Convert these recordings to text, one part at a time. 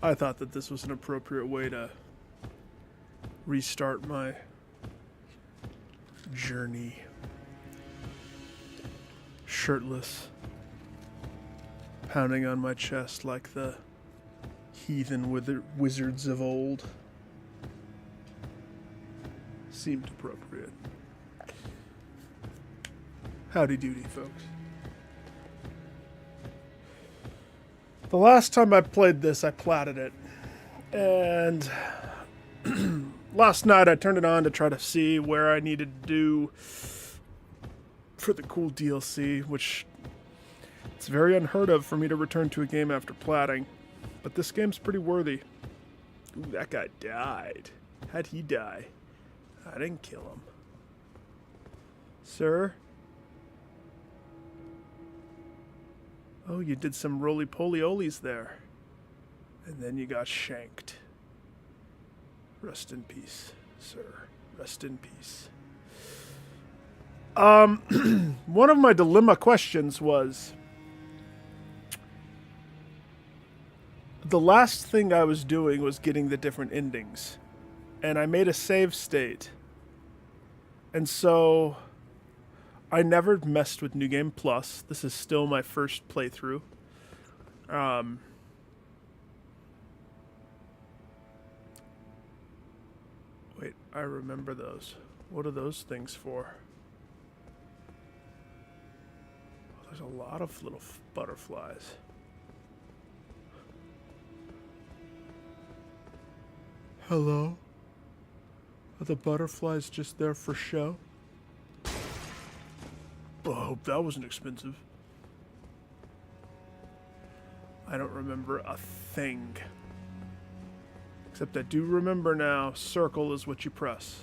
I thought that this was an appropriate way to restart my journey. Shirtless, pounding on my chest like the heathen wizards of old. Seemed appropriate. Howdy doody, folks. The last time I played this, I platted it. And last night I turned it on to try to see where I needed to do for the cool DLC, which it's very unheard of for me to return to a game after platting. But this game's pretty worthy. Ooh, that guy died. How'd he die? I didn't kill him. Sir? Oh, you did some roly-poly-olies there. And then you got shanked. Rest in peace, sir. Rest in peace. One of my dilemma questions was, the last thing I was doing was getting the different endings. And I made a save state. And so I never messed with New Game Plus. This is still my first playthrough. Wait, I remember those. What are those things for? Oh, there's a lot of little butterflies. Hello? Are the butterflies just there for show? Oh, I hope that wasn't expensive. I don't remember a thing. Except I do remember now, circle is what you press.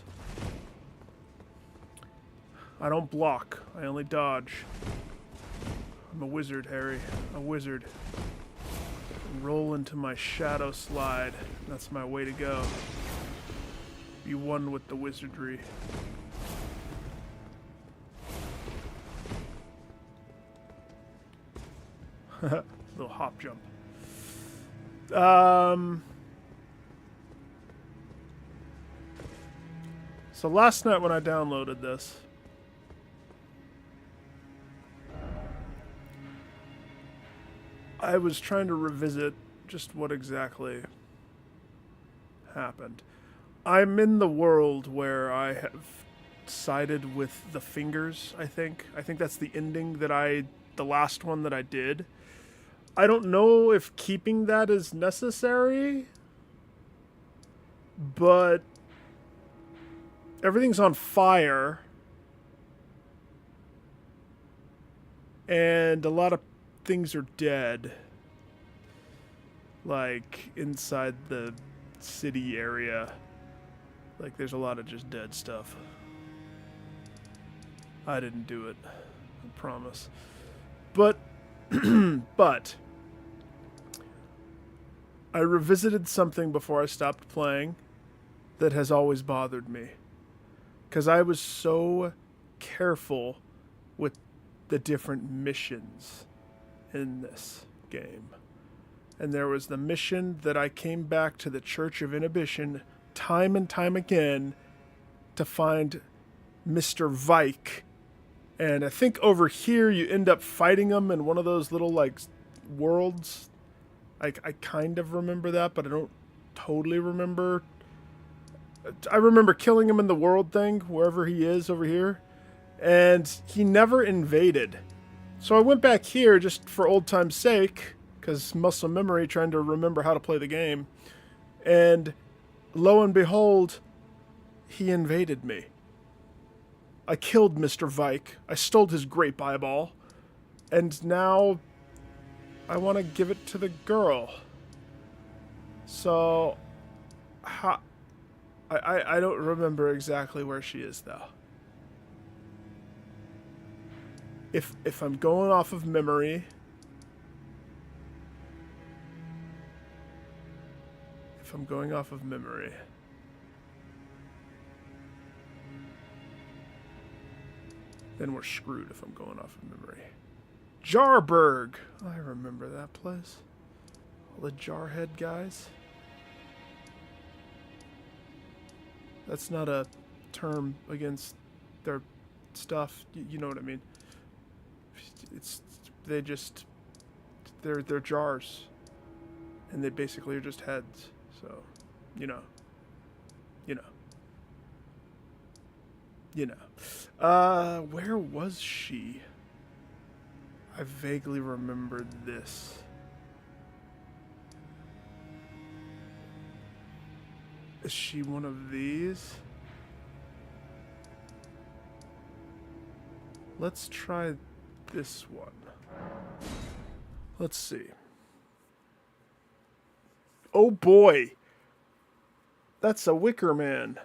I don't block, I only dodge. I'm a wizard, Harry. A wizard. Roll into my shadow slide. That's my way to go. Be one with the wizardry. Little hop jump. So last night when I downloaded this, I was trying to revisit just what exactly happened. I'm in the world where I have sided with the fingers, I think. I think that's the ending that the last one that I did. I don't know if keeping that is necessary, but everything's on fire, and a lot of things are dead, like inside the city area. Like there's a lot of just dead stuff. I didn't do it, I promise. But but I revisited something before I stopped playing that has always bothered me, because I was so careful with the different missions in this game. And there was the mission that I came back to the Church of Inhibition time and time again to find Mr. Vike. And I think over here you end up fighting him in one of those little like worlds. I kind of remember that, but I don't totally remember. I remember killing him in the world thing, wherever he is over here. And he never invaded. So I went back here just for old time's sake, because muscle memory, trying to remember how to play the game. And lo and behold, he invaded me. I killed Mr. Vike. I stole his grape eyeball. And now I want to give it to the girl. So I don't remember exactly where she is, though. If I'm going off of memory, then we're screwed if I'm going off of memory. Jarburg. I remember that place. All the Jarhead guys. That's not a term against their stuff. You know what I mean? It's they just they're jars, and they basically are just heads. So, you know, you know, you know. Where was she? I vaguely remember this. Is she one of these? Let's try this one. Let's see. Oh boy! That's a Wicker Man.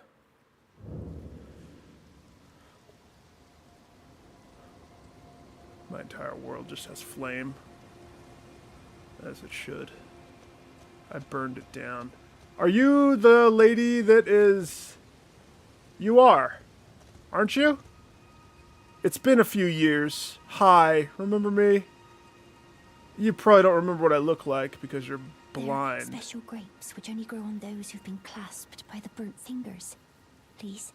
My entire world just has flame. As it should. I burned it down. Are you the lady that is... You are, aren't you? It's been a few years. Hi, remember me? You probably don't remember what I look like because you're blind. They're special grapes which only grow on those who've been clasped by the burnt fingers. Please,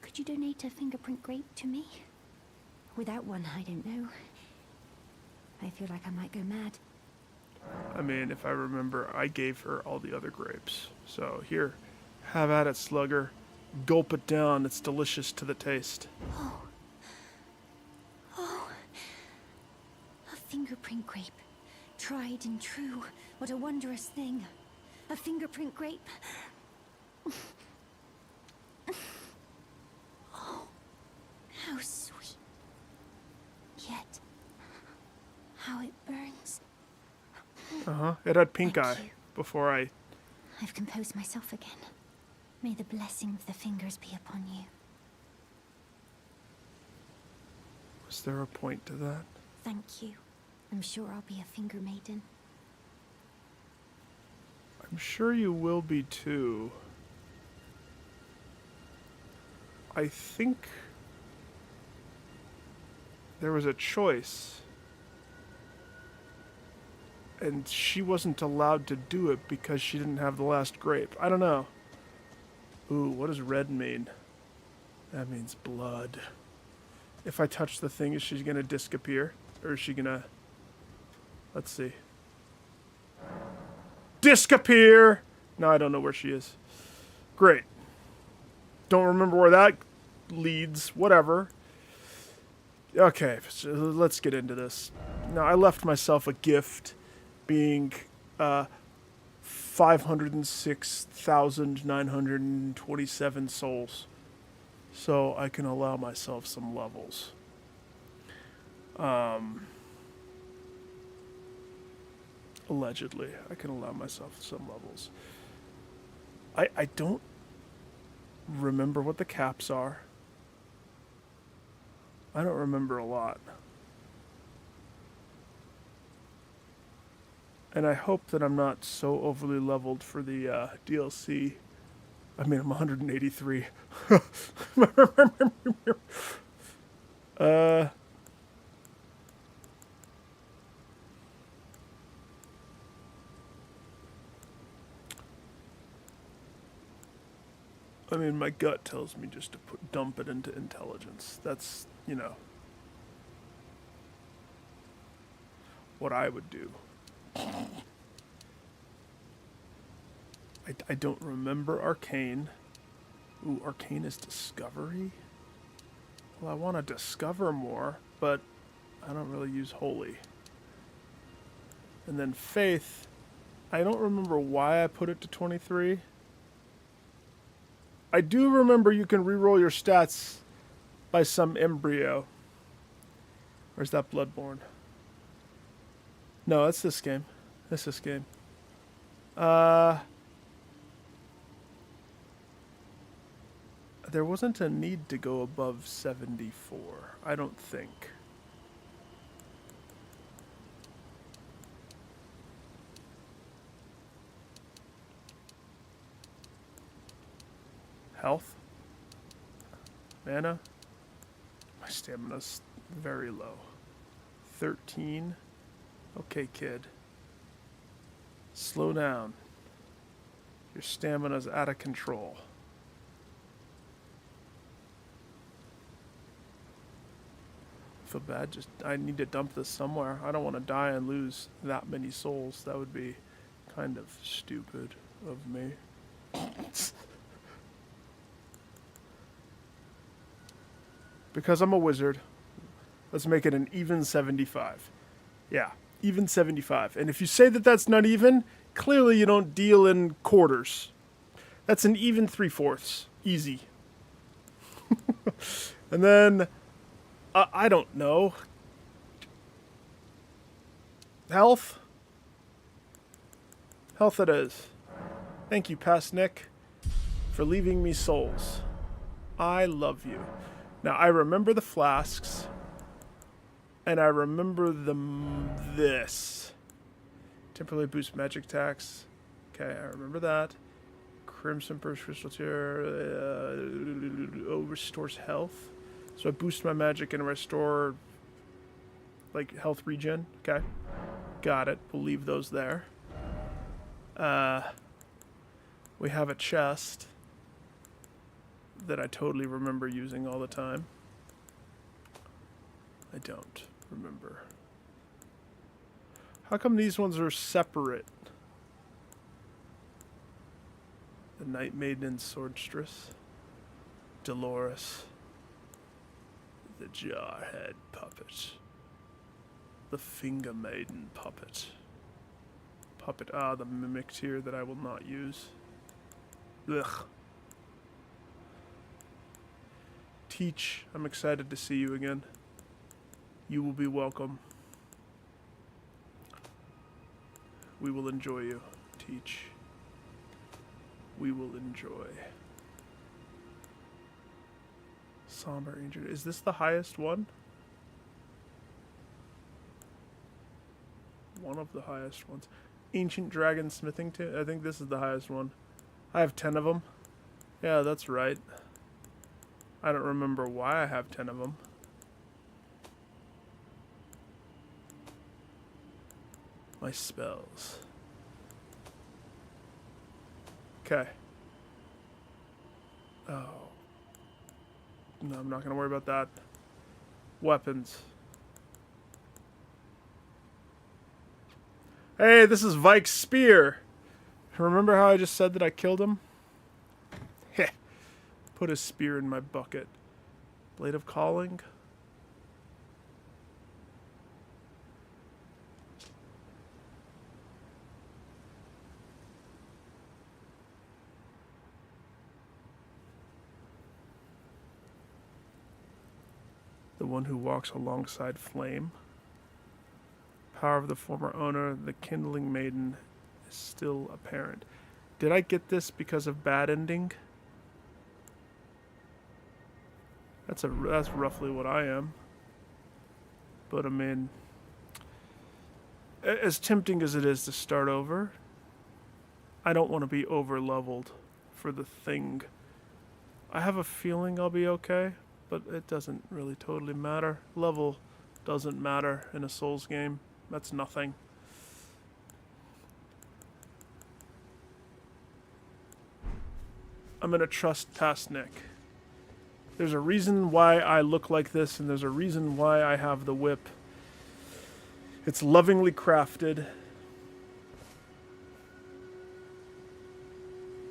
could you donate a fingerprint grape to me? Without one, I don't know. I feel like I might go mad. I mean, if I remember, I gave her all the other grapes. So here, have at it, slugger. Gulp it down. It's delicious to the taste. Oh, a fingerprint grape. Tried and true. What a wondrous thing. A fingerprint grape. Oh, how sweet. Yet, how it burns. It had pink Thank eye you. before I... I've composed myself again. May the blessing of the fingers be upon you. Was there a point to that? Thank you. I'm sure I'll be a finger maiden. I'm sure you will be too. I think there was a choice. And she wasn't allowed to do it because she didn't have the last grape. I don't know. Ooh, what does red mean? That means blood. If I touch the thing, is she going to disappear? Or is she going to... Let's see. Disappear! No, I don't know where she is. Great. Don't remember where that leads. Whatever. Okay, so let's get into this. Now, I left myself a gift being 506,927 souls. So I can allow myself some levels. Allegedly, I can allow myself some levels. I don't remember what the caps are. I don't remember a lot. And I hope that I'm not so overly leveled for the DLC. I mean, I'm 183. I mean, my gut tells me just to dump it into intelligence. That's, you know, what I would do. I don't remember Arcane. Ooh, Arcane is Discovery? Well, I want to discover more, but I don't really use Holy. And then Faith, I don't remember why I put it to 23. I do remember you can reroll your stats by some embryo. Or is that Bloodborne? No, that's this game. That's this game. There wasn't a need to go above 74, I don't think. Health? Mana? My stamina's very low. 13. Okay, kid. Slow down. Your stamina's out of control. I feel bad. Just I need to dump this somewhere. I don't want to die and lose that many souls. That would be kind of stupid of me. Because I'm a wizard, let's make it an even 75. Yeah, even 75. And if you say that that's not even, clearly you don't deal in quarters. That's an even 3/4. Easy. And then, I don't know. Health? Health it is. Thank you, Past Nick, for leaving me souls. I love you. Now, I remember the flasks, and I remember this. Temporarily boost magic attacks. Okay, I remember that. Crimson Burst Crystal Tear restores health. So I boost my magic and restore, like, health regen. Okay, got it. We'll leave those there. We have a chest that I totally remember using all the time. I don't remember. How come these ones are separate? The Night Maiden and Swordstress. Dolores. The Jarhead puppet. The Finger Maiden puppet. The Mimic tier that I will not use. Ugh. Teach, I'm excited to see you again. You will be welcome. We will enjoy you, Teach. We will enjoy. Somber Angel. Is this the highest one? One of the highest ones. Ancient Dragon Smithing Table. I think this is the highest one. I have 10 of them. Yeah, that's right. I don't remember why I have 10 of them. My spells. Okay. Oh. No, I'm not going to worry about that. Weapons. Hey, this is Vike's spear. Remember how I just said that I killed him? Heh. Put a spear in my bucket. Blade of Calling. The one who walks alongside flame. Power of the former owner, the kindling maiden, is still apparent. Did I get this because of bad ending? That's roughly what I am. But I mean, as tempting as it is to start over, I don't want to be over leveled for the thing. I have a feeling I'll be okay, but it doesn't really totally matter. Level doesn't matter in a Souls game. That's nothing. I'm gonna trust past Nick. There's a reason why I look like this, and there's a reason why I have the whip. It's lovingly crafted.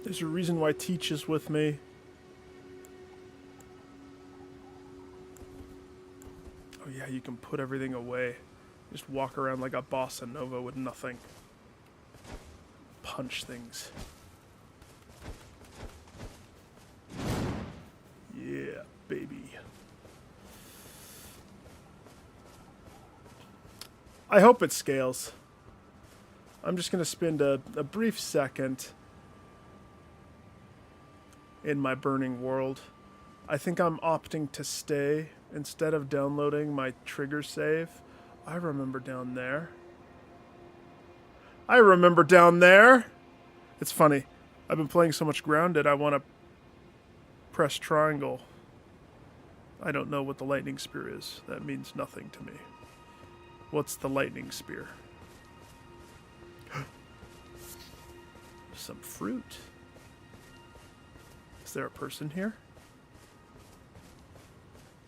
There's a reason why Teach is with me. Oh yeah, you can put everything away. Just walk around like a bossa nova with nothing. Punch things. Yeah, baby. I hope it scales. I'm just going to spend a brief second in my burning world. I think I'm opting to stay instead of downloading my trigger save. I remember down there. I remember down there. It's funny. I've been playing so much Grounded, I want to press triangle. I don't know what the lightning spear is. That means nothing to me. What's the lightning spear? Some fruit. Is there a person here?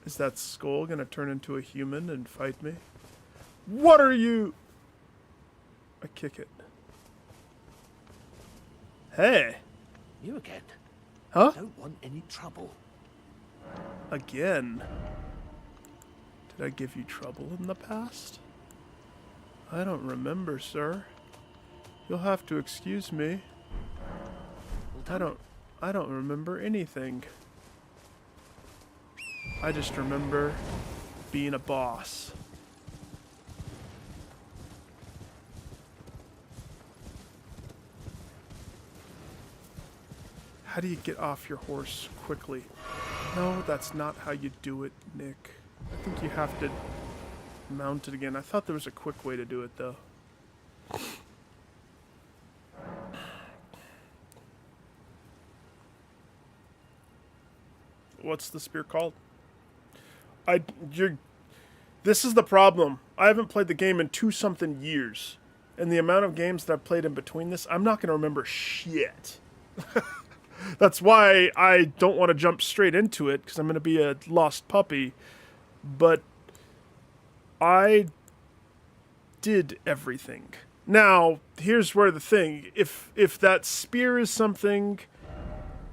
Is that skull gonna turn into a human and fight me? What are you? I kick it. Hey. You again? Huh? Don't want any trouble. Again? Did I give you trouble in the past? I don't remember, sir. You'll have to excuse me. I don't remember anything. I just remember being a boss. How do you get off your horse quickly? No, that's not how you do it, Nick. I think you have to mount it again. I thought there was a quick way to do it, though. What's the spear called? This is the problem. I haven't played the game in 2-something years. And the amount of games that I've played in between this, I'm not going to remember shit. That's why I don't want to jump straight into it, because I'm going to be a lost puppy. But I did everything. Now, here's where the thing. If that spear is something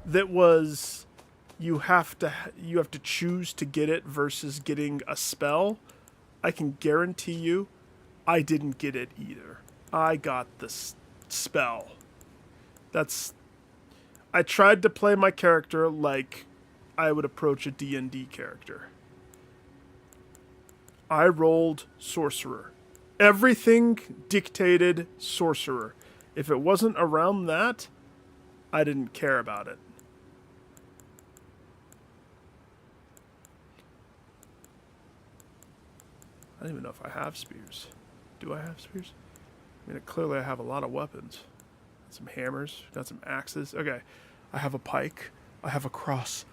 that was you have to choose to get it versus getting a spell, I can guarantee you I didn't get it either. I got the spell. I tried to play my character like I would approach a D&D character. I rolled sorcerer. Everything dictated sorcerer. If it wasn't around that, I didn't care about it. I don't even know if I have spears. Do I have spears? I mean, clearly I have a lot of weapons. Got some hammers, got some axes. Okay, I have a pike. I have a cross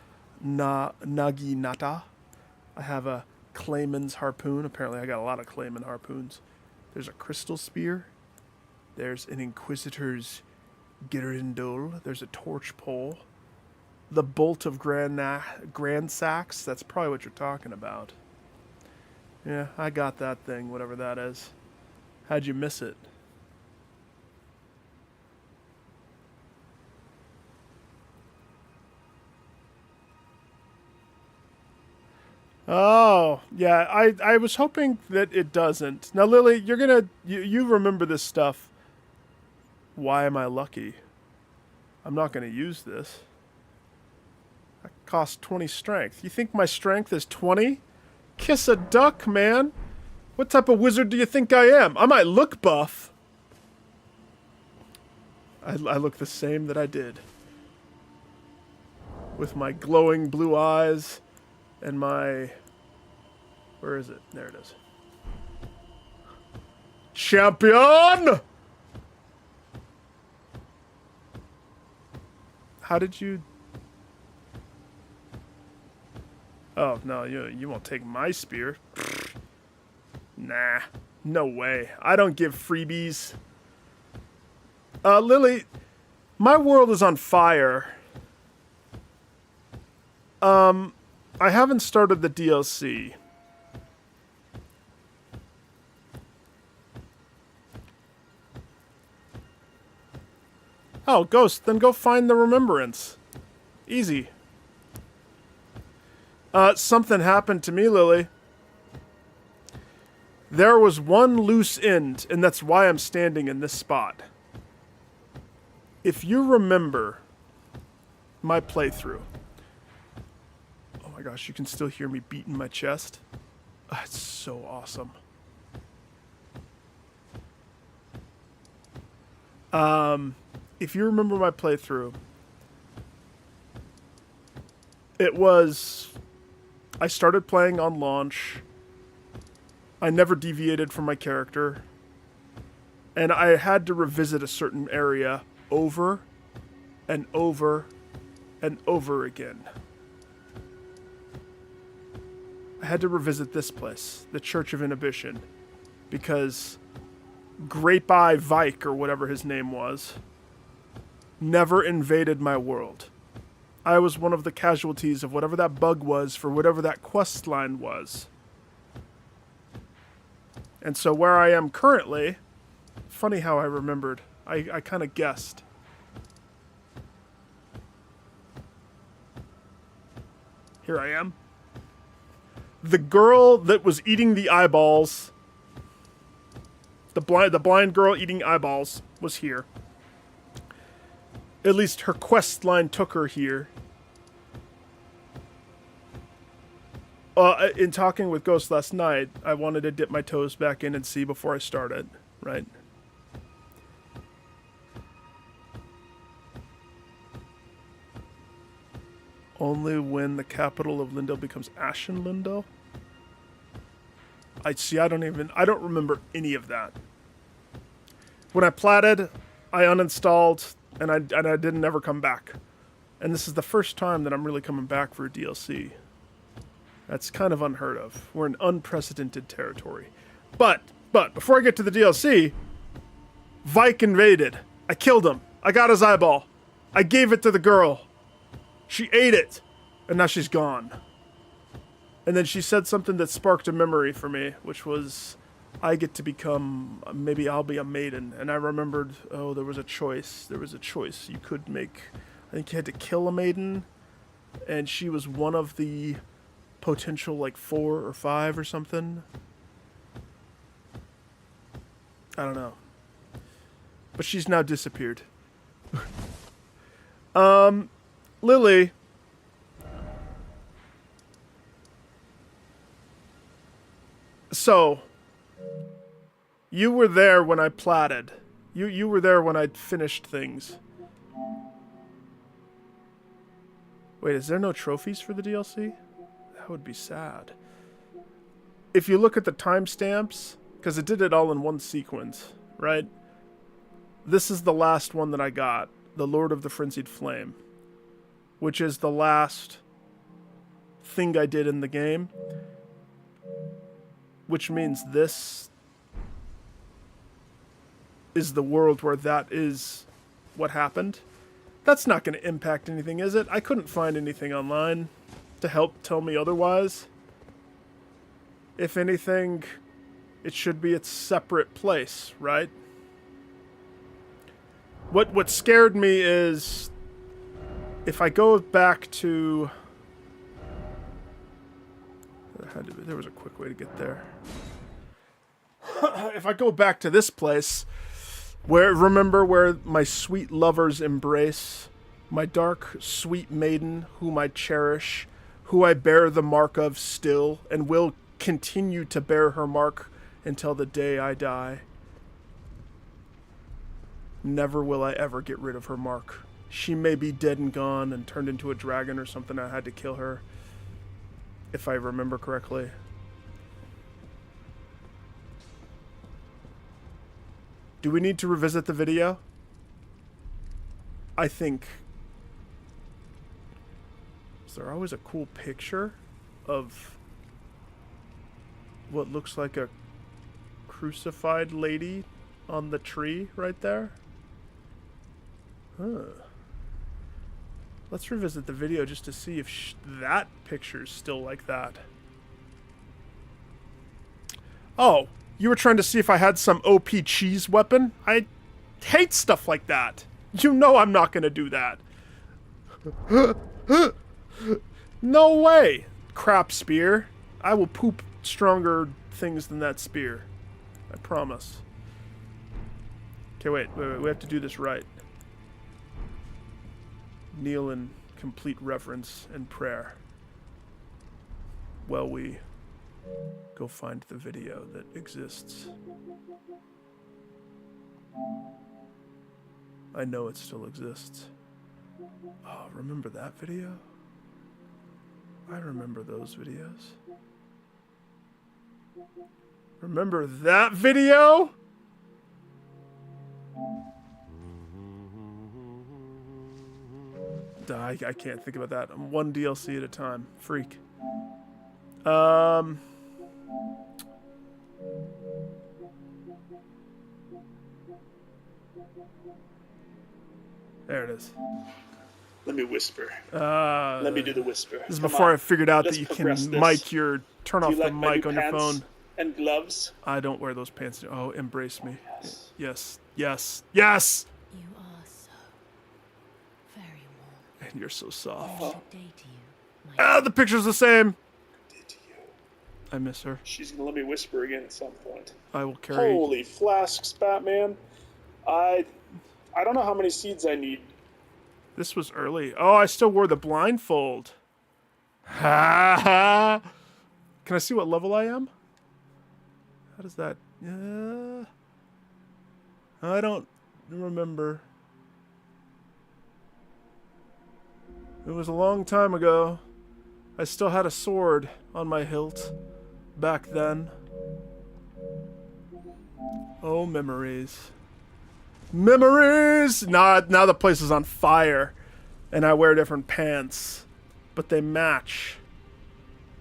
naginata. I have a Clayman's harpoon. Apparently I got a lot of Clayman harpoons. There's a crystal spear. There's an Inquisitor's girandol. There's a torch pole. The bolt of Grand Sax. That's probably what you're talking about. Yeah, I got that thing, whatever that is. How'd you miss it? Oh, yeah, I was hoping that it doesn't. Now, Lily, you remember this stuff. Why am I lucky? I'm not gonna use this. That costs 20 strength. You think my strength is 20? Kiss a duck, man. What type of wizard do you think I am? I might look buff. I look the same that I did. With my glowing blue eyes and my... Where is it? There it is. Champion! How did you... Oh, no, you won't take my spear. Nah, no way. I don't give freebies. Lily, my world is on fire. I haven't started the DLC. Oh, Ghost, then go find the remembrance. Easy. Something happened to me, Lily. There was one loose end, and that's why I'm standing in this spot. If you remember my playthrough... Oh my gosh, you can still hear me beating my chest. It's so awesome. If you remember my playthrough, it was... I started playing on launch. I never deviated from my character. And I had to revisit a certain area over and over and over again. I had to revisit this place, the Church of Inhibition. because Grape Eye Vike, or whatever his name was, never invaded my world. I was one of the casualties of whatever that bug was for whatever that quest line was. And so where I am currently, funny how I remembered. I kind of guessed. Here I am. The girl that was eating the eyeballs, the blind girl eating eyeballs, was here. At least her quest line took her here. In talking with Ghost last night, I wanted to dip my toes back in and see before I started, right? Only when the capital of Lindell becomes Ashen Lindell? I don't remember any of that. When I platted, I uninstalled, and I didn't ever come back. And this is the first time that I'm really coming back for a DLC. That's kind of unheard of. We're in unprecedented territory. But, before I get to the DLC, Vike invaded. I killed him. I got his eyeball. I gave it to the girl. She ate it. And now she's gone. And then she said something that sparked a memory for me, which was, I get to become, maybe I'll be a maiden. And I remembered, oh, there was a choice. There was a choice you could make. I think you had to kill a maiden. And she was one of the potential, like, 4 or 5 or something. I don't know. But she's now disappeared. Lily. So, you were there when I platted. You were there when I finished things. Wait, is there no trophies for the DLC? That would be sad. If you look at the timestamps, because it did it all in one sequence, right? This is the last one that I got, the Lord of the Frenzied Flame, which is the last thing I did in the game, which means this is the world where that is what happened. That's not going to impact anything, is it? I couldn't find anything online to help tell me otherwise. If anything, it should be its separate place, right? What scared me is if I go back to... There was a quick way to get there. If I go back to this place, remember where my sweet lovers embrace, my dark, sweet maiden, whom I cherish, who I bear the mark of still, and will continue to bear her mark until the day I die. Never will I ever get rid of her mark. She may be dead and gone and turned into a dragon or something. I had to kill her, if I remember correctly. Do we need to revisit the video? I think... Is there always a cool picture of what looks like a crucified lady on the tree right there? Huh. Let's revisit the video just to see if that picture's still like that. Oh, you were trying to see if I had some OP cheese weapon? I hate stuff like that. You know I'm not gonna do that. No way! Crap spear. I will poop stronger things than that spear. I promise. Okay, wait. We have to do this right. Kneel in complete reverence and prayer while we go find the video that exists. I know it still exists. Oh, remember that video? I remember those videos. Remember that video? I can't think about that. I'm one DLC at a time. Freak. There it is. Let me whisper. Let me do the whisper. This is Come before on. I figured out that Let's you progress can this. turn Do off you the like my mic new on your pants phone. and gloves? I don't wear those pants. Oh, embrace me. Yes. Yes, yes, yes! You are so very warm. And you're so soft. Good day to you, my Ah, the picture's the same! Did you? I miss her. She's gonna let me whisper again at some point. I will carry... Holy flasks, Batman. I don't know how many seeds I need. This was early. Oh, I still wore the blindfold. Ha ha! Can I see what level I am? How does that... I don't remember. It was a long time ago. I still had a sword on my hilt back then. Oh, memories. Memories! Now the place is on fire, and I wear different pants, but they match.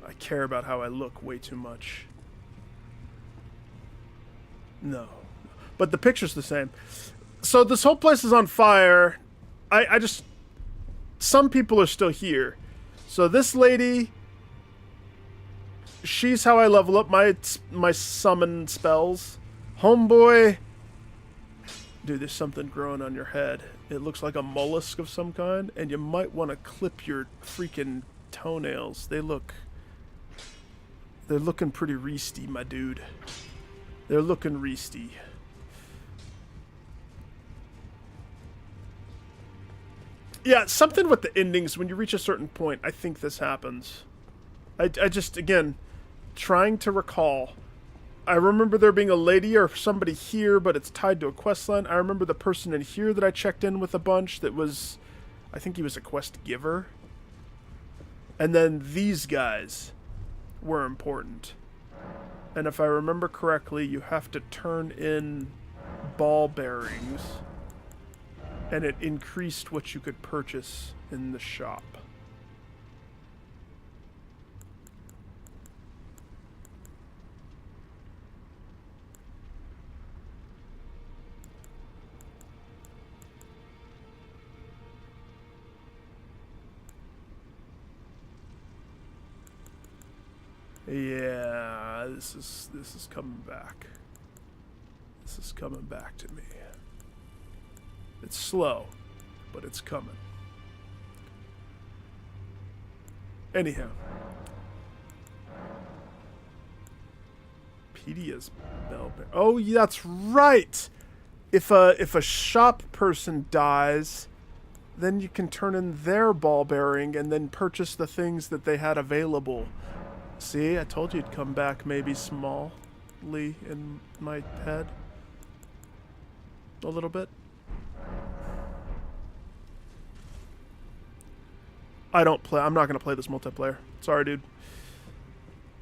I care about how I look way too much. No. But the picture's the same. So this whole place is on fire. I just... Some people are still here. So this lady... She's how I level up my summon spells. Homeboy... Dude, there's something growing on your head. It looks like a mollusk of some kind, and you might want to clip your freaking toenails. They're looking pretty reesty, my dude. They're looking reesty. Yeah, something with the endings, when you reach a certain point, I think this happens. I just, again, trying to recall. I remember there being a lady or somebody here, but it's tied to a quest line. I remember the person in here that I checked in with a bunch that was... I think he was a quest giver. And then these guys were important. And if I remember correctly, you have to turn in ball bearings. And it increased what you could purchase in the shop. Yeah, this is coming back. This is coming back to me. It's slow, but it's coming. Anyhow. Pedia's bell bear. Oh, yeah, that's right. If a shop person dies, then you can turn in their ball bearing and then purchase the things that they had available. See, I told you it'd come back maybe smallly in my head. A little bit. I'm not going to play this multiplayer. Sorry, dude.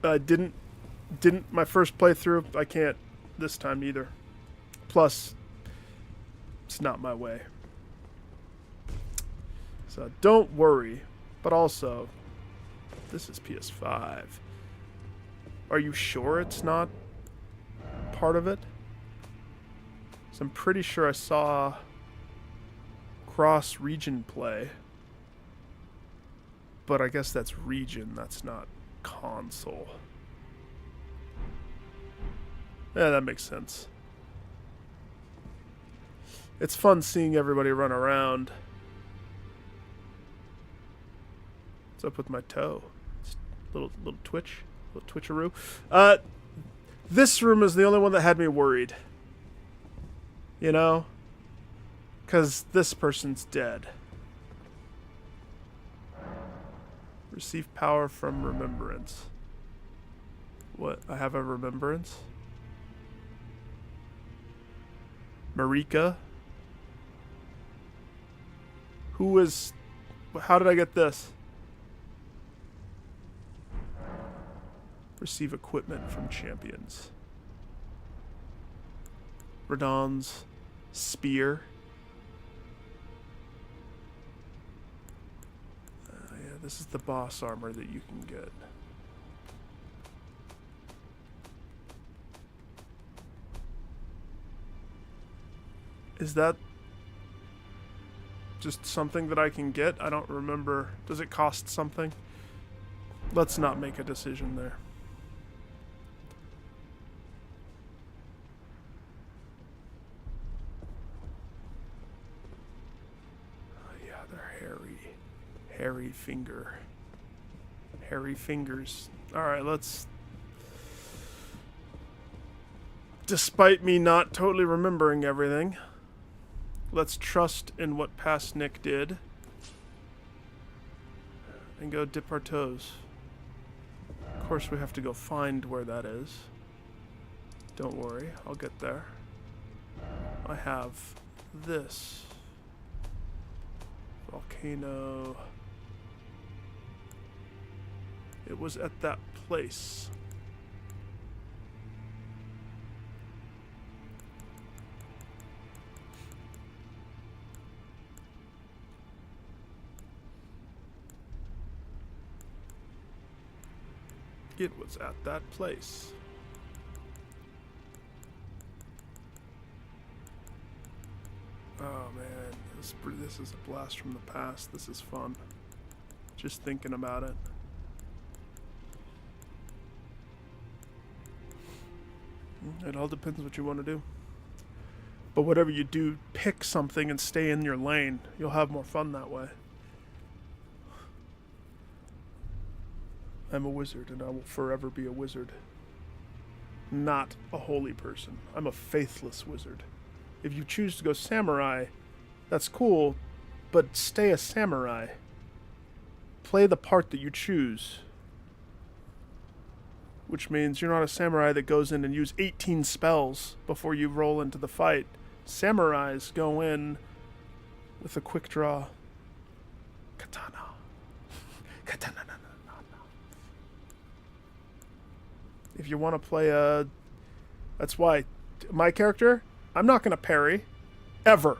Didn't my first playthrough. I can't this time either. Plus, it's not my way. So don't worry. But also, this is PS5. Are you sure it's not part of it? So I'm pretty sure I saw cross-region play. But I guess that's region, that's not console. Yeah, that makes sense. It's fun seeing everybody run around. What's up with my toe? It's a little twitch. A little twitcheroo. This room is the only one that had me worried. You know? Because this person's dead. Receive power from remembrance. What? I have a remembrance? Marika? Who is... How did I get this? Receive equipment from champions. Radon's spear. Yeah, this is the boss armor that you can get. Is that just something that I can get. I don't remember. Does it cost something? Let's not make a decision there. Oh, yeah, they're hairy. Hairy finger. Hairy fingers. Alright, let's... Despite me not totally remembering everything, let's trust in what past Nick did and go dip our toes. Of course, we have to go find where that is. Don't worry, I'll get there. I have this. Volcano. It was at that place. It was at that place. Oh man, this is a blast from the past. This is fun. Just thinking about it. It all depends what you want to do. But whatever you do, pick something and stay in your lane. You'll have more fun that way. I'm a wizard, and I will forever be a wizard. Not a holy person. I'm a faithless wizard. If you choose to go samurai, that's cool, but stay a samurai. Play the part that you choose. Which means you're not a samurai that goes in and use 18 spells before you roll into the fight. Samurais go in with a quick draw. Katana. Katana. If you want to play a... That's why my character, I'm not going to parry. Ever.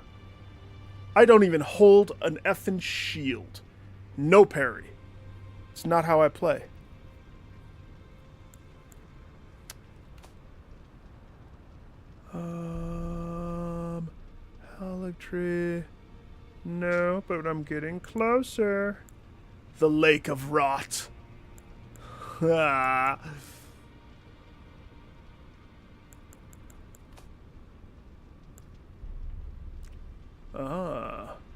I don't even hold an effing shield. No parry. It's not how I play. Erdtree. No, but I'm getting closer. The Lake of Rot. Ah.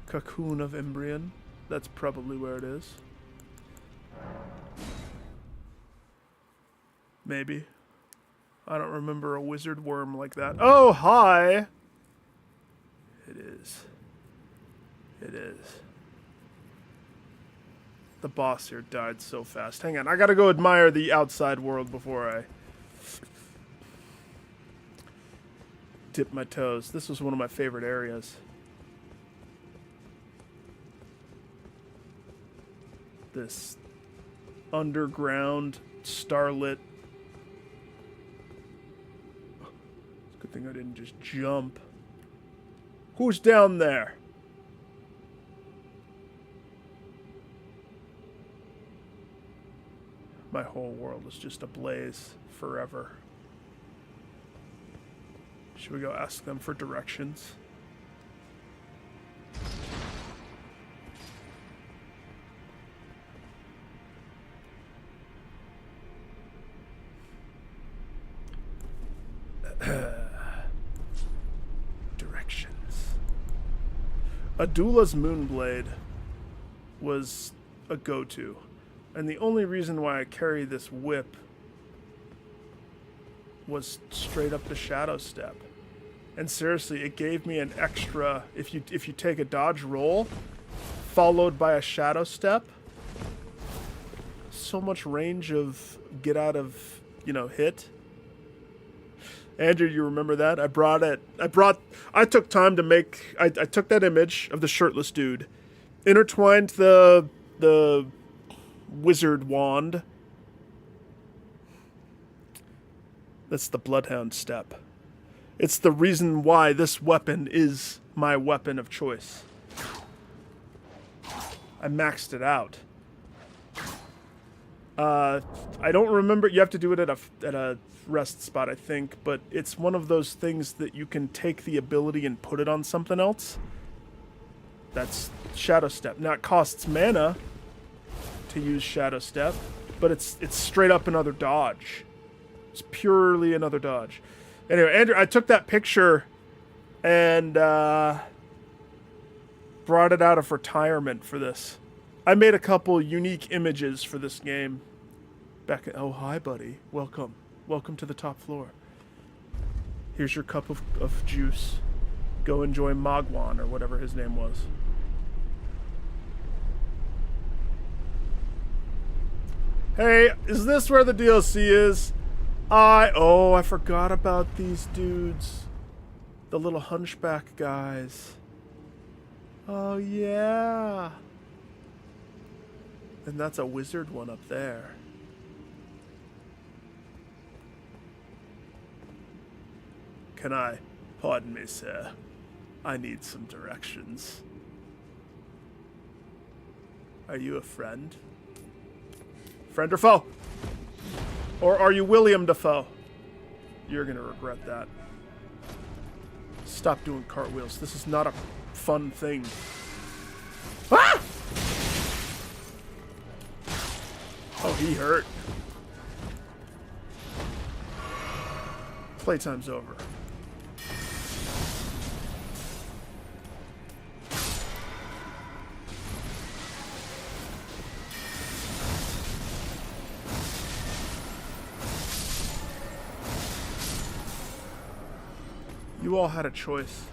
Cocoon of Embryon. That's probably where it is. Maybe. I don't remember a wizard worm like that. Oh, hi! It is. It is. The boss here died so fast. Hang on, I gotta go admire the outside world before I dip my toes. This was one of my favorite areas. This underground, starlit. Good thing I didn't just jump. Who's down there? My whole world is just ablaze forever. Should we go ask them for directions? Directions. Adula's Moonblade was a go-to. And the only reason why I carry this whip was straight up the Shadow Step. And seriously, it gave me an extra, if you take a dodge roll, followed by a Shadow Step, so much range of get out of, hit. Andrew, you remember that? I took time to make, I took that image of the shirtless dude, intertwined the wizard wand. That's the Bloodhound step. It's the reason why this weapon is my weapon of choice. I maxed it out. I don't remember. You have to do it at a rest spot, I think, but it's one of those things that you can take the ability and put it on something else. That's Shadow Step. Now it costs mana to use Shadow Step, but it's straight up another dodge. It's purely another dodge. Anyway, Andrew, I took that picture and brought it out of retirement for this. I made a couple unique images for this game. Oh, hi, buddy. Welcome. Welcome to the top floor. Here's your cup of juice. Go enjoy Magwan, or whatever his name was. Hey, is this where the DLC is? I forgot about these dudes. The little hunchback guys. Oh, yeah. And that's a wizard one up there. Can I? Pardon me, sir. I need some directions. Are you a friend? Friend or foe? Or are you William Dafoe? You're gonna regret that. Stop doing cartwheels. This is not a fun thing. Ah! Oh, he hurt. Playtime's over. You all had a choice.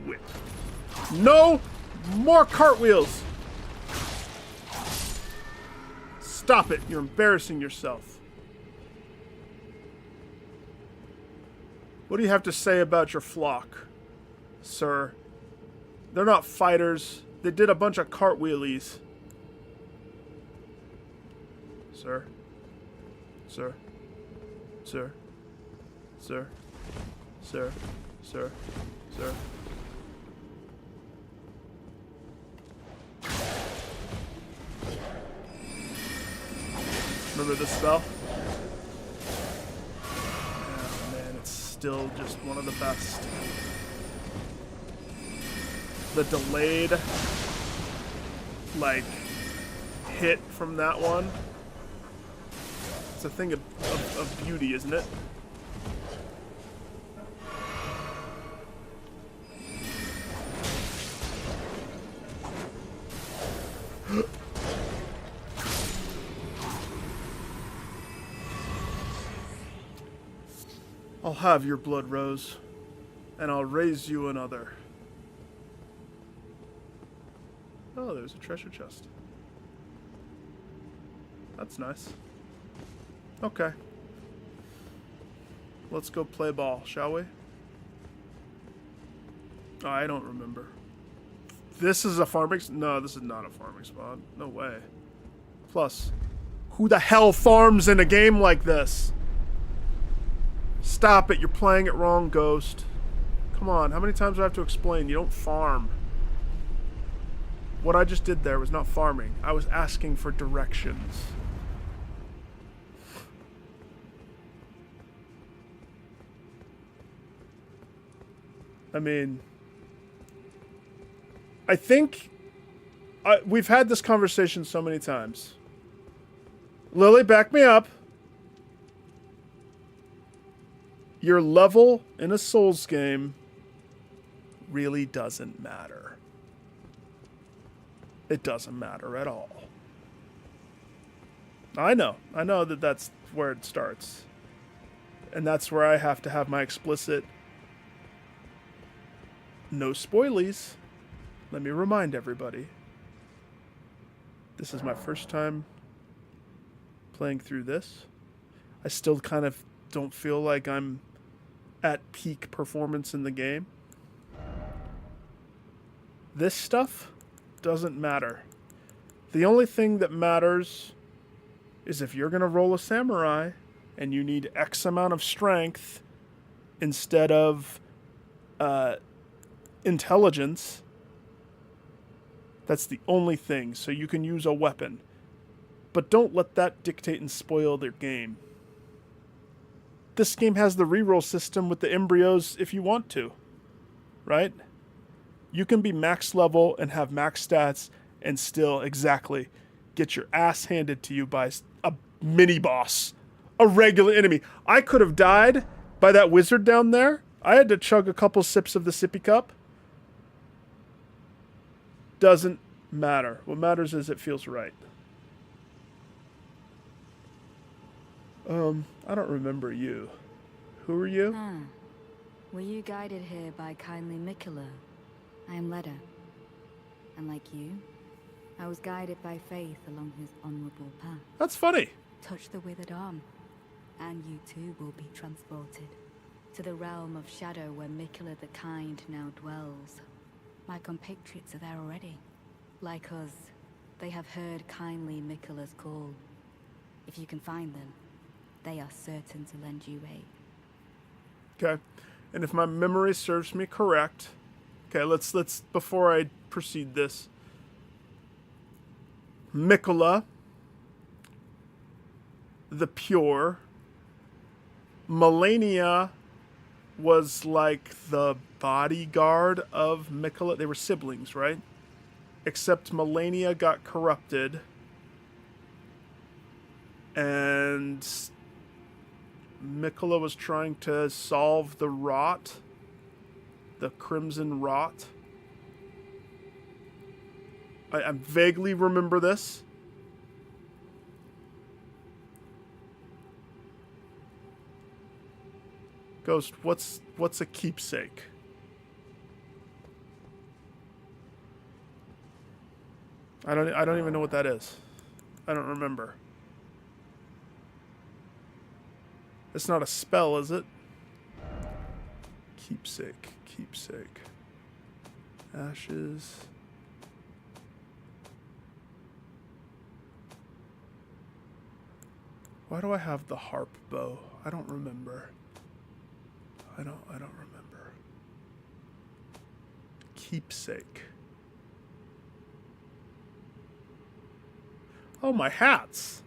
Whip. No more cartwheels! Stop it. You're embarrassing yourself. What do you have to say about your flock, sir? They're not fighters. They did a bunch of cartwheelies. Sir? Sir? Sir? Sir? Sir? Sir? Sir? Remember this spell? Oh man, it's still just one of the best. The delayed, like, hit from that one. It's a thing of beauty, isn't it? I'll have your blood, Rose, and I'll raise you another. Oh, there's a treasure chest. That's nice. Okay. Let's go play ball, shall we? Oh, I don't remember. This is a farming... No, this is not a farming spot. No way. Plus, who the hell farms in a game like this? Stop it. You're playing it wrong, Ghost. Come on. How many times do I have to explain? You don't farm. What I just did there was not farming. I was asking for directions. I mean, I think we've had this conversation so many times. Lily, back me up. Your level in a Souls game really doesn't matter. It doesn't matter at all. I know that that's where it starts. And that's where I have to have my explicit no spoilies. Let me remind everybody. This is my first time playing through this. I still kind of don't feel like I'm at peak performance in the game. This stuff doesn't matter. The only thing that matters is if you're going to roll a samurai and you need X amount of strength instead of intelligence. That's the only thing. So you can use a weapon. But don't let that dictate and spoil their game. this game has the reroll system with the embryos if you want to, right? You can be max level and have max stats and still exactly get your ass handed to you by a mini boss, a regular enemy. I could have died by that wizard down there. I had to chug a couple sips of the sippy cup. Doesn't matter. What matters is it feels right. I don't remember you. Who are you? Ah, were you guided here by kindly Mikola? I am Leda. And like you, I was guided by faith along his honorable path. That's funny. Touch the withered arm, and you too will be transported to the realm of shadow where Mikola the Kind now dwells. My compatriots are there already. Like us, they have heard kindly Mikola's call. If you can find them, they are certain to lend you aid. Okay. And if my memory serves me correct, okay, let's before I proceed this. Mikola, the Pure, Melania was like the bodyguard of Mikola. They were siblings, right? Except Melania got corrupted. And Mikola was trying to solve the rot. The Crimson Rot. I vaguely remember this. Ghost, what's a keepsake? I don't even know what that is. I don't remember. It's not a spell, is it? Keepsake. Ashes. Why do I have the harp bow? I don't remember. I don't remember. Keepsake. Oh, my hats.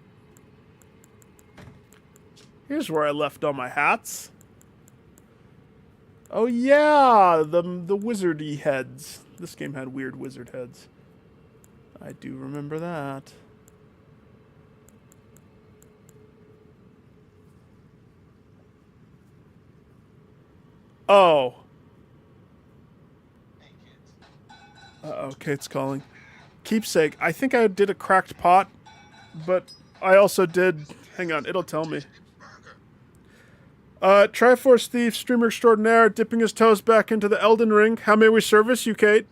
Here's where I left all my hats. Oh yeah, the wizardy heads. This game had weird wizard heads. I do remember that. Oh. Uh-oh, Kate's calling. Keepsake. I think I did a cracked pot, but I also did... Hang on, it'll tell me. Triforce Thief, Streamer Extraordinaire, dipping his toes back into the Elden Ring. How may we service you, Kate?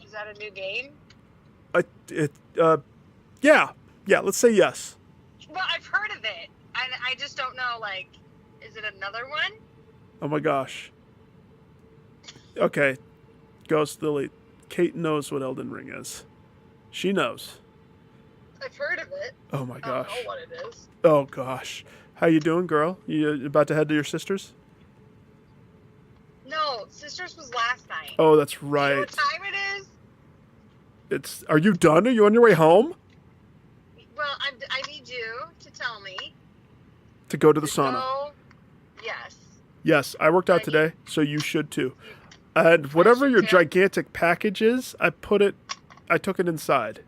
Is that a new game? Yeah, let's say yes. Well, I've heard of it. I just don't know, like, is it another one? Oh my gosh. Okay, Ghost Lily. Kate knows what Elden Ring is. She knows. I've heard of it. Oh my gosh. I don't know what it is. Oh gosh. How you doing, girl? You about to head to your sister's? No, Sisters was last night. Oh, that's You know right. what time it is? Are you done? Are you on your way home? Well, I need you to tell me. To go to the sauna. Go. Yes. Yes, I worked out today, so you should too. And whatever your gigantic package is, I took it inside.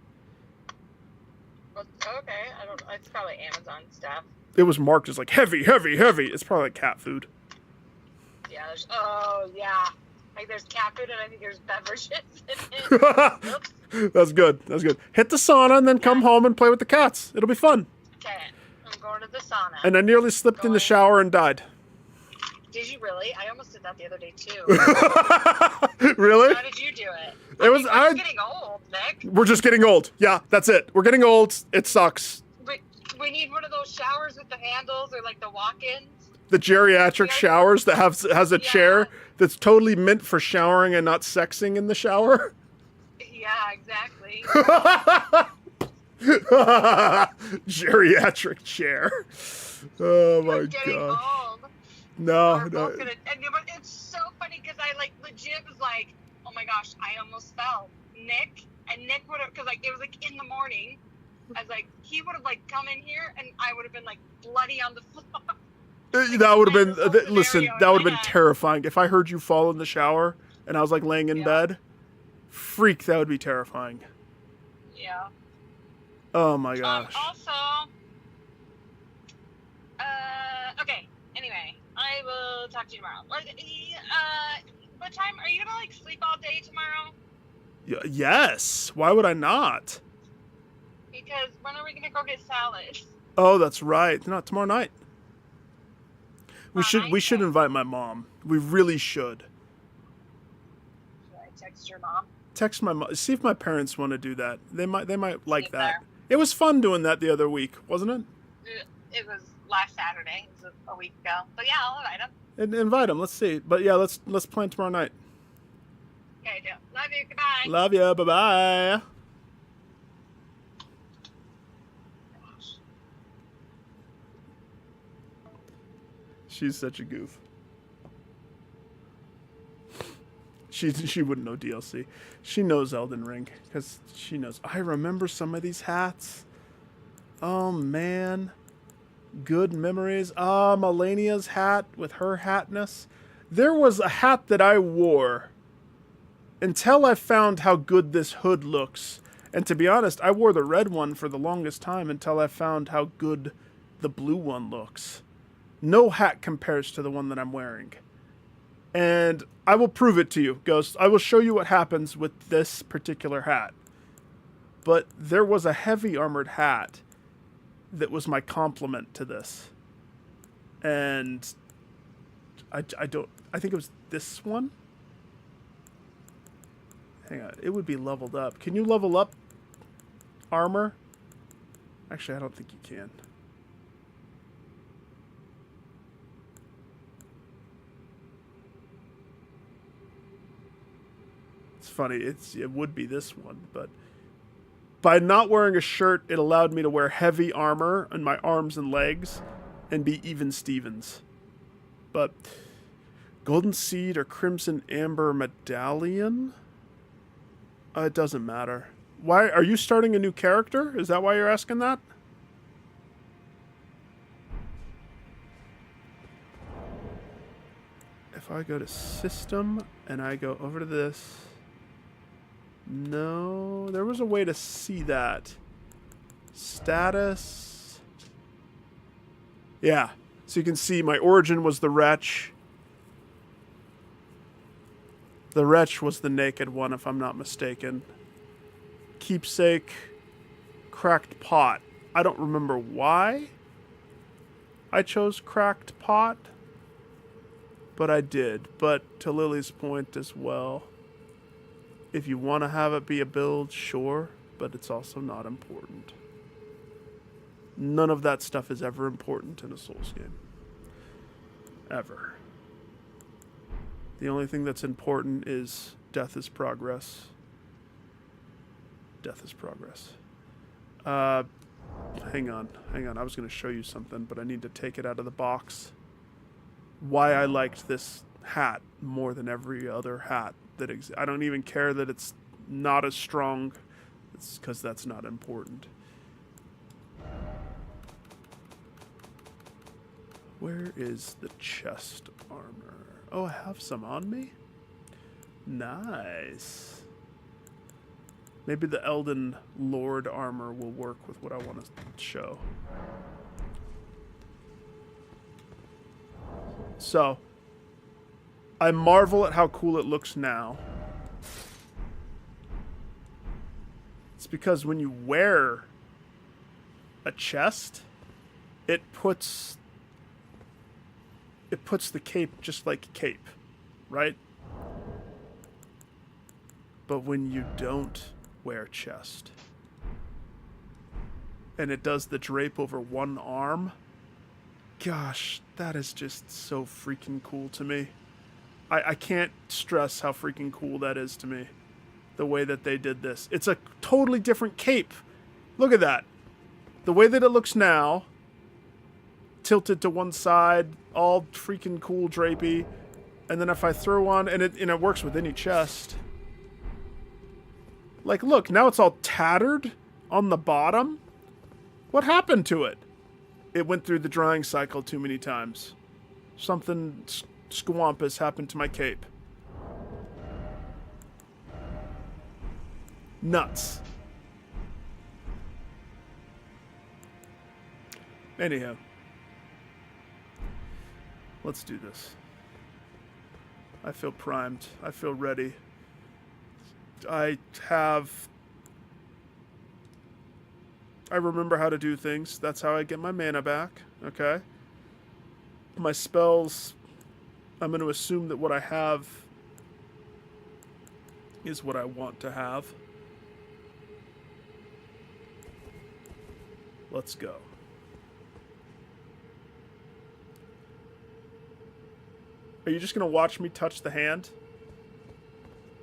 Well, okay, I don't. It's probably Amazon stuff. It was marked as like heavy, heavy, heavy. It's probably like cat food. Yeah. Like there's cat food and I think there's beverages in it. Oops. That's good. Hit the sauna and then come home and play with the cats. It'll be fun. Okay, I'm going to the sauna. And I nearly slipped in the shower and died. Did you really? I almost did that the other day too. Really? How did you do it? We're just getting old, Nick. We're just getting old. Yeah, that's it. We're getting old. It sucks. We need one of those showers with the handles or like the walk-ins. The geriatric showers that has a chair that's totally meant for showering and not sexing in the shower. Yeah, exactly. Geriatric chair. Oh my gosh. Old. No. But it's so funny because I like legit was like, oh my gosh, I almost fell. Nick would have, because like it was like in the morning. I was like, he would have like come in here and I would have been like bloody on the floor. That would have been, Scenario listen, in that would have my been head. terrifying. If I heard you fall in the shower and I was like laying in Yeah. bed, freak, that would be terrifying. Yeah. Oh my gosh. Also, okay. Anyway, I will talk to you tomorrow. What time are you gonna like sleep all day tomorrow? Yes. Why would I not? Because when are we gonna go get salad? Oh, that's right. No, tomorrow night. We Tomorrow should night? invite my mom. We really should. Should I text your mom? Text my mom. See if my parents want to do that. They might like if that. they're- It was fun doing that the other week, wasn't it? It was last Saturday. It was a week ago. But yeah, I'll invite him. And invite them. Let's see. But yeah, let's plan tomorrow night. Okay, do. Love you. Goodbye. Love ya. Bye bye. She's such a goof. She wouldn't know DLC. She knows Elden Ring because she knows. I remember some of these hats. Oh man, good memories. Ah, Melania's hat with her hatness. There was a hat that I wore until I found how good this hood looks. And to be honest, I wore the red one for the longest time until I found how good the blue one looks. No hat compares to the one that I'm wearing. And I will prove it to you, Ghost. I will show you what happens with this particular hat. But there was a heavy armored hat that was my complement to this. And I think it was this one. Hang on, it would be leveled up. Can you level up armor? Actually, I don't think you can. It's funny, it would be this one, but by not wearing a shirt, it allowed me to wear heavy armor on my arms and legs and be even Stevens. But Golden Seed or Crimson Amber Medallion? It doesn't matter. Why are you starting a new character? Is that why you're asking that? If I go to System and I go over to this... No, there was a way to see that. Status. Yeah, so you can see my origin was the Wretch. The Wretch was the naked one, if I'm not mistaken. Keepsake. Cracked Pot. I don't remember why I chose Cracked Pot, but I did. But to Lily's point as well, if you want to have it be a build, sure, but it's also not important. None of that stuff is ever important in a Souls game. Ever. The only thing that's important is death is progress. Death is progress. Hang on. I was going to show you something, but I need to take it out of the box. Why I liked this hat more than every other hat that exists. I don't even care that it's not as strong. It's because that's not important. Where is the chest armor? Oh, I have some on me? Nice. Maybe the Elden Lord armor will work with what I want to show. So, I marvel at how cool it looks now. It's because when you wear a chest, it puts the cape just like a cape, right? But when you don't wear chest, and it does the drape over one arm, gosh, that is just so freaking cool to me. I can't stress how freaking cool that is to me, the way that they did this. It's a totally different cape. Look at that. The way that it looks now, tilted to one side, all freaking cool drapey, and then if I throw on, and it works with any chest. Like, look, now it's all tattered on the bottom. What happened to it? It went through the drying cycle too many times. Something squampus happened to my cape. Nuts. Anyhow. Let's do this. I feel primed. I feel ready. I remember how to do things. That's how I get my mana back. Okay? My spells, I'm going to assume that what I have is what I want to have. Let's go. Are you just going to watch me touch the hand?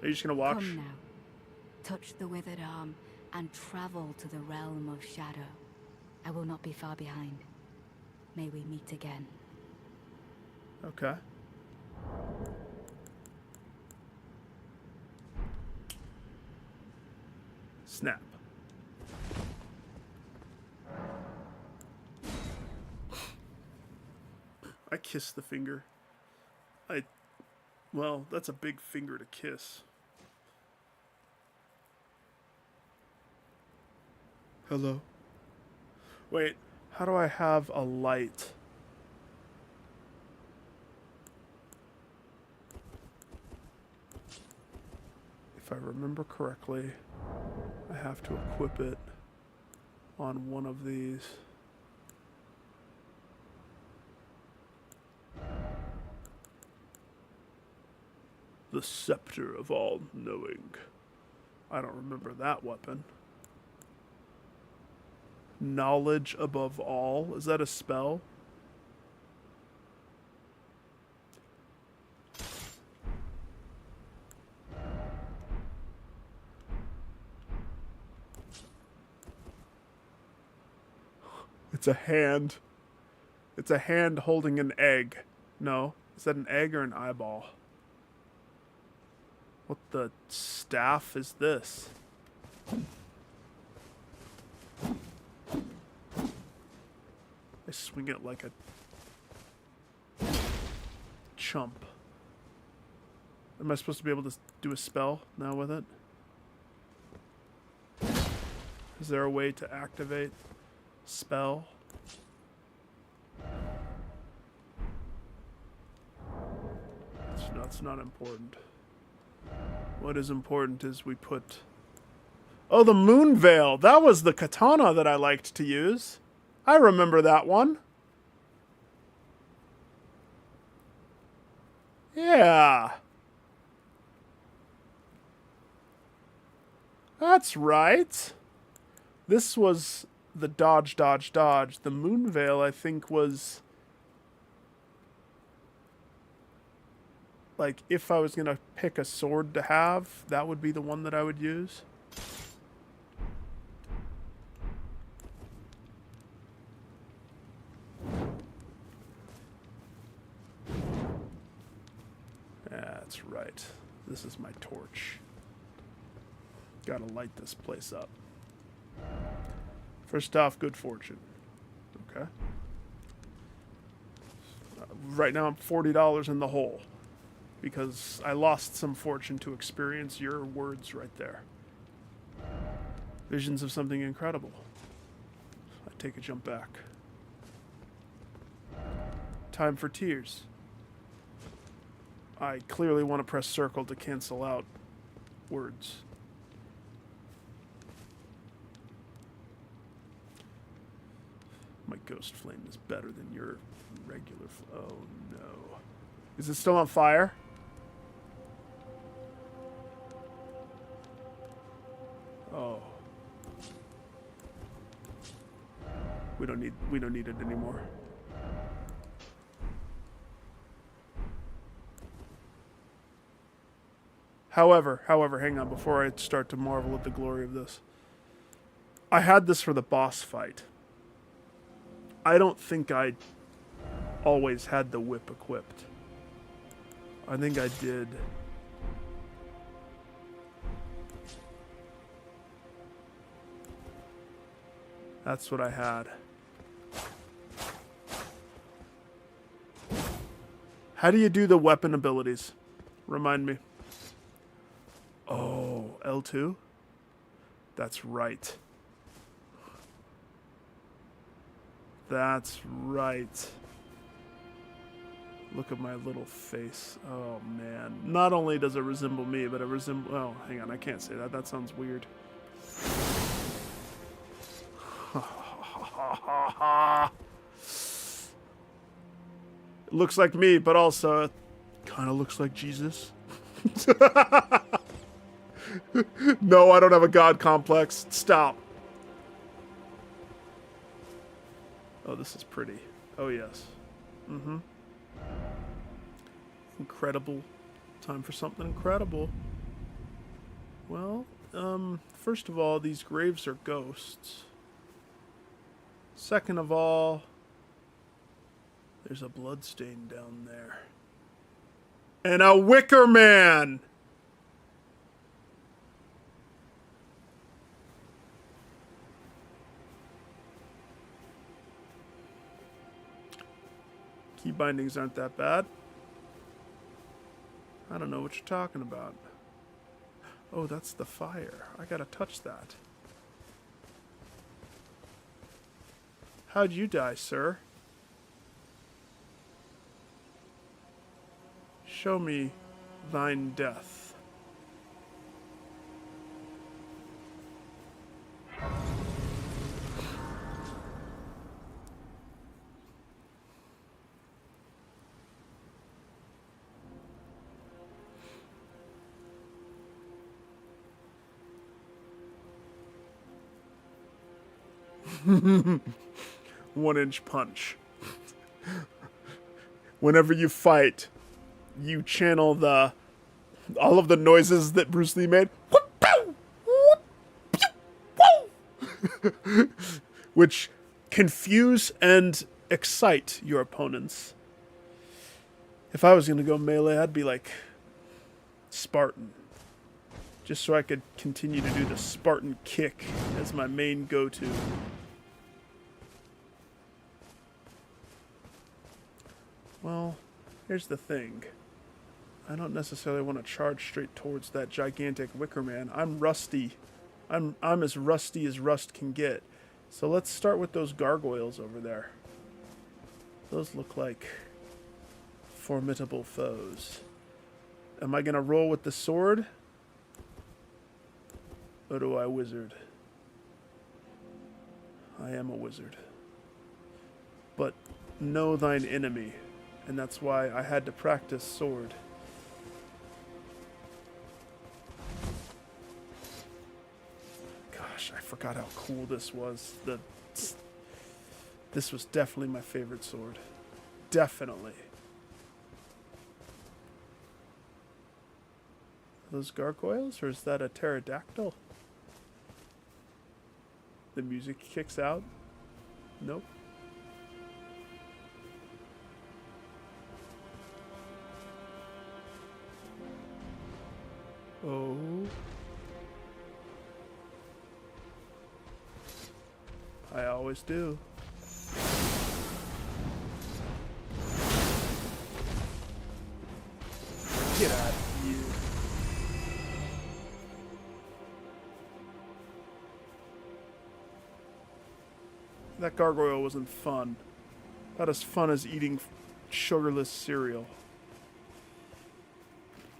Are you just going to watch? Come now. Touch the withered arm and travel to the realm of shadow. I will not be far behind. May we meet again. Okay. Snap. I kiss the finger. Well, that's a big finger to kiss. Hello? Wait, how do I have a light? If I remember correctly, I have to equip it on one of these. The Scepter of All Knowing. I don't remember that weapon. Knowledge Above All. Is that a spell? It's a hand. It's a hand holding an egg. No. Is that an egg or an eyeball? What the staff is this? I swing it like a chump. Am I supposed to be able to do a spell now with it? Is there a way to activate spell? That's not important. What is important is we put... Oh, the Moon Veil! That was the katana that I liked to use. I remember that one. Yeah. That's right. This was the dodge, dodge, dodge. The Moon Veil, I think, was... Like, if I was going to pick a sword to have, that would be the one that I would use. That's right. This is my torch. Gotta light this place up. First off, good fortune. Okay. Right now I'm $40 in the hole. Because I lost some fortune to experience your words right there. Visions of something incredible. I take a jump back. Time for tears. I clearly want to press circle to cancel out words. My ghost flame is better than your regular flame. Oh no. Is it still on fire? Oh. We don't need it anymore. However, hang on before I start to marvel at the glory of this. I had this for the boss fight. I don't think I always had the whip equipped. I think I did. That's what I had. How do you do the weapon abilities? Remind me. Oh, L2? That's right. That's right. Look at my little face. Oh, man. Not only does it resemble me, but it resembles... Oh, hang on. I can't say that. That sounds weird. It looks like me, but also it kind of looks like Jesus. No, I don't have a God complex. Stop. Oh, this is pretty. Oh, yes. Mm-hmm. Incredible. Time for something incredible. Well, first of all, these graves are ghosts. Second of all, there's a bloodstain down there. And a wicker man! Key bindings aren't that bad. I don't know what you're talking about. Oh, that's the fire. I gotta touch that. How'd you die, sir? Show me thine death. One-inch punch. Whenever you fight, you channel all of the noises that Bruce Lee made. Which confuse and excite your opponents. If I was going to go melee, I'd be like Spartan. Just so I could continue to do the Spartan kick as my main go-to. Well, here's the thing. I don't necessarily want to charge straight towards that gigantic wicker man. I'm rusty. I'm as rusty as rust can get. So let's start with those gargoyles over there. Those look like formidable foes. Am I going to roll with the sword? Or do I wizard? I am a wizard. But know thine enemy. And that's why I had to practice sword. Gosh, I forgot how cool this was. This was definitely my favorite sword. Definitely. Those gargoyles? Or is that a pterodactyl? The music kicks out? Nope. Oh. I always do. Get out of here. That gargoyle wasn't fun. About as fun as eating sugarless cereal.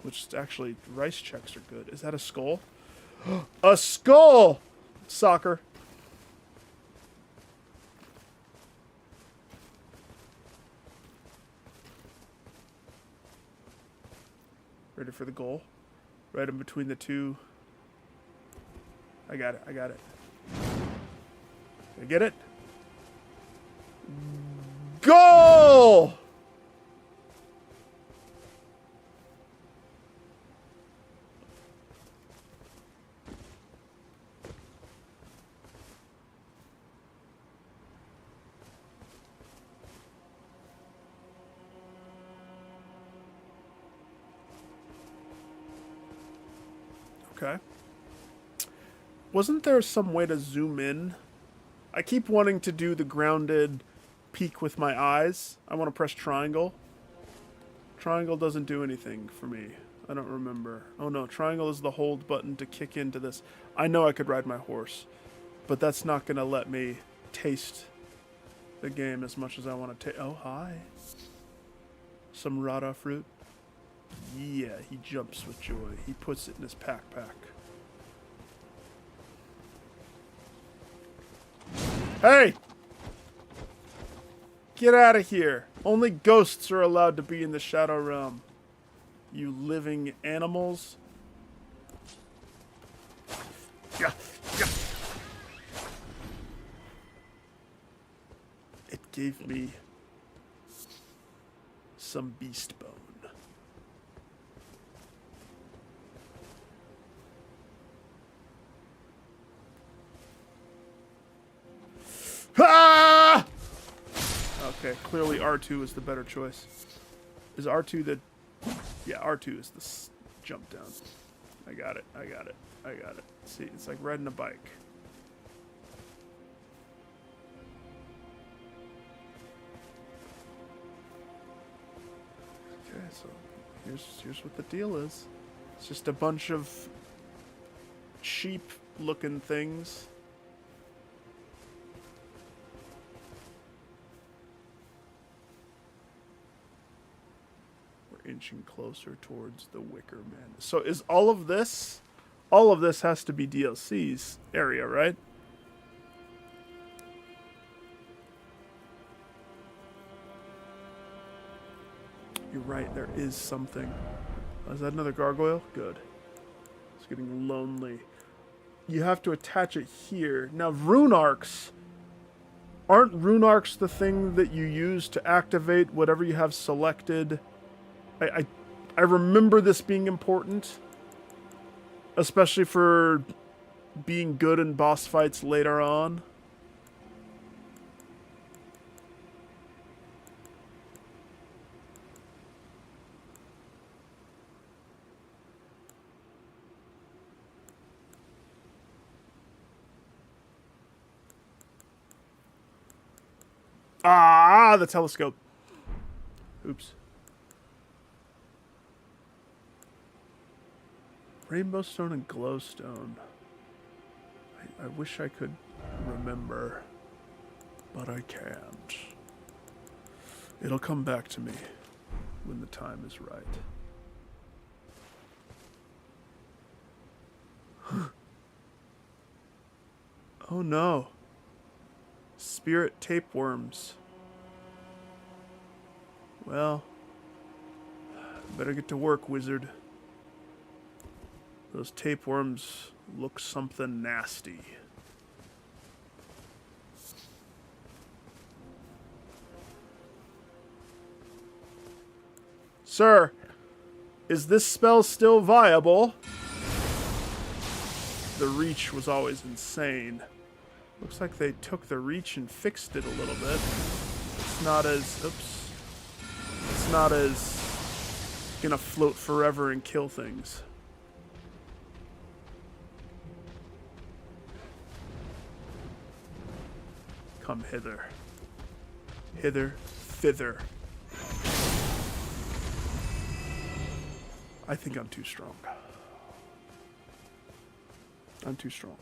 Which actually, rice checks are good. Is that a skull? A skull! Soccer. Ready for the goal? Right in between the two. I got it. I got it. Did I get it? Goal! Okay. Wasn't there some way to zoom in? I keep wanting to do the grounded peek with my eyes. I want to press triangle. Triangle doesn't do anything for me. I don't remember. Oh no, triangle is the hold button to kick into this. I know I could ride my horse, but that's not going to let me taste the game as much as I want to take. Oh, hi. Some Rada fruit. Yeah, he jumps with joy. He puts it in his pack. Hey! Get out of here. Only ghosts are allowed to be in the Shadow Realm. You living animals. Yeah. It gave me some beast bone. Ah! Okay, clearly R2 is the better choice. Is R2 the... Yeah, R2 is the jump down. I got it. See, it's like riding a bike. Okay, so here's what the deal is. It's just a bunch of sheep-looking things. We're inching closer towards the Wicker Man. So is all of this has to be DLC's area, right? You're right, there is something. Oh, is that another gargoyle? Good. It's getting lonely. You have to attach it here. Now, rune arcs. Aren't rune arcs the thing that you use to activate whatever you have selected? I remember this being important. Especially for being good in boss fights later on. Ah, the telescope. Oops. Rainbow stone and glowstone. I wish I could remember, but I can't. It'll come back to me when the time is right. Oh no. Spirit tapeworms. Well, better get to work, wizard. Those tapeworms look something nasty. Sir, is this spell still viable? The reach was always insane. Looks like they took the reach and fixed it a little bit. It's not as... Oops. It's not as... gonna float forever and kill things. Come hither. Hither, thither. I think I'm too strong. I'm too strong.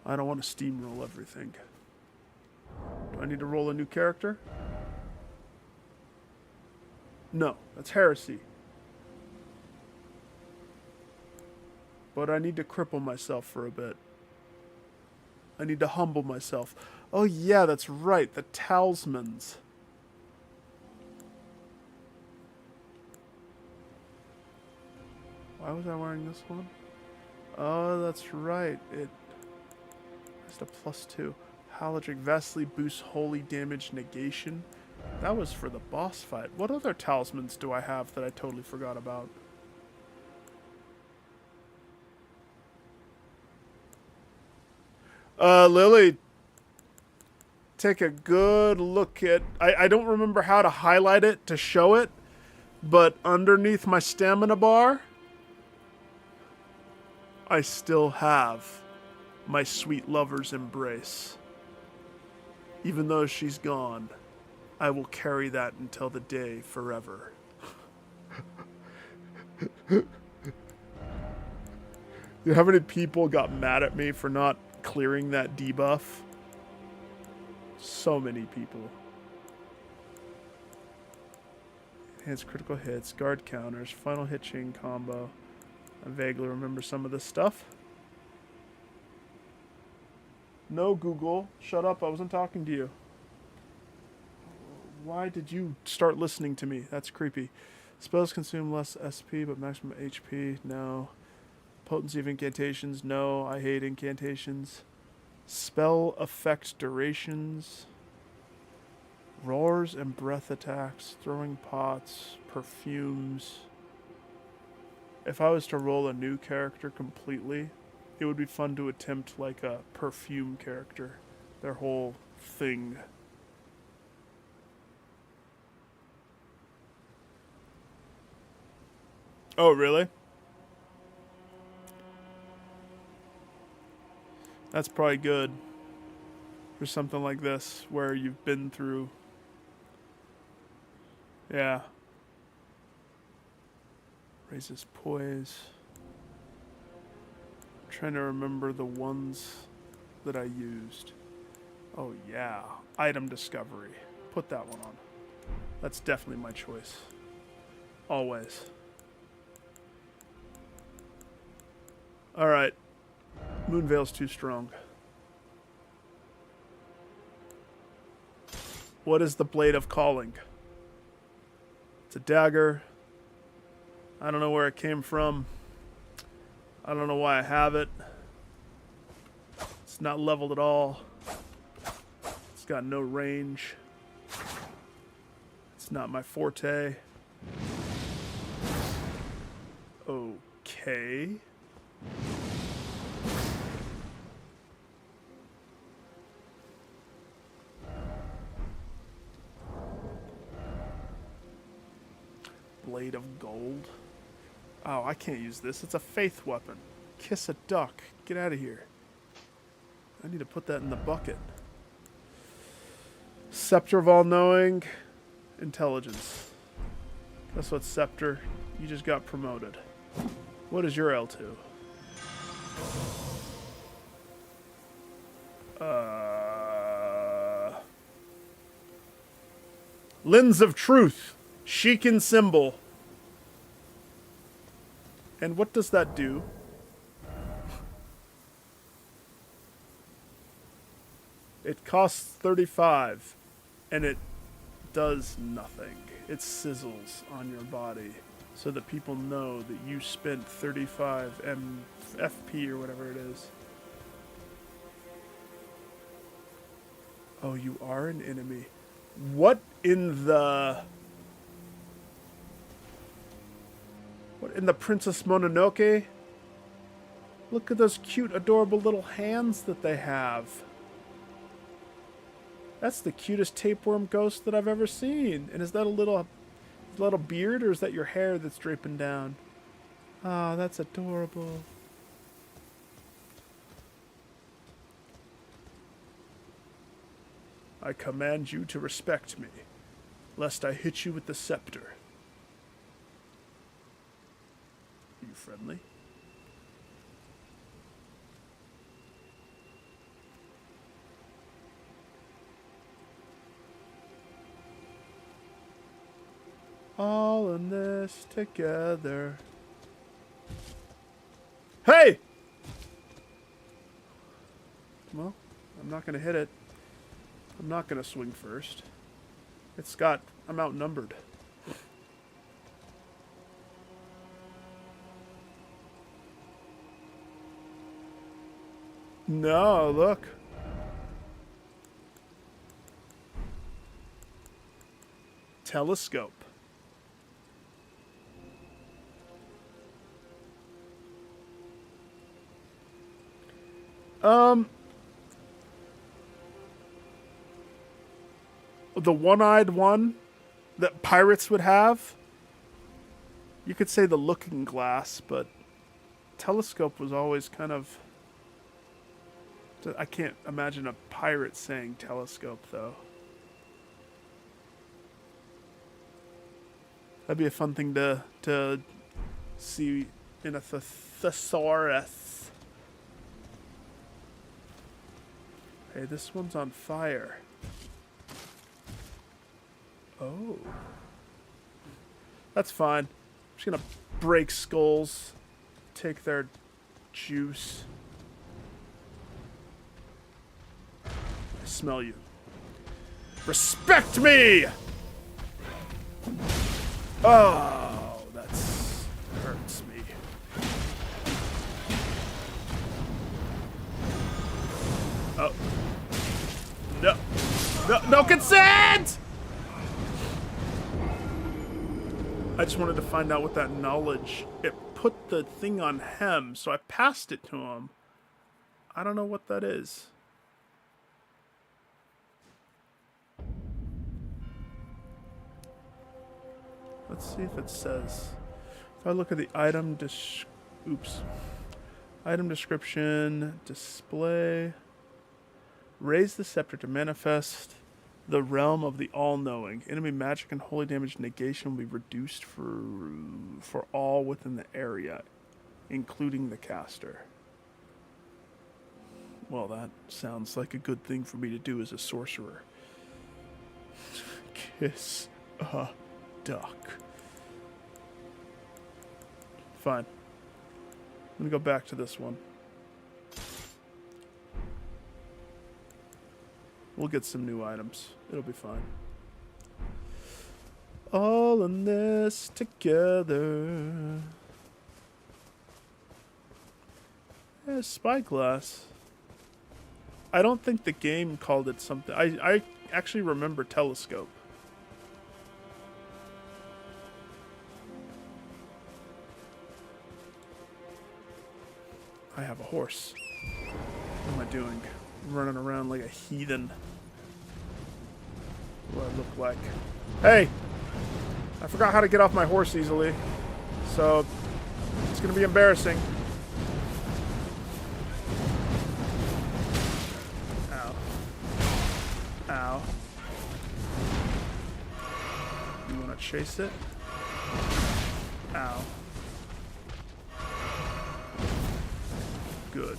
I don't want to steamroll everything. Do I need to roll a new character? No, that's heresy. But I need to cripple myself for a bit. I need to humble myself. Oh yeah, that's right, the talismans. Why was I wearing this one? Oh, that's right. It has a +2. Halogic vastly boosts holy damage negation. That was for the boss fight. What other talismans do I have that I totally forgot about? Lily, take a good look at... I don't remember how to highlight it to show it, but underneath my stamina bar, I still have my sweet lover's embrace. Even though she's gone, I will carry that until the day forever. You know how many people got mad at me for not clearing that debuff? So many people. Enhanced critical hits, guard counters, final hit chain combo. I vaguely remember some of this stuff. No, Google. Shut up. I wasn't talking to you. Why did you start listening to me? That's creepy. Spells consume less SP, but maximum HP. No. Potency of incantations. No. I hate incantations. Spell effect durations. Roars and breath attacks. Throwing pots. Perfumes. If I was to roll a new character completely, it would be fun to attempt like a perfume character. Their whole thing. Oh, really? That's probably good for something like this where you've been through. Yeah. Raises poise. I'm trying to remember the ones that I used. Oh, yeah. Item discovery. Put that one on. That's definitely my choice. Always. Alright. Moonveil's too strong. What is the Blade of Calling? It's a dagger. I don't know where it came from. I don't know why I have it. It's not leveled at all. It's got no range. It's not my forte. Okay. Blade of Gold. Oh, I can't use this. It's a faith weapon. Kiss a duck. Get out of here. I need to put that in the bucket. Scepter of All-Knowing. Intelligence. That's what Scepter. You just got promoted. What is your L2? Lens of Truth. Sheikah symbol. And what does that do? It costs 35, and it does nothing. It sizzles on your body so that people know that you spent 35 FP or whatever it is. Oh, you are an enemy. What in the Princess Mononoke? Look at those cute, adorable little hands that they have. That's the cutest tapeworm ghost that I've ever seen. And is that a little beard, or is that your hair that's draping down? Ah, oh, that's adorable. I command you to respect me, lest I hit you with the scepter. Are you friendly? All in this together. Hey! Well, I'm not gonna hit it. I'm not gonna swing first. I'm outnumbered. No, look. Telescope. The one-eyed one that pirates would have. You could say the looking glass, but telescope was always kind of I can't imagine a pirate saying telescope, though. That'd be a fun thing to see in a thesaurus. Hey, this one's on fire. Oh. That's fine. I'm just gonna break skulls. Take their juice. I smell you. Respect me! Oh, that hurts me. Oh. No. No consent! I just wanted to find out what that knowledge... It put the thing on him, so I passed it to him. I don't know what that is. Let's see if it says. If I look at the item item description, display, raise the scepter to manifest the realm of the all-knowing. Enemy magic and holy damage negation will be reduced for all within the area, including the caster. Well, that sounds like a good thing for me to do as a sorcerer. Kiss a duck. Fine. Let me go back to this one. We'll get some new items. It'll be fine. All in this together. Yeah, spyglass. I don't think the game called it something. I actually remember telescope. I have a horse. What am I doing? Running around like a heathen. What do I look like? Hey! I forgot how to get off my horse easily. So, it's gonna be embarrassing. Ow. Ow. You wanna chase it? Ow. Good.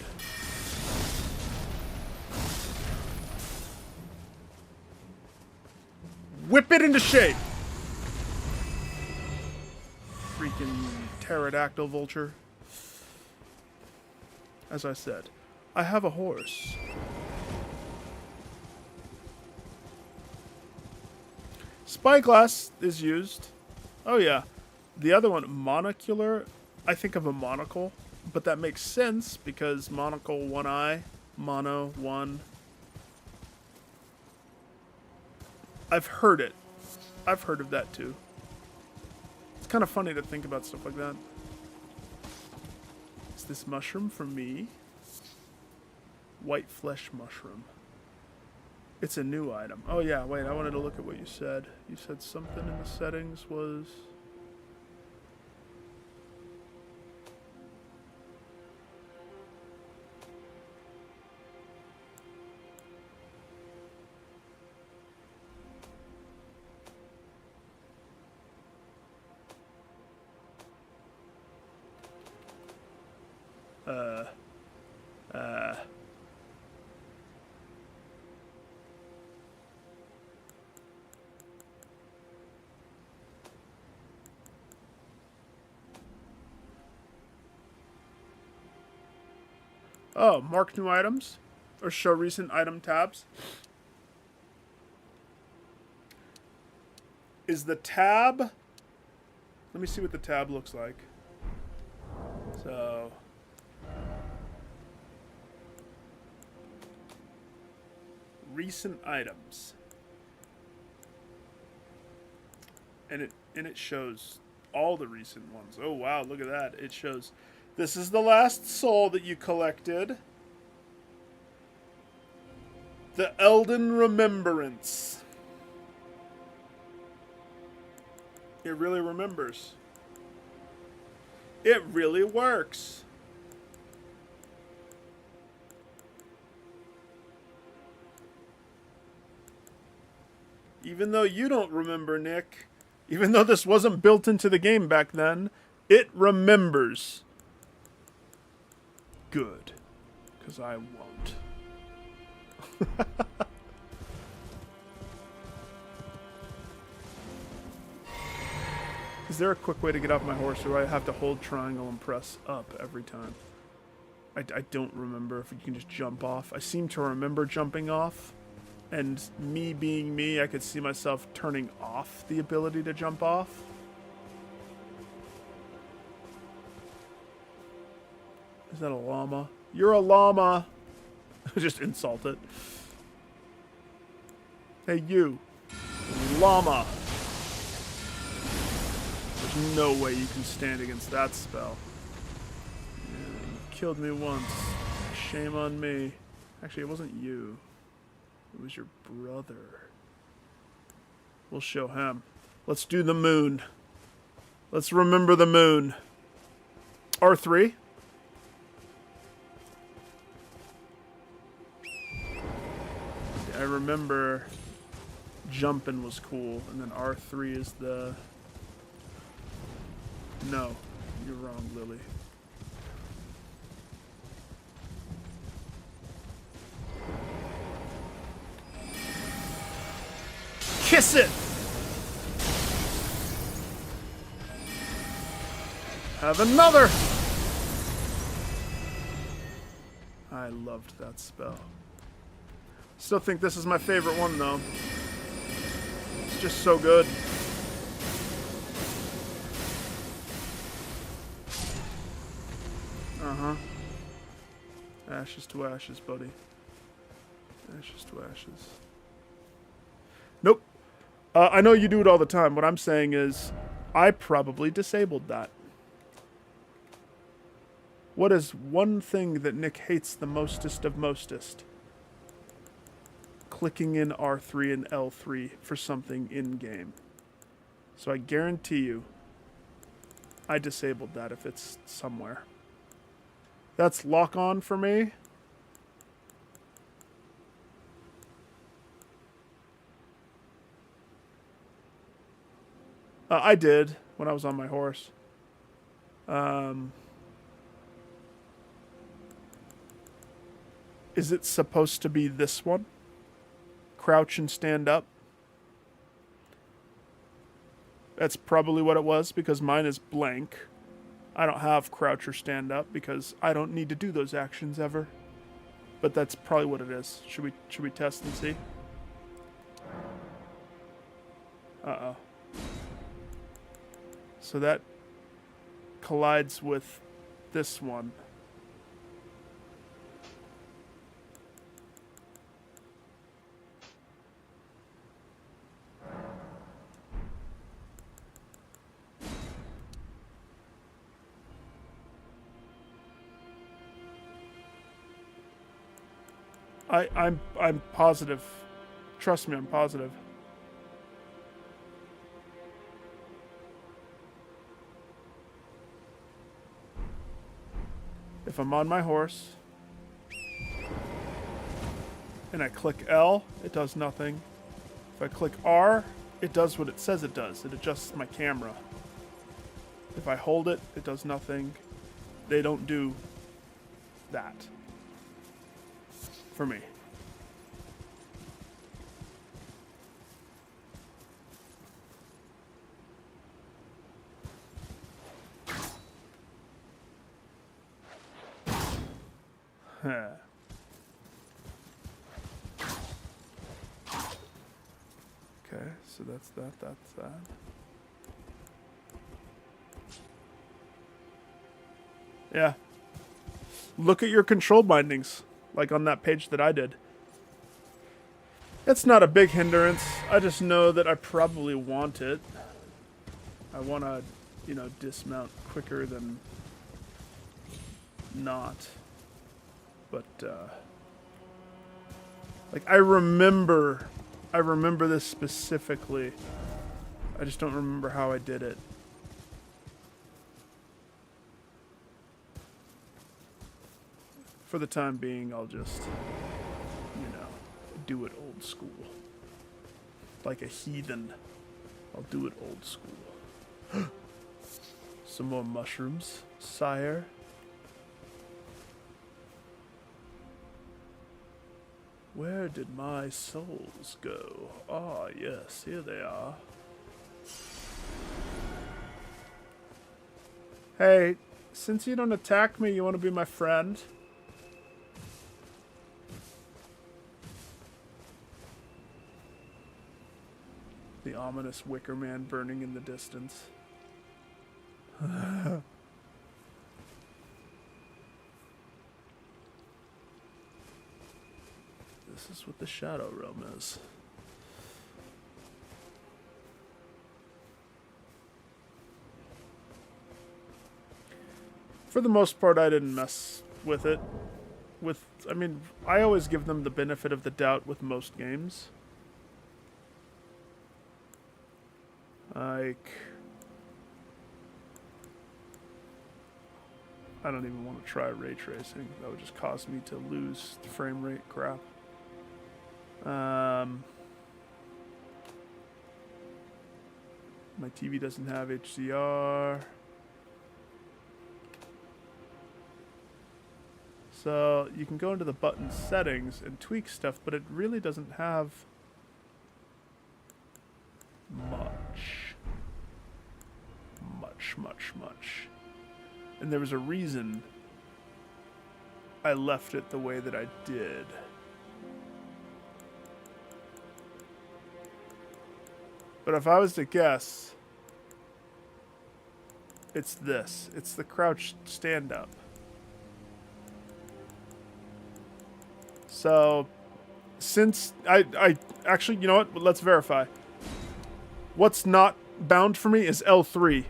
Whip it into shape! Freaking pterodactyl vulture. As I said, I have a horse. Spyglass is used. Oh yeah. The other one, monocular, I think of a monocle. But that makes sense because monocle, one eye, mono, one. I've heard it. I've heard of that too. It's kind of funny to think about stuff like that. Is this mushroom for me? White flesh mushroom. It's a new item. Oh yeah, wait, I wanted to look at what you said. You said something in the settings was... Oh, mark new items? Or show recent item tabs? Is the tab... Let me see what the tab looks like. So... Recent items. And it shows all the recent ones. Oh wow, look at that. It shows... This is the last soul that you collected. The Elden Remembrance. It really remembers. It really works. Even though you don't remember, Nick, even though this wasn't built into the game back then, it remembers. Good. Because I won't. Is there a quick way to get off my horse, or do I have to hold triangle and press up every time? I don't remember if you can just jump off. I seem to remember jumping off, and me being me, I could see myself turning off the ability to jump off. Is that a llama? You're a llama! Just insult it. Hey, you. Llama. There's no way you can stand against that spell. Yeah, you killed me once. Shame on me. Actually, it wasn't you. It was your brother. We'll show him. Let's do the moon. Let's remember the moon. R3. I remember jumping was cool, and then R3 is the... No, you're wrong, Lily. Kiss it! Have another! I loved that spell. Still think this is my favorite one, though. It's just so good. Uh-huh. Ashes to ashes, buddy. Ashes to ashes. Nope. I know you do it all the time. What I'm saying is, I probably disabled that. What is one thing that Nick hates the mostest of mostest? Clicking in R3 and L3 for something in-game. So I guarantee you, I disabled that if it's somewhere. That's lock-on for me. I did when I was on my horse. Is it supposed to be this one? Crouch and stand up? That's probably what it was, because mine is blank. I don't have crouch or stand up because I don't need to do those actions ever. But that's probably what it is. Should we test and see? Uh-oh. So that collides with this one. I'm positive. Trust me, I'm positive. If I'm on my horse and I click L, it does nothing. If I click R, it does what it says it does. It adjusts my camera. If I hold it, it does nothing. They don't do that for me. Okay, so that's that. Yeah. Look at your control bindings, like on that page that I did. It's not a big hindrance. I just know that I probably want it. I want to, dismount quicker than not. But, I remember this specifically. I just don't remember how I did it. For the time being, I'll just, do it old school. like a heathen. I'll do it old school. Some more mushrooms, sire. Where did my souls go? Ah, yes, here they are. Hey, since you don't attack me, you want to be my friend? The ominous wicker man burning in the distance. This is what the Shadow Realm is. For the most part, I didn't mess with it. I mean, I always give them the benefit of the doubt with most games. Like, I don't even want to try ray tracing. That would just cause me to lose frame rate crap. My TV doesn't have HDR. So you can go into the button settings and tweak stuff, but it really doesn't have much. And there was a reason I left it the way that I did. But if I was to guess, it's this. It's the crouch stand up. So, since I actually, you know what? Let's verify. What's not bound for me is L3.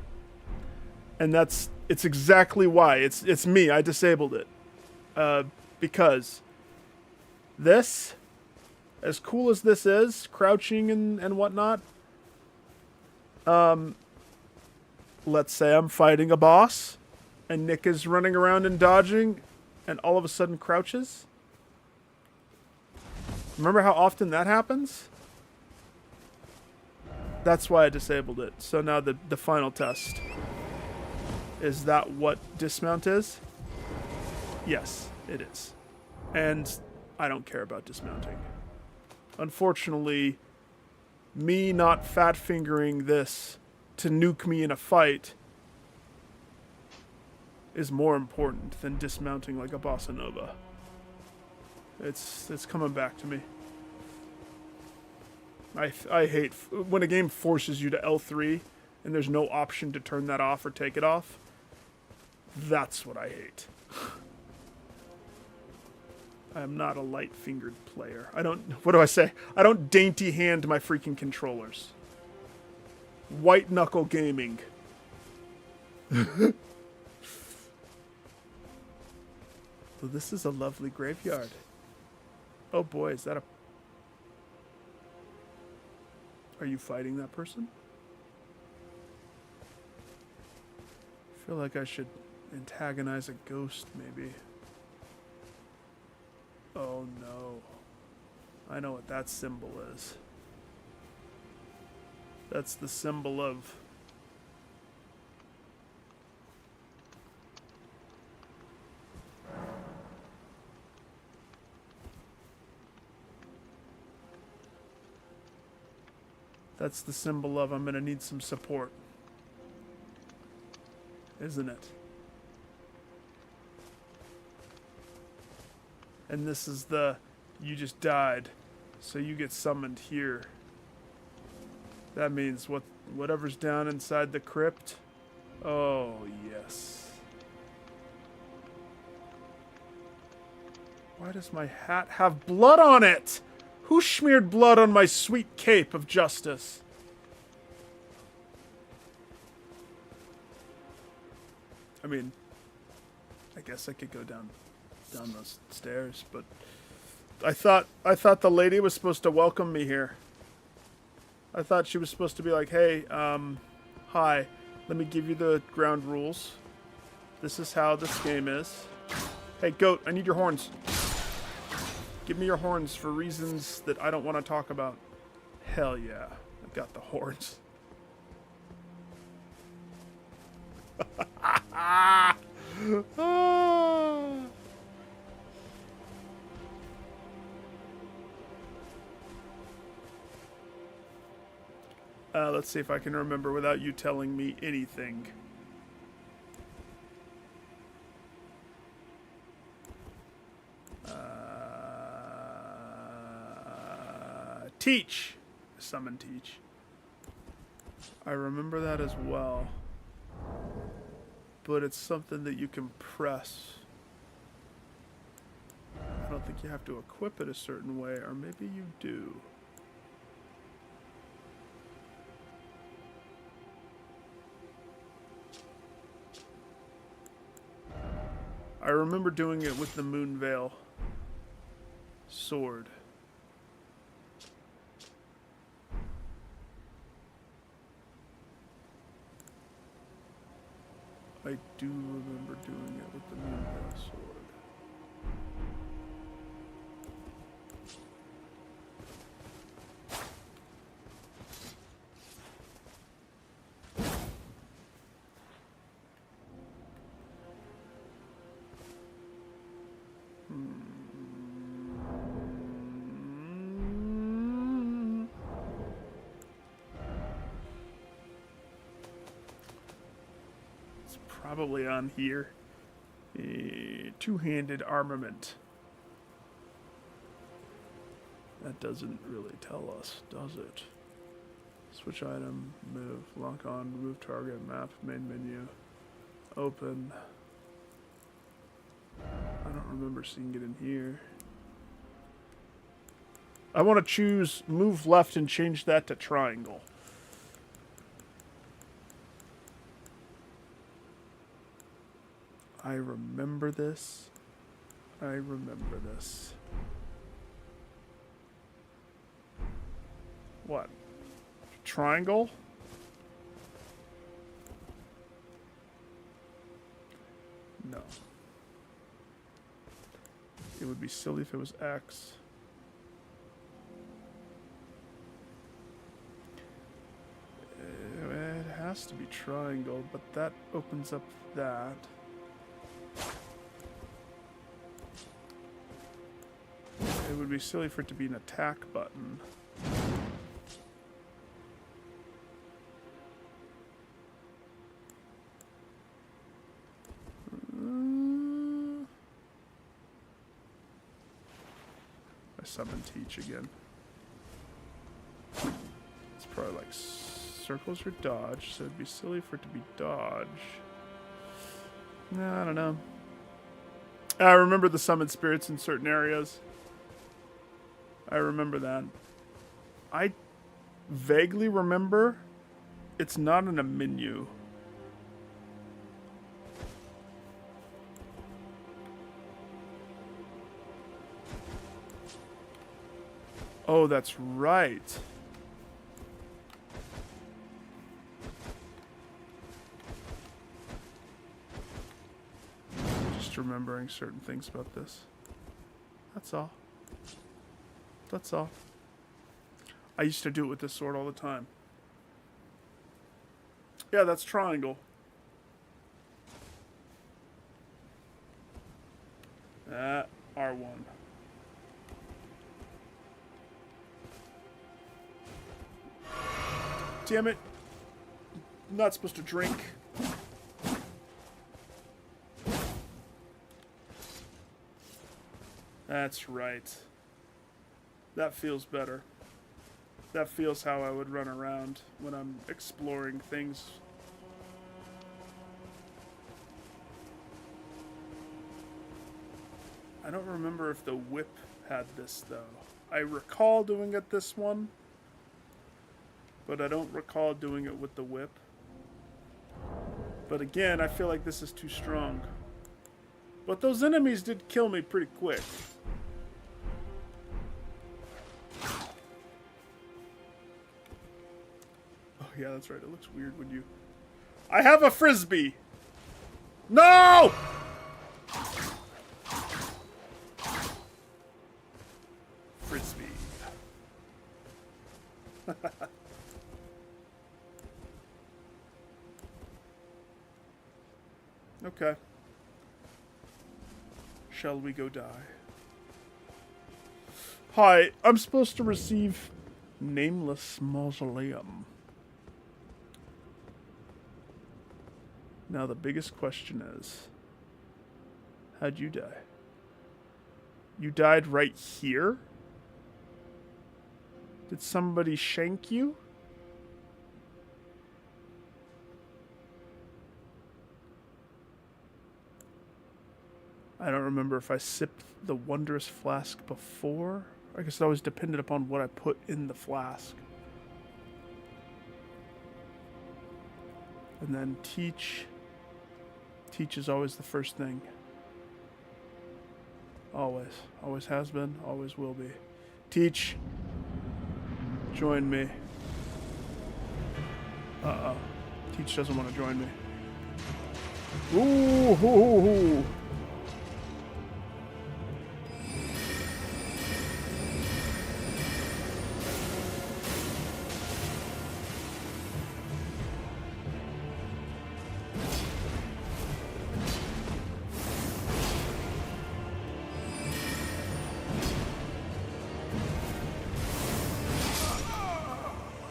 And it's exactly why. It's me. I disabled it. Because this, as cool as this is, crouching and whatnot, let's say I'm fighting a boss, and Nick is running around and dodging, and all of a sudden crouches. Remember how often that happens? That's why I disabled it. So now the final test. Is that what dismount is? Yes, it is. And I don't care about dismounting. Unfortunately, me not fat fingering this to nuke me in a fight is more important than dismounting like a bossa nova. It's coming back to me. I hate when a game forces you to L3 and there's no option to turn that off or take it off. That's what I hate. I am not a light-fingered player. What do I say? I don't dainty hand my freaking controllers. White knuckle gaming. So this is a lovely graveyard. Oh boy, is that a... Are you fighting that person? I feel like I should antagonize a ghost, maybe. Oh no. I know what that symbol is. That's the symbol of... That's the symbol of I'm gonna need some support. Isn't it? And this is the, you just died, so you get summoned here. That means whatever's down inside the crypt. Oh, yes. Why does my hat have blood on it? Who smeared blood on my sweet cape of justice? I mean, I guess I could go down those stairs, but I thought the lady was supposed to welcome me here. I thought she was supposed to be like, hey, hi, let me give you the ground rules. This is how this game is. Hey, goat, I need your horns. Give me your horns for reasons that I don't want to talk about. Hell yeah. I got the horns. Let's see if I can remember without you telling me anything. Teach. Summon teach. I remember that as well. But it's something that you can press. I don't think you have to equip it a certain way, or maybe you do. I remember doing it with the Moonveil sword. I do remember doing it with the Moonveil sword. Probably on here. Two-handed armament. That doesn't really tell us, does it? Switch item, move, lock on, remove target, map, main menu, open. I don't remember seeing it in here. I want to choose move left and change that to triangle. I remember this. I remember this. What? Triangle? No. It would be silly if it was X. It has to be triangle, but that opens up that. It would be silly for it to be an attack button. I summon teach again. It's probably like circles or dodge, so it'd be silly for it to be dodge. No, I don't know. I remember the summon spirits in certain areas. I remember that. I vaguely remember it's not in a menu. Oh, that's right. Just remembering certain things about this. That's all. That's all. I used to do it with this sword all the time. Yeah, that's triangle. R1. Damn it. I'm not supposed to drink. That's right. That feels better. That feels how I would run around when I'm exploring things. I don't remember if the whip had this, though. I recall doing it this one, but I don't recall doing it with the whip. But again, I feel like this is too strong. But those enemies did kill me pretty quick. Yeah, that's right. It looks weird when you... I have a frisbee! No! Frisbee. Okay. Shall we go die? Hi, I'm supposed to receive Nameless Mausoleum. Now the biggest question is, how'd you die? You died right here? Did somebody shank you? I don't remember if I sipped the Wondrous Flask before. I guess it always depended upon what I put in the flask. And then teach. Teach is always the first thing. Always. Always has been, always will be. Teach. Join me. Uh-oh. Teach doesn't want to join me. Ooh, hoo, hoo, hoo.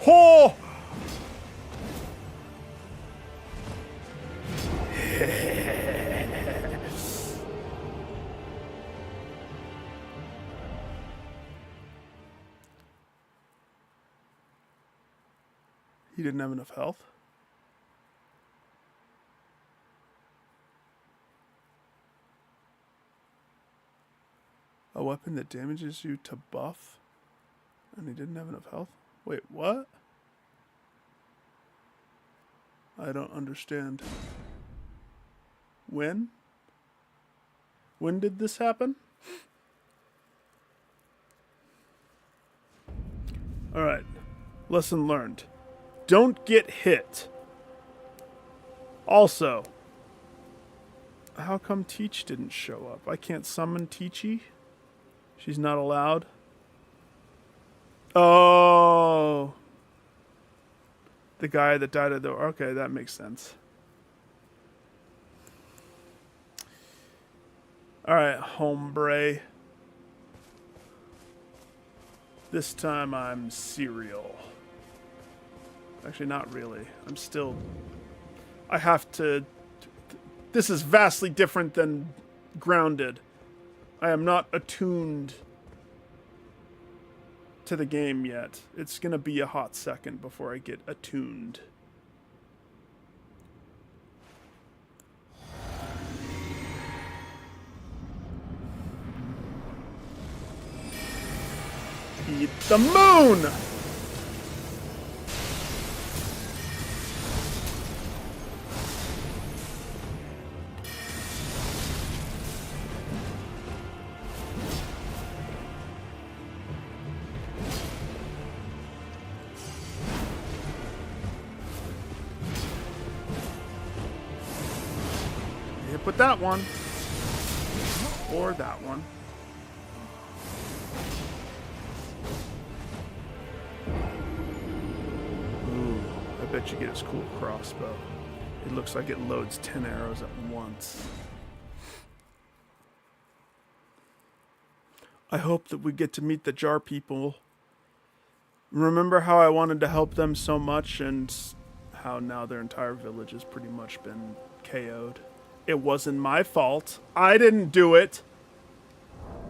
Ho! He didn't have enough health? A weapon that damages you to buff? And he didn't have enough health? Wait, what? I don't understand. When? When did this happen? Alright. Lesson learned. Don't get hit. Also, how come Teach didn't show up? I can't summon Teachy? She's not allowed? Oh. The guy that died at the... Okay, that makes sense. Alright, hombre. This time I'm cereal. Actually, not really. I'm still... I have to... This is vastly different than Grounded. I am not attuned to the game yet. It's gonna be a hot second before I get attuned. Eat the moon! Put that one. Or that one. Ooh, I bet you get his cool crossbow. It looks like it loads 10 arrows at once. I hope that we get to meet the jar people. Remember how I wanted to help them so much and how now their entire village has pretty much been KO'd. It wasn't my fault. I didn't do it.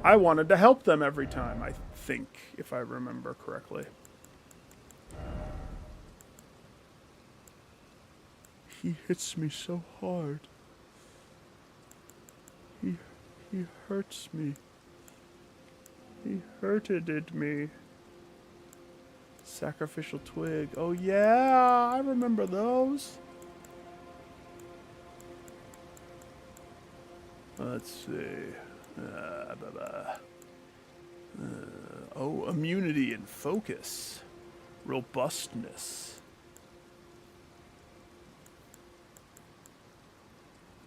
I wanted to help them every time, I think, if I remember correctly. He hits me so hard. He hurts me. He hurted me. Sacrificial twig. Oh yeah, I remember those. Let's see. Oh, immunity and focus. Robustness.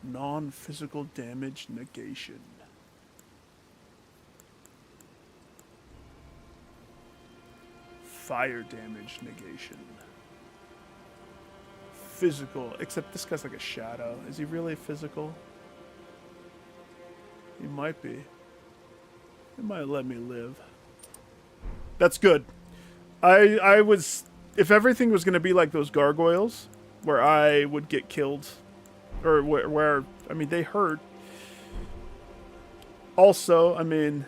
Non-physical damage negation. fire damage negation. Physical, except this guy's like a shadow. Is he really physical? He might be. He might let me live. That's good. I was... If everything was going to be like those gargoyles, where I would get killed, or where I mean, they hurt. Also, I mean,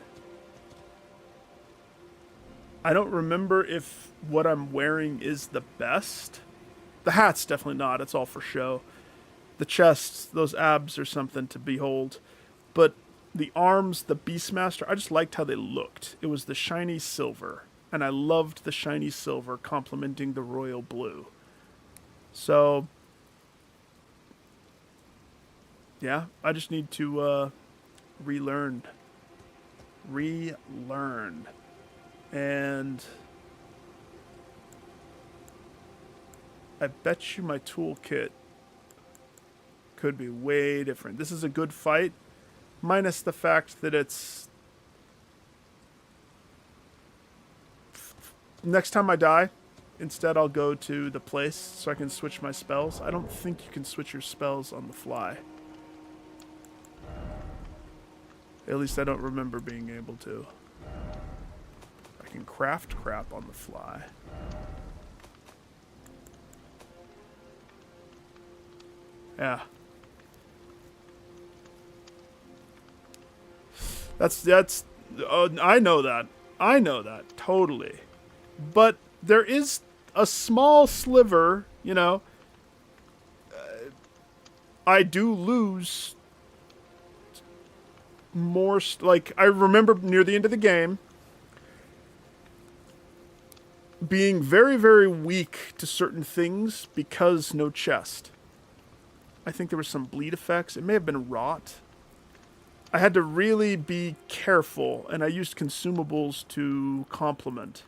I don't remember if what I'm wearing is the best. The hat's definitely not. It's all for show. The chest, those abs are something to behold. But the arms, the Beastmaster, I just liked how they looked. It was the shiny silver. And I loved the shiny silver complementing the royal blue. So, yeah, I just need to relearn. And I bet you my toolkit could be way different. This is a good fight, minus the fact that it's... Next time I die, instead I'll go to the place so I can switch my spells. I don't think you can switch your spells on the fly. At least I don't remember being able to. I can craft crap on the fly. Yeah. That's I know that. I know that, totally. But there is a small sliver, you know. I do lose more, like, I remember near the end of the game being very, very weak to certain things because no chest. I think there was some bleed effects. It may have been rot. I had to really be careful, and I used consumables to complement.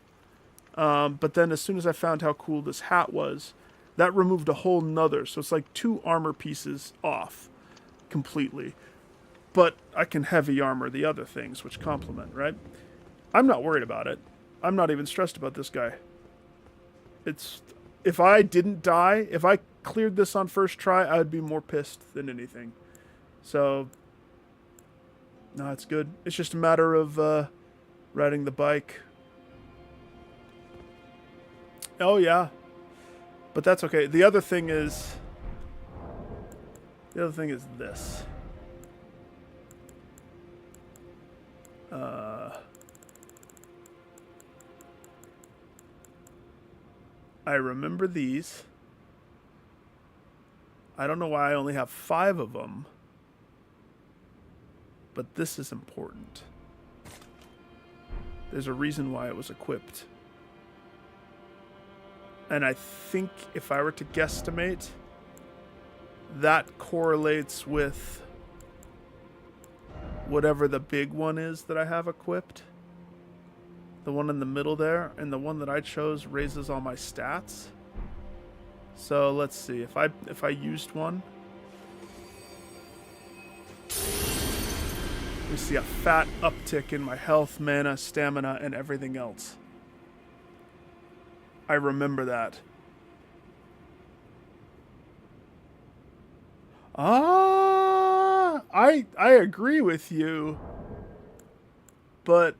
But then as soon as I found how cool this hat was, that removed a whole nother. So it's like 2 armor pieces off completely. But I can heavy armor the other things, which complement, right? I'm not worried about it. I'm not even stressed about this guy. It's... If I didn't die, if I cleared this on first try, I would be more pissed than anything. So... No, it's good. It's just a matter of riding the bike. Oh, yeah. But that's okay. The other thing is this. I remember these. I don't know why I only have 5 of them. But this is important. There's a reason why it was equipped. And I think if I were to guesstimate, that correlates with whatever the big one is that I have equipped. The one in the middle there, and the one that I chose raises all my stats. So let's see, if I used one, we see a fat uptick in my health, mana, stamina, and everything else. I remember that. I agree with you. But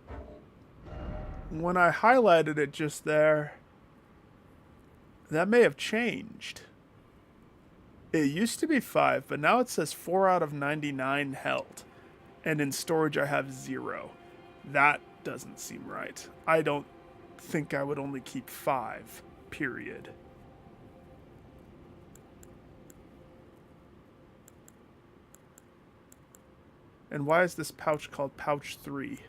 when I highlighted it just there, that may have changed. It used to be 5, but now it says 4 out of 99 held. And in storage I have 0. That doesn't seem right. I don't think I would only keep 5, period. And why is this pouch called Pouch 3?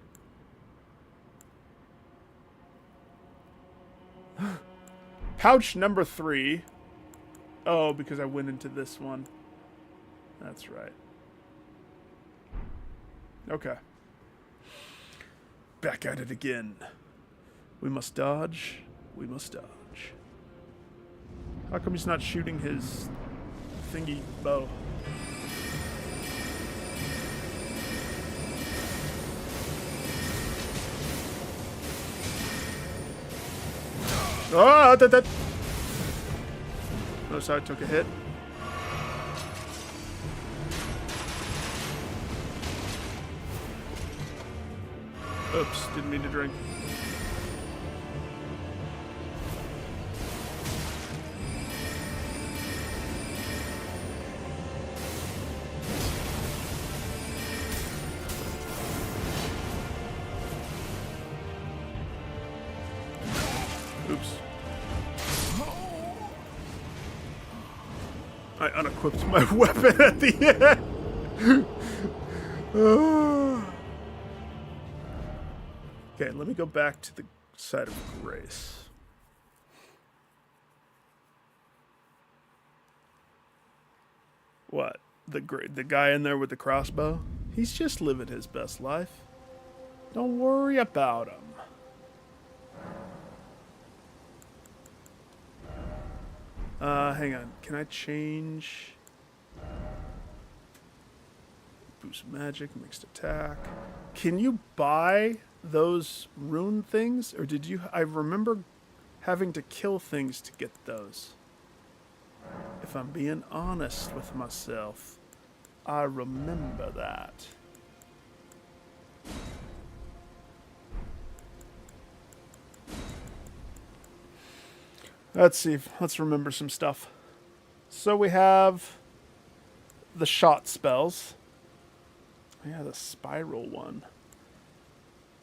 Pouch number 3. Oh, because I went into this one. That's right. Okay. Back at it again. We must dodge. We must dodge. How come he's not shooting his thingy bow? Oh, that. Notice how I took a hit. Oops, didn't mean to drink. Oops. I unequipped my weapon at the end. Okay, let me go back to the side of grace. What? The guy in there with the crossbow? He's just living his best life. Don't worry about him. Hang on. Can I change? Boost magic, mixed attack. Can you buy those rune things? Or did you... I remember having to kill things to get those. If I'm being honest with myself, I remember that. Let's see. Let's remember some stuff. So we have the shot spells. Yeah, the spiral one.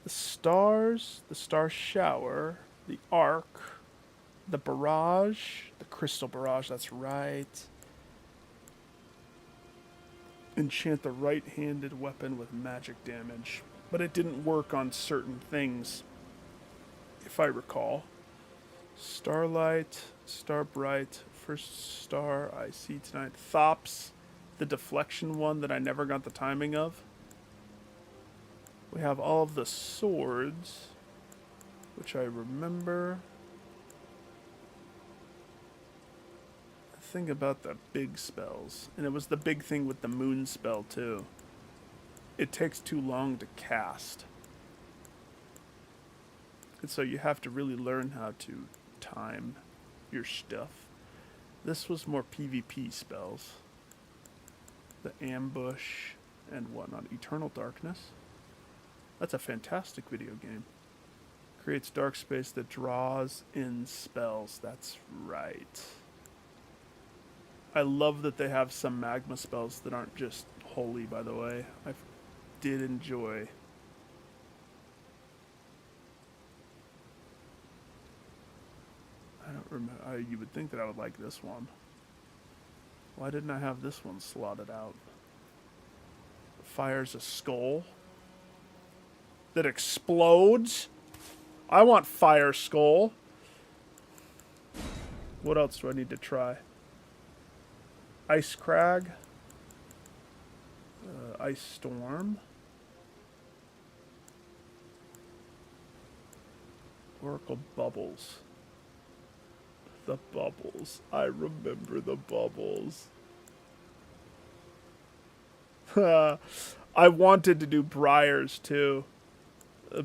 The stars, the star shower, the arc, the barrage, the crystal barrage, that's right. Enchant the right-handed weapon with magic damage. But it didn't work on certain things, if I recall. Starlight, Star Bright, first star I see tonight. Thops, the deflection one that I never got the timing of. We have all of the swords, which I remember. The thing about the big spells, and it was the big thing with the moon spell too. It takes too long to cast. And so you have to really learn how to time your stuff. This was more PvP spells. The ambush and whatnot. Eternal Darkness. That's a fantastic video game. Creates dark space that draws in spells. That's right. I love that they have some magma spells that aren't just holy, by the way. I did enjoy. I don't remember. You would think that I would like this one. Why didn't I have this one slotted out? Fires a skull that explodes. I want fire skull. What else do I need to try? Ice crag. Ice storm. Oracle bubbles. The bubbles. I remember the bubbles. I wanted to do briars too,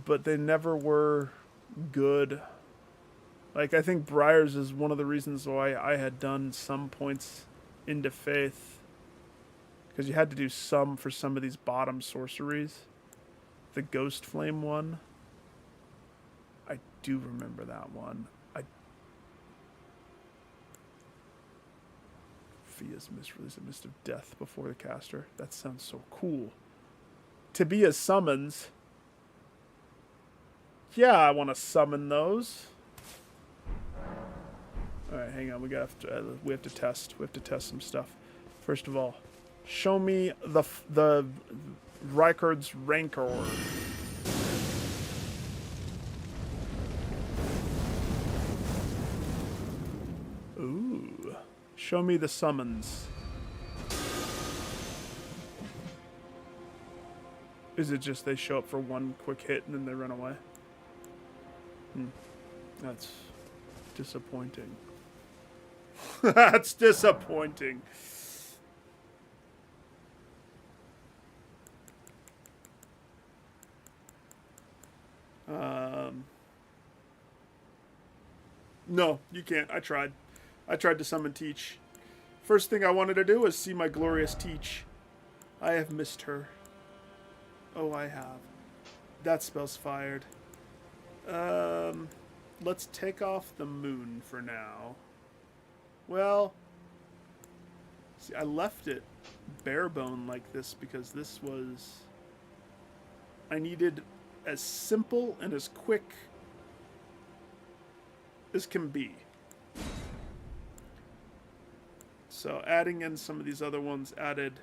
but they never were good. Like, I think briars is one of the reasons why I had done some points into faith, because you had to do some for some of these bottom sorceries. The ghost flame one, I do remember that one. Fia's mist, release a mist of death before the caster. That sounds so cool. To be a summons. Yeah, I want to summon those. All right, hang on. We have to test. We have to test some stuff. First of all, show me the Rykard's Rancor. Ooh. Show me the summons. Is it just they show up for one quick hit and then they run away? That's disappointing. That's disappointing. No, you can't. I tried. I tried to summon Teach. First thing I wanted to do was see my glorious Teach. I have missed her. Oh, I have. That spell's fired. Let's take off the moon for now. Well, see, I left it bare bone like this because this was... I needed as simple and as quick as can be. So adding in some of these other ones added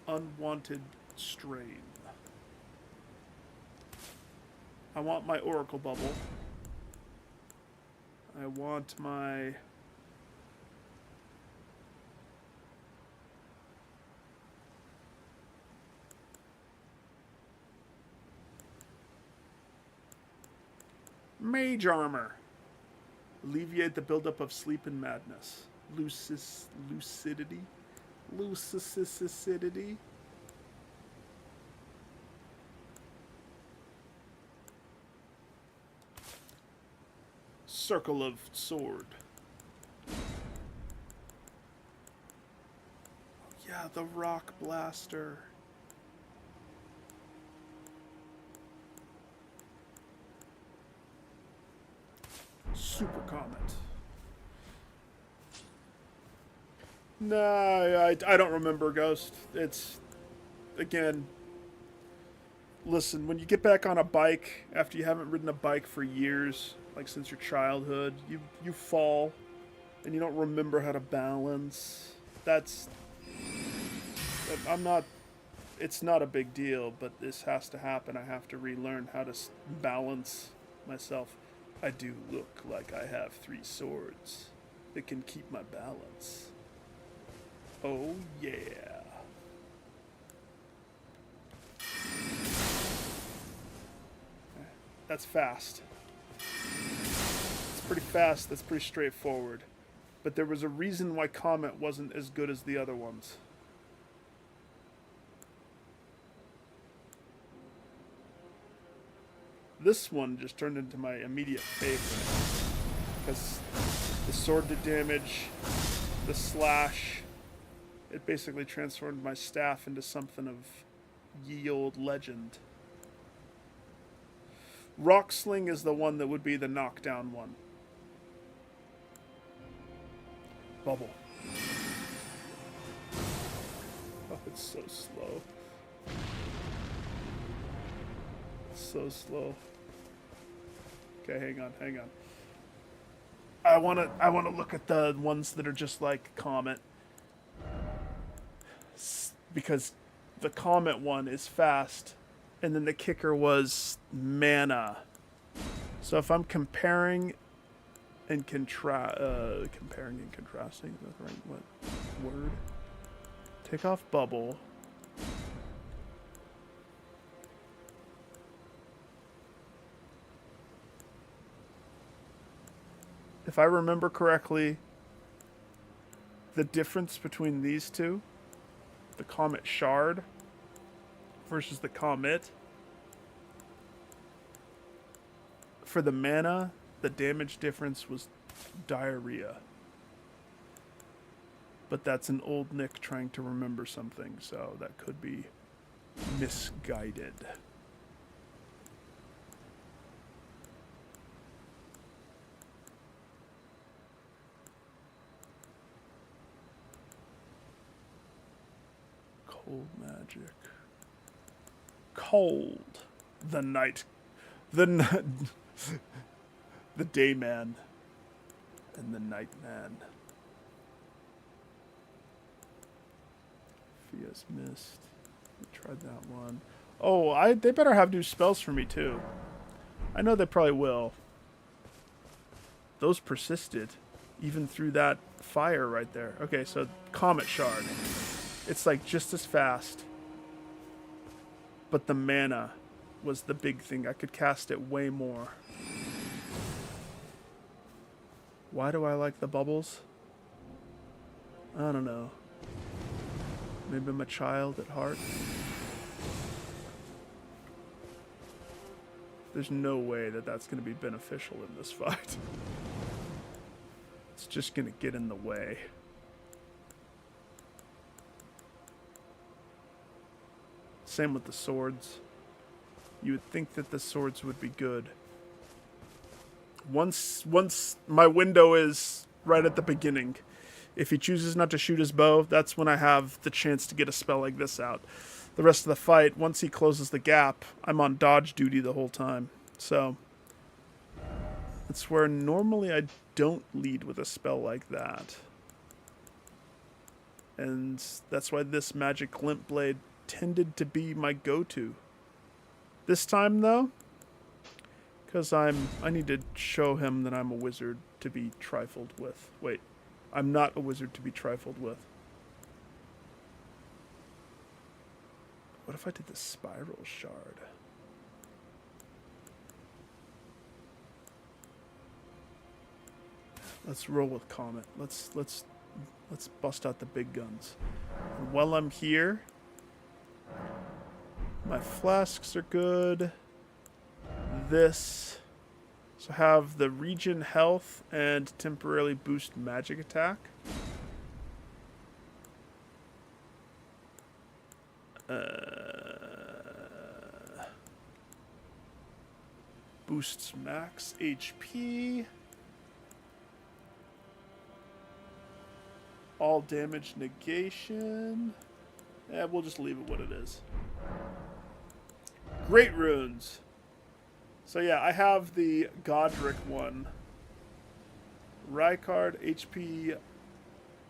unwanted strain. I want my Oracle Bubble. I want my... Mage Armor. Alleviate the buildup of sleep and madness. Lucidity. Lucidity. Circle of Sword. Yeah, the Rock Blaster. Super Comet. Nah, I don't remember Ghost. It's, again, listen, when you get back on a bike after you haven't ridden a bike for years, like since your childhood, you fall and you don't remember how to balance. It's not a big deal, but this has to happen. I have to relearn how to balance myself. I do look like I have 3 swords that can keep my balance. Oh yeah. That's fast. It's pretty fast, that's pretty straightforward. But there was a reason why Comet wasn't as good as the other ones. This one just turned into my immediate favorite. Because the sword did damage, the slash, it basically transformed my staff into something of ye old legend. Rock Sling is the one that would be the knockdown one. Bubble. Oh, it's so slow. It's so slow. Okay, hang on. I wanna look at the ones that are just like Comet. Because the Comet one is fast, and then the kicker was mana. So if I'm comparing and comparing and contrasting, is that the right word? Take off Bubble. If I remember correctly, the difference between these two, the Comet Shard versus the Comet, for the mana, the damage difference was diarrhea. But that's an old Nick trying to remember something, so that could be misguided. Cold magic. Cold. The night. The day man. And the night man. Fia's Mist. I tried that one. Oh, they better have new spells for me too. I know they probably will. Those persisted. Even through that fire right there. Okay, so Comet Shard. It's like just as fast. But the mana was the big thing. I could cast it way more. Why do I like the bubbles? I don't know. Maybe I'm a child at heart. There's no way that that's going to be beneficial in this fight. It's just gonna get in the way. Same with the swords. You would think that the swords would be good. Once my window is right at the beginning. If he chooses not to shoot his bow, that's when I have the chance to get a spell like this out. The rest of the fight, once he closes the gap, I'm on dodge duty the whole time. So, it's where normally I don't lead with a spell like that. And that's why this magic glint blade tended to be my go-to. This time, though, because I need to show him that I'm a wizard to be trifled with. Wait, I'm not a wizard to be trifled with. What if I did the spiral shard? Let's roll with Comet. Let's bust out the big guns. And while I'm here, my flasks are good. This. So have the regen health and temporarily boost magic attack. Boosts max HP. All damage negation. Yeah, we'll just leave it what it is. Great runes. So yeah, I have the Godric one. Rykard HP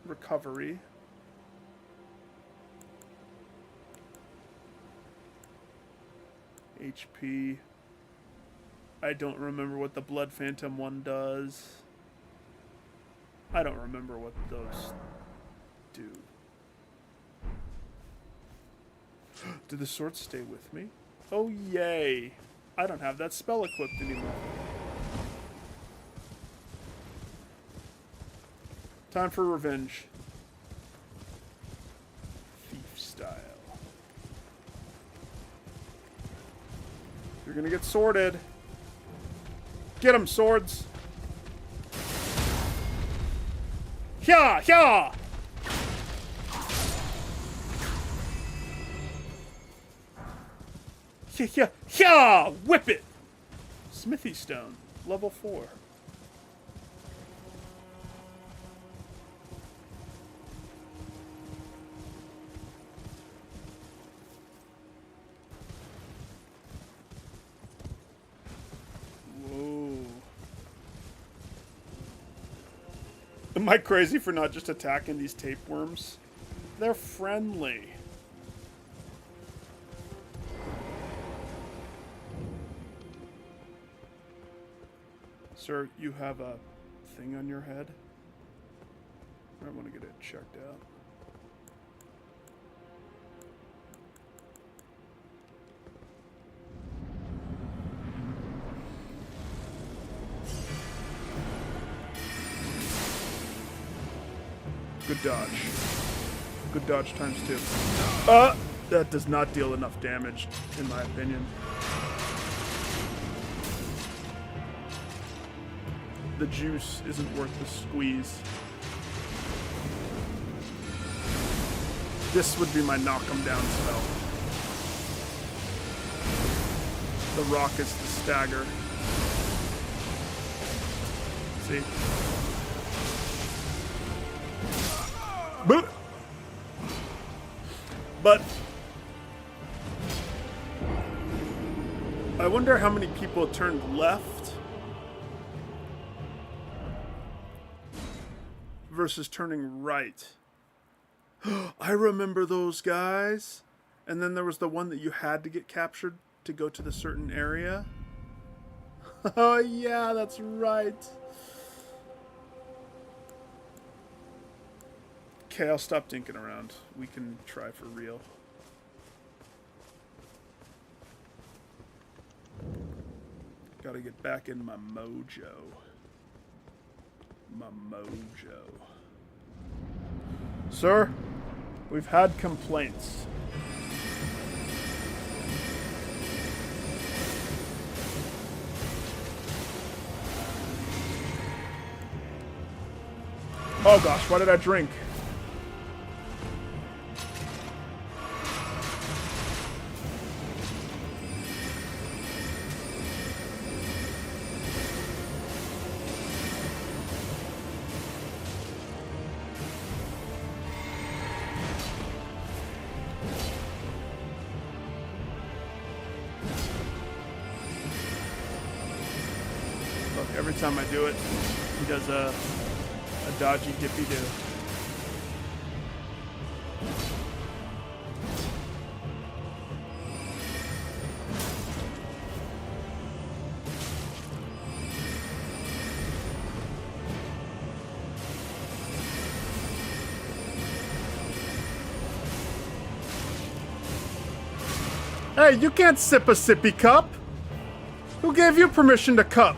recovery. HP. I don't remember what the Blood Phantom one does. I don't remember what those do. Do the swords stay with me? Oh, yay. I don't have that spell equipped anymore. Time for revenge. Thief style. You're gonna get sworded. Get 'em, swords! Hya! Hya! Hya! Hya! Whip it! Smithy stone, level 4. Whoa. Am I crazy for not just attacking these tapeworms? They're friendly. Sir, you have a thing on your head? I want to get it checked out. Good dodge. Good dodge times 2. That does not deal enough damage, in my opinion. The juice isn't worth the squeeze. This would be my knock 'em down spell. The rock is the stagger. See? But I wonder how many people turned left versus turning right. I remember those guys. And then there was the one that you had to get captured to go to the certain area. Oh yeah, that's right. Okay, I'll stop dinking around. We can try for real. Gotta get back in my mojo. My mojo. Sir, we've had complaints. Oh gosh, why did I drink? Look, every time I do it, he does a dodgy dippy-do. Hey, you can't sip a sippy cup! Who gave you permission to cup?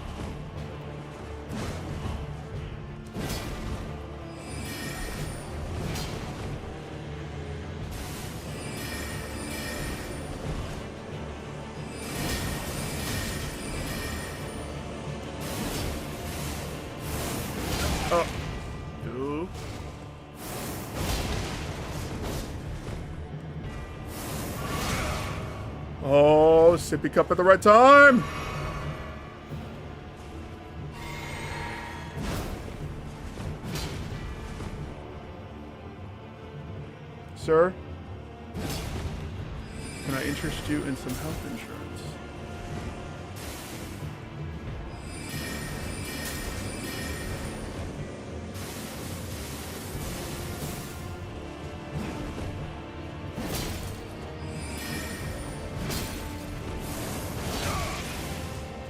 Oh. Ooh. Oh, sippy cup at the right time! Sir, can I interest you in some health insurance?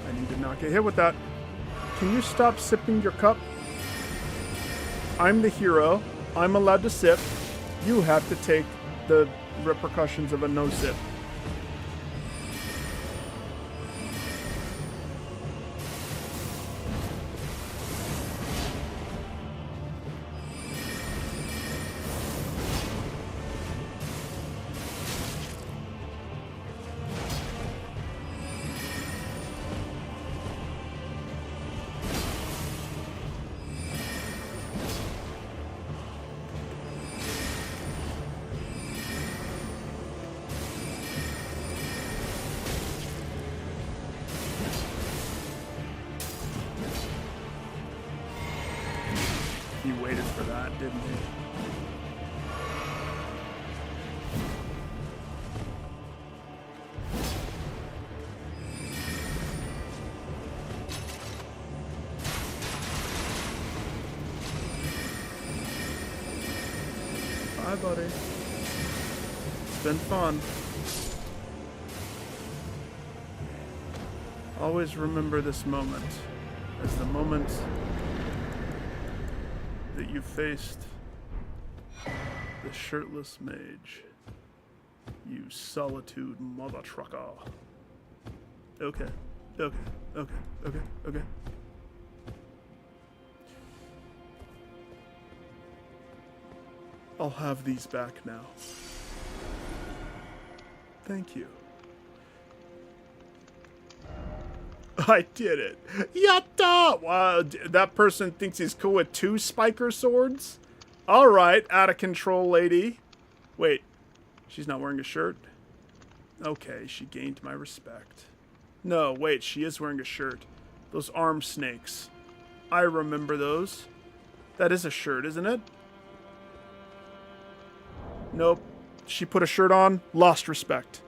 I need to not get hit with that. Can you stop sipping your cup? I'm the hero. I'm allowed to sip. You have to take the repercussions of a no-sip. He waited for that, didn't he? Bye, buddy. It's been fun. Always remember this moment as the moment that you faced the shirtless mage. You solitude mother trucker. Okay. Okay. I'll have these back now. Thank you. I did it. Yatta! Wow, that person thinks he's cool with 2 spiker swords? Alright, out of control lady. Wait, she's not wearing a shirt? Okay, she gained my respect. No, wait, she is wearing a shirt. Those arm snakes. I remember those. That is a shirt, isn't it? Nope. She put a shirt on, lost respect.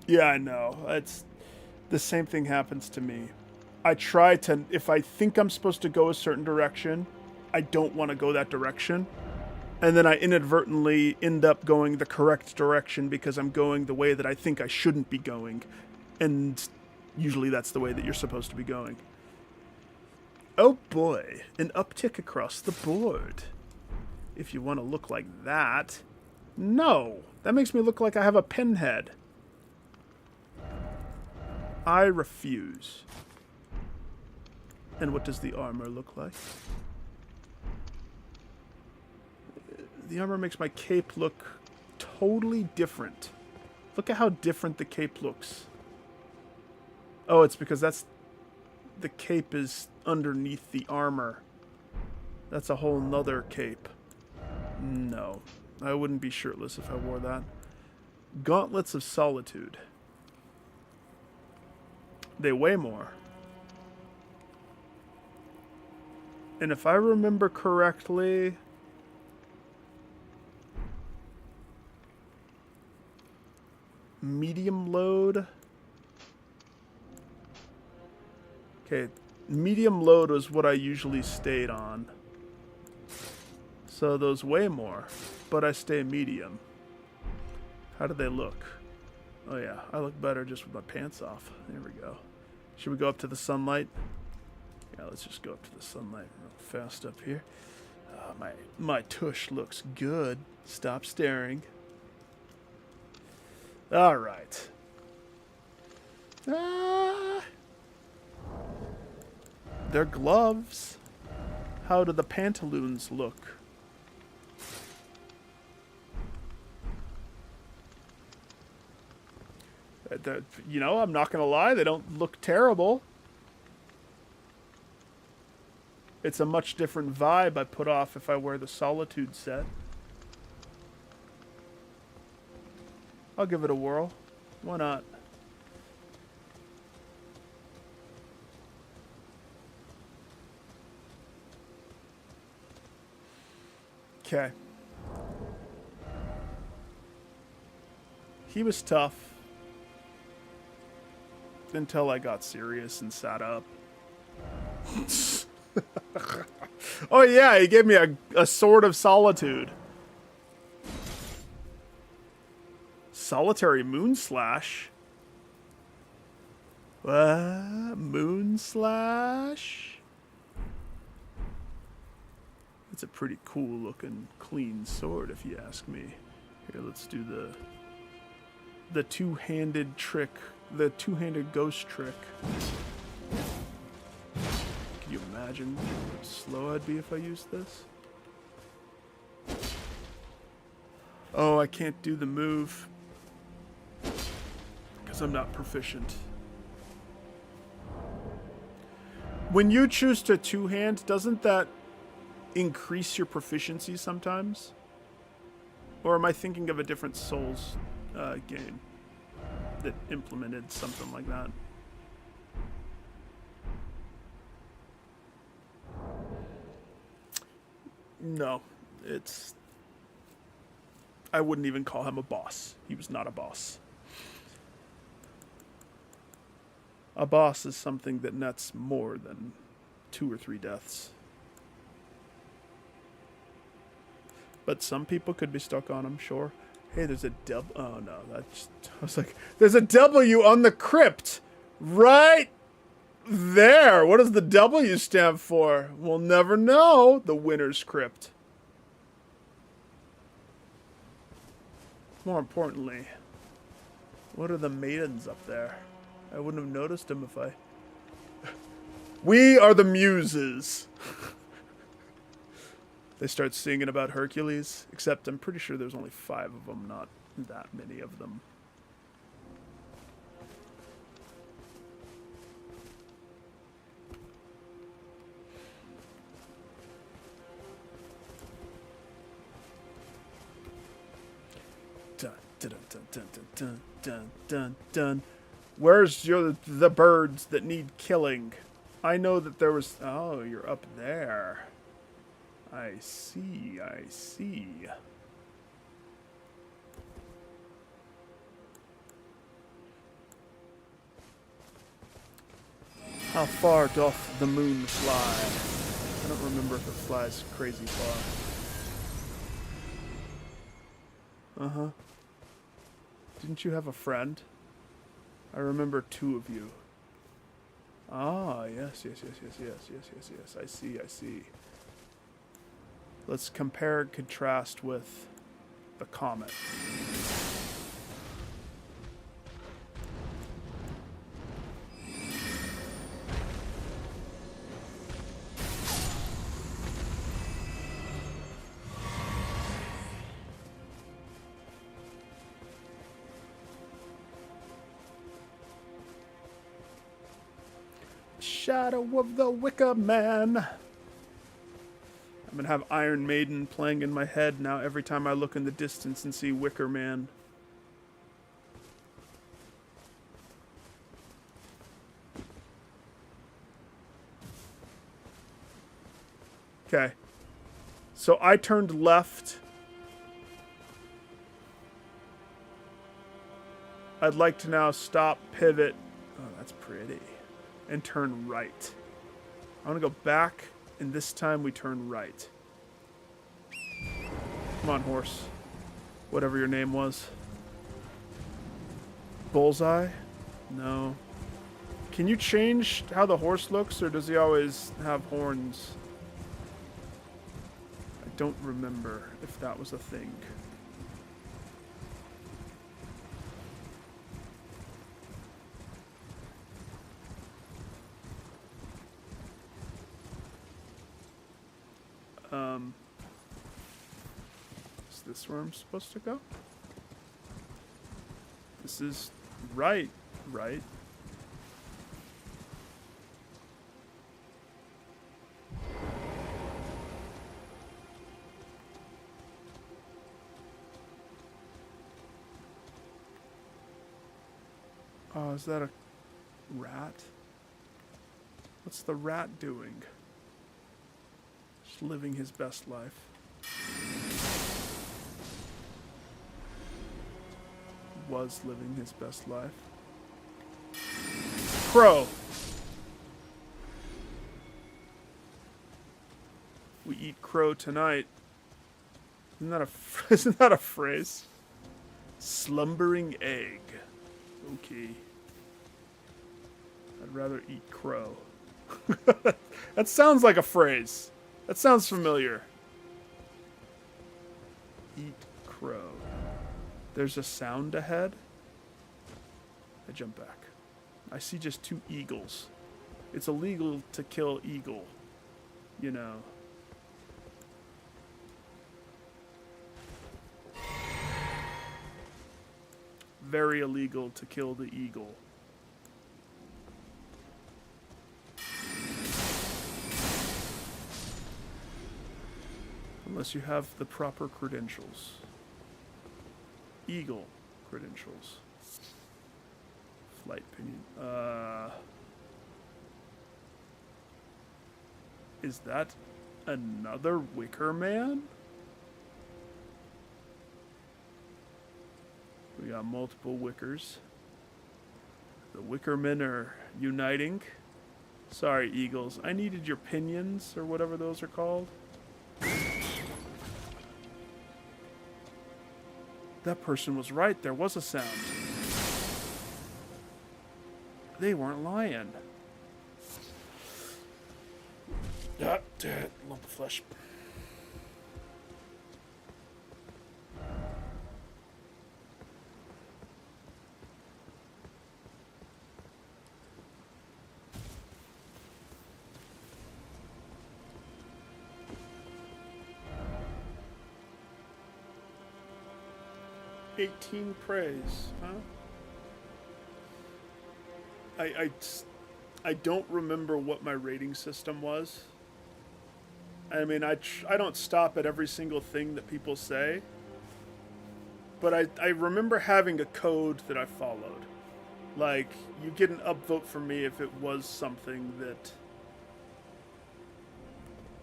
Yeah, I know. It's the same thing happens to me. I try to, if I think I'm supposed to go a certain direction, I don't want to go that direction. And then I inadvertently end up going the correct direction because I'm going the way that I think I shouldn't be going. And usually that's the way that you're supposed to be going. Oh boy, an uptick across the board. If you want to look like that. No, that makes me look like I have a pinhead. I refuse. And what does the armor look like? The armor makes my cape look totally different. Look at how different the cape looks. Oh, it's because that's... The cape is underneath the armor. That's a whole nother cape. No. I wouldn't be shirtless if I wore that. Gauntlets of Solitude. They weigh more. And if I remember correctly... Medium load... Okay, medium load was what I usually stayed on. So those weigh more, but I stay medium. How do they look? Oh yeah, I look better just with my pants off. There we go. Should we go up to the sunlight? Yeah, let's just go up to the sunlight real fast up here. My tush looks good. Stop staring. All right. They're gloves. How do the pantaloons look? You know, I'm not going to lie. They don't look terrible. It's a much different vibe I put off if I wear the Solitude set. I'll give it a whirl. Why not? Okay. He was tough. Until I got serious and sat up. Oh yeah, he gave me a sword of solitude. Solitary moon slash. Moon slash? It's a pretty cool looking clean sword if you ask me. Here, let's do the two-handed trick. The two-handed ghost trick. Can you imagine how slow I'd be if I used this? Oh, I can't do the move because I'm not proficient. When you choose to two-hand, doesn't that increase your proficiency sometimes? Or am I thinking of a different Souls game that implemented something like that? No, it's... I wouldn't even call him a boss. He was not a boss. A boss is something that nets more than 2 or 3 deaths. But some people could be stuck on him, sure. Hey, there's a W. Oh no, that's... I was like, there's a W on the crypt! Right there! What does the W stand for? We'll never know. The Winner's Crypt. More importantly, what are the maidens up there? I wouldn't have noticed them if I... We are the Muses! They start singing about Hercules, except I'm pretty sure there's only 5 of them, not that many of them. Dun, dun, dun, dun, dun, dun, dun, dun. Where's the birds that need killing? I know that there was... Oh, you're up there. I see, I see. How far doth the moon fly? I don't remember if it flies crazy far. Uh-huh. Didn't you have a friend? I remember 2 of you. Ah, yes. I see. Let's compare and contrast with the comet. shadow of the Wicker Man. I'm gonna have Iron Maiden playing in my head now every time I look in the distance and see Wicker Man. Okay. So I turned left. I'd like to now stop, pivot. Oh, that's pretty. And turn right. I want to go back, and this time we turn right. Come on, horse. Whatever your name was. Bullseye? No. Can you change how the horse looks, or does he always have horns? I don't remember if that was a thing. Is this where I'm supposed to go? This is right. Oh, is that a rat? What's the rat doing? Just living his best life. Was living his best life. Crow. We eat crow tonight. Isn't that a phrase? Slumbering egg. Okay. I'd rather eat crow. That sounds like a phrase. That sounds familiar. Eat crow. There's a sound ahead. I jump back. I see just 2 eagles. It's illegal to kill eagle. You know. Very illegal to kill the eagle. Unless you have the proper credentials. Eagle credentials. Flight pinion. Is that another Wicker Man? We got multiple Wickers. The Wickermen are uniting. Sorry, Eagles. I needed your pinions, or whatever those are called. That person was right. There was a sound. They weren't lying. Ah, lump of flesh. Praise, huh? I don't remember what my rating system was. I mean, I don't stop at every single thing that people say, but I remember having a code that I followed. Like, you get an upvote from me if it was something that...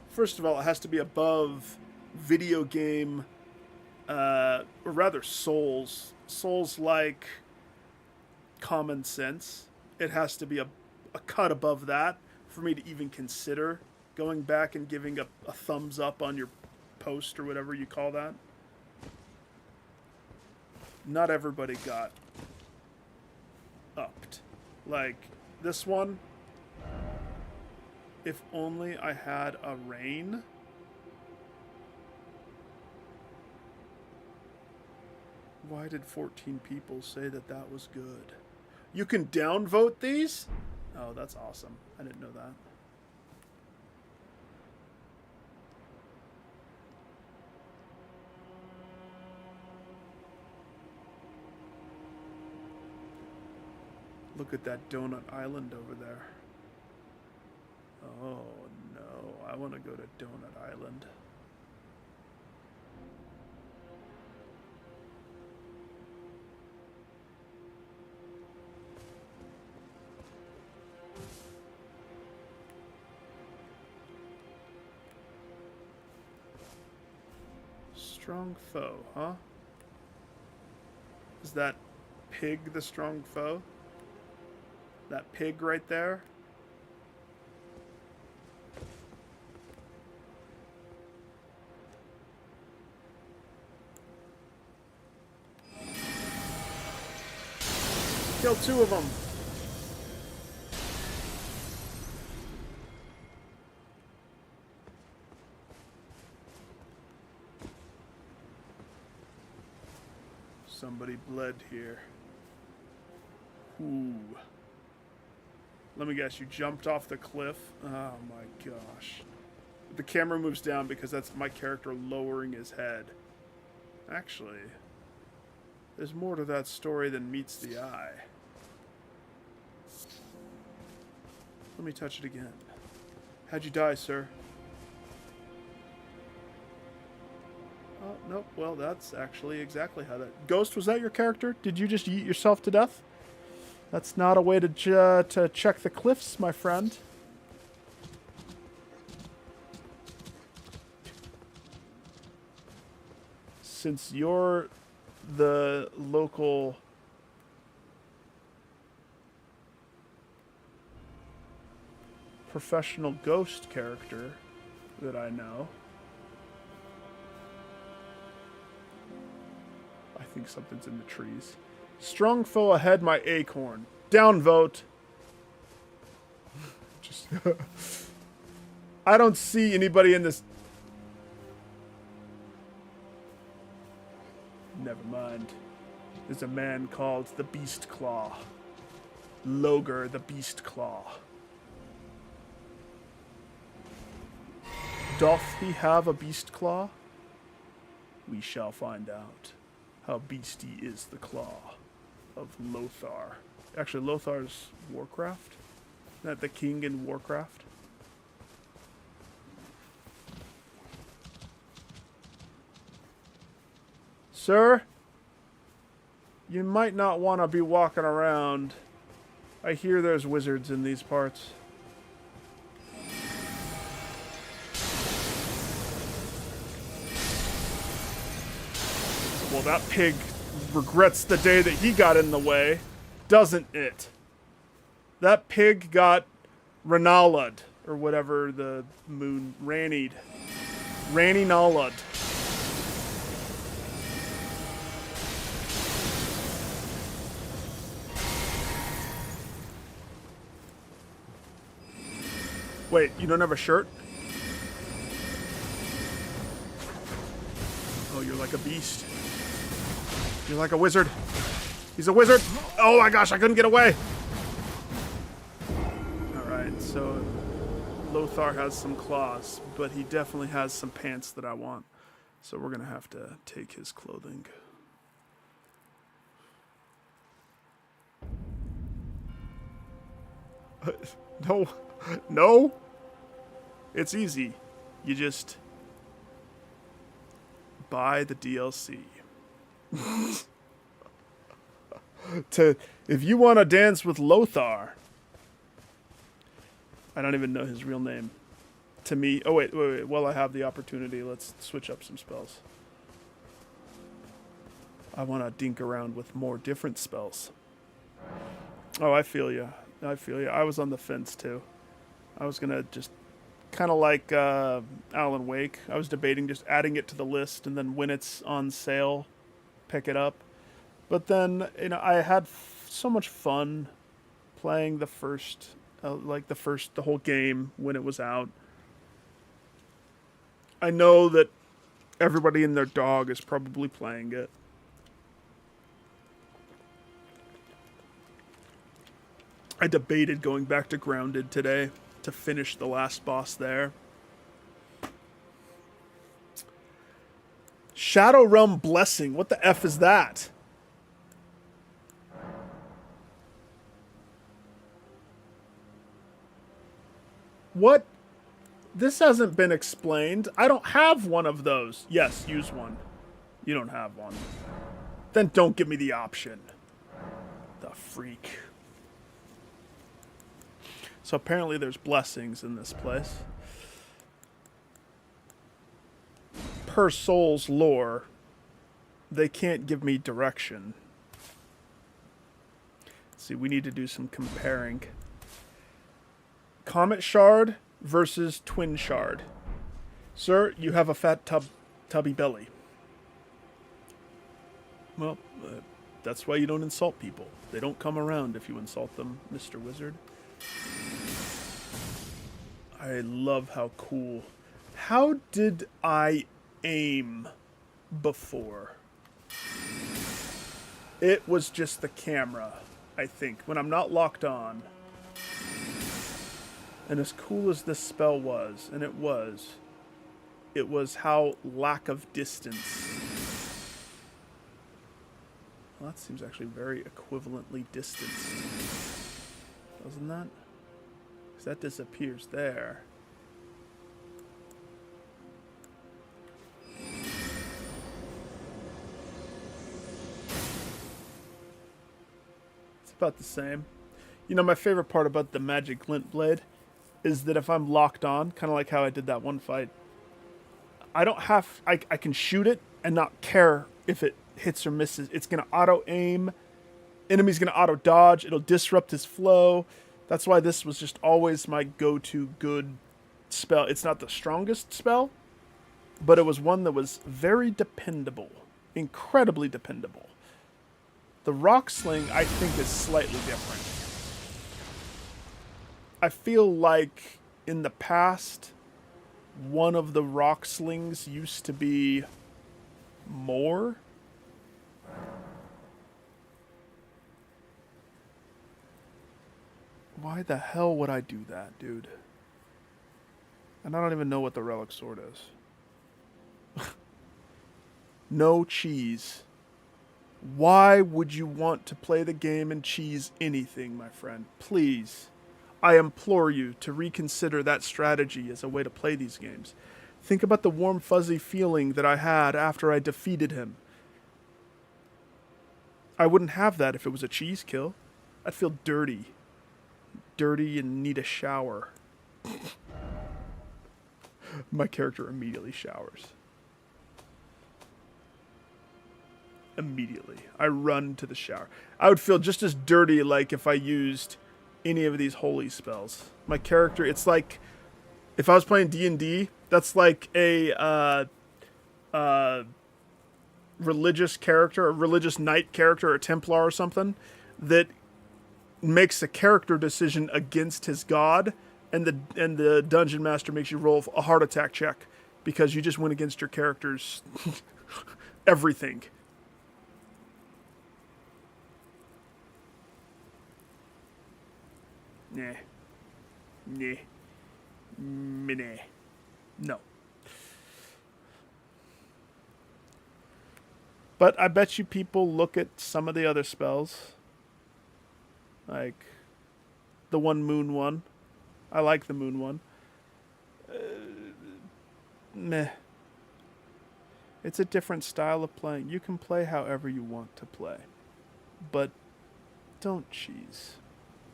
First of all, it has to be above video game... or rather Souls-like common sense. It has to be a cut above that for me to even consider going back and giving a thumbs up on your post or whatever you call that. Not everybody got upped. Like, this one, if only I had a rain... Why did 14 people say that that was good? You can downvote these? Oh, that's awesome. I didn't know that. Look at that donut island over there. Oh no, I want to go to Donut Island. Strong foe, huh? Is that pig the strong foe? That pig right there? Kill 2 of them. Somebody bled here. Ooh. Let me guess, you jumped off the cliff? Oh my gosh. The camera moves down because that's my character lowering his head. Actually, there's more to that story than meets the eye. Let me touch it again. How'd you die, sir? Oh, nope. Well, that's actually exactly how that... Ghost, was that your character? Did you just yeet yourself to death? That's not a way to check the cliffs, my friend. Since you're the local... professional ghost character that I know... I think something's in the trees. Strong foe ahead, my acorn. Down vote. Just I don't see anybody in this. Never mind. There's a man called the Beast Claw. Loger the Beast Claw. Doth he have a beast claw? We shall find out. How beastie is the claw of Lothar. Actually, Lothar's Warcraft? Isn't that the king in Warcraft? Sir? You might not want to be walking around. I hear there's wizards in these parts. Well, that pig regrets the day that he got in the way, doesn't it? That pig got Ranalad, or whatever the moon, Rannied. Ranny Nalad. Wait, you don't have a shirt? Oh, you're like a beast. You're like a wizard. He's a wizard. Oh my gosh, I couldn't get away. Alright, so Lothar has some claws, but he definitely has some pants that I want. So we're going to have to take his clothing. No. No. It's easy. You just buy the DLC. If you want to dance with Lothar, I don't even know his real name. To me, oh wait. While I have the opportunity, let's switch up some spells. I want to dink around with more different spells. Oh, I feel you. I was on the fence too. I was gonna just kind of like Alan Wake. I was debating just adding it to the list and then when it's on sale, pick it up. But then, you know, I had so much fun playing the first, the whole game when it was out. I know that everybody and their dog is probably playing it. I debated going back to Grounded today to finish the last boss there. Shadow Realm Blessing. What the F is that? What? This hasn't been explained. I don't have one of those. Yes, use one. You don't have one. Then don't give me the option. The freak. So apparently there's blessings in this place. Per Soul's lore, they can't give me direction. Let's see, we need to do some comparing. Comet Shard versus Twin Shard. Sir, you have a fat tubby belly. Well, that's why you don't insult people. They don't come around if you insult them, Mr. Wizard. I love how cool. How did I aim before? It was just the camera, I think, when I'm not locked on. And as cool as this spell was, and it was how lack of distance. Well, that seems actually very equivalently distanced. Doesn't that? Because that disappears there. It's about the same. You know, my favorite part about the magic glint blade is that if I'm locked on, kind of like how I did that one fight, I don't have, I can shoot it and not care if it hits or misses. It's going to auto aim. Enemy's going to auto dodge. It'll disrupt his flow. That's why this was just always my go-to good spell. It's not the strongest spell, but it was one that was very dependable. Incredibly dependable. The rock sling, I think, is slightly different. I feel like in the past, one of the rock slings used to be more. Why the hell would I do that, dude? And I don't even know what the relic sword is. No cheese. Why would you want to play the game and cheese anything, my friend? Please. I implore you to reconsider that strategy as a way to play these games. Think about the warm, fuzzy feeling that I had after I defeated him. I wouldn't have that if it was a cheese kill. I'd feel dirty. Dirty and need a shower. My character immediately showers. Immediately. I run to the shower. I would feel just as dirty like if I used any of these holy spells. My character, it's like if I was playing D&D, that's like a religious character, a religious knight character, a Templar or something that makes a character decision against his god, and the dungeon master makes you roll a heart attack check because you just went against your character's everything. Nah. Nah. Nah. No. But I bet you people look at some of the other spells. Like the one moon one. I like the moon one. Meh. It's a different style of playing. You can play however you want to play. But don't cheese.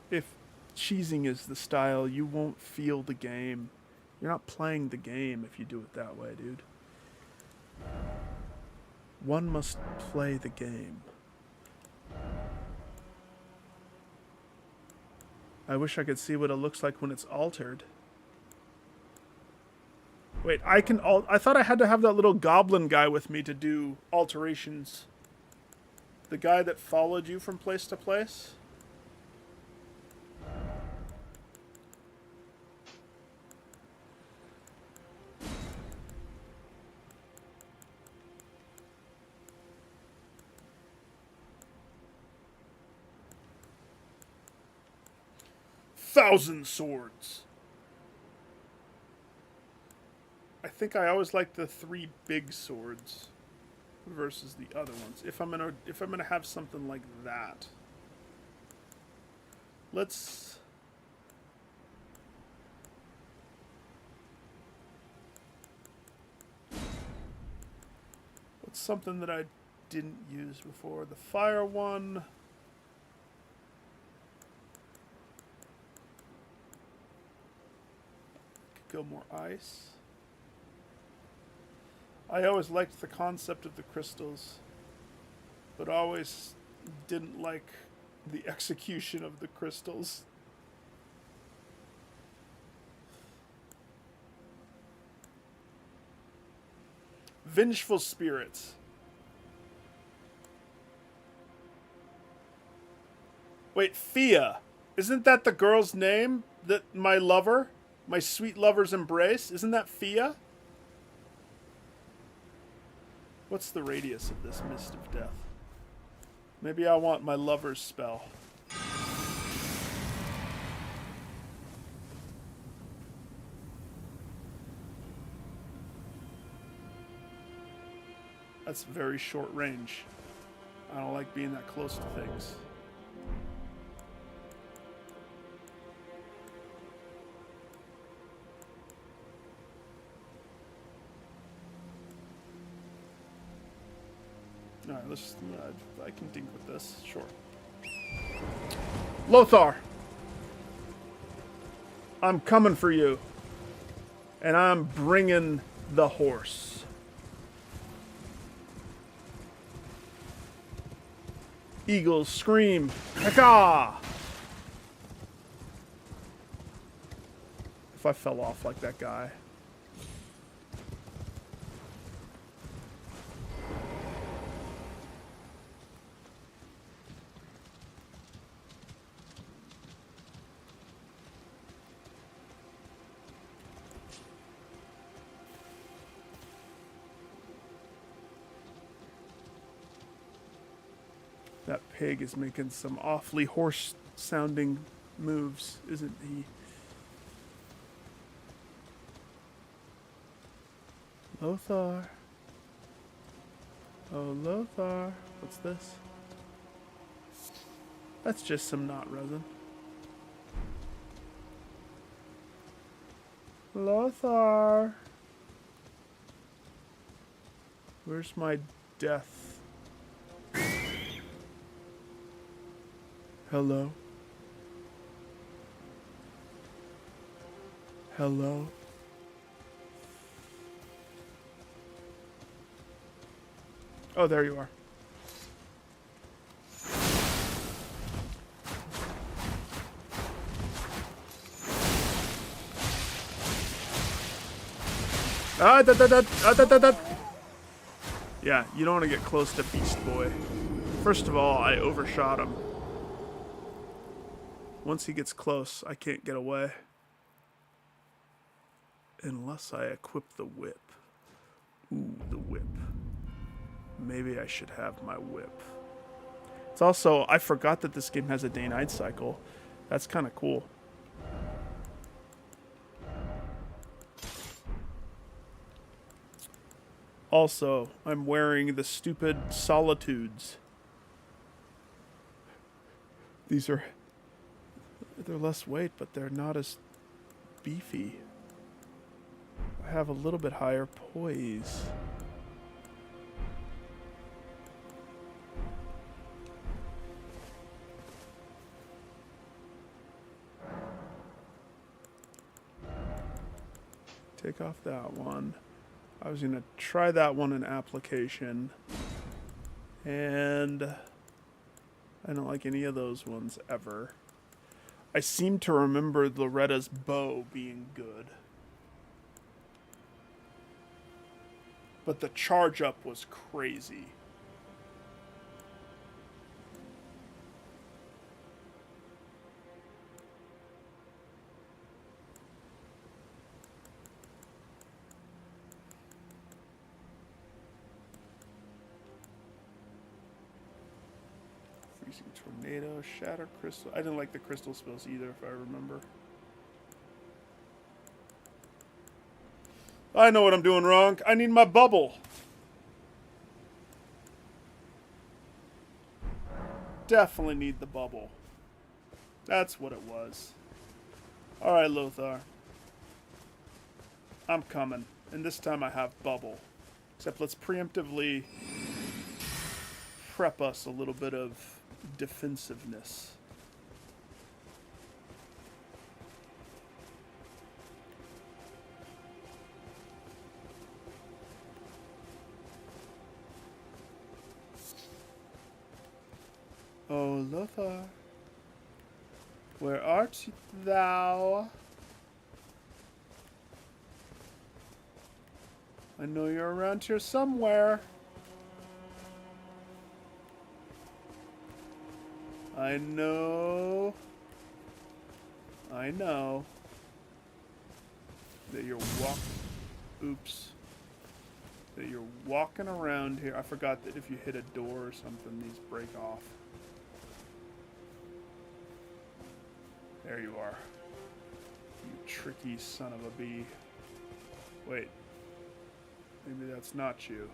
If cheesing is the style, you won't feel the game. You're not playing the game if you do it that way, dude. One must play the game. I wish I could see what it looks like when it's altered. Wait, I thought I had to have that little goblin guy with me to do alterations. The guy that followed you from place to place? Thousand swords. I think I always like the 3 big swords versus the other ones. If I'm gonna have something like that. Let's What's something that I didn't use before? The fire one. Could go more ice. I always liked the concept of the crystals, but always didn't like the execution of the crystals. Vengeful spirits. Wait, Fia. Isn't that the girl's name? That my lover? My sweet lover's embrace? Isn't that Fia? What's the radius of this mist of death? Maybe I want my lover's spell. That's very short range. I don't like being that close to things. Alright, let's. I can dink with this. Sure. Lothar! I'm coming for you. And I'm bringing the horse. Eagles scream. Caw! If I fell off like that guy. That pig is making some awfully horse-sounding moves, isn't he? Lothar. Oh, Lothar. What's this? That's just some knot resin. Lothar. Where's my death? Hello? Hello? Oh, there you are. Yeah, you don't want to get close to Beast Boy. First of all, I overshot him. Once he gets close, I can't get away. Unless I equip the whip. Ooh, the whip. Maybe I should have my whip. It's also, I forgot that this game has a day-night cycle. That's kind of cool. Also, I'm wearing the stupid Solitudes. These are... They're less weight, but they're not as beefy. I have a little bit higher poise. Take off that one. I was going to try that one in application. And I don't like any of those ones ever. I seem to remember Loretta's bow being good. But the charge up was crazy. Freezing tornado, shatter crystal. I didn't like the crystal spells either, if I remember. I know what I'm doing wrong. I need my bubble. Definitely need the bubble. That's what it was. Alright, Lothar. I'm coming. And this time I have bubble. Except let's preemptively prep us a little bit of defensiveness. Oh, Lothar, where art thou? I know you're around here somewhere. I know that you're that you're walking around here. I forgot that if you hit a door or something, these break off. There you are. You tricky son of a bee. Wait. Maybe that's not you.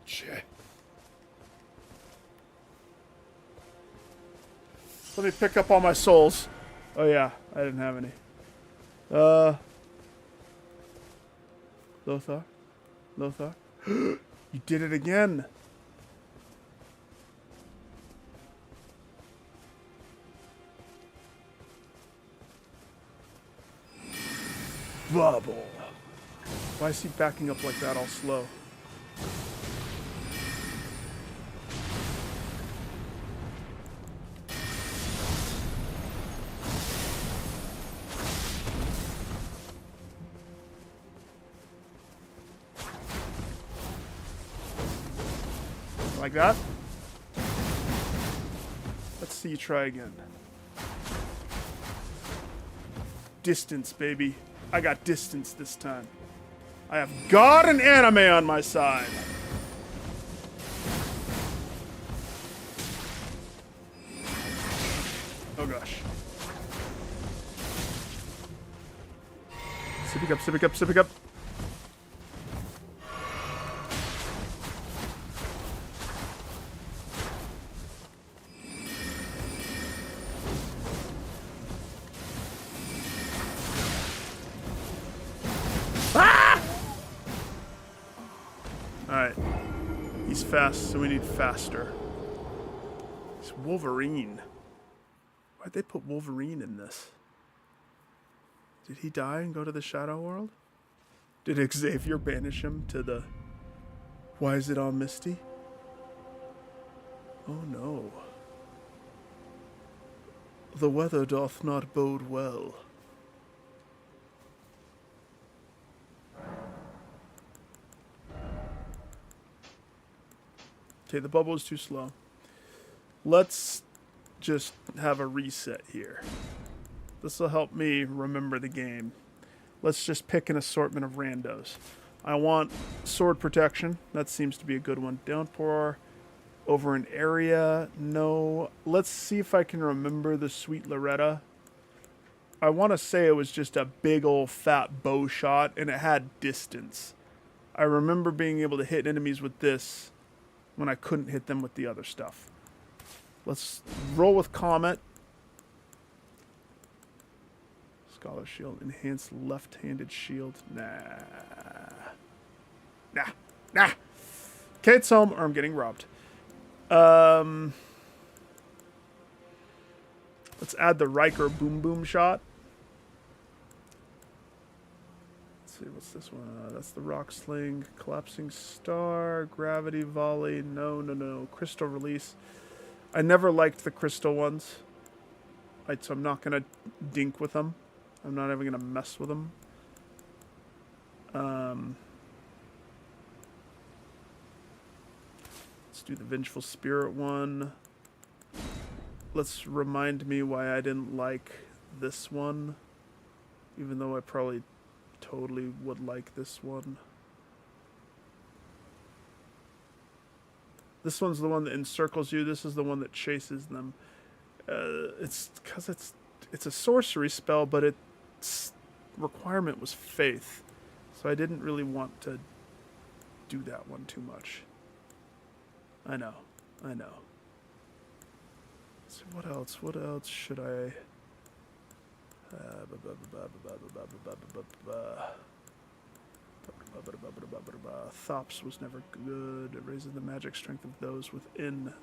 Shit. Let me pick up all my souls. Oh yeah, I didn't have any. Lothar? Lothar? You did it again! Bubble! Why is he backing up like that all slow? Like that? Let's see you try again. Distance, baby. I got distance this time. I have God and anime on my side. Oh gosh. Sipping up, sipping up, sipping up. Alright. He's fast, so we need faster. It's Wolverine. Why'd they put Wolverine in this? Did he die and go to the Shadow World? Did Xavier banish him to the... Why is it all misty? Oh no. The weather doth not bode well. Okay, the bubble is too slow. Let's just have a reset here. This will help me remember the game. Let's just pick an assortment of randos. I want sword protection. That seems to be a good one. Downpour over an area. No. Let's see if I can remember the Sweet Loretta. I want to say it was just a big old fat bow shot, and it had distance. I remember being able to hit enemies with this when I couldn't hit them with the other stuff. Let's roll with Comet. Scholar Shield. Enhanced left-handed shield. Nah. Okay, it's home, or I'm getting robbed. Let's add the Riker Boom Boom shot. Let's see, what's this one? That's the Rock Sling. Collapsing Star. Gravity Volley. No. Crystal Release. I never liked the crystal ones. Right, so I'm not going to dink with them. I'm not even going to mess with them. Let's do the Vengeful Spirit one. Let's remind me why I didn't like this one. Even though I probably totally would like this one. This one's the one that encircles you. This is the one that chases them. It's because it's a sorcery spell, but its requirement was faith. So I didn't really want to do that one too much. I know. So what else? What else should I... Thops was never good. It raises the magic strength of those within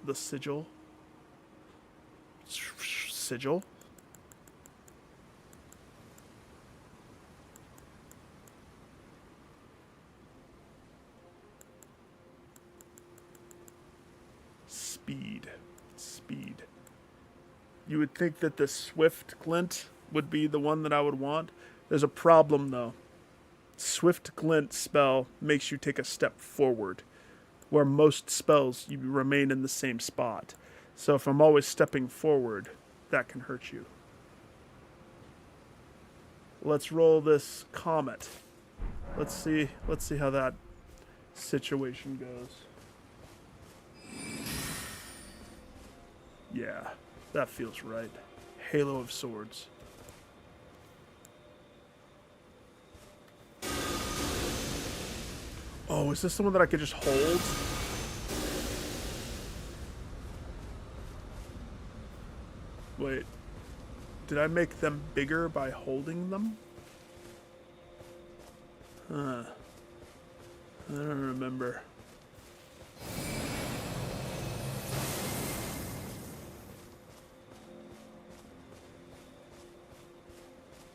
the sigil. Sigil? Speed. You would think that the Swift Glint would be the one that I would want. There's a problem, though. Swift Glint spell makes you take a step forward, where most spells you remain in the same spot. So if I'm always stepping forward, that can hurt you. Let's roll this comet. Let's see how that situation goes. Yeah, that feels right. Halo of Swords. Oh, is this the one that I could just hold? Wait. Did I make them bigger by holding them? Huh. I don't remember.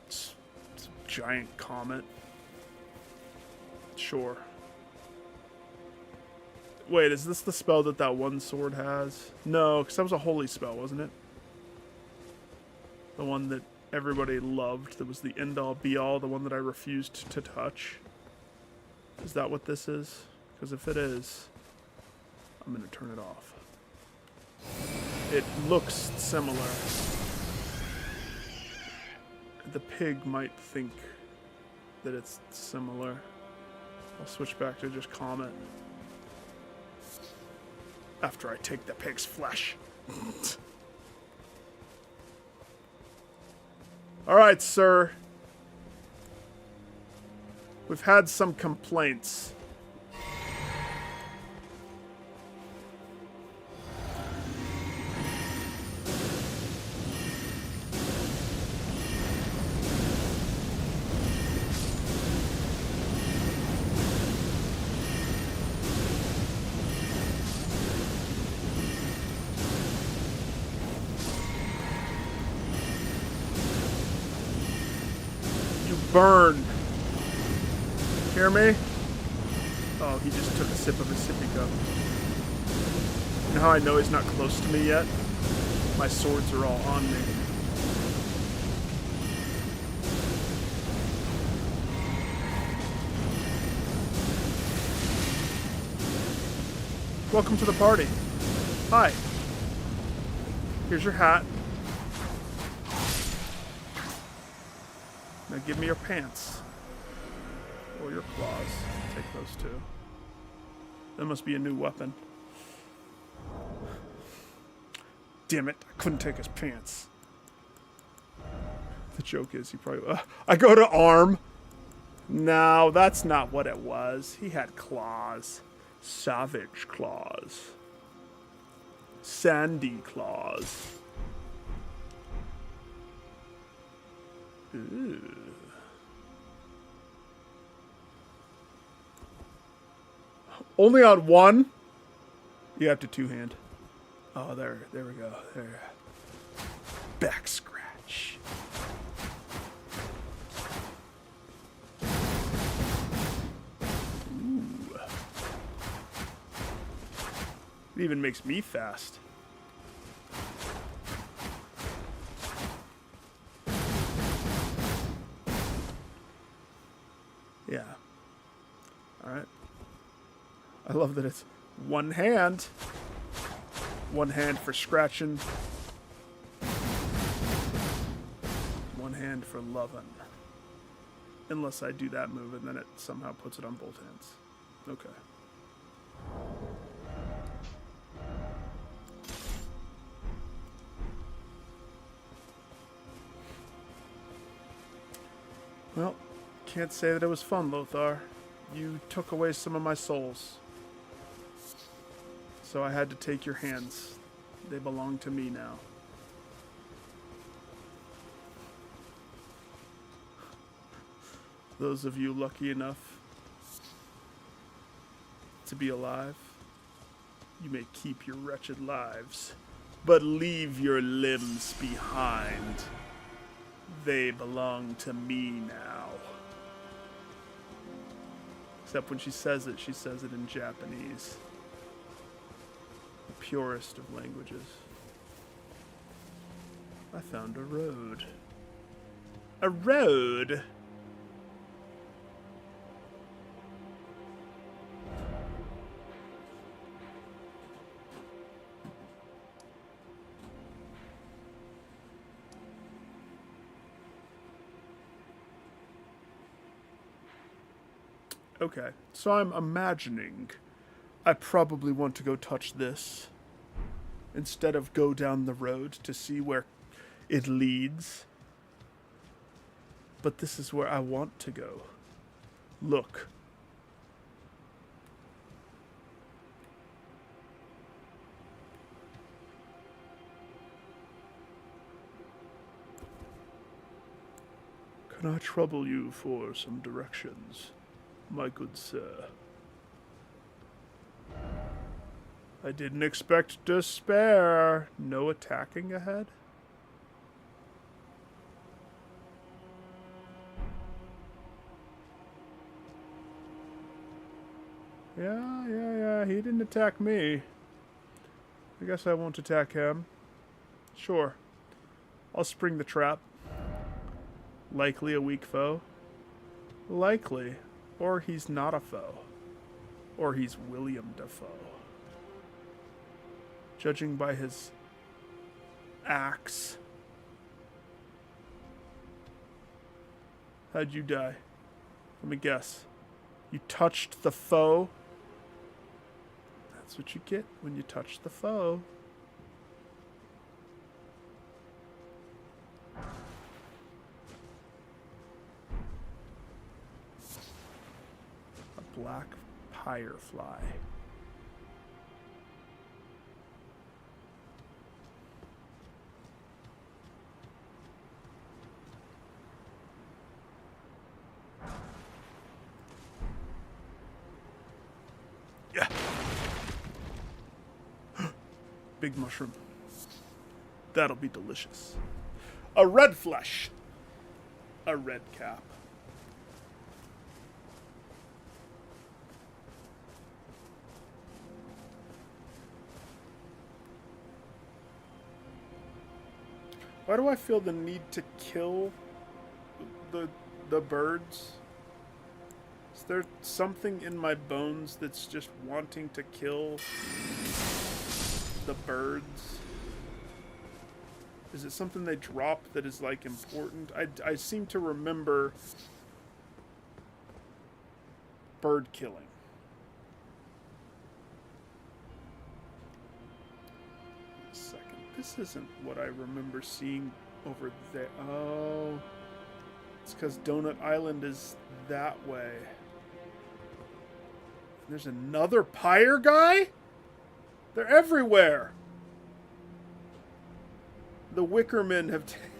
It's a giant comet. Sure. Wait, is this the spell that one sword has? No, because that was a holy spell, wasn't it? The one that everybody loved, that was the end-all, be-all, the one that I refused to touch. Is that what this is? Because if it is, I'm going to turn it off. It looks similar. The pig might think that it's similar. I'll switch back to just Comet. After I take the pig's flesh. Alright, sir. We've had some complaints. Burn. Hear me? Oh, he just took a sip of his sippy cup. You know how I know he's not close to me yet? My swords are all on me. Welcome to the party. Hi. Here's your hat. Now give me your pants. Or your claws. Take those two. That must be a new weapon. Damn it, I couldn't take his pants. The joke is he probably... I go to arm. No, that's not what it was. He had claws. Savage claws. Sandy claws. Ooh. Only on one? You have to two-hand. Oh, there we go. There. Back scratch. Ooh. It even makes me fast. Yeah. Alright. I love that it's one hand. One hand for scratching. One hand for loving. Unless I do that move and then it somehow puts it on both hands. Okay. Well, can't say that it was fun, Lothar. You took away some of my souls. So I had to take your hands. They belong to me now. Those of you lucky enough to be alive. You may keep your wretched lives, but leave your limbs behind. They belong to me now. Except when she says it in Japanese. The purest of languages. I found a road. A road? Okay, so I'm imagining I probably want to go touch this instead of go down the road to see where it leads. But this is where I want to go. Look. Can I trouble you for some directions, my good sir? I didn't expect despair. No attacking ahead? Yeah, he didn't attack me. I guess I won't attack him. Sure. I'll spring the trap. Likely a weak foe. Likely. Or he's not a foe. Or he's William Dafoe. Judging by his axe. How'd you die? Let me guess. You touched the foe? That's what you get when you touch the foe. A black firefly. Yeah. Big mushroom. That'll be delicious. A red flesh. A red cap. Why do I feel the need to kill the birds? Is there something in my bones that's just wanting to kill the birds? Is it something they drop that is, like, important? I seem to remember bird killing. A second. This isn't what I remember seeing over there. Oh. It's because Donut Island is that way. There's another pyre guy? They're everywhere. The Wickermen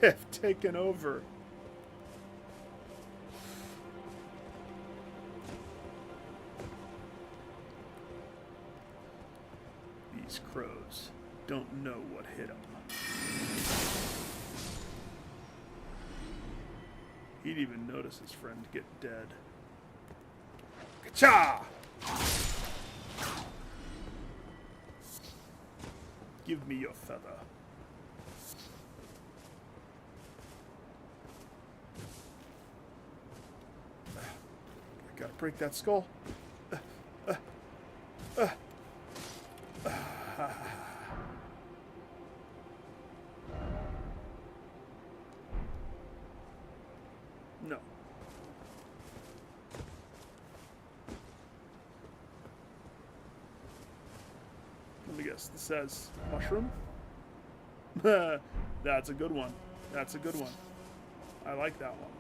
have taken over. These crows don't know what hit them. He'd even notice his friend get dead. Ka-cha! Give me your feather. I gotta break that skull. No. Let me guess. This says mushroom? That's a good one. That's a good one. I like that one.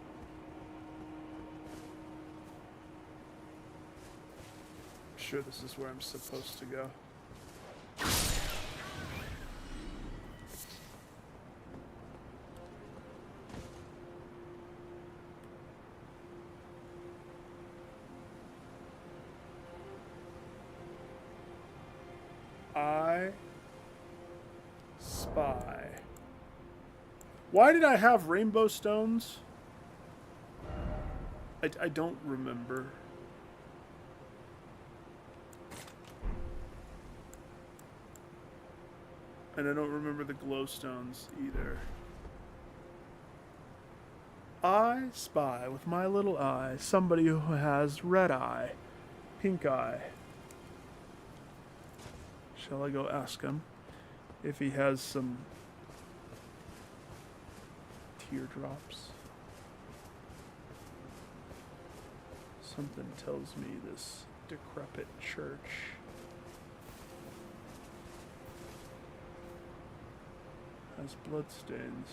I'm sure this is where I'm supposed to go. I spy. Why did I have rainbow stones? I don't remember. And I don't remember the glowstones either. I spy with my little eye somebody who has red eye, pink eye. Shall I go ask him if he has some teardrops? Something tells me this decrepit church has bloodstains.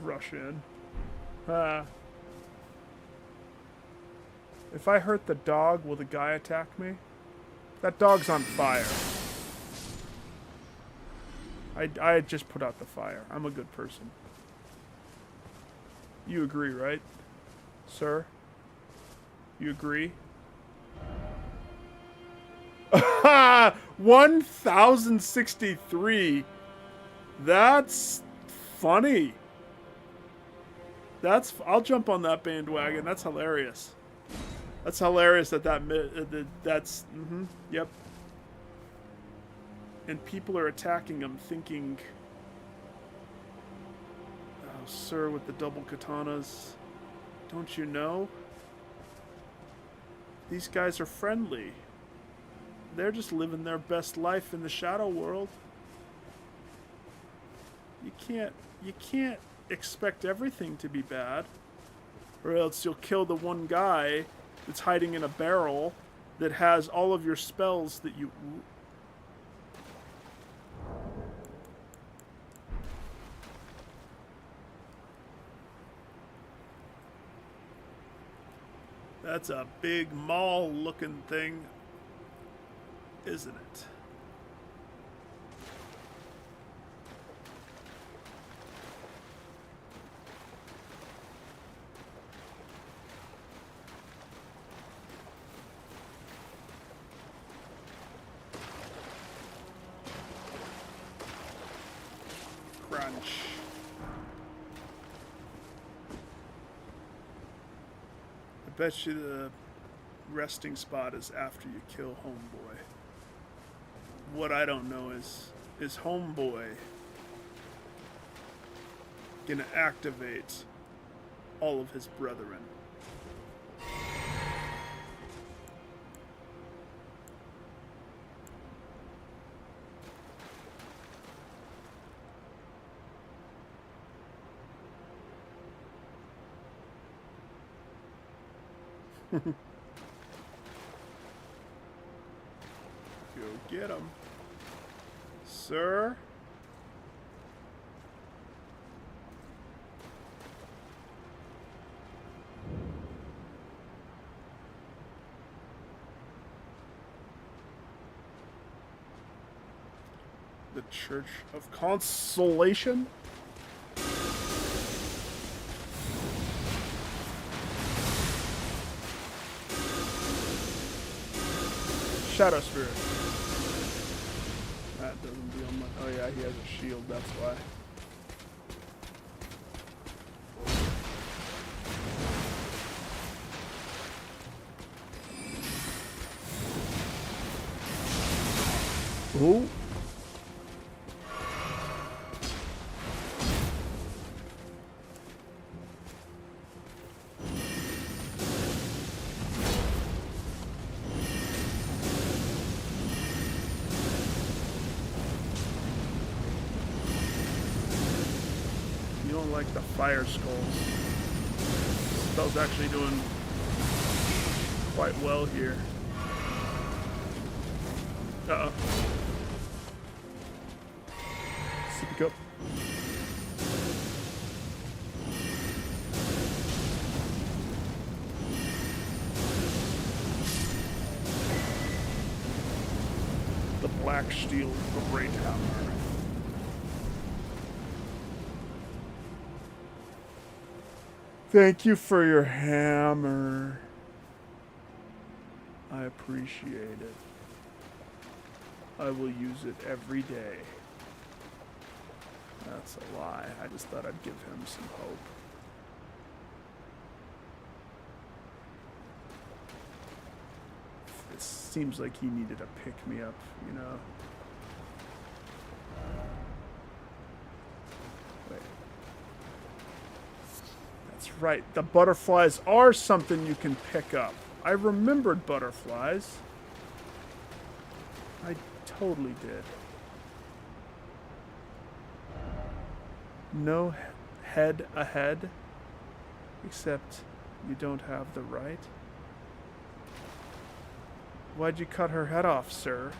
Rush in. If I hurt the dog, will the guy attack me? That dog's on fire. I just put out the fire. I'm a good person. You agree, right? Sir? You agree? 1063. That's funny. I'll jump on that bandwagon. That's hilarious. That's hilarious that's yep. And people are attacking him thinking, oh, sir with the double katanas, don't you know? These guys are friendly. They're just living their best life in the shadow world. You can't expect everything to be bad, or else you'll kill the one guy that's hiding in a barrel that has all of your spells that you... That's a big mall-looking thing, isn't it? Crunch. I bet you the resting spot is after you kill Homeboy. What I don't know is Homeboy gonna activate all of his brethren? Go get him, sir. The Church of Consolation? Shadow Spirit. That doesn't deal much. Oh yeah, he has a shield, that's why. Ooh. Like the fire skulls. Spell's actually doing quite well here. Uh-oh. Sippy cup. black steel great hammer. Thank you for your hammer. I appreciate it. I will use it every day. That's a lie. I just thought I'd give him some hope. It seems like he needed a pick-me-up, you know? Wait. That's right. The butterflies are something you can pick up. I remembered butterflies. I totally did. No head ahead, except you don't have the right. Why'd you cut her head off, sir,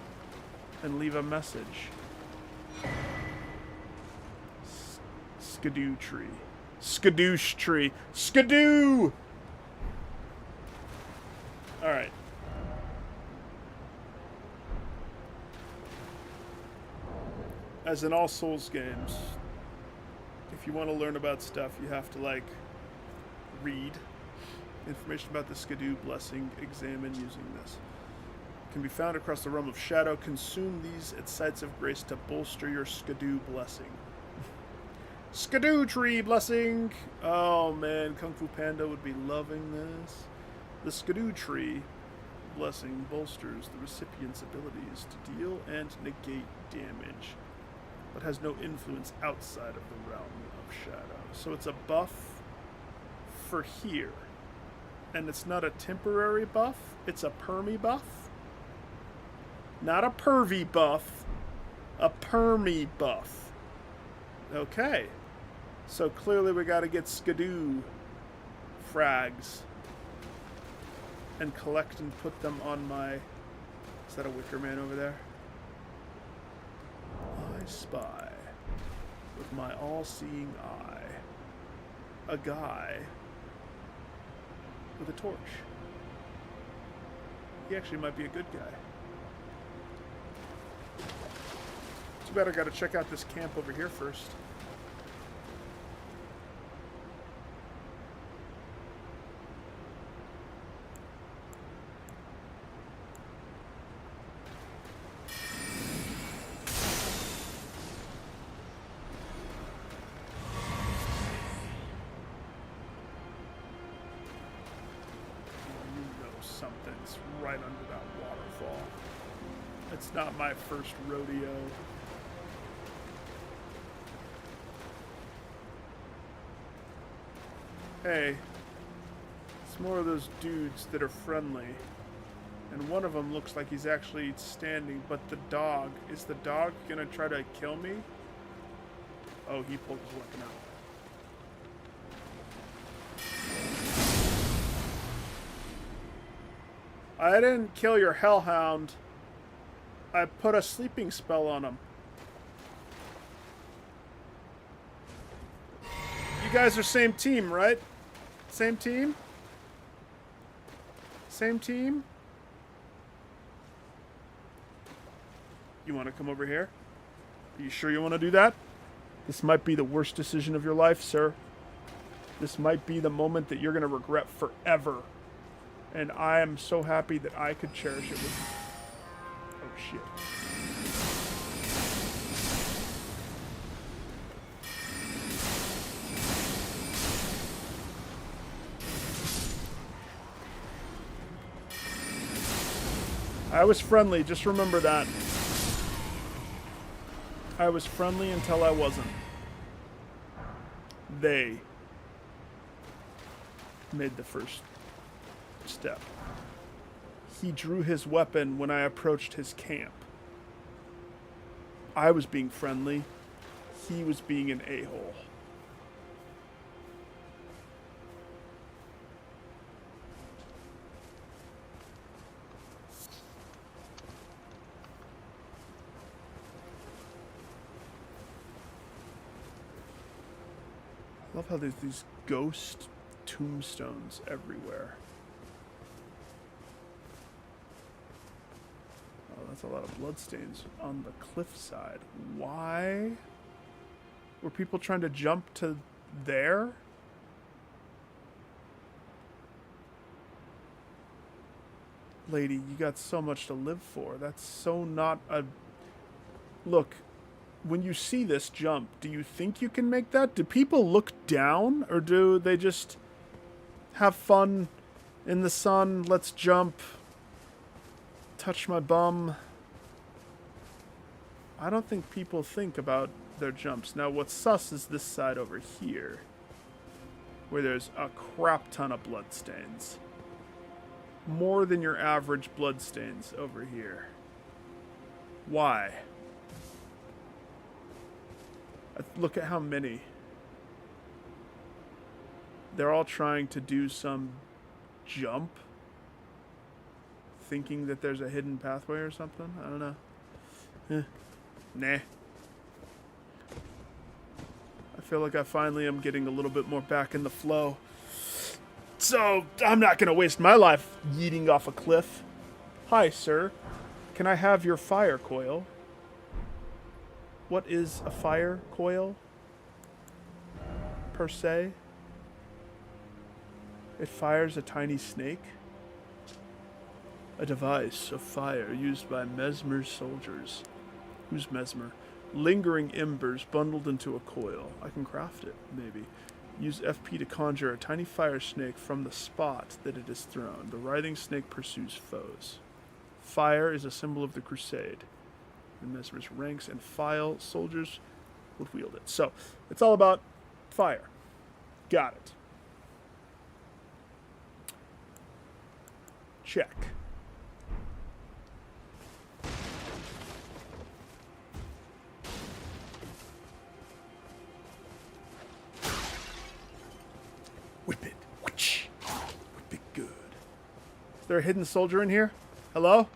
and leave a message? Skidoo tree. Skadoosh tree. Skidoo! Alright. As in all Souls games, if you want to learn about stuff, you have to, like, read information about the Skidoo blessing, examine using this. Can be found across the realm of shadow. Consume these at sites of grace to bolster your Skidoo blessing. Skidoo tree blessing! Oh man, Kung Fu Panda would be loving this. The Skidoo tree blessing bolsters the recipient's abilities to deal and negate damage, but has no influence outside of the realm of shadow. So it's a buff for here. And it's not a temporary buff, it's a permy buff. Not a pervy buff, a permy buff. Okay. So clearly we gotta get Skidoo frags and collect and put them on my... Is that a Wicker Man over there? I spy, with my all-seeing eye, a guy with a torch. He actually might be a good guy. Too bad I gotta check out this camp over here first. Something's right under that waterfall. It's not my first rodeo. Hey, it's more of those dudes that are friendly. And one of them looks like he's actually standing, but the dog, is the dog gonna try to kill me? Oh, he pulled his weapon out. I didn't kill your hellhound. I put a sleeping spell on him. You guys are same team, right? Same team? Same team? You want to come over here? Are you sure you want to do that? This might be the worst decision of your life, sir. This might be the moment that you're going to regret forever. And I am so happy that I could cherish it with you. Oh, shit. I was friendly, just remember that. I was friendly until I wasn't. They made the first step. He drew his weapon when I approached his camp. I was being friendly. He was being an a-hole. I love how there's these ghost tombstones everywhere. Oh, That's a lot of bloodstains on the cliffside. Why? Were people trying to jump to there? Lady, you got so much to live for. That's so not a... Look, when you see this jump, do you think you can make that? Do people look down? Or do they just have fun in the sun? Let's jump. Touch my bum. I don't think people think about their jumps. Now, what's sus is this side over here, where there's a crap ton of bloodstains. More than your average bloodstains over here. Why? Look at how many. They're all trying to do some jump, thinking that there's a hidden pathway or something. I don't know. Nah. I feel like I finally am getting a little bit more back in the flow. So, I'm not going to waste my life yeeting off a cliff. Hi, sir. Can I have your fire coil? What is a fire coil? Per se? It fires a tiny snake? A device of fire used by Mesmer's soldiers. Who's Mesmer? Lingering embers bundled into a coil. I can craft it, maybe. Use FP to conjure a tiny fire snake from the spot that it is thrown. The writhing snake pursues foes. Fire is a symbol of the crusade. In Mesmer's ranks and file, soldiers would wield it. So, it's all about fire. Got it. Check. Whip it. Whip it good. Is there a hidden soldier in here? Hello?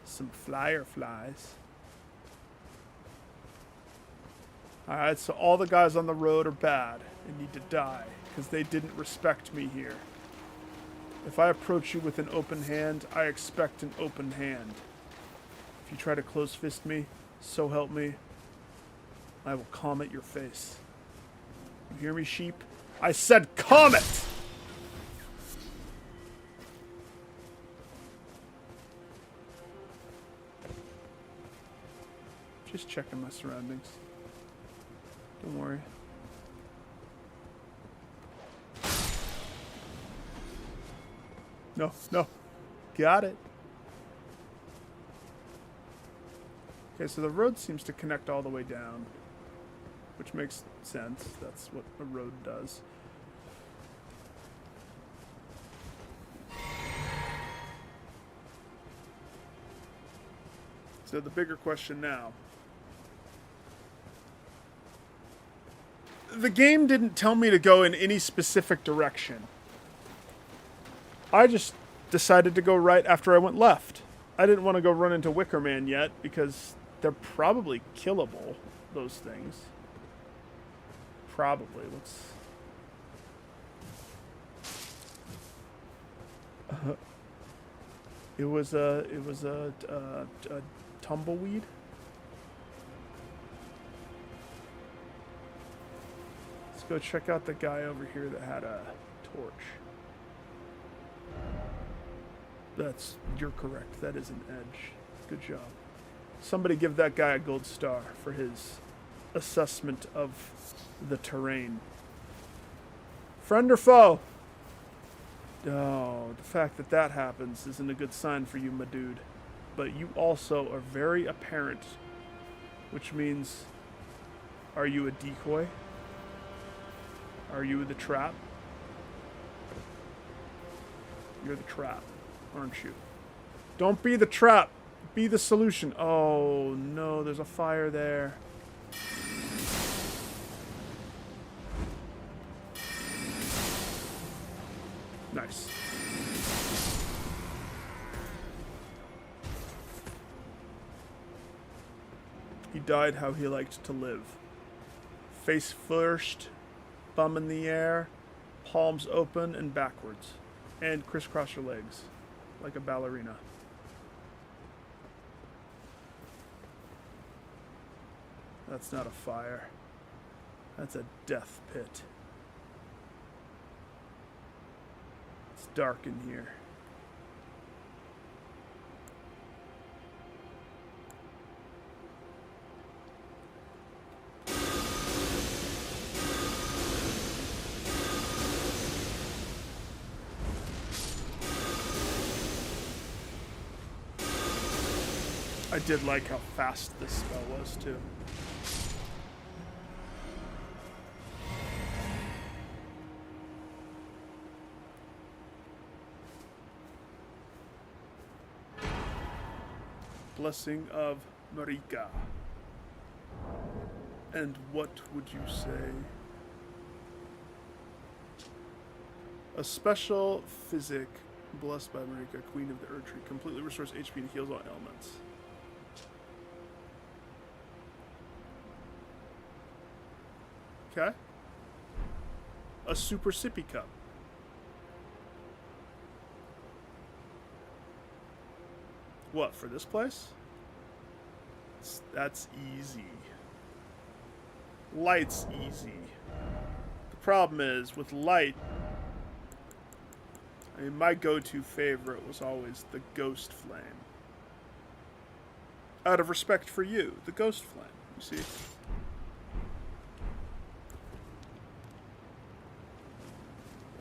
Some flyer flies. Alright, so all the guys on the road are bad and need to die because they didn't respect me here. If I approach you with an open hand, I expect an open hand. If you try to close fist me, so help me, I will comet your face. You hear me, sheep? I said comet! Just checking my surroundings. Don't worry. No, no. Got it. Okay, so the road seems to connect all the way down, which makes sense. That's what a road does. So the bigger question now. The game didn't tell me to go in any specific direction. I just decided to go right after I went left. I didn't want to go run into Wicker Man yet because they're probably killable, those things. Probably. Let's... It was a tumbleweed. Let's go check out the guy over here that had a torch. You're correct. That is an edge. Good job. Somebody give that guy a gold star for his assessment of the terrain. Friend or foe? Oh, the fact that that happens isn't a good sign for you, my dude. But you also are very apparent, which means, are you a decoy? Are you the trap? You're the trap, aren't you? Don't be the trap. Be the solution. Oh, no, there's a fire there. Nice. He died how he liked to live. Face first, bum in the air, palms open and backwards. And crisscross your legs. like a ballerina. That's not a fire. That's a death pit. It's dark in here. I did like how fast this spell was, too. Blessing of Marika. And what would you say? A special physic blessed by Marika, Queen of the Erdtree, completely restores HP and heals all ailments. Okay. A super sippy cup. What, for this place? That's easy. Light's easy. The problem is, with light, I mean, my go-to favorite was always the Ghost Flame. Out of respect for you, the Ghost Flame, you see?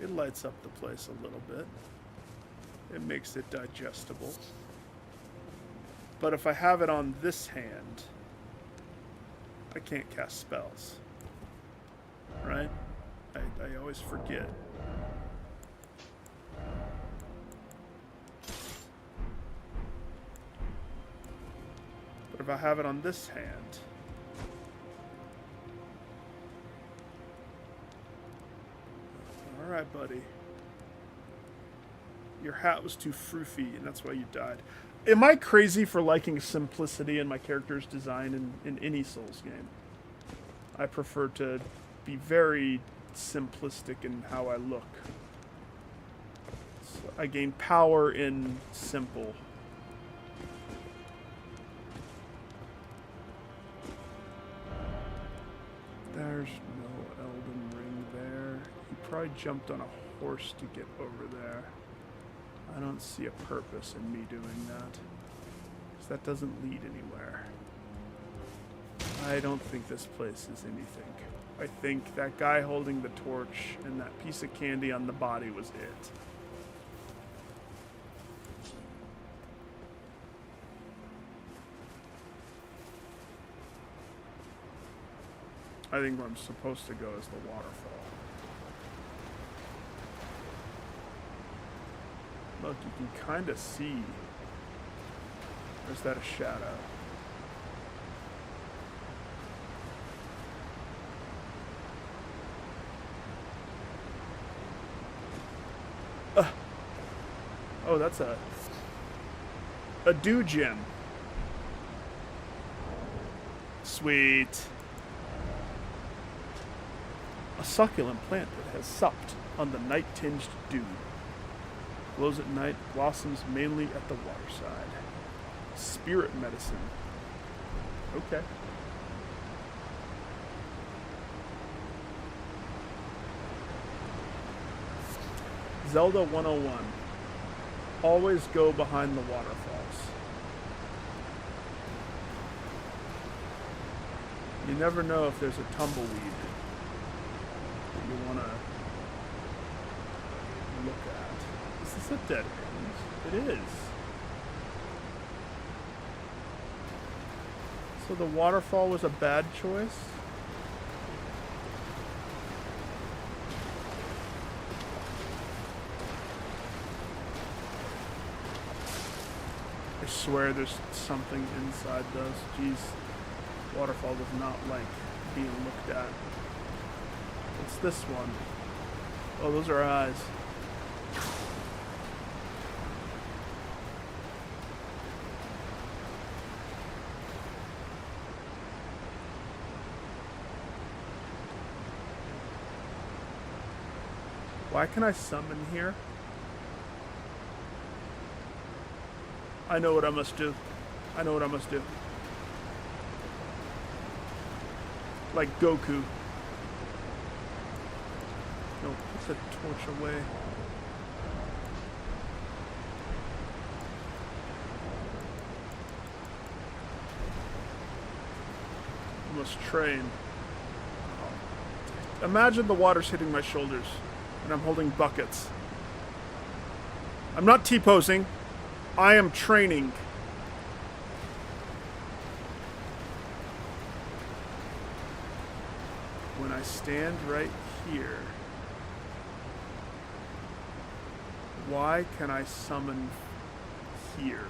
It lights up the place a little bit. It makes it digestible. But if I have it on this hand, I can't cast spells. Right? I always forget. But if I have it on this hand, alright, buddy. Your hat was too froofy, and that's why you died. Am I crazy for liking simplicity in my character's design in any Souls game? I prefer to be very simplistic in how I look. So I gain power in simple. There's no Elden ring there. He probably jumped on a horse to get over there. I don't see a purpose in me doing that, because that doesn't lead anywhere. I don't think this place is anything. I think that guy holding the torch and that piece of candy on the body was it. I think where I'm supposed to go is the waterfall. Look, you can kind of see. Or is that a shadow? Oh, that's a dew gem. Sweet. A succulent plant that has supped on the night-tinged dew. Glows at night, blossoms mainly at the waterside. Spirit medicine. Okay. Zelda 101. Always go behind the waterfalls. You never know if there's a tumbleweed that you want to look at. Is this a dead end? It is. So the waterfall was a bad choice? I swear there's something inside those. Jeez. Waterfall does not like being looked at. What's this one? Oh, those are eyes. Why can I summon here? I know what I must do. I know what I must do. Like Goku. No, put the torch away. I must train. Imagine the water's hitting my shoulders, and I'm holding buckets. I'm not T-posing. I am training. When I stand right here, why can I summon here?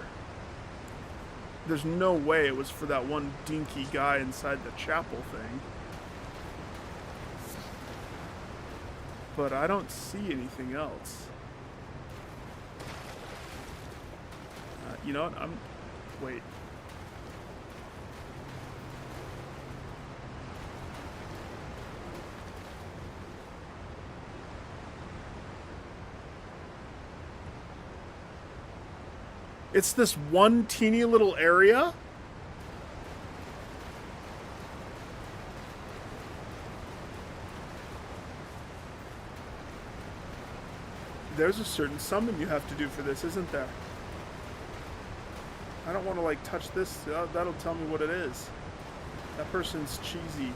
There's no way it was for that one dinky guy inside the chapel thing. But I don't see anything else. You know what? Wait. It's this one teeny little area? There's a certain summon you have to do for this, isn't there? I don't want to, like, touch this. That'll tell me what it is. That person's cheesy.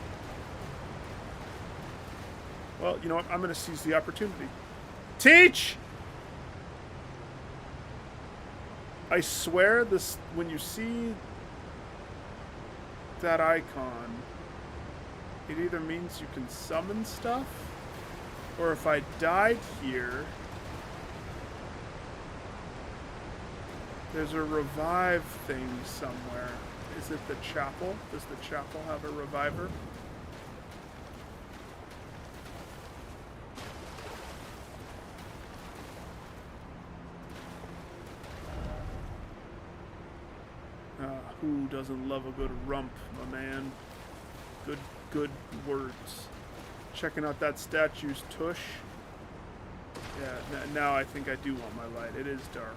Well, you know what? I'm going to seize the opportunity. Teach! I swear this, when you see that icon, it either means you can summon stuff, or if I died here, there's a revive thing somewhere. Is it the chapel? Does the chapel have a reviver? Who doesn't love a good rump, my man? Good words. Checking out that statue's tush. Yeah, now I think I do want my light. It is dark.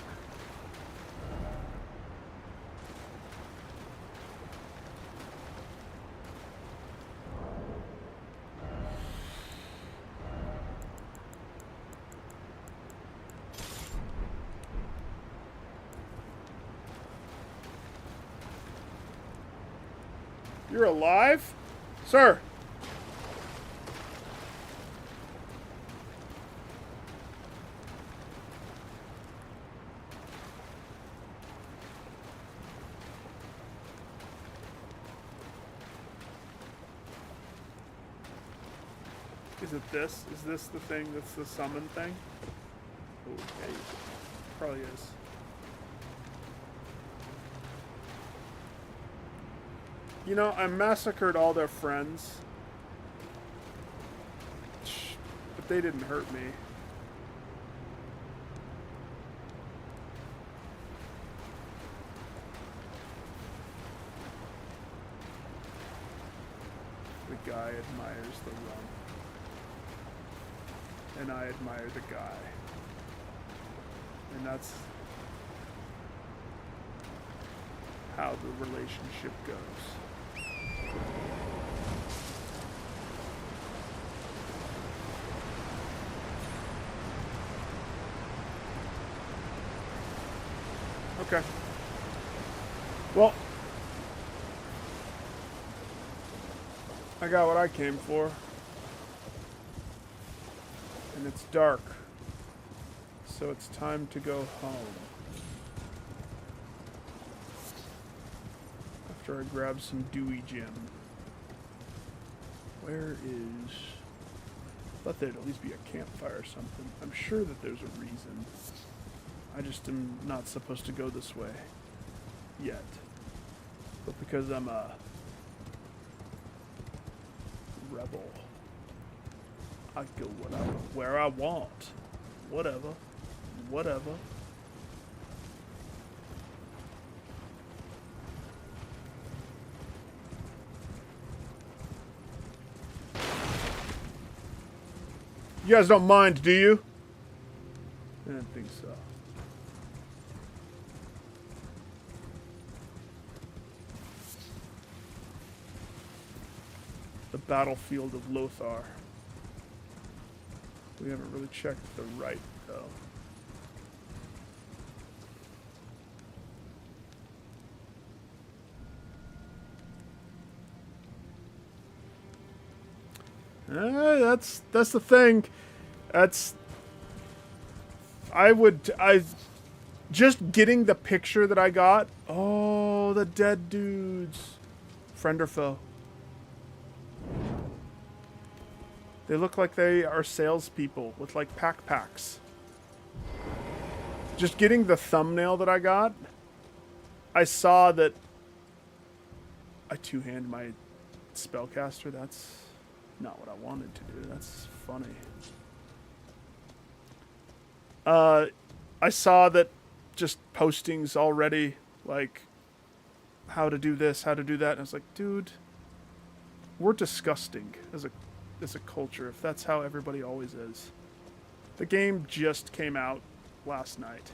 You're alive? Sir! Is it this? Is this the thing that's the summon thing? Okay. Probably is. You know, I massacred all their friends. But they didn't hurt me. The guy admires the rump. And I admire the guy. And that's how the relationship goes. Okay. Well, I got what I came for. And it's dark. So it's time to go home. After I grab some dewy gem. Where is... I thought there'd at least be a campfire or something. I'm sure that there's a reason. I just am not supposed to go this way. Yet. But because I'm a... rebel. I go where I want. Whatever. Whatever. You guys don't mind, do you? I don't think so. The battlefield of Lothar. We haven't really checked the right, though. That's the thing. I just getting the picture that I got. Oh, the dead dudes. Friend or foe? They look like they are salespeople with like packs. Just getting the thumbnail that I got, I saw that I two-hand my spellcaster. That's not what I wanted to do. That's funny. I saw that just postings already, like how to do this, how to do that, and I was like, dude, we're disgusting as a culture if that's how everybody always is. The game just came out last night.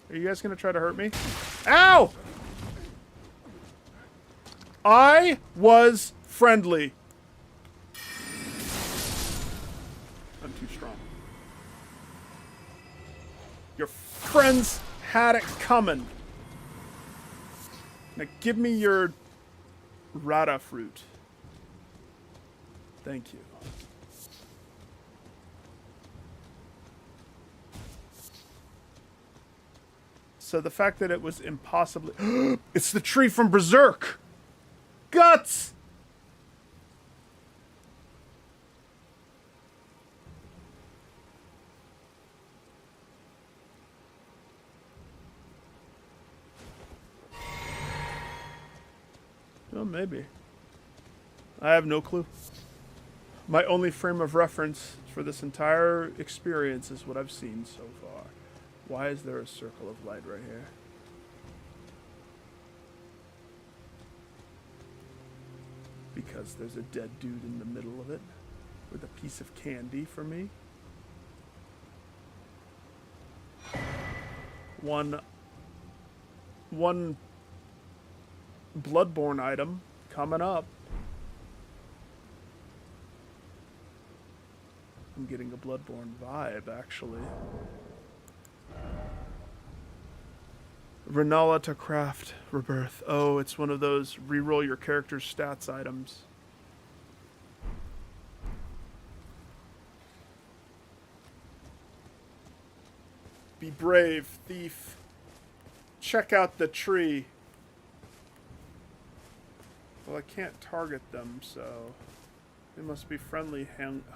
Are you guys gonna try to hurt me? Ow! I was friendly. I'm too strong. Your friends had it coming. Now give me your Rada fruit. Thank you. So the fact that it was impossibly... It's the tree from Berserk! Guts! Oh, maybe. I have no clue. My only frame of reference for this entire experience is what I've seen so far. Why is there a circle of light right here? Because there's a dead dude in the middle of it with a piece of candy for me. One Bloodborne item coming up. I'm getting a Bloodborne vibe, actually. Renala to craft rebirth. Oh, it's one of those reroll your character's stats items. Be brave, thief. Check out the tree. Well, I can't target them, so they must be friendly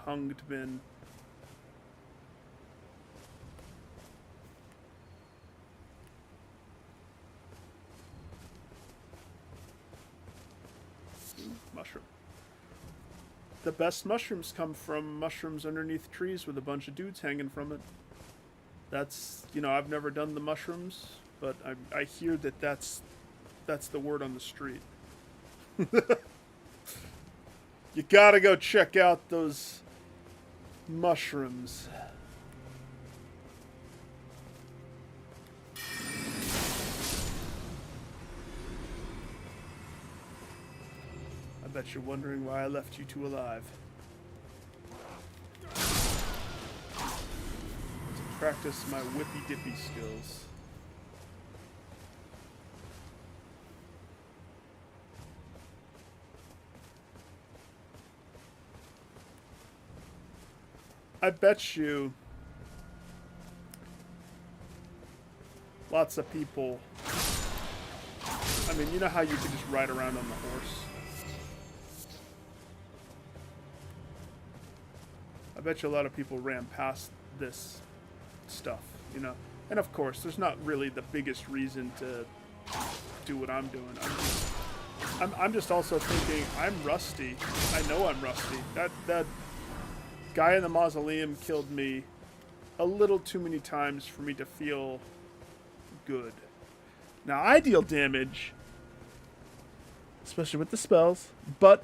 hunged men. Mushroom. The best mushrooms come from mushrooms underneath trees with a bunch of dudes hanging from it. That's, you know, I've never done the mushrooms, but I hear that that's the word on the street. You gotta go check out those mushrooms. I bet you're wondering why I left you two alive. To practice my whippy dippy skills. I bet you lots of people, I mean, you know how you can just ride around on the horse? I bet you a lot of people ran past this stuff, you know? And of course, there's not really the biggest reason to do what I'm doing. I'm just also thinking, I'm rusty. I know I'm rusty. That guy in the mausoleum killed me a little too many times for me to feel good. Now, I deal damage, especially with the spells, but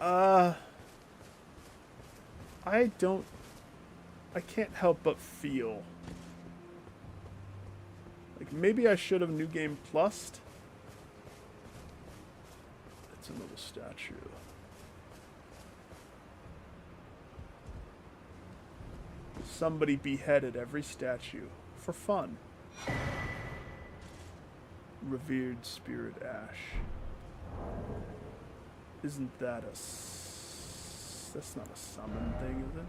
I can't help but feel like maybe I should have New Game Plus'd. a little statue. Somebody beheaded every statue for fun. Revered Spirit Ash. Isn't that a... That's not a summon thing, is it?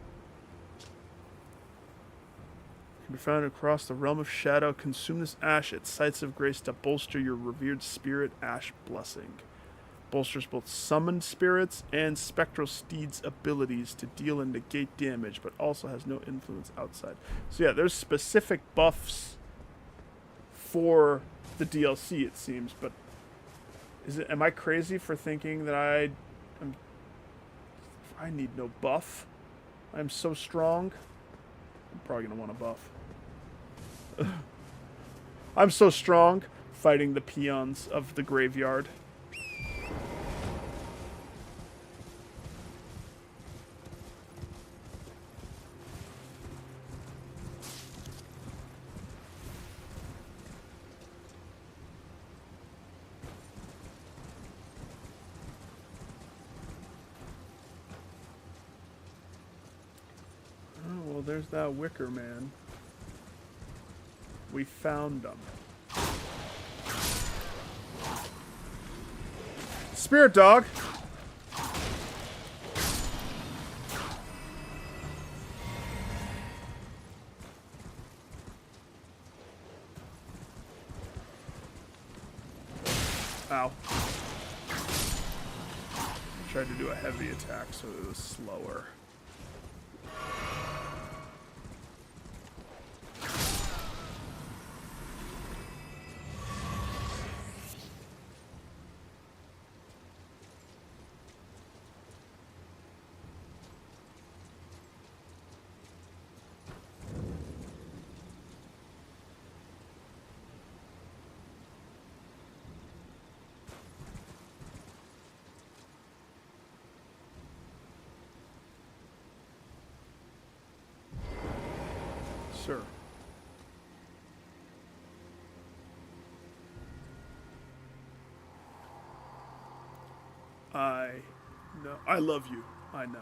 Can be found across the realm of shadow. Consume this ash at sites of grace to bolster your revered spirit ash blessing. Bolsters both summoned spirits and spectral steeds' abilities to deal and negate damage, but also has no influence outside. So yeah, there's specific buffs for the DLC, it seems, but am I crazy for thinking that I need no buff? I'm so strong. I'm probably gonna want a buff. I'm so strong, fighting the peons of the graveyard. Oh, well, there's that Wicker Man. We found them. Spirit Dog! Ow. I tried to do a heavy attack, so it was slower. Sir. I know. I love you. I know.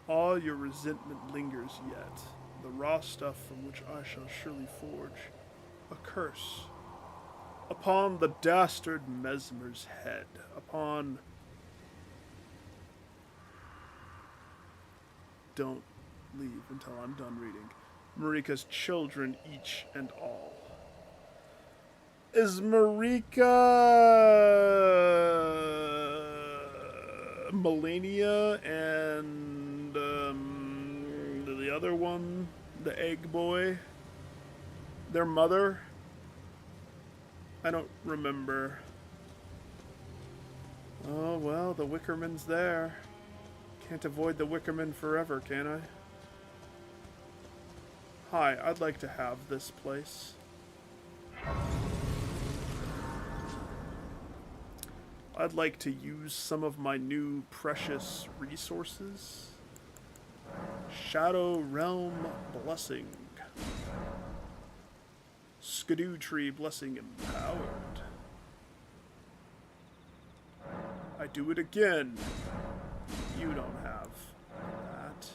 All your resentment lingers yet. The raw stuff from which I shall surely forge a curse upon the dastard Mesmer's head, upon... Don't leave until I'm done reading. Marika's children, each and all. Is Marika Melania and the other one, the egg boy, their mother? I don't remember. Oh, well, the Wickerman's there. Can't avoid the Wickerman forever, can I? Hi, I'd like to have this place. I'd like to use some of my new precious resources. Shadow Realm Blessing. Skidoo Tree Blessing empowered. I do it again. You don't have that.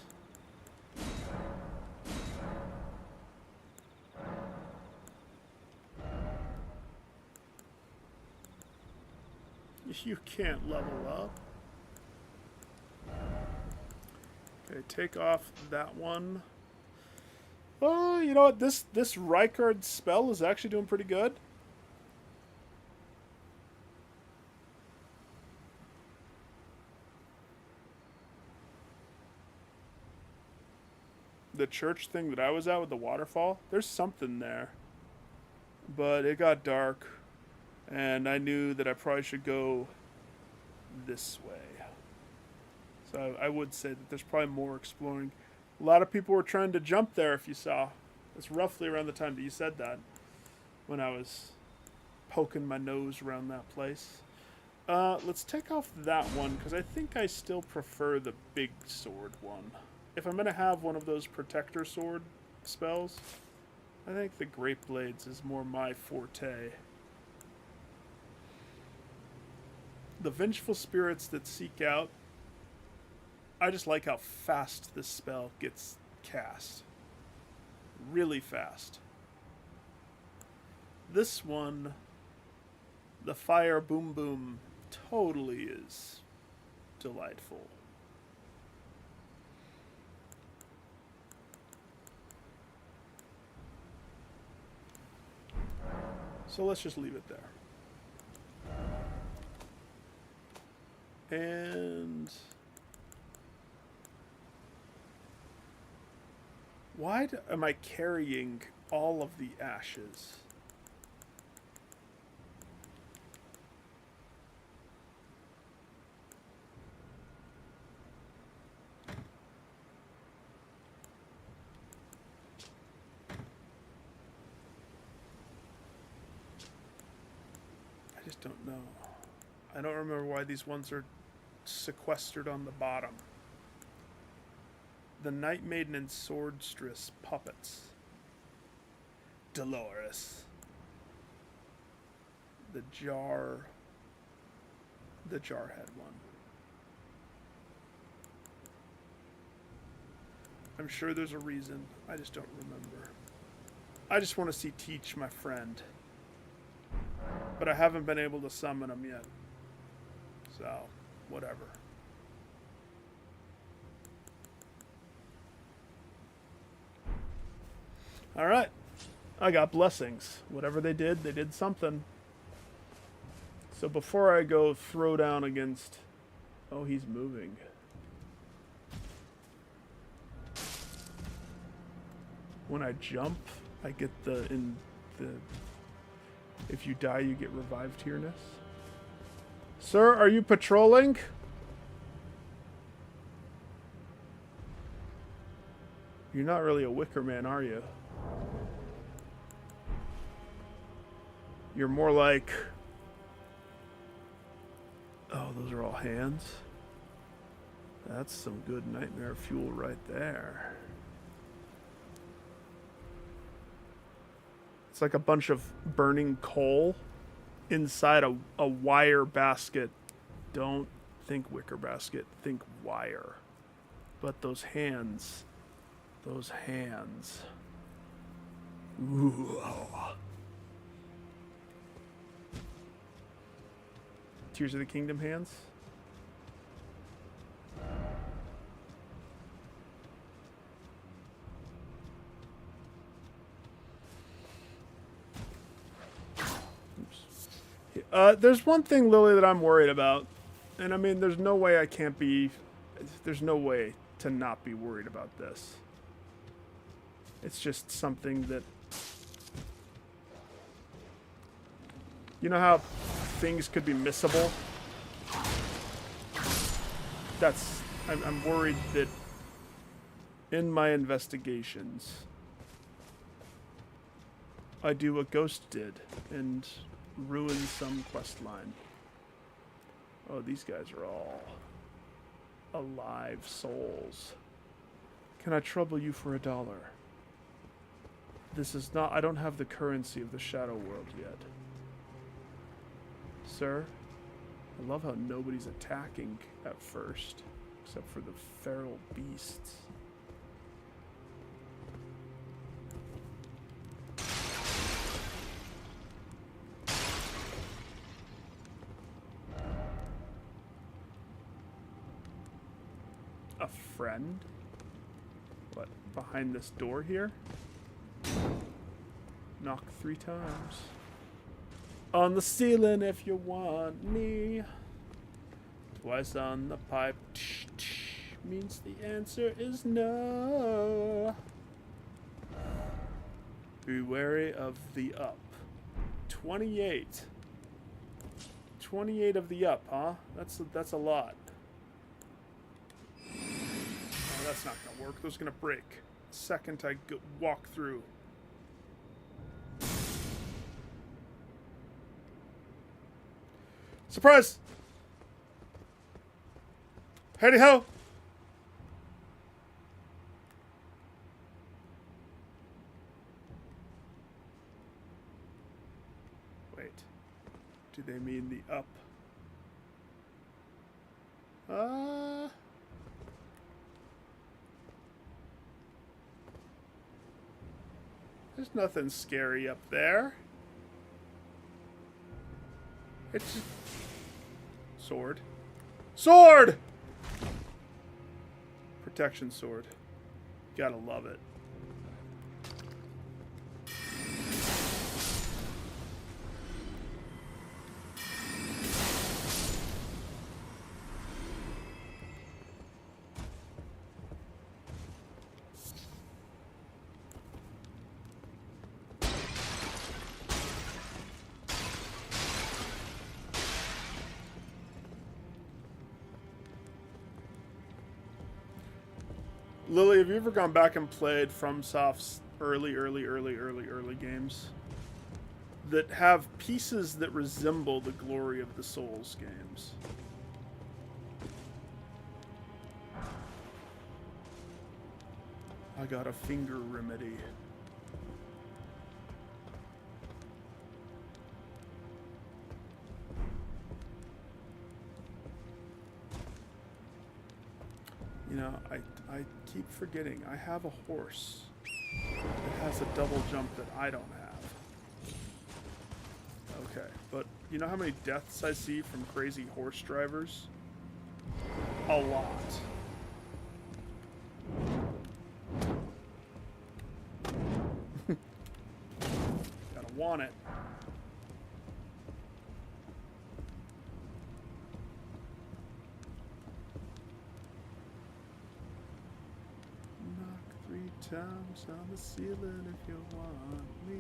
You can't level up. Okay, take off that one. Oh, you know what? This Rykard spell is actually doing pretty good. The church thing that I was at with the waterfall, there's something there. But it got dark, and I knew that I probably should go this way. So I would say that there's probably more exploring. A lot of people were trying to jump there, if you saw. It's roughly around the time that you said that, when I was poking my nose around that place. Let's take off that one, because I think I still prefer the big sword one. If I'm going to have one of those protector sword spells, I think the Great Blades is more my forte. The vengeful spirits that seek out. I just like how fast this spell gets cast. Really fast. This one, the fire boom boom, totally is delightful. So let's just leave it there. And why am I carrying all of the ashes? I just don't know. I don't remember why these ones are sequestered on the bottom. The Night Maiden and Swordstress puppets. Dolores. The Jarhead one. I'm sure there's a reason. I just don't remember. I just want to see Teach, my friend. But I haven't been able to summon him yet. So, whatever. Alright. I got blessings. Whatever they did something. So before I go throw down against... Oh, he's moving. When I jump, I get the... If you die, you get revived tierness. Sir, are you patrolling? You're not really a wicker man, are you? You're more like... Oh, those are all hands? That's some good nightmare fuel right there. It's like a bunch of burning coal inside a wire basket. Don't think wicker basket, think wire. But those hands. Those hands. Ooh. Tears of the Kingdom hands. There's one thing, Lily, that I'm worried about. And I mean, there's no way I can't be... There's no way to not be worried about this. It's just something that... You know how things could be missable? That's... I'm worried that in my investigations, I do what Ghost did and ruin some quest line. Oh, these guys are all alive souls. Can I trouble you for $1? This is not... I don't have the currency of the Shadow World yet. Sir, I love how nobody's attacking at first, except for the feral beasts. A friend? What, behind this door here? Knock 3 times. On the ceiling if you want me. Twice on the pipe. Tsh, tsh, means the answer is no. Be wary of the up. 28. 28 of the up, huh? That's a lot. Oh, that's not gonna work. Those are gonna break. The second I walk through. Surprise! Heady ho! Wait. Do they mean the up There's nothing scary up there. It's just... Sword. Sword! Protection sword. Gotta love it. Lily, have you ever gone back and played FromSoft's early games that have pieces that resemble the Glory of the Souls games? I got a finger remedy. You know, I keep forgetting. I have a horse that has a double jump that I don't have. Okay, but you know how many deaths I see from crazy horse drivers? A lot. Gotta want it. Times on the ceiling if you want me.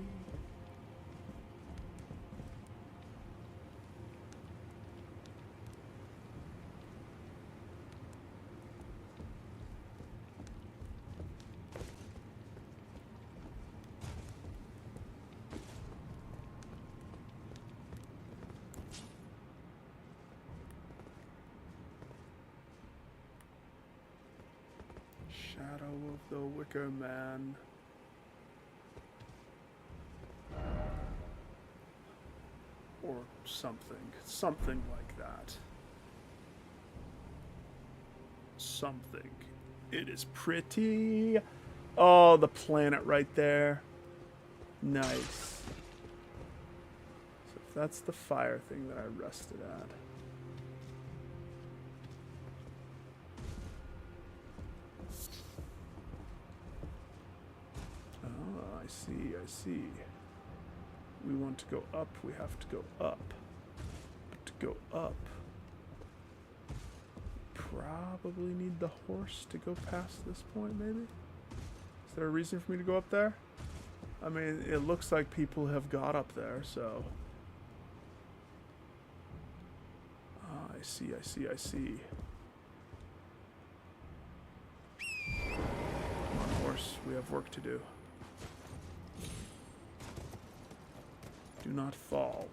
Shadow of the Wicker Man. Or something. Something like that. Something. It is pretty. Oh, the planet right there. Nice. So if that's the fire thing that I rested at. I see. We want to go up, we have to go up. But to go up, probably need the horse to go past this point, maybe? Is there a reason for me to go up there? I mean, it looks like people have got up there, so... I see. Come on, horse, we have work to do. Do not fall,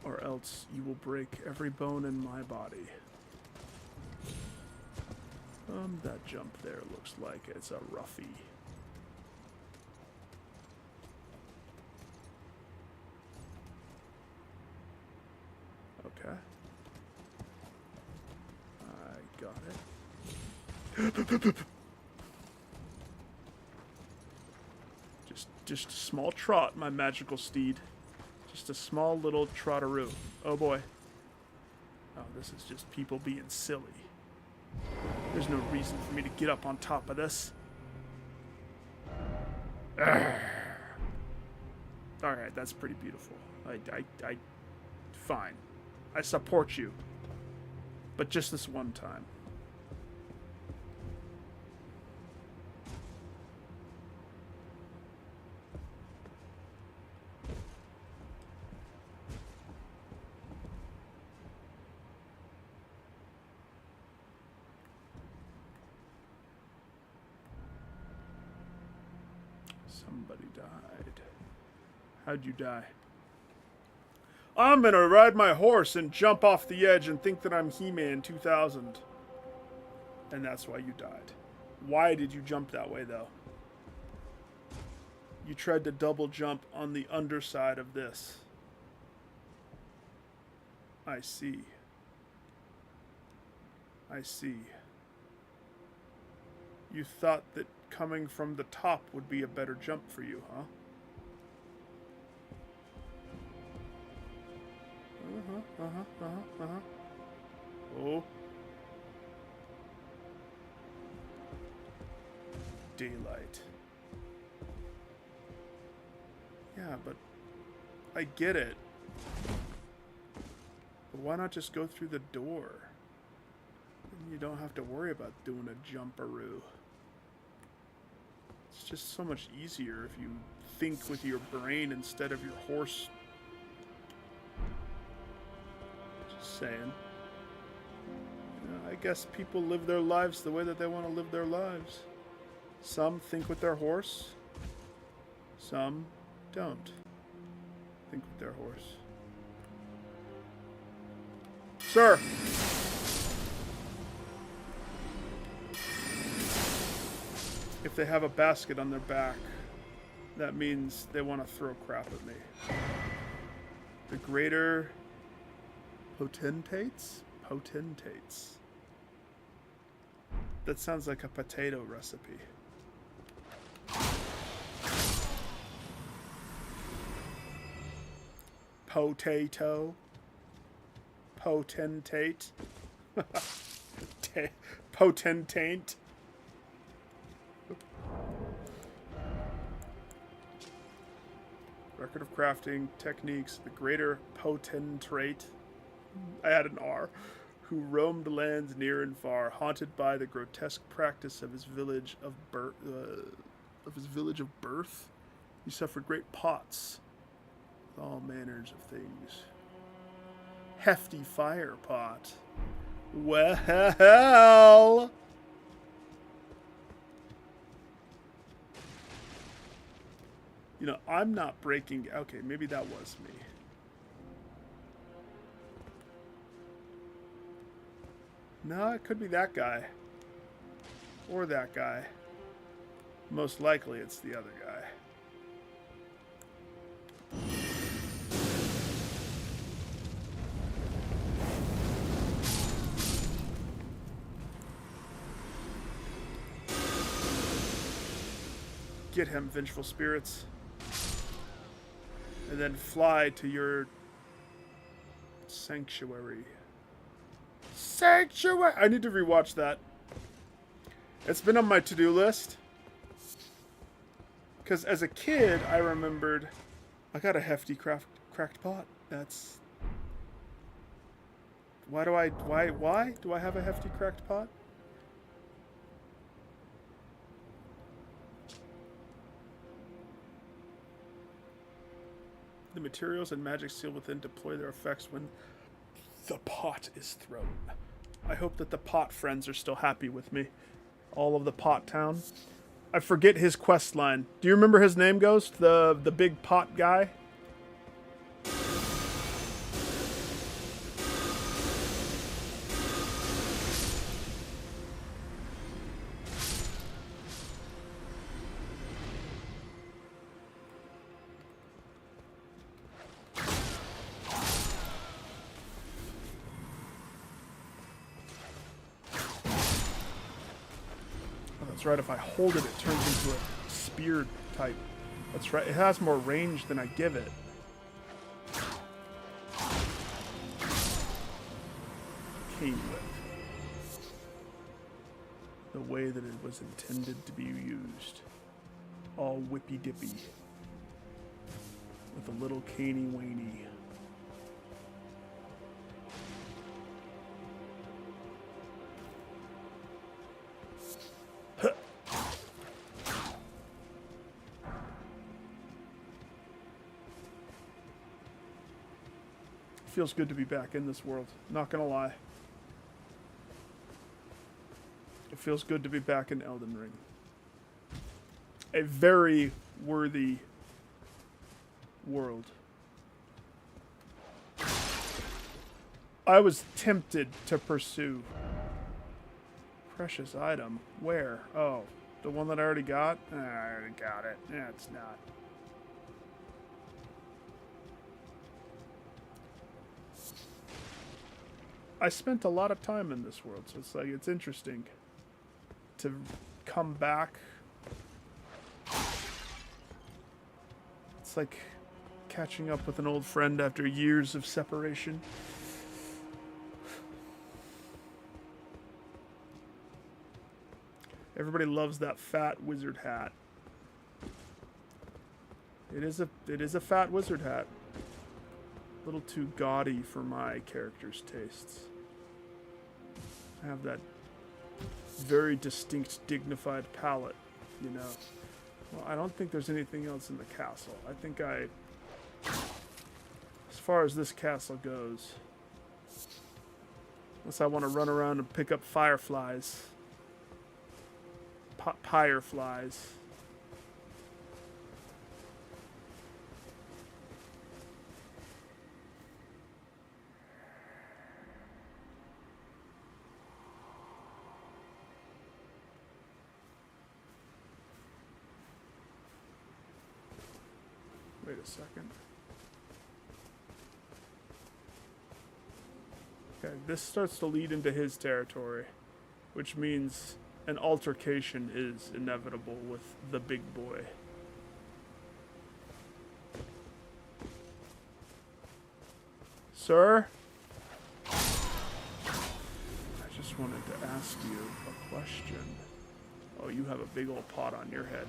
or else you will break every bone in my body. That jump there looks like it's a roughie. Okay. I got it. Just a small trot, my magical steed. Just a small little trotteroo. Oh boy. Oh, this is just people being silly. There's no reason for me to get up on top of this. Alright, that's pretty beautiful. I fine. I support you. But just this one time. Somebody died. How'd you die? I'm gonna ride my horse and jump off the edge and think that I'm He-Man 2000. And that's why you died. Why did you jump that way, though? You tried to double jump on the underside of this. I see. I see. You thought that coming from the top would be a better jump for you, huh? Oh. Daylight. Yeah, but I get it. But why not just go through the door? And you don't have to worry about doing a jumperoo. It's just so much easier if you think with your brain instead of your horse. Just saying. You know, I guess people live their lives the way that they want to live their lives. Some think with their horse. Some don't think with their horse. Sir! If they have a basket on their back, that means they want to throw crap at me. The greater potentates? Potentates. That sounds like a potato recipe. Potato. Potentate. Potentate. Record of crafting techniques, the greater potentate, I had an R, who roamed lands near and far, haunted by the grotesque practice of his village of birth. He suffered great pots with all manners of things. Hefty fire pot. Well. You know, I'm not breaking... Okay, maybe that was me. No, it could be that guy. Or that guy. Most likely it's the other guy. Get him, vengeful spirits. And then fly to your sanctuary. Sanctuary! I need to rewatch that. It's been on my to-do list. Because as a kid, I remembered I got a hefty cracked pot. That's... Why do I have a hefty cracked pot? The materials and magic sealed within deploy their effects when the pot is thrown. I hope that the pot friends are still happy with me. All of the pot town. I forget his quest line. Do you remember his name, Ghost? The big pot guy? That's right, if I hold it, it turns into a spear type. That's right, it has more range than I give it. Cane whip. The way that it was intended to be used. All whippy dippy. With a little caney waney. Feels good to be back in this world. Not gonna lie. It feels good to be back in Elden Ring. A very worthy world. I was tempted to pursue. Precious item. Where? Oh, the one that I already got? I already got it. Yeah, it's not. I spent a lot of time in this world, so it's like it's interesting to come back. It's like catching up with an old friend after years of separation. Everybody loves that fat wizard hat. It is a fat wizard hat. A little too gaudy for my character's tastes. I have that very distinct, dignified palette, you know. Well, I don't think there's anything else in the castle. I think as far as this castle goes, unless I want to run around and pick up fireflies. Fireflies. Wait a second. Okay, this starts to lead into his territory, which means an altercation is inevitable with the big boy. Sir? I just wanted to ask you a question. Oh, you have a big old pot on your head.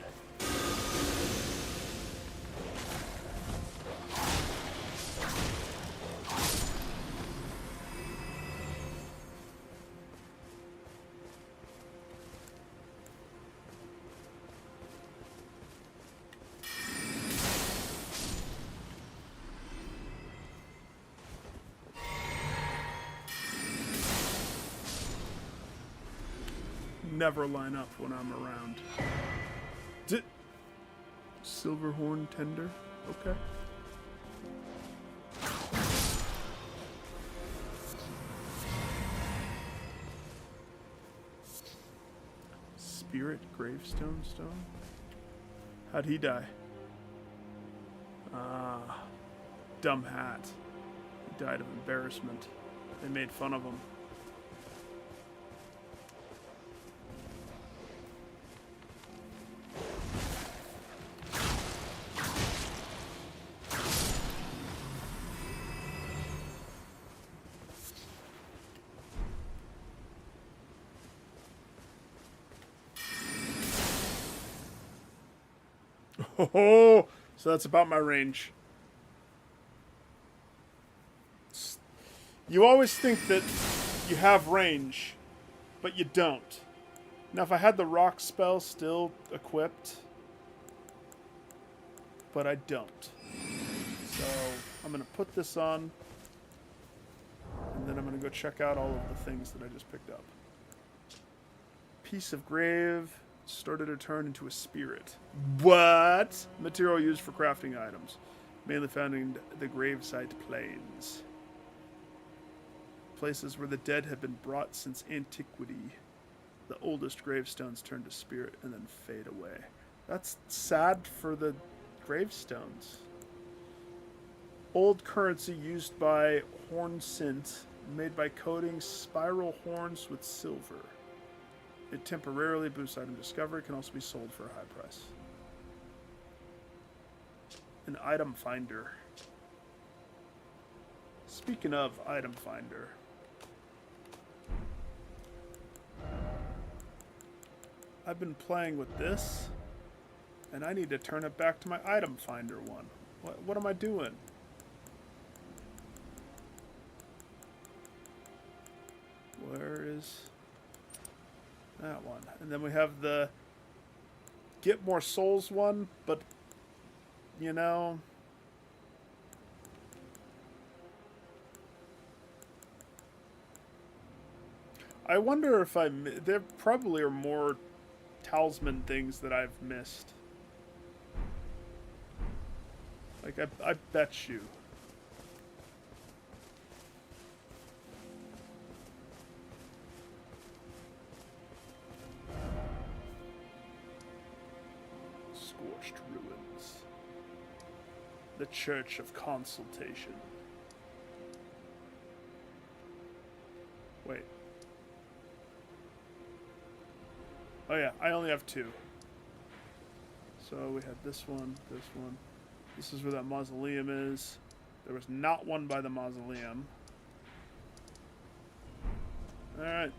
Never line up when I'm around. Silverhorn tender? Okay. Spirit gravestone stone? How'd he die? Ah, dumb hat. He died of embarrassment. They made fun of him. Oh, so that's about my range. You always think that you have range, but you don't. Now, if I had the rock spell still equipped, but I don't. So I'm going to put this on, and then I'm going to go check out all of the things that I just picked up. Piece of grave. Started to turn into a spirit. What? Material used for crafting items. Mainly found in the gravesite plains. Places where the dead have been brought since antiquity. The oldest gravestones turn to spirit and then fade away. That's sad for the gravestones. Old currency used by horn scent, made by coating spiral horns with silver. It temporarily boosts item discovery, can also be sold for a high price. An item finder. Speaking of item finder. I've been playing with this, and I need to turn it back to my item finder one. What am I doing? Where is... that one. And then we have the get more souls one, but, you know... I wonder if there probably are more talisman things that I've missed. Like, I bet you. Scorched ruins. The Church of Consultation. Oh yeah, I only have 2. So we had this one, this one. This is where that mausoleum is. There was not one by the mausoleum. Alright.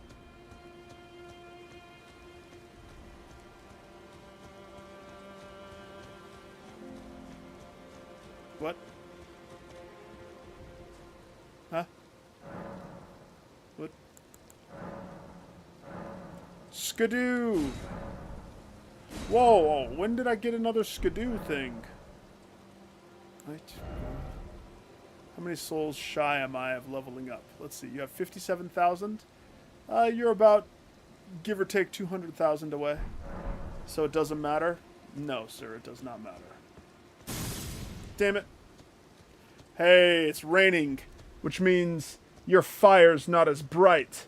What? Huh? What? Skidoo! Whoa, when did I get another skidoo thing? How many souls shy am I of leveling up? Let's see, you have 57,000? You're about, give or take, 200,000 away. So it doesn't matter? No, sir, it does not matter. Damn it. Hey, it's raining, which means your fire's not as bright.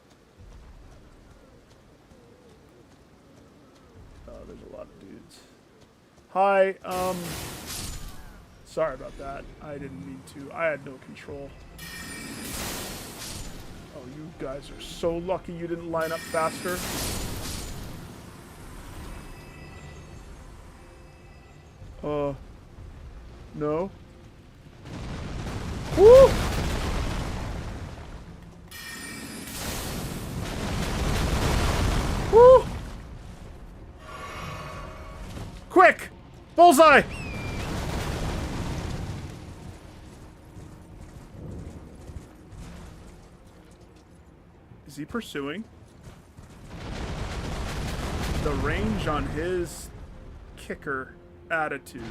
Oh, there's a lot of dudes. Hi, sorry about that. I didn't mean to. I had no control. Oh, you guys are so lucky you didn't line up faster. No. Woo! Woo! Quick! Bullseye! Is he pursuing? The range on his kicker attitude.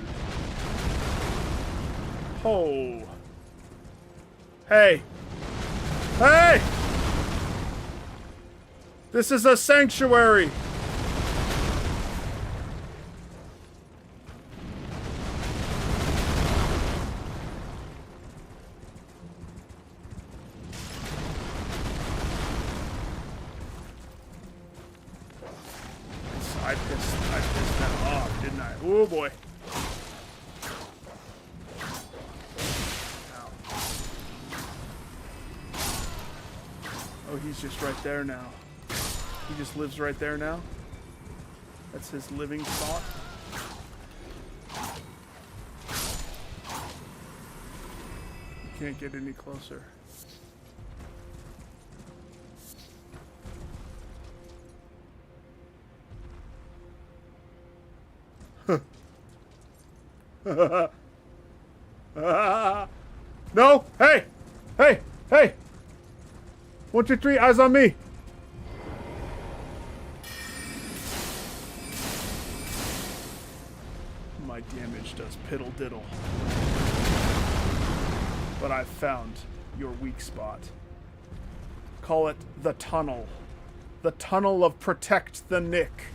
Oh. Hey. Hey! This is a sanctuary. I pissed that off, didn't I? Oh boy. Oh, he's just right there now. He just lives right there now. That's his living spot. You can't get any closer. No! Hey! Hey! Hey! 1, 2, 3, eyes on me! My damage does piddle diddle. But I've found your weak spot. Call it the tunnel. The tunnel of Protect the Nick.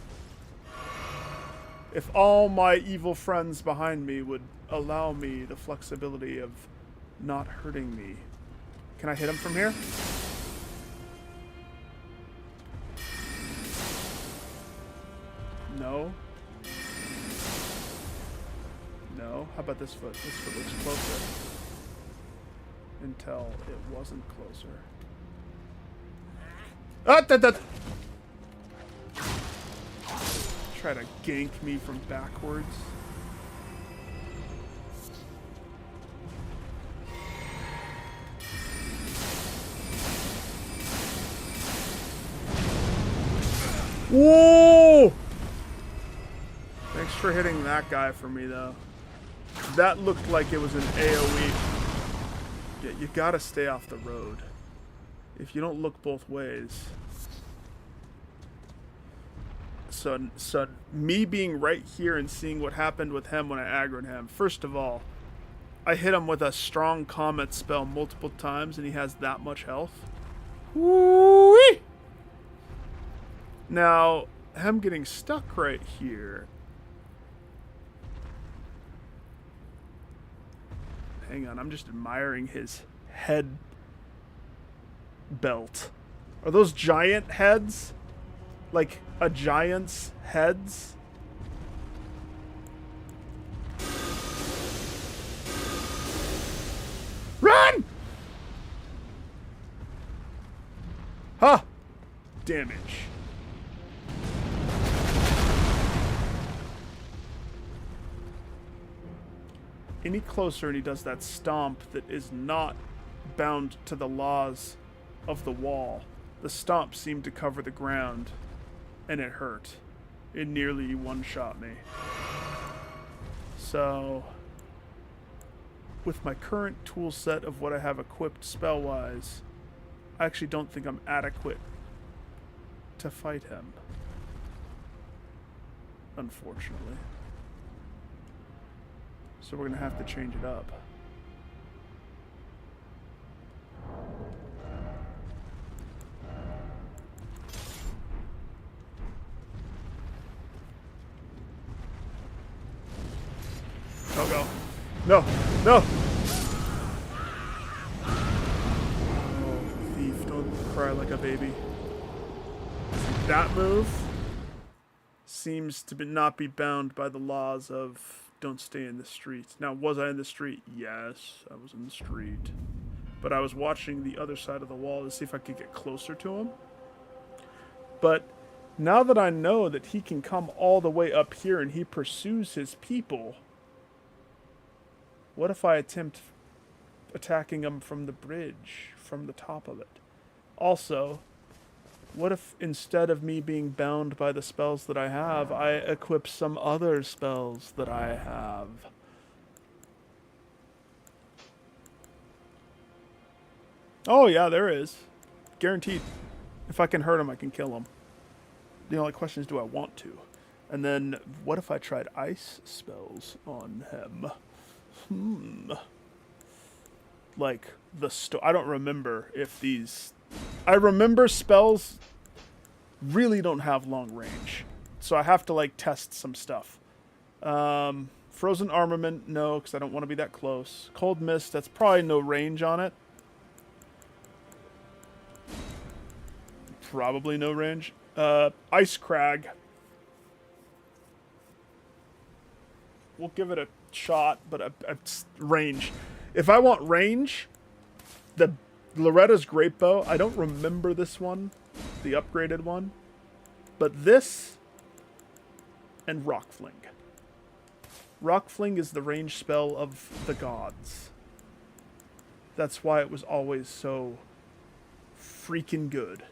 If all my evil friends behind me would allow me the flexibility of not hurting me. Can I hit him from here? No. No. How about this foot? This foot looks closer. Until it wasn't closer. Ah, that. Try to gank me from backwards. Whoa! Thanks for hitting that guy for me, though. That looked like it was an AoE. Yeah, you gotta stay off the road. If you don't look both ways. So me being right here and seeing what happened with him when I aggroed him. First of all, I hit him with a strong comet spell multiple times and he has that much health. Woo-wee! Now, him getting stuck right here. Hang on, I'm just admiring his head belt. Are those giant heads? Like a giant's heads? Run! Huh. Damage. any closer and he does that stomp that is not bound to the laws of the wall. The stomp seemed to cover the ground, and it hurt. It nearly one-shot me. So, with my current tool set of what I have equipped spell-wise, I actually don't think I'm adequate to fight him. Unfortunately. So we're going to have to change it up. Oh, go. No! No! Oh, thief, don't cry like a baby. That move seems to not be bound by the laws of don't stay in the street. Now, was I in the street? Yes, I was in the street. But I was watching the other side of the wall to see if I could get closer to him. But now that I know that he can come all the way up here and he pursues his people, what if I attempt attacking him from the bridge, from the top of it? Also, what if instead of me being bound by the spells that I have, I equip some other spells that I have? Oh yeah, there is. Guaranteed. If I can hurt him, I can kill him. The only question is, do I want to? And then, what if I tried ice spells on him? Like, I don't remember if these... I remember spells really don't have long range. So I have to, like, test some stuff. Frozen Armament, no, because I don't want to be that close. Cold Mist, that's probably no range on it. Probably no range. Ice Crag. We'll give it a shot, but range. If I want range, the Loretta's Great Bow, I don't remember this one, the upgraded one, but this and Rock Fling. Rock Fling is the range spell of the gods. That's why it was always so freaking good.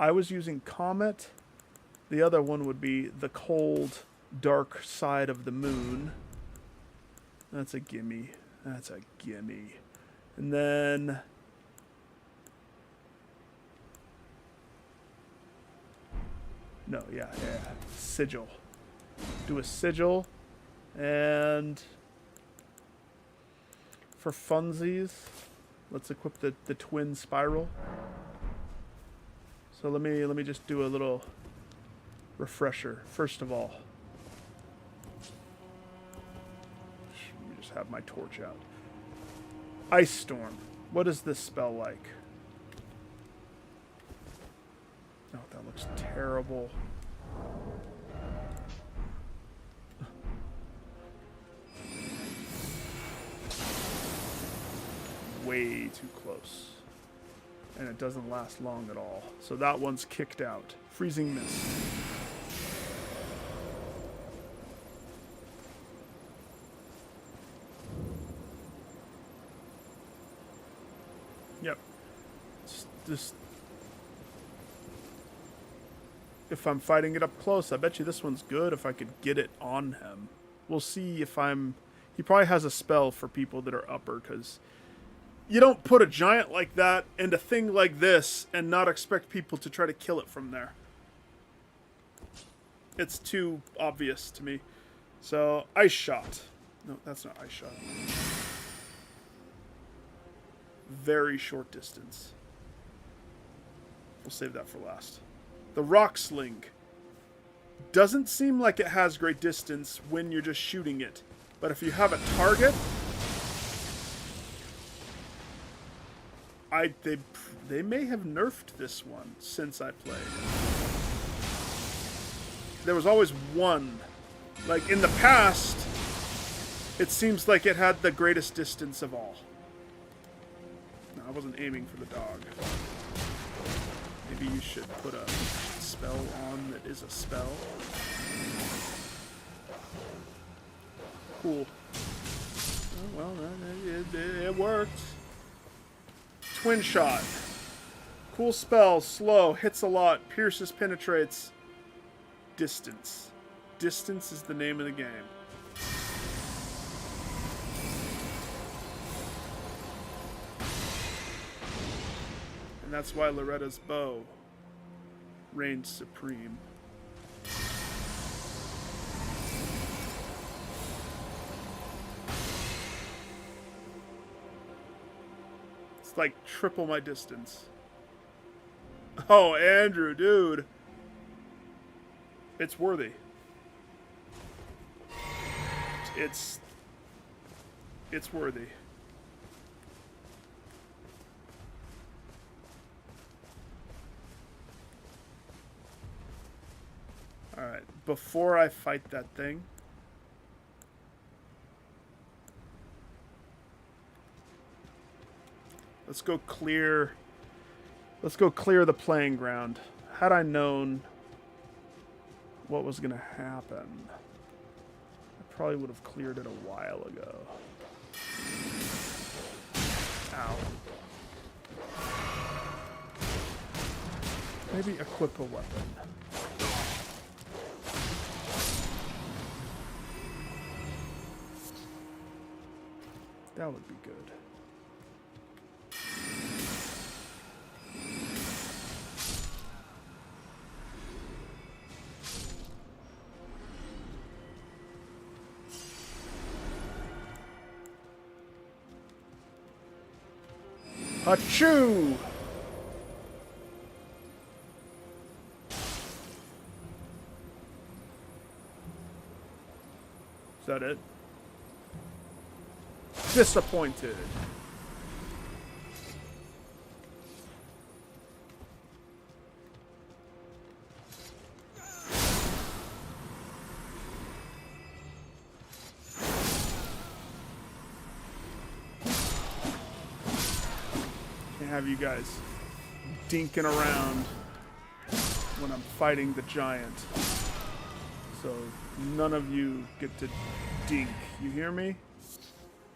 I was using Comet. The other one would be the cold, dark side of the moon. That's a gimme. That's a gimme. And then... No, yeah. Sigil. Do a Sigil. And... for funsies, let's equip the twin spiral. So let me just do a little refresher. First of all, let me just have my torch out. Ice Storm. What is this spell like? Oh, that looks terrible. Way too close. And it doesn't last long at all. So that one's kicked out. Freezing Mist. Yep. Just if I'm fighting it up close, I bet you this one's good if I could get it on him. We'll see if I'm... He probably has a spell for people that are upper, because... You don't put a giant like that and a thing like this and not expect people to try to kill it from there. It's too obvious to me. So, Ice Shot. No, that's not Ice Shot. Very short distance. We'll save that for last. The Rock Sling. Doesn't seem like it has great distance when you're just shooting it. But if you have a target... They may have nerfed this one since I played. There was always one. Like, in the past, it seems like it had the greatest distance of all. No, I wasn't aiming for the dog. Maybe you should put a spell on that is a spell. Cool. Oh, well, it worked. Twin shot. Cool spell. Slow. Hits a lot. Pierces, penetrates. Distance. Distance is the name of the game. And that's why Loretta's bow reigns supreme. It's like triple my distance. Oh, Andrew, dude. It's worthy. It's worthy. Alright, before I fight that thing, let's go clear the playing ground. Had I known what was going to happen, I probably would have cleared it a while ago. Ow. Maybe equip a weapon. That would be good. Achoo! Is that it? Disappointed. Can't have you guys dinking around when I'm fighting the giant. So none of you get to dink. You hear me?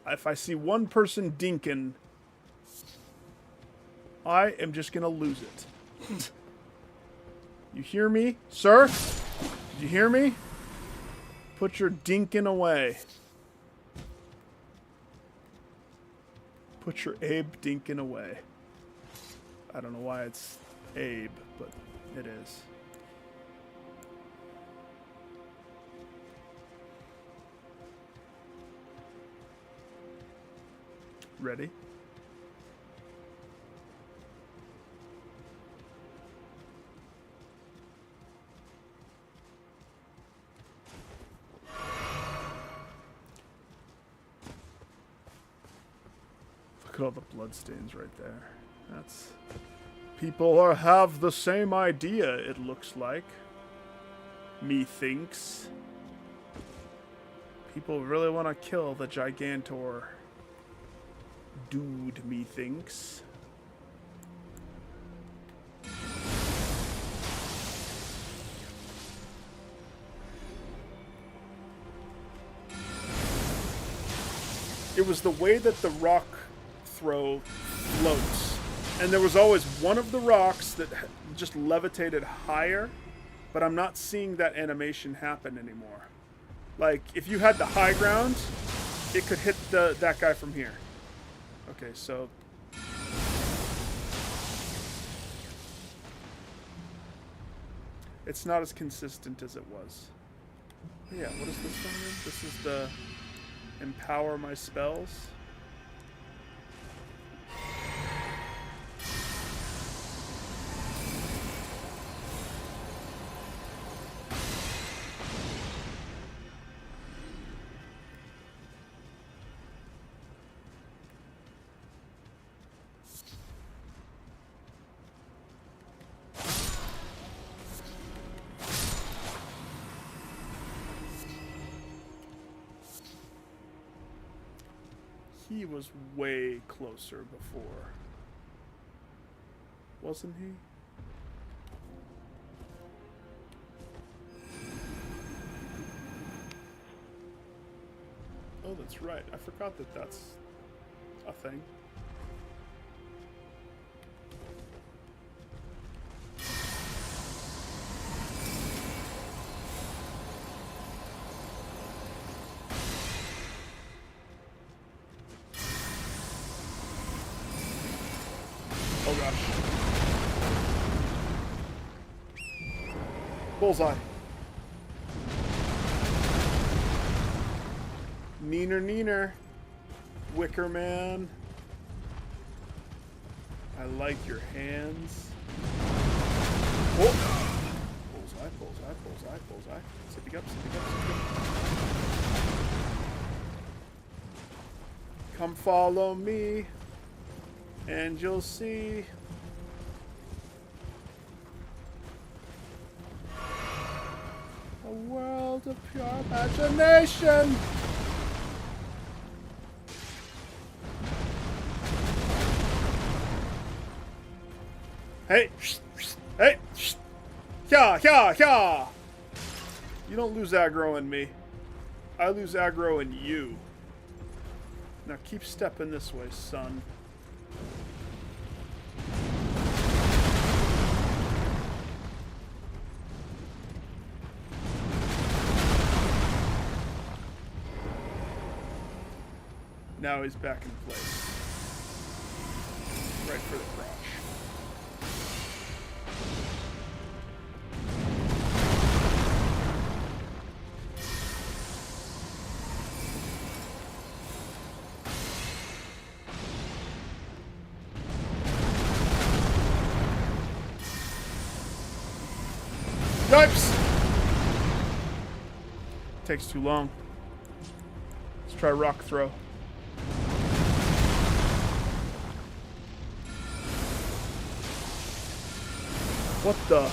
If I see one person dinking, I am just gonna lose it. You hear me, sir? Did you hear me? Put your dinking away. Put your Abe dinking away. I don't know why it's Abe, but it is. Ready? Look at all the bloodstains right there. That's... People have the same idea, it looks like. Methinks. People really want to kill the Gigantor. Dude, methinks. It was the way that the rock throw floats. And there was always one of the rocks that just levitated higher, but I'm not seeing that animation happen anymore. Like, if you had the high ground, it could hit that guy from here. Okay, so... It's not as consistent as it was. Yeah, what is this one again? This is the... Empower my spells. He was way closer before. Wasn't he? Oh, that's right. I forgot that that's a thing. Oh gosh. Bullseye. Neener, neener. Wicker Man. I like your hands. Oh. Bullseye, bullseye, bullseye, bullseye. Sippy up, sippy up, sippy up. Come follow me, and you'll see. A world of pure imagination. Hey, hey, yeah, yeah, yeah. You don't lose aggro in me. I lose aggro in you. Now keep stepping this way, son. Now he's back in place. Right for the crotch. Yipes! Takes too long. Let's try rock throw. What the?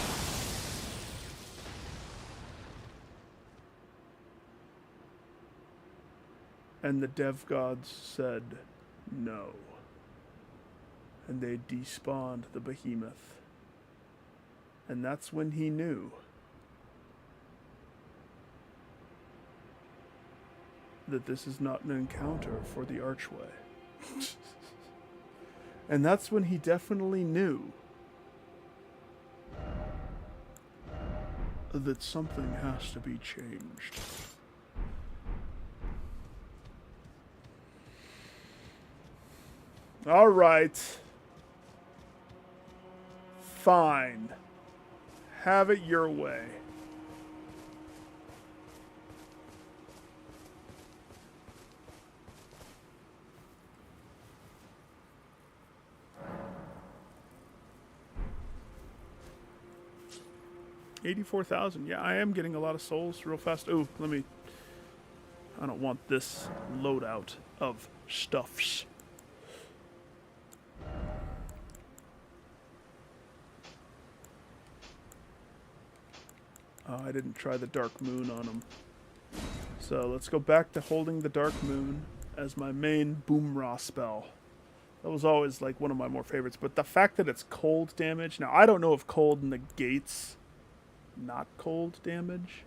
And the dev gods said no. And they despawned the behemoth. And that's when he knew that this is not an encounter for the archway. And that's when he definitely knew that something has to be changed. All right. Fine. Have it your way. $84,000. Yeah, I am getting a lot of souls real fast. Ooh, I don't want this loadout of stuffs. Oh, I didn't try the Dark Moon on him. So let's go back to holding the Dark Moon as my main Boomra spell. That was always like one of my more favorites. But the fact that it's cold damage. Now, I don't know if cold negates not cold damage.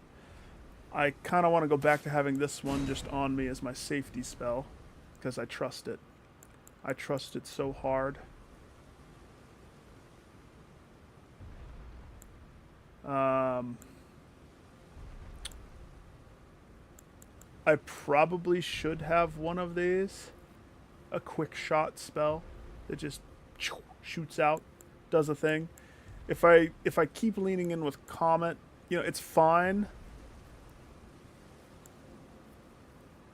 I kind of want to go back to having this one just on me as my safety spell. Because I trust it. I trust it so hard. I probably should have one of these. A quick shot spell that just shoots out, does a thing. If I keep leaning in with Comet, you know, it's fine.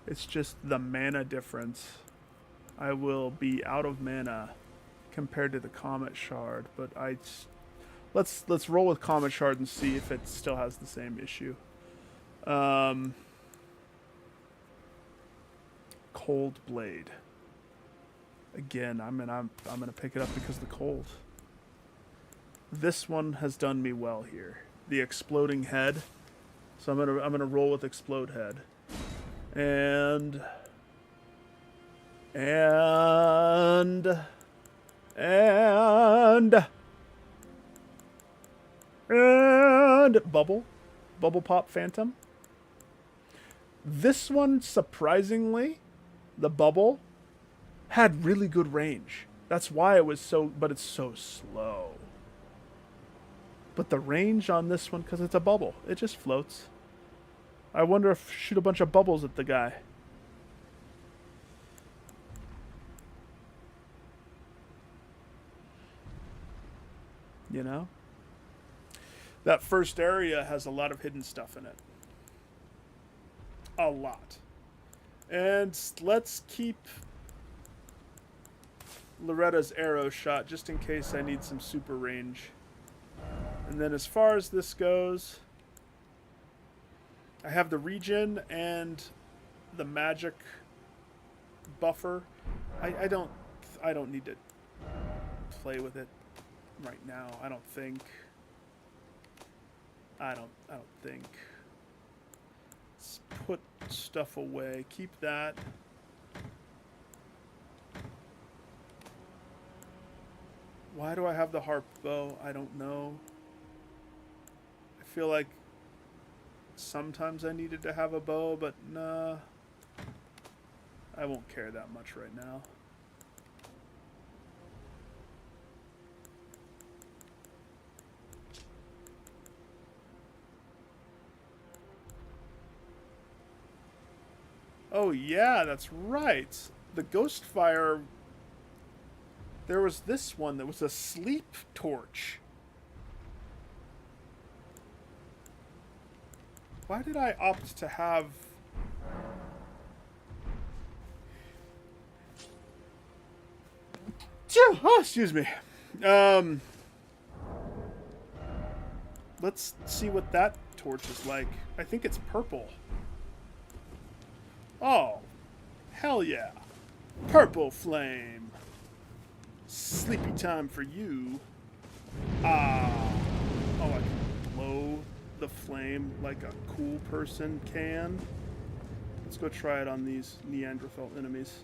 It's just the mana difference. I will be out of mana compared to the Comet Shard, but let's roll with Comet Shard and see if it still has the same issue. Cold Blade. Again, I'm gonna pick it up because of the cold. This one has done me well here. The Exploding Head. So I'm gonna roll with Explode Head. And Bubble Pop Phantom. This one, surprisingly, the bubble, had really good range. That's why it was so, but it's so slow. But the range on this one, because it's a bubble, it just floats. I wonder if shoot a bunch of bubbles at the guy. You know? That first area has a lot of hidden stuff in it. A lot. And let's keep Loretta's arrow shot just in case I need some super range. And then as far as this goes, I have the regen and the magic buffer. I don't need to play with it right now. I don't think. Let's put stuff away. Keep that. Why do I have the harp bow? I don't know. I feel like sometimes I needed to have a bow, but nah. I won't care that much right now. Oh yeah, that's right. The ghost fire. There was this one that was a sleep torch. Why did I opt to have... Oh, excuse me. Let's see what that torch is like. I think it's purple. Oh, hell yeah. Purple flame. Sleepy time for you. Ah. Oh, I can blow the flame like a cool person can. Let's go try it on these Neanderthal enemies.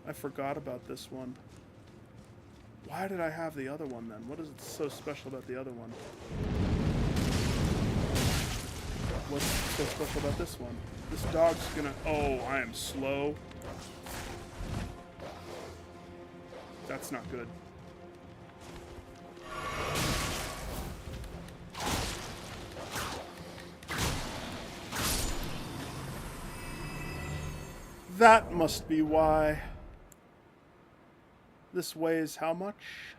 I forgot about this one. Why did I have the other one then? What is so special about the other one? What's so special about this one? This dog's gonna... Oh, I am slow. That's not good. That must be why. This weighs how much?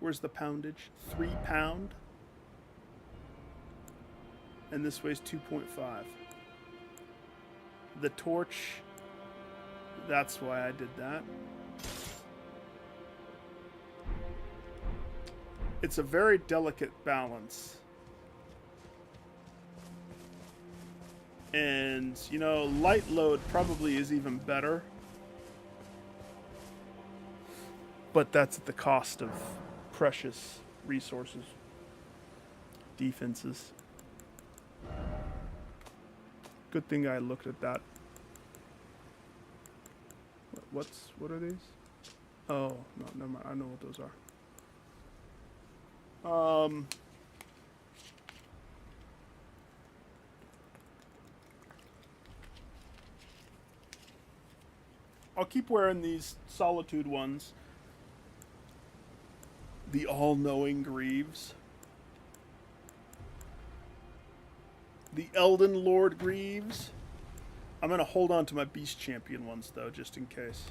Where's the poundage? 3 pound? And this weighs 2.5. The torch, that's why I did that. It's a very delicate balance. And, you know, light load probably is even better. But that's at the cost of precious resources. Defenses. Good thing I looked at that. What are these? Oh, no, never mind. I know what those are. I'll keep wearing these Solitude ones. The all-knowing Greaves. The Elden Lord Greaves. I'm going to hold on to my Beast Champion ones, though, just in case.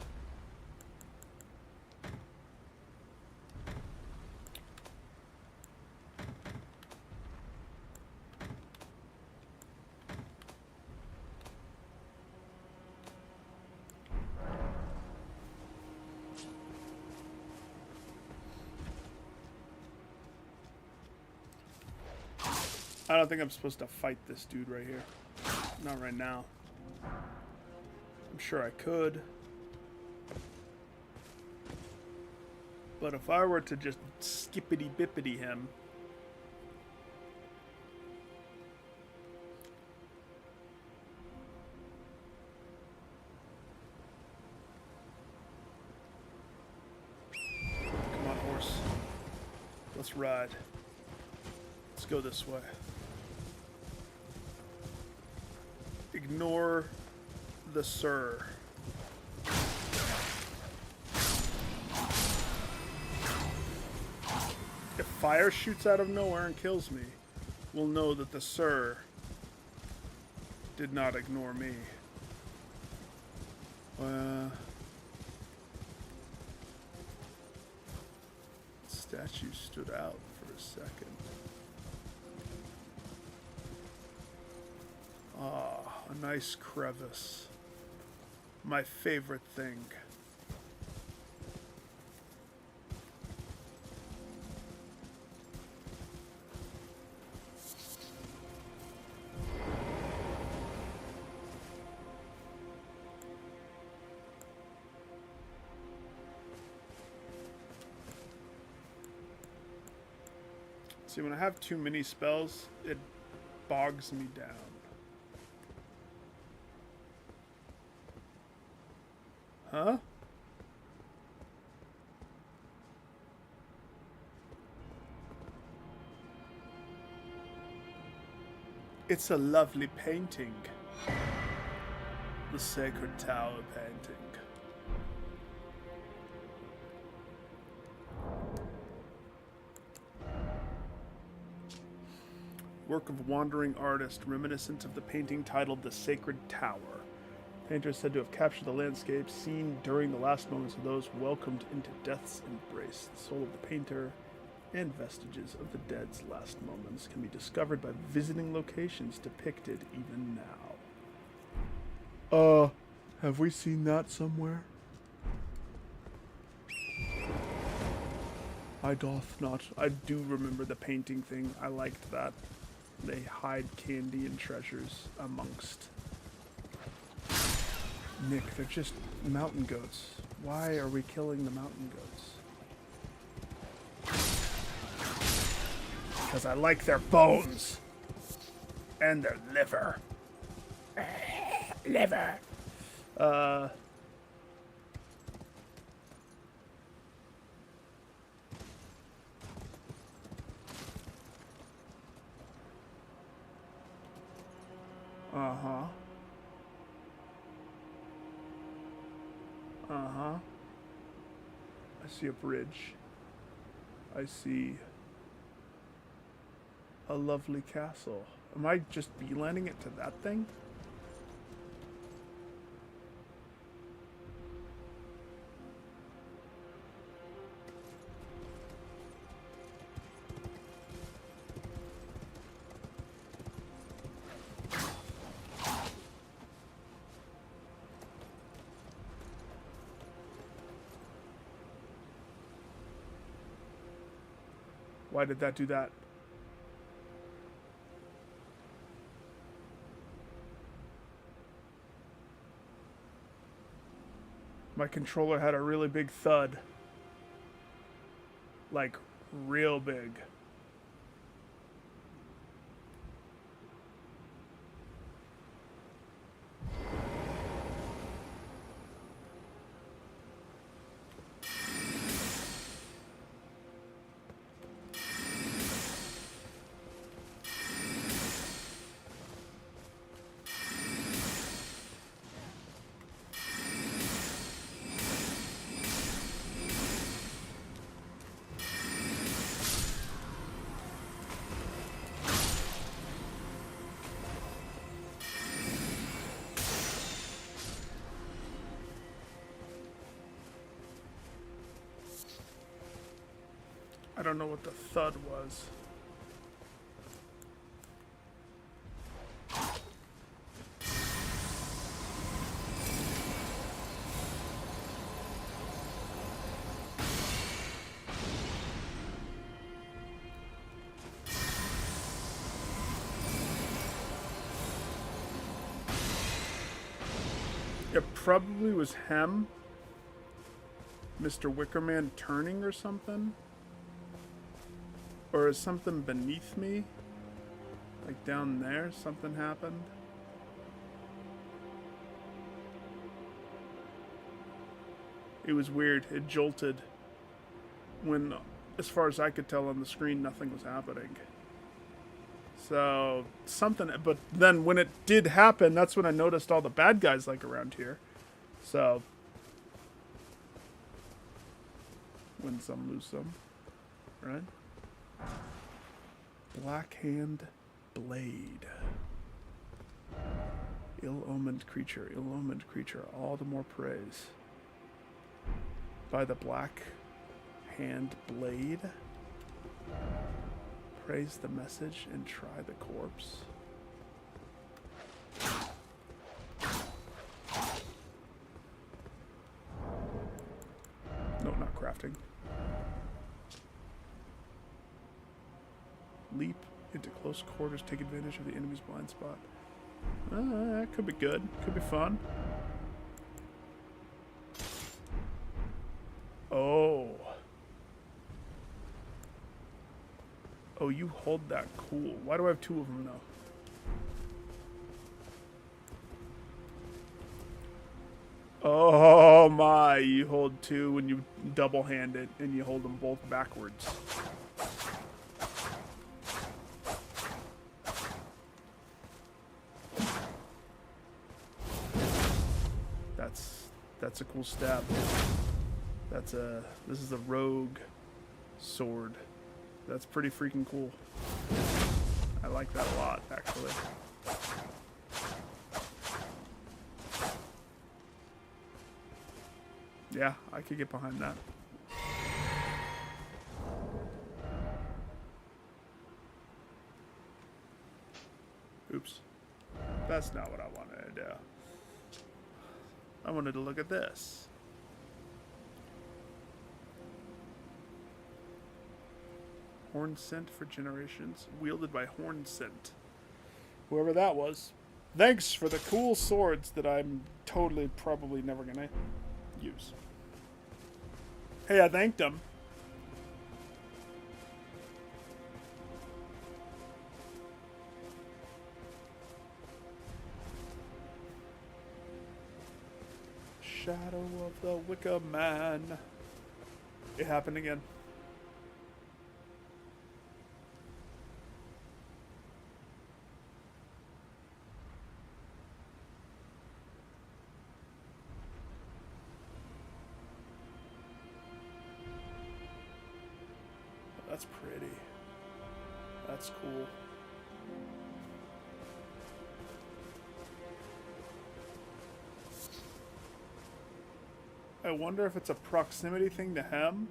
I don't think I'm supposed to fight this dude right here. Not right now. I'm sure I could. But if I were to just skippity-bippity him... Come on, horse. Let's ride. Let's go this way. Ignore the sir. If fire shoots out of nowhere and kills me, we'll know that the sir did not ignore me. Statue stood out for a second. Ah, a nice crevice. My favorite thing. See, when I have too many spells, it bogs me down. Huh? It's a lovely painting. The Sacred Tower painting. Work of wandering artist, reminiscent of the painting titled The Sacred Tower. Painter is said to have captured the landscape seen during the last moments of those welcomed into death's embrace. The soul of the painter and vestiges of the dead's last moments can be discovered by visiting locations depicted even now. Have we seen that somewhere? I doth not. I do remember the painting thing. I liked that. They hide candy and treasures amongst. Nick, they're just mountain goats. Why are we killing the mountain goats? Because I like their bones. And their liver. Liver. Uh-huh. Uh-huh. I see a bridge. I see a lovely castle. Am I just beelining it to that thing? Why did that do that? My controller had a really big thud. Like, real big. I don't know what the thud was. It probably was him, Mr. Wickerman turning or something. Or is something beneath me? Like down there, something happened? It was weird. It jolted when, as far as I could tell on the screen, nothing was happening. So something, but then when it did happen, that's when I noticed all the bad guys like around here. So win some, lose some, right? Blackhand Blade. Ill-omened creature, all the more praise. By the Black Hand Blade. Praise the message and try the corpse. No, not crafting. Leap into close quarters, take advantage of the enemy's blind spot. That could be good. Could be fun. Oh. Oh, you hold that. Cool. Why do I have two of them now? Oh my, you hold two when you double hand it and you hold them both backwards. That's a cool stab. This is a rogue sword. That's pretty freaking cool. I like that a lot, actually. Yeah, I could get behind that. Oops. That's not what I wanted to do. I wanted to look at this. Horn Scent for generations, wielded by Horn Scent. Whoever that was. Thanks for the cool swords that I'm totally probably never gonna use. Hey, I thanked him. Shadow of the Wicker Man. It happened again. That's pretty. That's cool. I wonder if it's a proximity thing to him.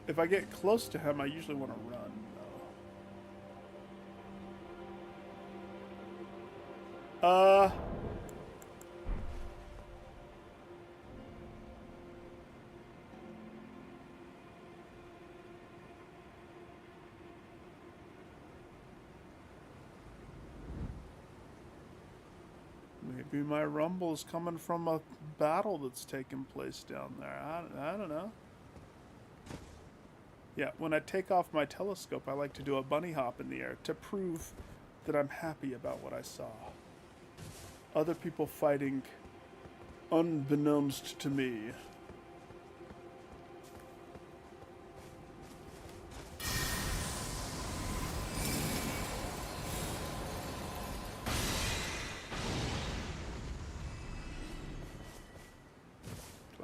If I get close to him, I usually want to run, though. Maybe my rumble's coming from a battle that's taking place down there. I don't know. Yeah, when I take off my telescope, I like to do a bunny hop in the air to prove that I'm happy about what I saw. Other people fighting unbeknownst to me.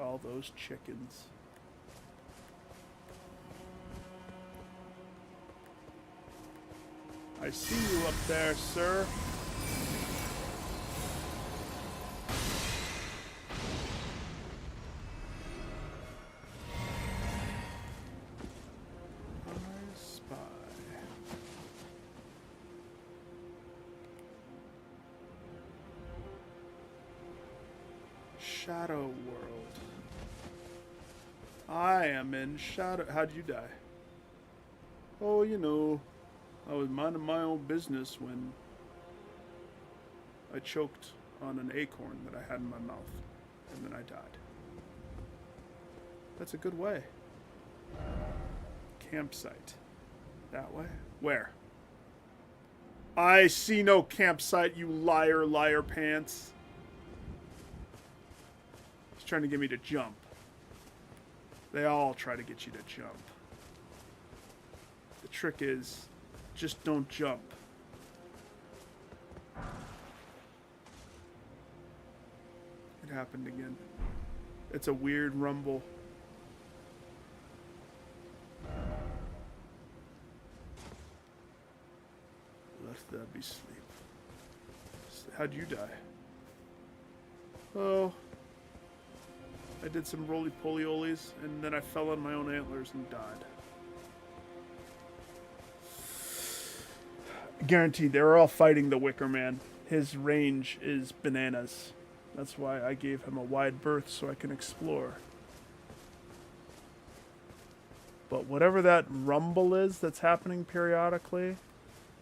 All those chickens. I see you up there, sir. I spy. Shadow World. I am in Shadow. How'd you die? Oh, you know, I was minding my own business when I choked on an acorn that I had in my mouth, and then I died. That's a good way. Campsite. That way? Where? I see no campsite, you liar, liar pants. He's trying to get me to jump. They all try to get you to jump. The trick is Just don't jump. It happened again. It's a weird rumble. Let that be sleep. How'd you die? Oh. I did some roly-poly-olies, and then I fell on my own antlers and died. Guaranteed, they were all fighting the Wicker Man. His range is bananas. That's why I gave him a wide berth so I can explore. But whatever that rumble is that's happening periodically,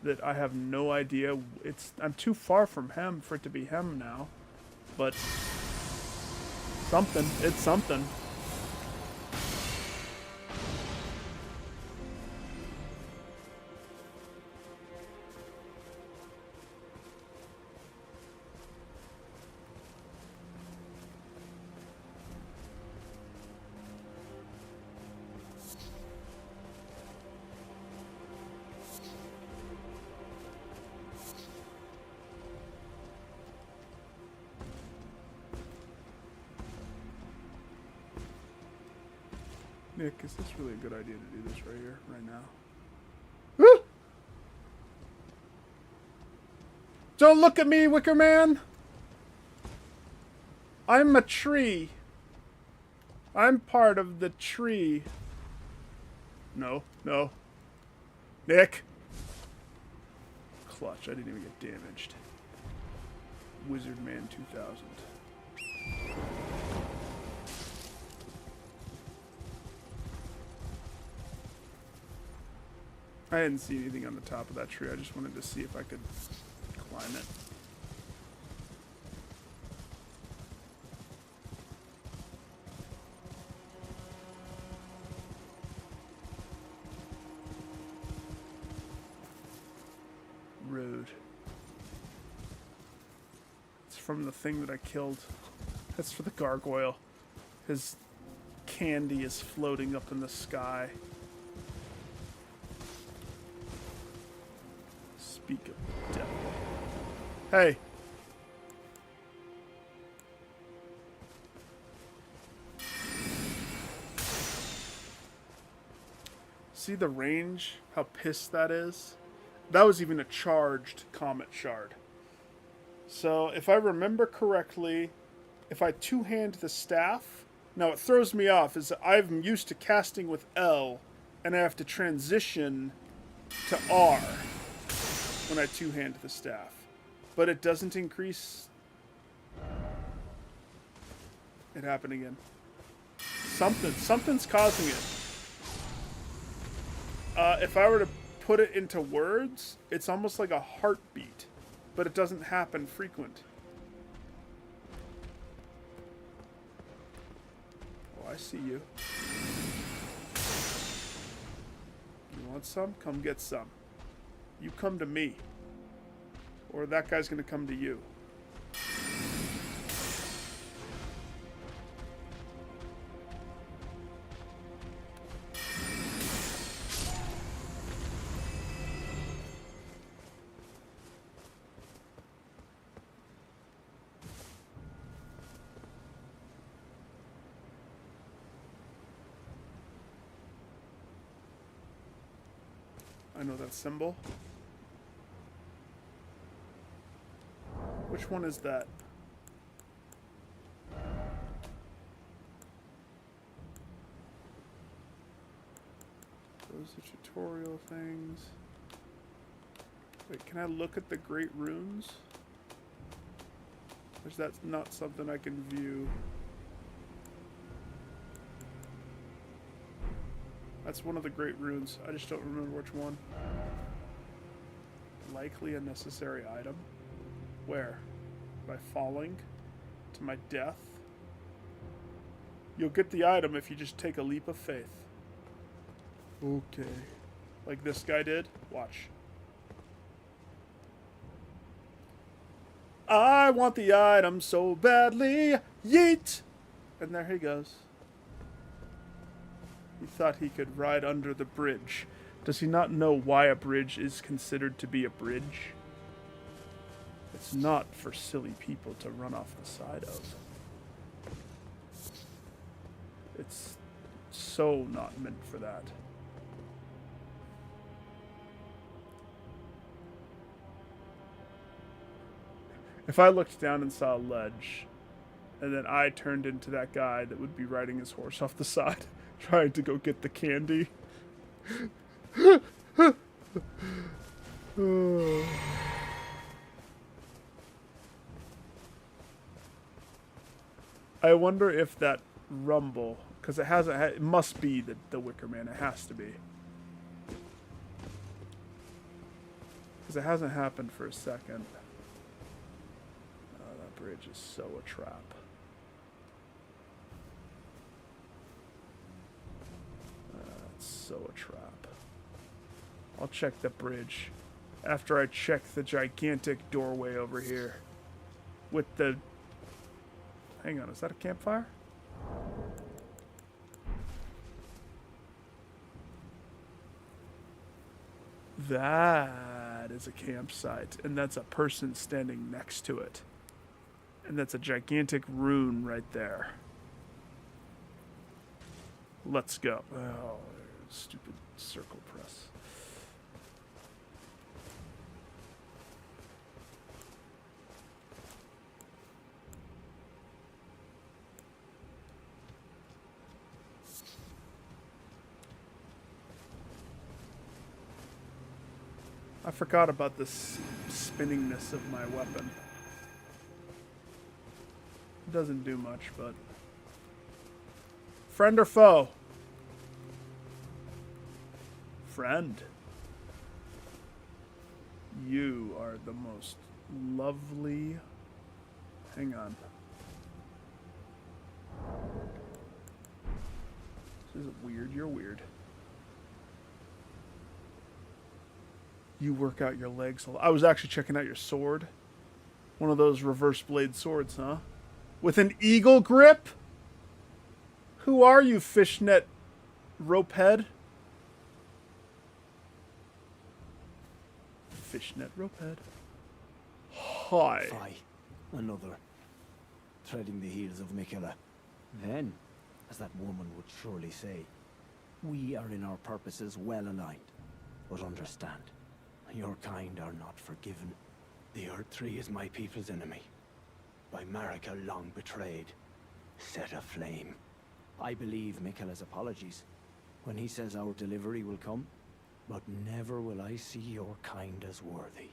that I have no idea, I'm too far from him for it to be him now. But something, it's something. Nick, is this really a good idea to do this right here, right now? Woo! Don't look at me, Wicker Man! I'm a tree. I'm part of the tree. No, no. Nick! Clutch, I didn't even get damaged. Wizard Man 2000. I didn't see anything on the top of that tree. I just wanted to see if I could climb it. Rude. It's from the thing that I killed. That's for the gargoyle. His candy is floating up in the sky. Speak of the devil. Hey. See the range? How pissed that is? That was even a charged comet shard. So, if I remember correctly, if I two-hand the staff... Now, it throws me off, is I'm used to casting with L, and I have to transition to R when I two-hand the staff. But it doesn't increase... It happened again. Something's causing it. If I were to put it into words, it's almost like a heartbeat, but it doesn't happen frequent. Oh, I see you. You want some? Come get some. You come to me. Or that guy's gonna come to you. I know that symbol. Which one is that? Those are tutorial things. Wait, can I look at the great runes? Or is that not something I can view? That's one of the great runes. I just don't remember which one. Likely a necessary item. Where? By falling to my death? You'll get the item if you just take a leap of faith. Okay. Like this guy did? Watch. I want the item so badly. Yeet! And there he goes. He thought he could ride under the bridge. Does he not know why a bridge is considered to be a bridge? It's not for silly people to run off the side of. It's so not meant for that. If I looked down and saw a ledge, and then I turned into that guy that would be riding his horse off the side, trying to go get the candy. Oh. I wonder if that rumble, because it must be the Wicker Man. It has to be. Because it hasn't happened for a second. Oh, that bridge is so a trap. It's so a trap. I'll check the bridge after I check the gigantic doorway over here with the... Hang on, is that a campfire? That is a campsite, and that's a person standing next to it. And that's a gigantic rune right there. Let's go. Oh, stupid circle press. I forgot about this spinningness of my weapon. It doesn't do much, but... Friend or foe? Friend. You are the most lovely... Hang on. This is weird. You're weird. You work out your legs a lot. I was actually checking out your sword. One of those reverse blade swords, huh? With an eagle grip? Who are you, fishnet rope head? Fishnet rope head. Hi. Aye, another. Treading the heels of Miquella. Then, as that woman would surely say, we are in our purposes well aligned. But understand, your kind are not forgiven. The Erdtree is my people's enemy. By Marika long betrayed, set aflame. I believe Miquella's apologies when he says our delivery will come, but never will I see your kind as worthy.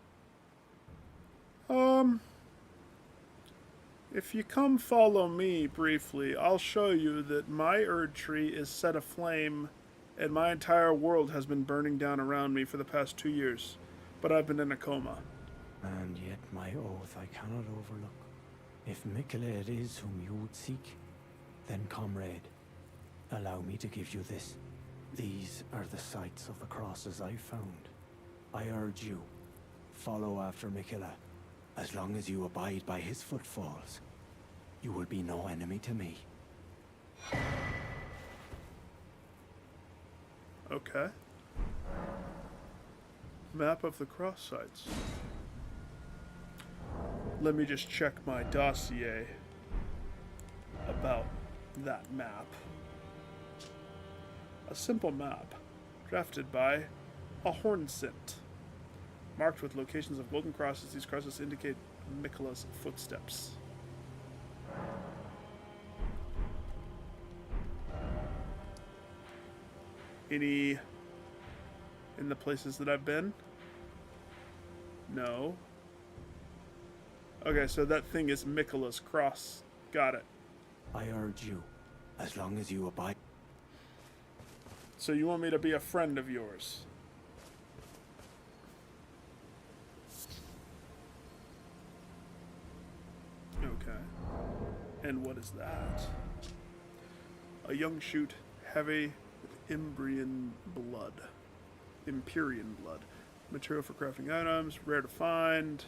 If you come follow me briefly, I'll show you that my Erdtree is set aflame and my entire world has been burning down around me for the past 2 years. But I've been in a coma. And yet my oath I cannot overlook. If Miquella it is whom you would seek, then comrade, allow me to give you this. These are the sites of the crosses I found. I urge you, follow after Miquella. As long as you abide by his footfalls, you will be no enemy to me. Okay. Map of the cross sites. Let me just check my dossier about that map. A simple map, drafted by a Hornsint. Marked with locations of golden crosses, these crosses indicate Miquella's footsteps. Any in the places that I've been? No. Okay, so that thing is Miquella's cross. Got it. I urge you, as long as you abide. So you want me to be a friend of yours? Okay. And what is that? A young shoot, heavy with Imbrian blood. Empyrean blood. Material for crafting items, rare to find.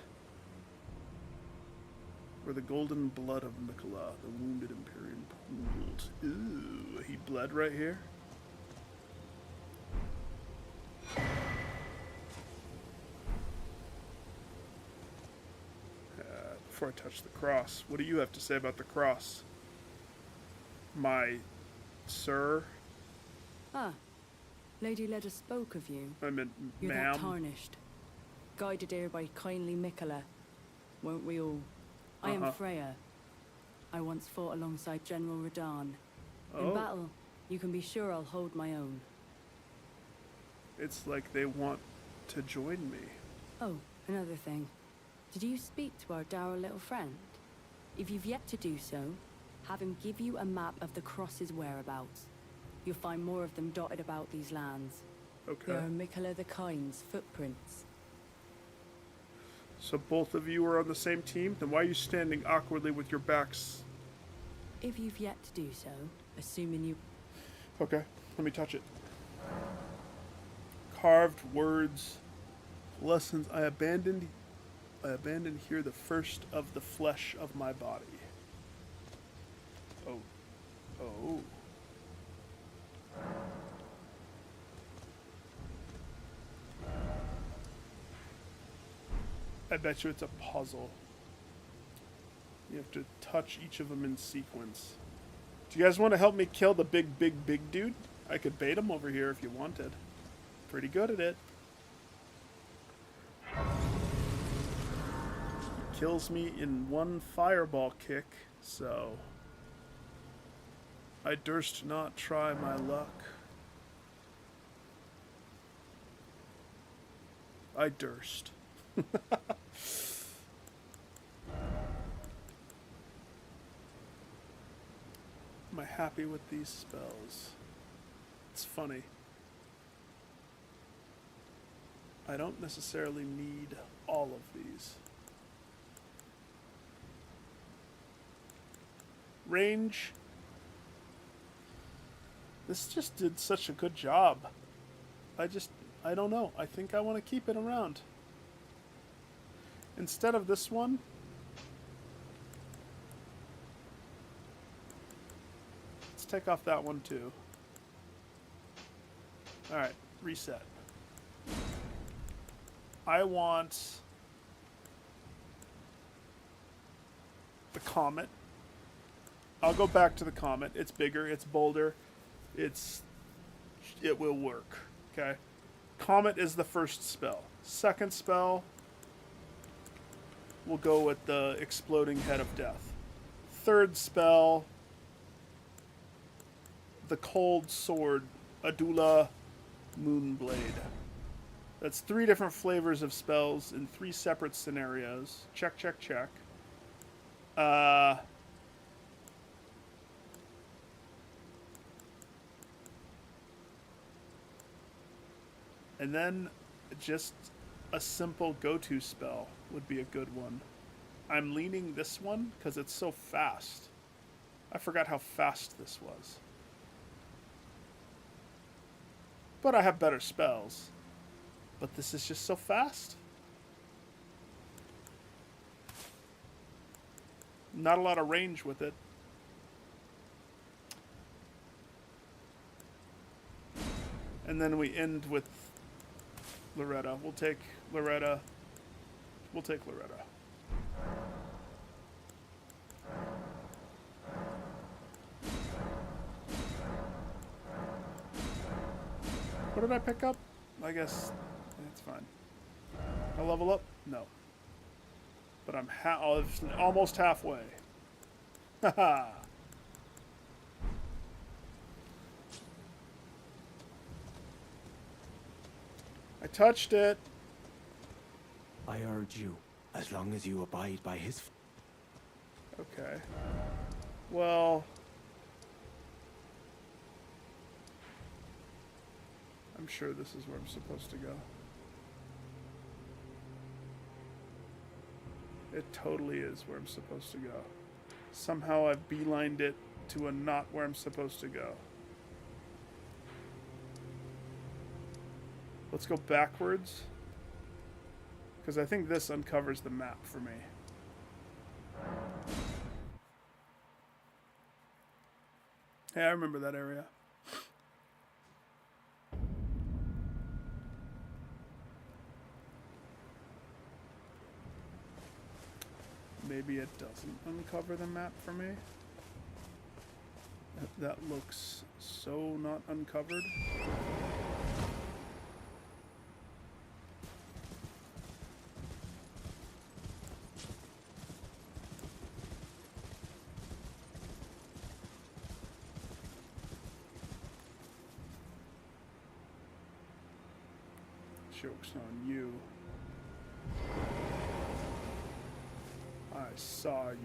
Or the golden blood of Miquella, the wounded Empyrean pooled. Ooh, he bled right here. before I touch the cross, what do you have to say about the cross? My sir? Ah, Lady Leda spoke of you. I meant, You're that ma'am. tarnished. Guided here by kindly Mikola. Won't we all? I am Freya. I once fought alongside General Radahn. In battle, you can be sure I'll hold my own. It's like they want to join me. Oh, another thing. Did you speak to our dour little friend? If you've yet to do so, have him give you a map of the cross's whereabouts. You'll find more of them dotted about these lands. Okay. They are Mikola the Kind's footprints. So both of you are on the same team? Then why are you standing awkwardly with your backs? If you've yet to do so, assuming you... Okay, let me touch it. Carved words, lessons. I abandoned here the first of the flesh of my body. Oh. Oh. I bet you it's a puzzle. You have to touch each of them in sequence. Do you guys want to help me kill the big dude? I could bait him over here if you wanted. Pretty good at it. He kills me in one fireball kick, so I durst not try my luck. I durst. Am I happy with these spells? It's funny. I don't necessarily need all of these. Range. This just did such a good job. I don't know. I think I want to keep it around. Instead of this one, let's take off that one too. Alright, reset. I want the comet. I'll go back to the comet. It's bigger, it's bolder, it will work. Okay? Comet is the first spell. Second spell, we'll go with the exploding head of death. Third spell, the cold sword, Adula Moonblade. That's 3 different flavors of spells in 3 separate scenarios. Check, check, check. And then just a simple go-to spell would be a good one. I'm leaning this one because it's so fast. I forgot how fast this was. But I have better spells. But this is just so fast. Not a lot of range with it. And then we end with Loretta. We'll take Loretta. We'll take Loretta. What did I pick up? I guess it's fine. I level up? No. But I'm almost halfway. Haha. I touched it. I urge you, as long as you abide by his... Okay. Well... I'm sure this is where I'm supposed to go. It totally is where I'm supposed to go. Somehow I've beelined it to a not where I'm supposed to go. Let's go backwards. Because I think this uncovers the map for me. Hey, I remember that area. Maybe it doesn't uncover the map for me. That looks so not uncovered. Joke's on you. I saw you.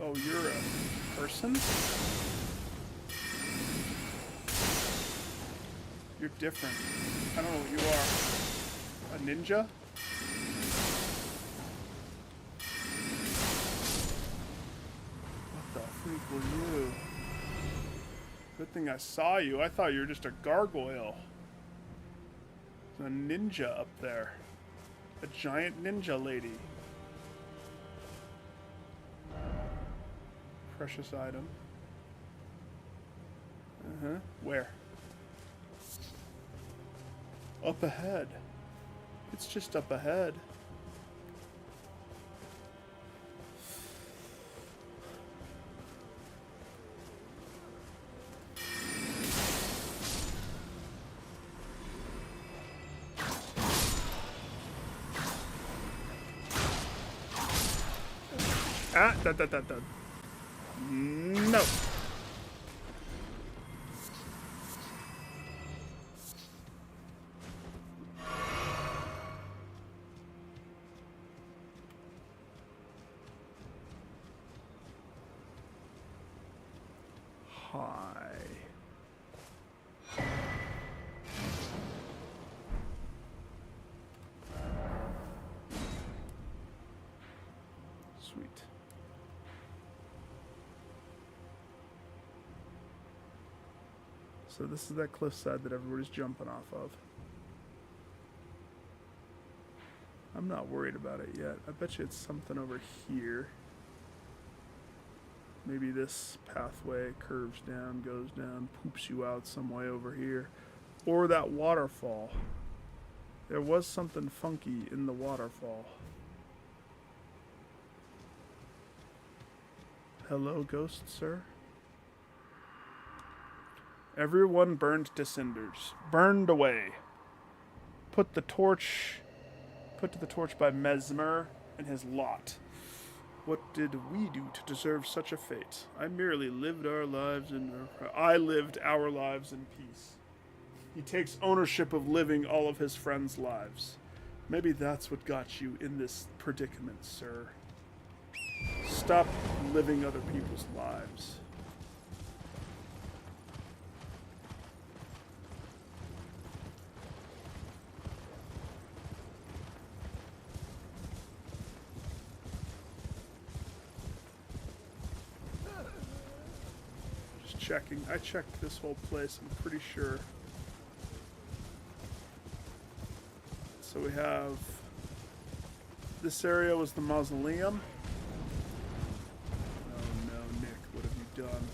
Oh, you're a person? You're different. I don't know what you are. A ninja? What the freak were you? Good thing I saw you. I thought you were just a gargoyle. There's a ninja up there. A giant ninja lady. Precious item. Uh-huh. Where? Up ahead. It's just up ahead. Ah, da. No. Hi. Sweet. So this is that cliffside that everybody's jumping off of. I'm not worried about it yet. I bet you it's something over here. Maybe this pathway curves down, goes down, poops you out some way over here. Or that waterfall. There was something funky in the waterfall. Hello, ghost sir? Everyone burned to cinders. Burned away. Put to the torch by Mesmer and his lot. What did we do to deserve such a fate? I lived our lives in peace. He takes ownership of living all of his friends' lives. Maybe that's what got you in this predicament, sir. Stop living other people's lives. Checking. I checked this whole place, I'm pretty sure. So we have... This area was the mausoleum. Oh no, Nick, what have you done?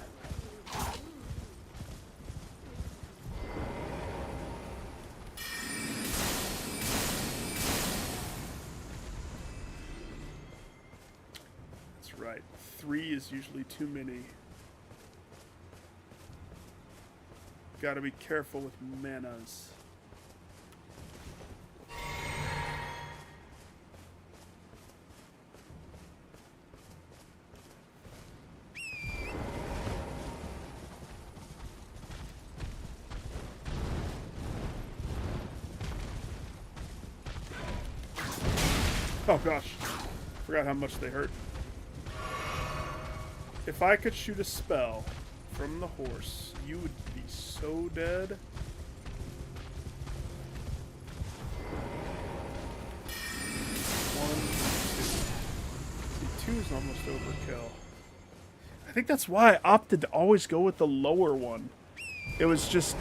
That's right. 3 is usually too many. Gotta be careful with manas. Oh gosh, forgot how much they hurt. If I could shoot a spell from the horse, you would be so dead. Two is almost overkill. I think that's why I opted to always go with the lower one. It was just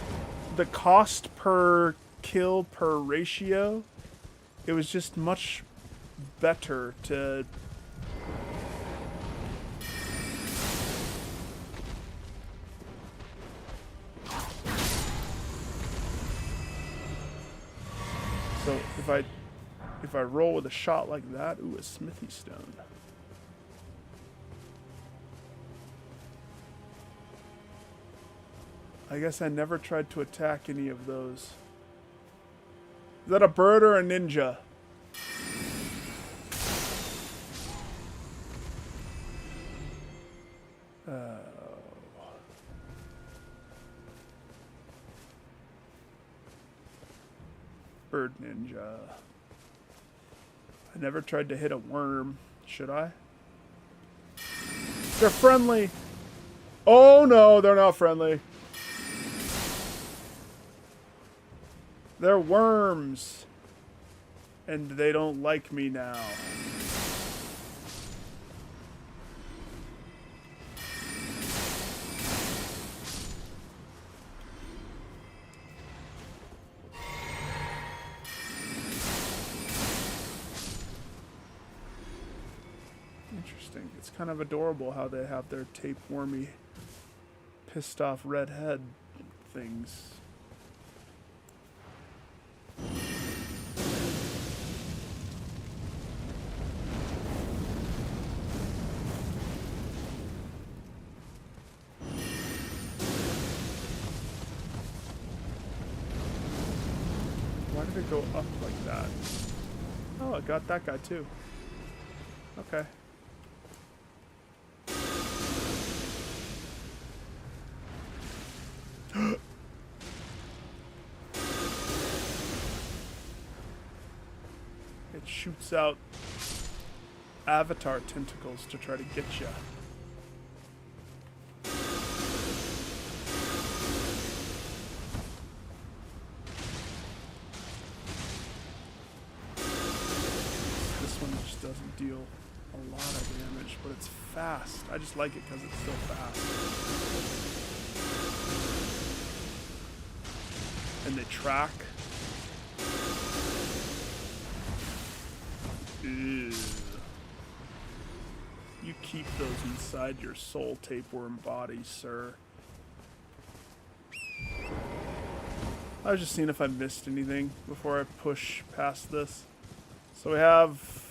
the cost per kill per ratio. It was just much better to... So if I roll with a shot like that, ooh, a smithy stone. I guess I never tried to attack any of those. Is that a bird or a ninja? Bird ninja. I never tried to hit a worm. Should I? They're friendly. Oh no, they're not friendly. They're worms. And they don't like me now. Interesting. It's kind of adorable how they have their tapewormy, pissed off red head things. Why did it go up like that? Oh, I got that guy too. Okay. It shoots out avatar tentacles to try to get you. This one just doesn't deal a lot of damage, but it's fast. I just like it because it's so fast. And they track. Ew. You keep those inside your soul tapeworm body, sir. I was just seeing if I missed anything before I push past this. So we have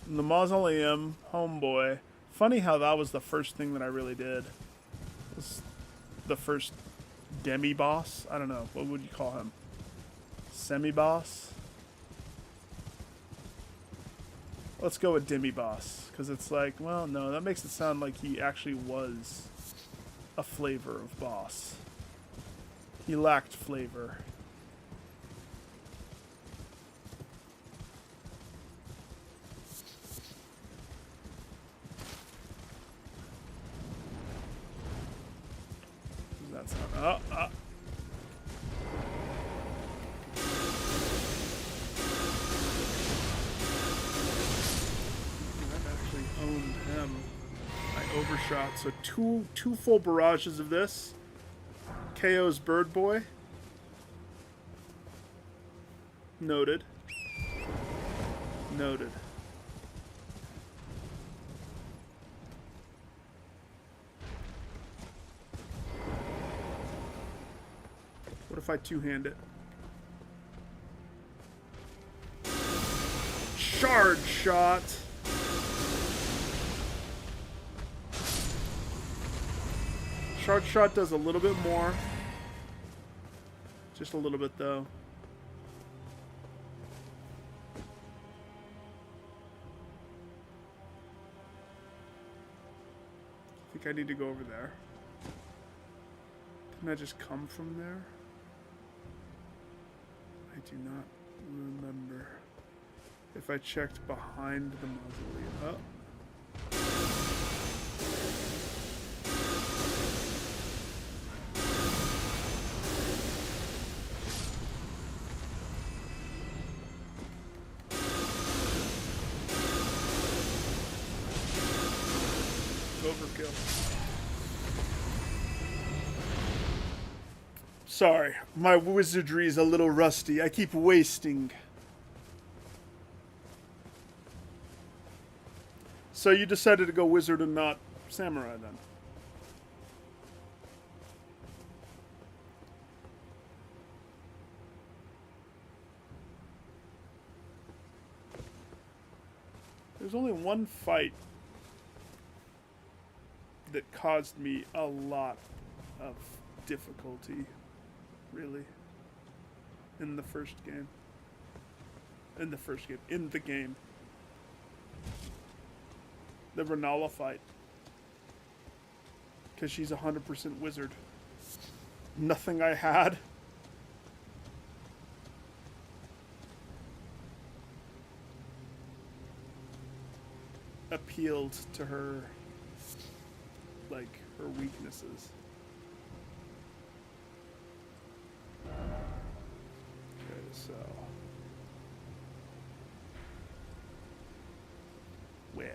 the mausoleum, homeboy. Funny how that was the first thing that I really did. It was the first demi-boss? I don't know. What would you call him? Semi-boss? Let's go with demi-boss. Because it's like, well, no, that makes it sound like he actually was a flavor of boss. He lacked flavor. That's not. I've actually owned him. I overshot. So two full barrages of this. KO's Bird Boy. Noted. Noted. What if I two-hand it? Shard shot! Shard shot does a little bit more. Just a little bit, though. I think I need to go over there. Can I just come from there? I do not remember if I checked behind the mausoleum. Oh. Overkill. Sorry, my wizardry is a little rusty. I keep wasting. So you decided to go wizard and not samurai then? There's only one fight that caused me a lot of difficulty, really, in the game. The Renala fight. Because she's 100% wizard. Nothing I had appealed to her, like, her weaknesses. Okay, so... well...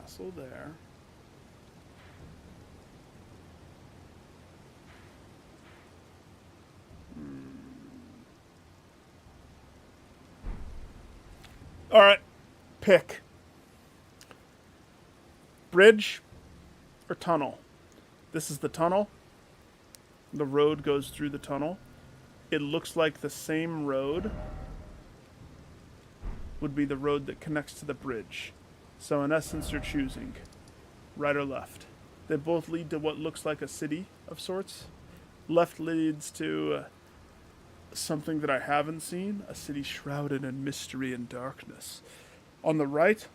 castle there. All right, pick. Bridge or tunnel? This is the tunnel. The road goes through the tunnel. It looks like the same road would be the road that connects to the bridge. So in essence, you're choosing right or left. They both lead to what looks like a city of sorts. Left leads to something that I haven't seen, a city shrouded in mystery and darkness. On the right,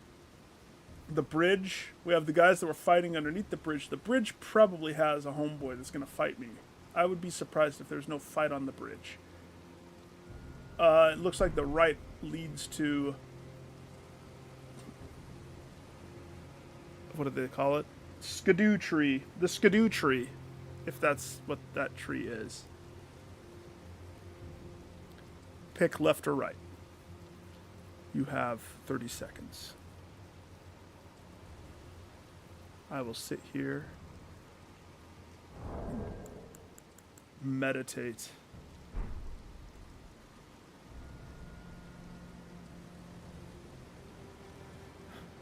the bridge, we have the guys that were fighting underneath the bridge. The bridge probably has a homeboy that's going to fight me. I would be surprised if there's no fight on the bridge. It looks like the right leads to... what do they call it? Skidoo tree. The Skidoo tree, if that's what that tree is. Pick left or right. You have 30 seconds. I will sit here, meditate.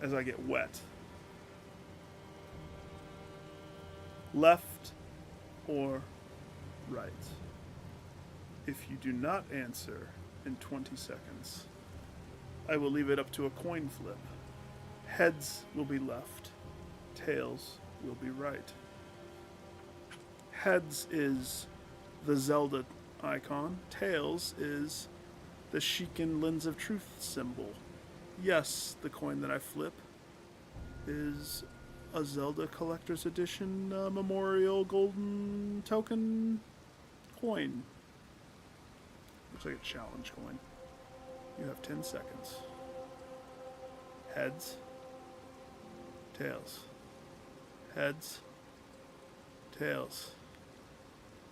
As I get wet. Left or right? If you do not answer in 20 seconds, I will leave it up to a coin flip. Heads will be left. Tails will be right. Heads is the Zelda icon. Tails is the Sheikah Lens of Truth symbol. Yes, the coin that I flip is a Zelda Collector's Edition Memorial Golden Token coin. Looks like a challenge coin. You have 10 seconds. Heads. Tails. Heads. Tails.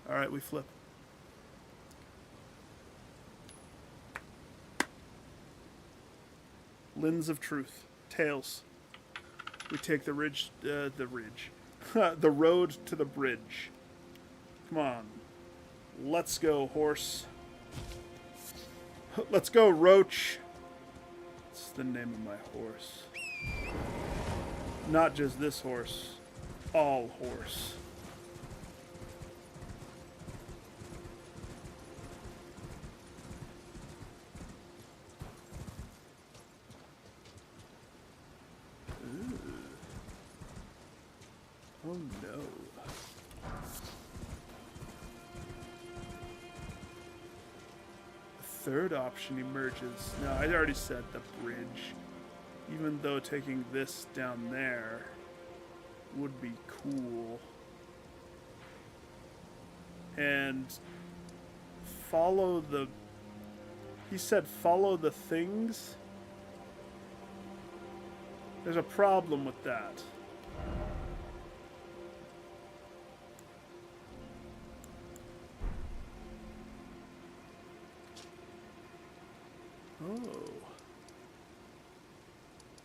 Alright, we flip. Lens of Truth. Tails. We take the the road to the bridge. Come on. Let's go, horse. Let's go, Roach. It's the name of my horse. Not just this horse. All horse. Oh no. The third option emerges. Now, I already said the bridge. Even though taking this down there would be cool. And follow the... He said follow the things. There's a problem with that. Oh.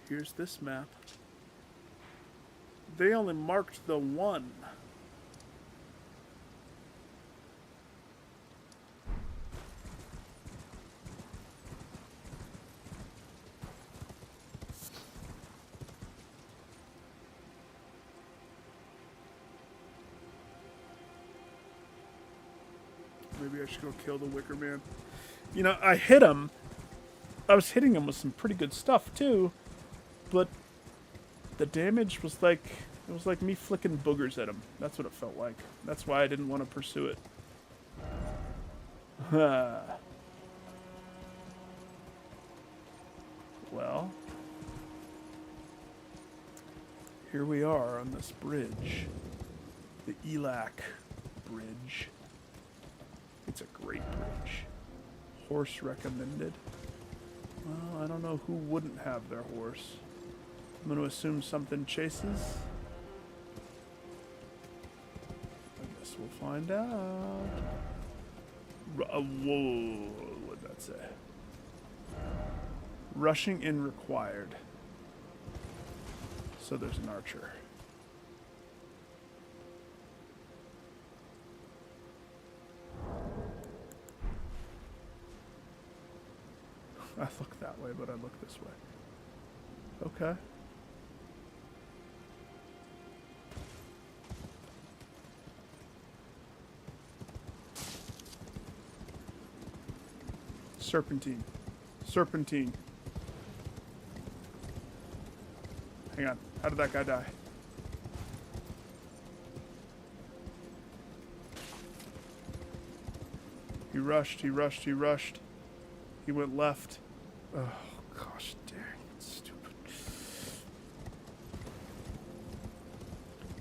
Here's this map. They only marked the one. Maybe I should go kill the Wicker Man. You know, I hit him. I was hitting him with some pretty good stuff, too. But the damage was like... It was like me flicking boogers at him. That's what it felt like. That's why I didn't want to pursue it. Well... Here we are on this bridge. The Elac Bridge. It's a great bridge. Horse recommended. Well, I don't know who wouldn't have their horse. I'm going to assume something chases. I guess we'll find out. Whoa, what'd that say? Rushing in required. So there's an archer. I look that way, but I look this way. Okay. Serpentine. Serpentine. Hang on. How did that guy die? He rushed, he rushed, he rushed. He went left. Oh, gosh dang. Stupid.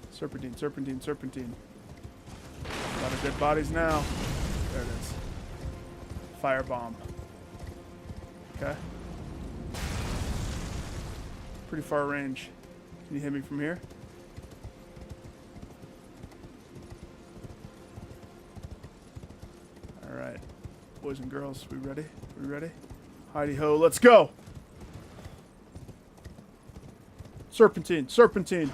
Serpentine, serpentine, serpentine. A lot of dead bodies now. There it is. Firebomb. Okay. Pretty far range. Can you hit me from here? Alright. Boys and girls, we ready? We ready? Heidi ho, let's go! Serpentine, serpentine!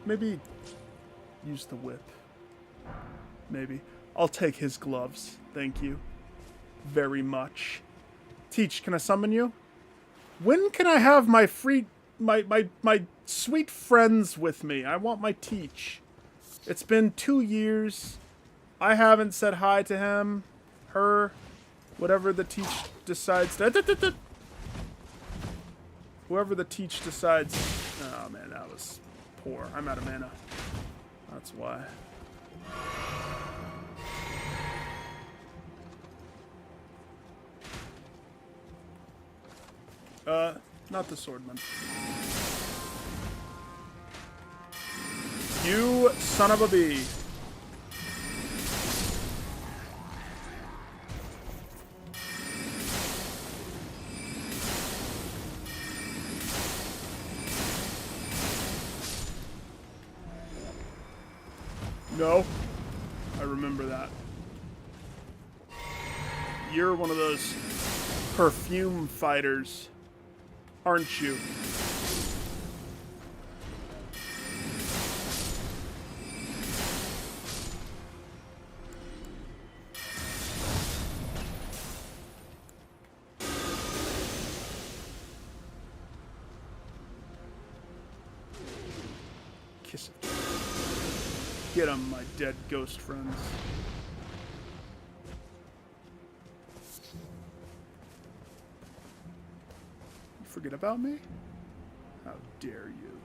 Maybe use the whip. Maybe. I'll take his gloves. Thank you. Very much. Teach, can I summon you? When can I have my my sweet friends with me? I want my Teach. It's been 2 years. I haven't said hi to him. Her. Whatever the Teach decides to... Whoever the Teach decides... Oh man, that was... poor. I'm out of mana. That's why. Not the swordman. You son of a bee. No. I remember that. You're one of those perfume fighters, aren't you? Kiss it. Get them, my dead ghost friends. You forget about me? How dare you?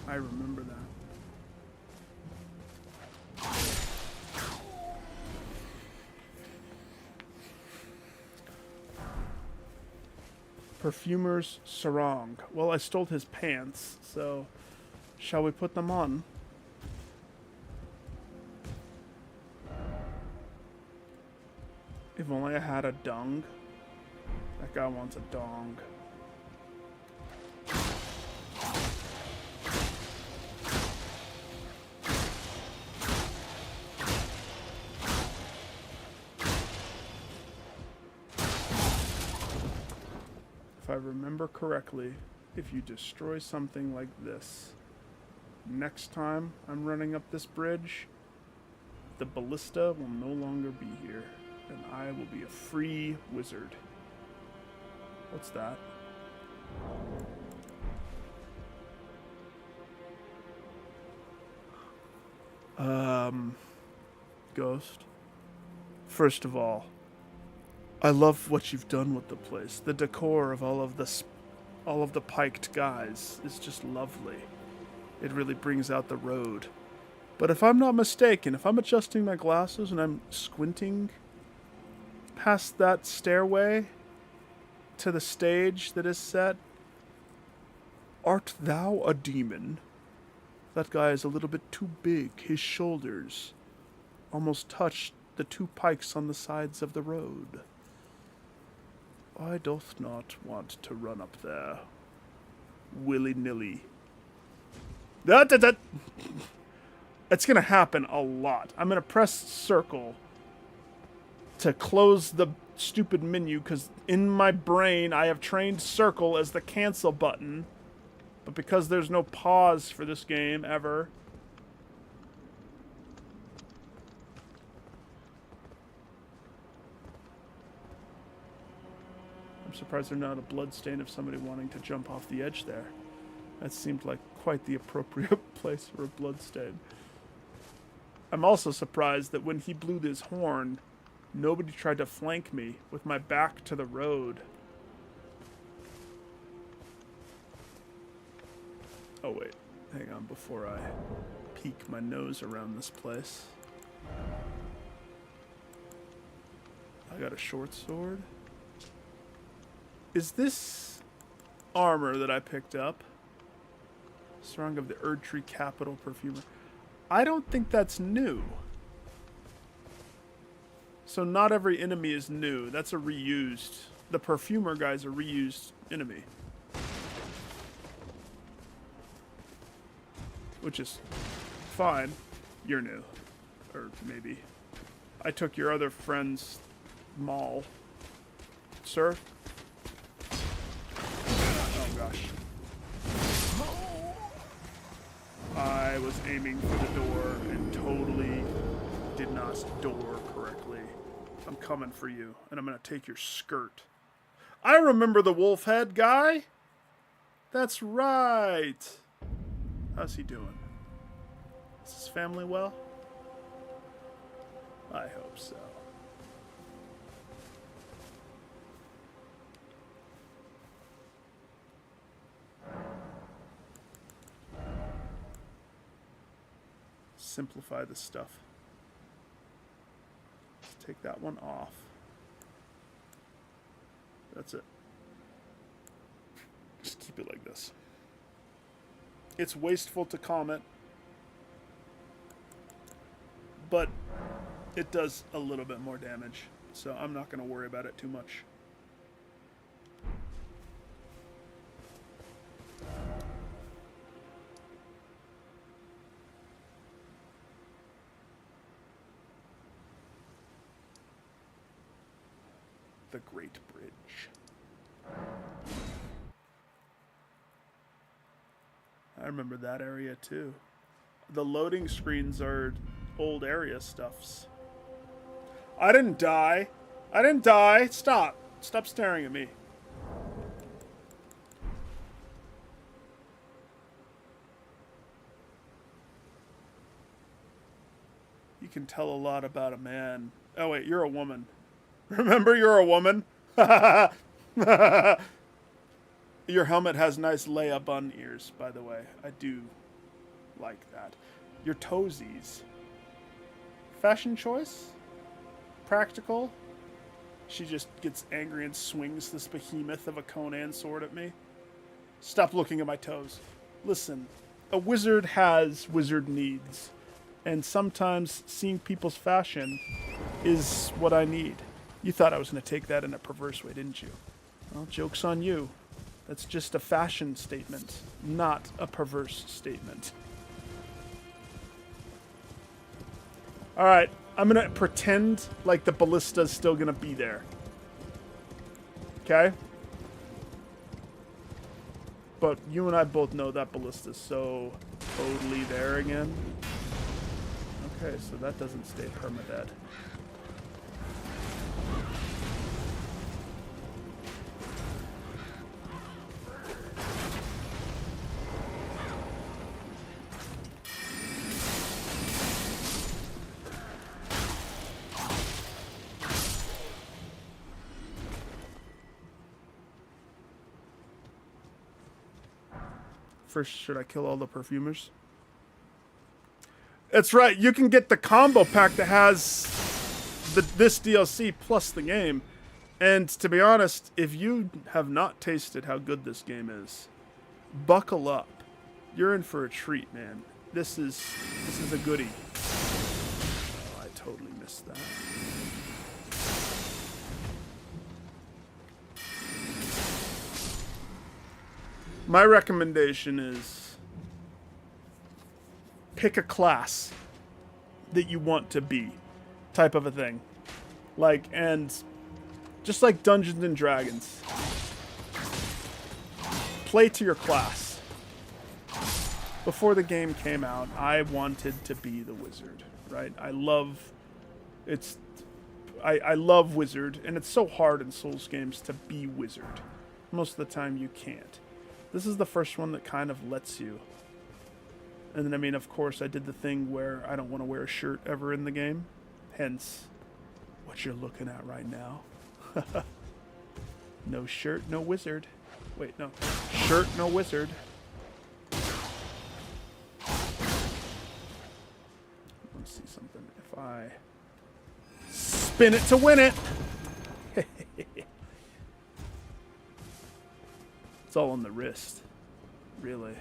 I remember that. Perfumer's sarong. Well, I stole his pants, so shall we put them on? If only I had a dung. That guy wants a dong. I remember correctly, if you destroy something like this, next time I'm running up this bridge, the ballista will no longer be here, and I will be a free wizard. What's that? Ghost. First of all, I love what you've done with the place. The decor of all of the piked guys is just lovely. It really brings out the road. But if I'm not mistaken, if I'm adjusting my glasses and I'm squinting past that stairway to the stage that is set, art thou a demon? That guy is a little bit too big. His shoulders almost touch the two pikes on the sides of the road. I doth not want to run up there willy-nilly. It's going to happen a lot. I'm going to press circle to close the stupid menu because in my brain I have trained circle as the cancel button. But because there's no pause for this game ever, I'm surprised there's not a bloodstain of somebody wanting to jump off the edge there. That seemed like quite the appropriate place for a bloodstain. I'm also surprised that when he blew this horn, nobody tried to flank me with my back to the road. Oh wait, hang on before I peek my nose around this place. I got a short sword. Is this armor that I picked up? Strong of the Erdtree Capital Perfumer. I don't think that's new. So not every enemy is new. That's a reused. The Perfumer guy's a reused enemy. Which is fine. You're new. Or maybe. I took your other friend's maul. Sir? Oh gosh. I was aiming for the door and totally did not door correctly. I'm coming for you, and I'm gonna take your skirt. I remember the wolf head guy! That's right! How's he doing? Is his family well? I hope so. Simplify the stuff. Let's take that one off. That's it. Just keep it like this. It's wasteful to comment, but it does a little bit more damage, so I'm not going to worry about it too much. The Great Bridge. I remember that area too. The loading screens are old area stuffs. I didn't die. I didn't die. Stop. Stop staring at me. You can tell a lot about a man. Oh wait, you're a woman. Remember, you're a woman? Your helmet has nice lay-up on ears, by the way. I do like that. Your toesies. Fashion choice? Practical? She just gets angry and swings this behemoth of a Conan sword at me. Stop looking at my toes. Listen, a wizard has wizard needs. And sometimes seeing people's fashion is what I need. You thought I was going to take that in a perverse way, didn't you? Well, joke's on you. That's just a fashion statement, not a perverse statement. Alright, I'm going to pretend like the ballista's still going to be there. Okay? But you and I both know that ballista's so totally there again. Okay, so that doesn't stay permadead. First, should I kill all the perfumers? That's right. You can get the combo pack that has this DLC plus the game. And to be honest, if you have not tasted how good this game is, buckle up. You're in for a treat, man. This is a goodie. Oh, I totally missed that. My recommendation is pick a class that you want to be, type of a thing. Like, and just like Dungeons and Dragons, play to your class. Before the game came out, I wanted to be the wizard, right? I love wizard, and it's so hard in Souls games to be wizard. Most of the time you can't. This is the first one that kind of lets you. And then, I mean, of course, I did the thing where I don't want to wear a shirt ever in the game. Hence, what you're looking at right now. No shirt, no wizard. Wait, no. Shirt, no wizard. Let's see something. If I spin it to win it. It's all on the wrist, really.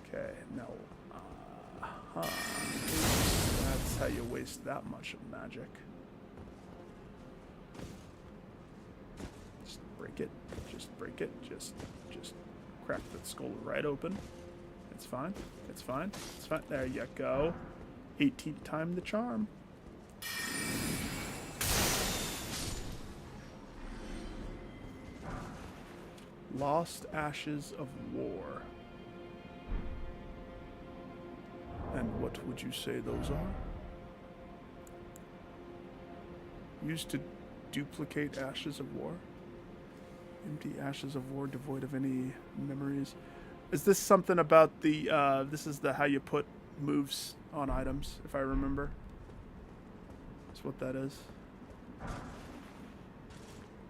Okay, now, that's how you waste that much of magic. Just break it, just crack that skull right open. It's fine, it's fine, it's fine. There you go. 18th time the charm. Lost Ashes of War. And what would you say those are? Used to duplicate Ashes of War. Empty Ashes of War devoid of any memories. Is this something about the, this is the how you put moves on items, if I remember? That's what that is.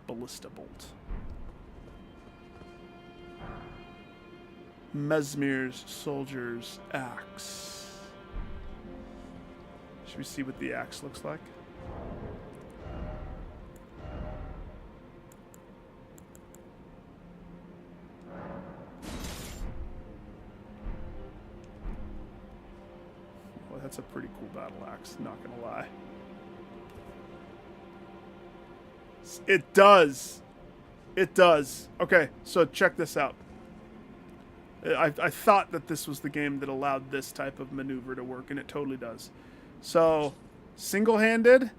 Ballista Bolt. Mesmir's Soldier's Axe. Should we see what the axe looks like? Well, that's a pretty cool battle axe, not gonna lie. It does. It does. Okay, so check this out. I thought that this was the game that allowed this type of maneuver to work, and it totally does. So, single-handed,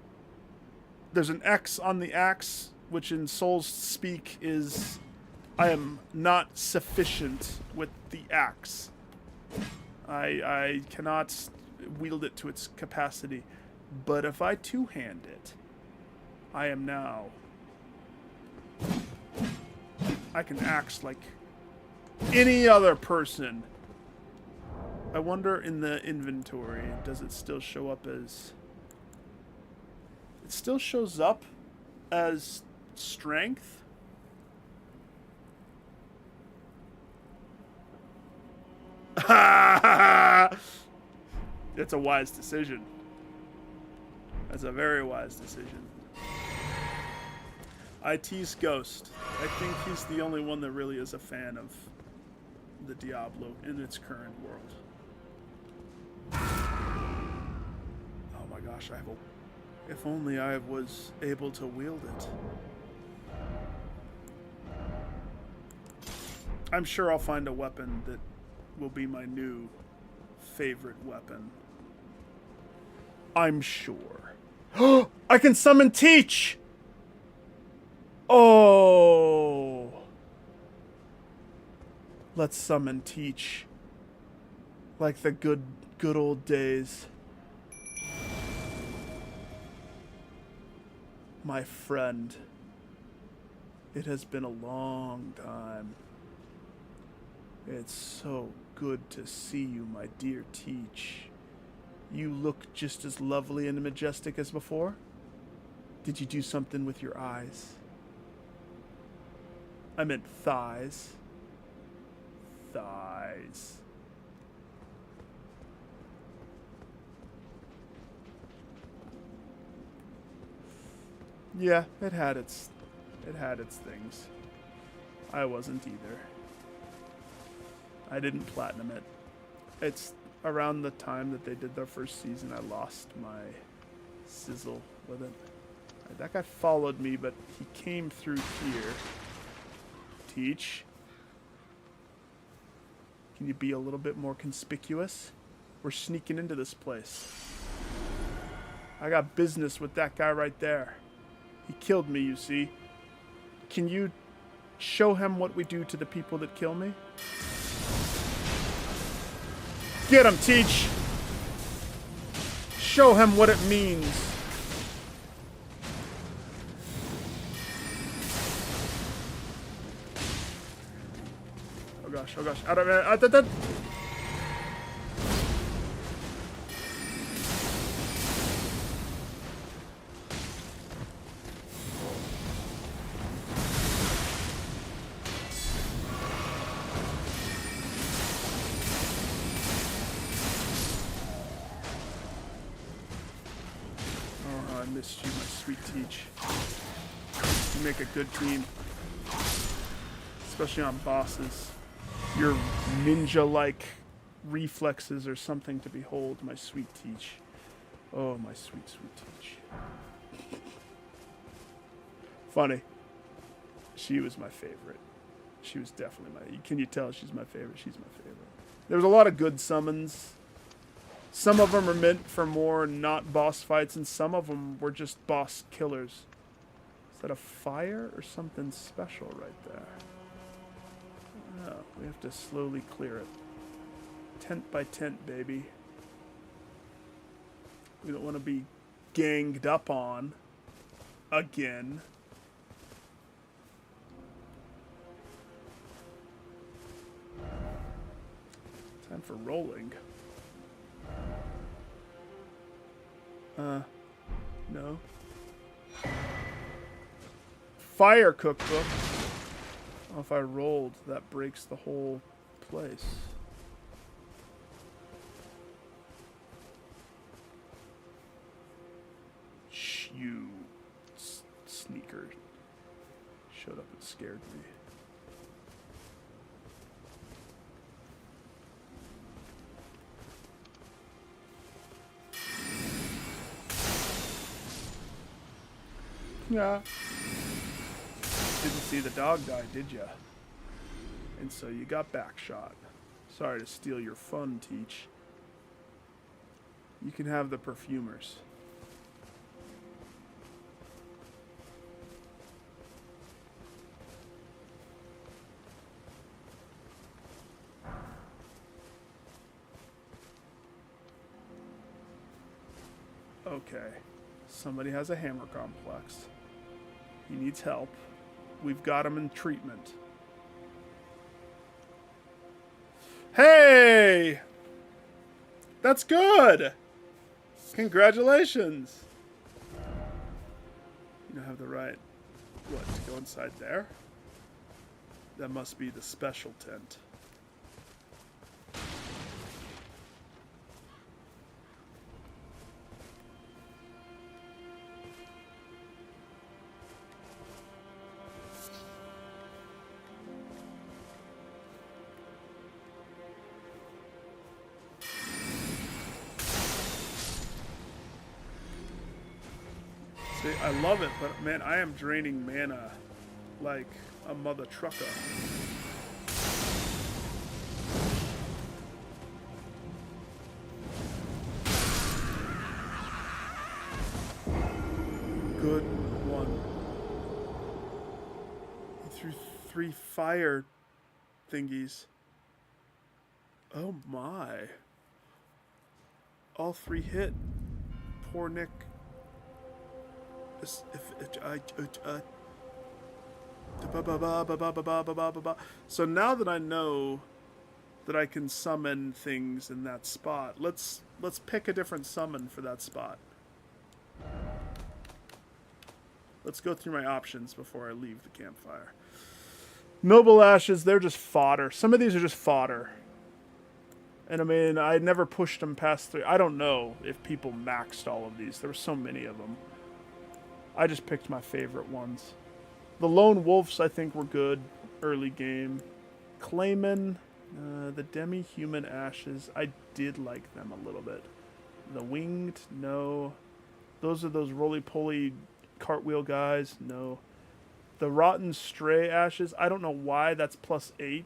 there's an X on the axe, which in Souls speak is, I am not sufficient with the axe. I cannot wield it to its capacity. But if I two-hand it, I am now... I can axe like any other person. I wonder in the inventory, does it still show up as... It still shows up as strength? That's a wise decision. That's a very wise decision. IT's Ghost. I think he's the only one that really is a fan of the Diablo in its current world. Oh my gosh, if only I was able to wield it. I'm sure I'll find a weapon that will be my new favorite weapon. I'm sure. I can summon Teach! Oh. Let's summon Teach. Like the good old days. My friend. It has been a long time. It's so good to see you, my dear Teach. You look just as lovely and majestic as before. Did you do something with your eyes? I meant thighs. Thighs. Yeah, it had its things. I wasn't either. I didn't platinum it. It's around the time that they did their first season, I lost my sizzle with it. That guy followed me, but he came through here. Teach. Can you be a little bit more conspicuous? We're sneaking into this place. I got business with that guy right there. He killed me, you see. Can you show him what we do to the people that kill me? Get him, Teach! Show him what it means. Oh gosh, oh gosh. Out of it. Oh, I missed you, my sweet Teach. You make a good team. Especially on bosses. Your ninja-like reflexes are something to behold, my sweet Teach. Oh, my sweet, sweet Teach. Funny. She was my favorite. She was definitely my... Can you tell she's my favorite? She's my favorite. There was a lot of good summons. Some of them are meant for more not boss fights, and some of them were just boss killers. Is that a fire or something special right there? Oh, we have to slowly clear it. Tent by tent, baby. We don't want to be ganged up on again. Time for rolling. No. Fire cookbook. Oh, if I rolled, that breaks the whole place. Shh, you sneaker. Showed up and scared me. Yeah. Didn't see the dog die, did ya? And so you got backshot. Sorry to steal your fun, Teach. You can have the perfumers. Okay. Somebody has a hammer complex. He needs help. We've got him in treatment. Hey! That's good! Congratulations! You don't have the right... What, to go inside there? That must be the special tent. See, I love it, but man, I am draining mana like a mother trucker. Good one. He threw 3 fire thingies. Oh my. All 3 hit. Poor Nick. So now that I know that I can summon things in that spot, let's pick a different summon for that spot. Let's go through my options before I leave the campfire. Noble Ashes, they're just fodder. Some of these are just fodder. And I mean, I never pushed them past 3. I don't know if people maxed all of these. There were so many of them. I just picked my favorite ones. The Lone Wolves, I think, were good early game. Clayman, the Demi-Human Ashes, I did like them a little bit. The Winged, no. Those are those roly-poly cartwheel guys, no. The Rotten Stray Ashes, I don't know why that's +8.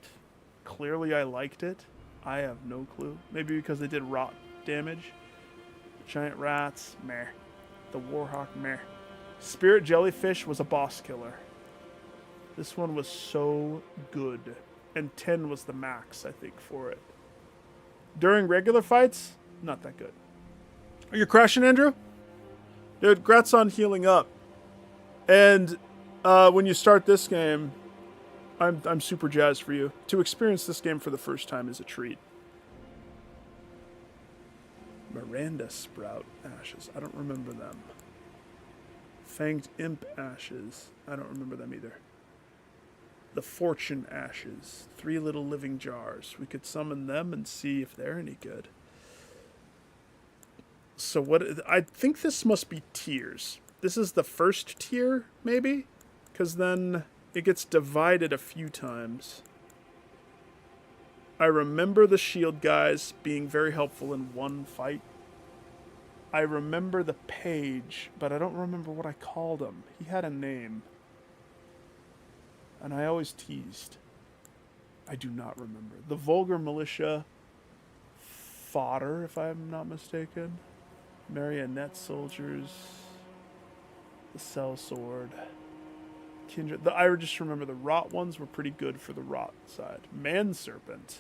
Clearly I liked it. I have no clue. Maybe because they did rot damage. Giant Rats, meh. The Warhawk, meh. Spirit Jellyfish was a boss killer. This one was so good. And 10 was the max, I think, for it. During regular fights, not that good. Are you crashing, Andrew? Dude, congrats on healing up. And when you start this game, I'm super jazzed for you. To experience this game for the first time is a treat. Miranda Sprout Ashes. I don't remember them. Fanged Imp Ashes. I don't remember them either. The Fortune Ashes. 3 little living jars. We could summon them and see if they're any good. So what? I think this must be tiers. This is the first tier, maybe? Because then it gets divided a few times. I remember the shield guys being very helpful in one fight. I remember the page, but I don't remember what I called him. He had a name. And I always teased. I do not remember. The Vulgar Militia fodder, if I'm not mistaken. Marionette Soldiers. The Cell Sword. Kindred. I just remember the Rot ones were pretty good for the Rot side. Man Serpent.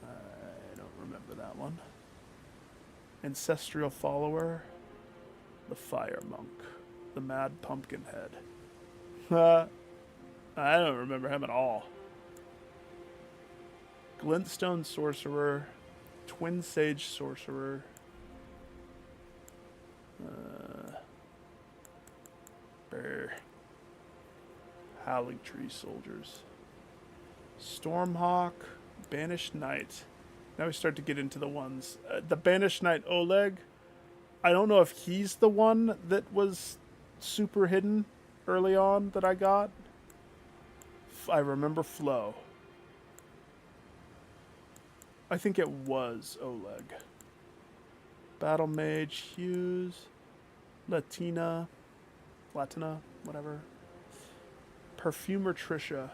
I don't remember that one. Ancestral Follower. The Fire Monk. The Mad Pumpkinhead. I don't remember him at all. Glintstone Sorcerer. Twin Sage Sorcerer. Howling Tree Soldiers. Stormhawk. Banished Knight. Now we start to get into the ones. The Banished Knight Oleg. I don't know if he's the one that was super hidden early on that I got. I remember Flo. I think it was Oleg. Battle Mage Hughes. Latina, whatever. Perfumer Trisha.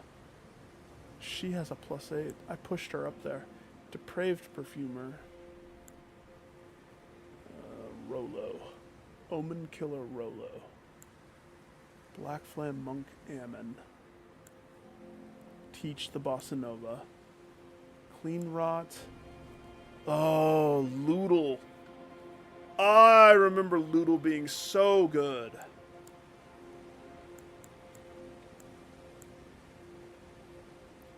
She has a +8. I pushed her up there. Depraved Perfumer. Rolo. Omen Killer Rolo. Black Flame Monk Ammon. Teach the Bossa Nova. Clean Rot. Oh, Loodle. I remember Loodle being so good.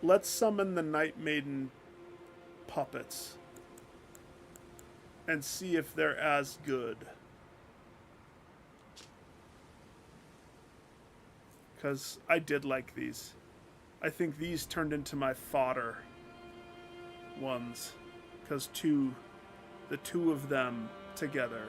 Let's summon the Night Maiden puppets and see if they're as good. Because I did like these. I think these turned into my fodder ones. Because the two of them together.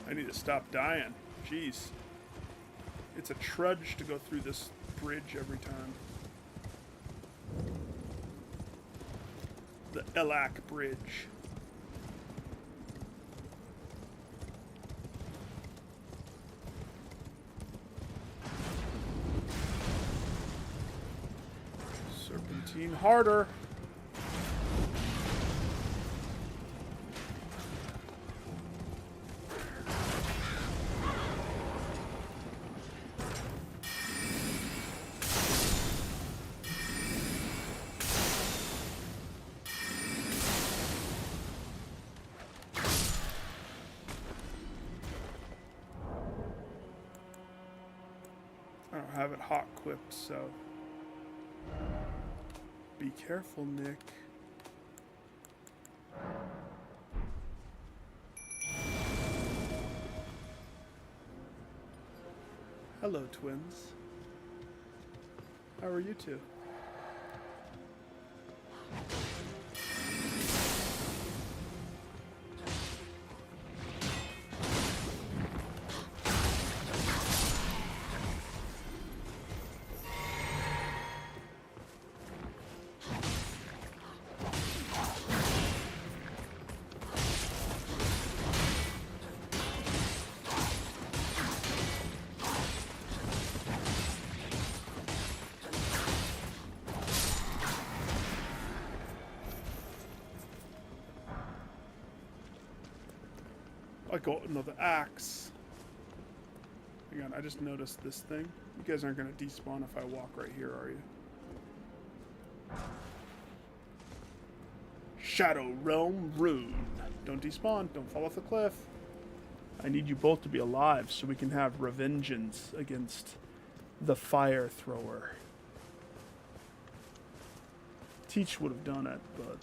I need to stop dying. Jeez. It's a trudge to go through this bridge every time. The Elak Bridge. 17 harder. I don't have it hot equipped, so be careful, Nick. Hello, twins. How are you two? I got another axe. Hang on, I just noticed this thing. You guys aren't going to despawn if I walk right here, are you? Shadow Realm Rune. Don't despawn. Don't fall off the cliff. I need you both to be alive so we can have revengeance against the fire thrower. Teach would have done it, but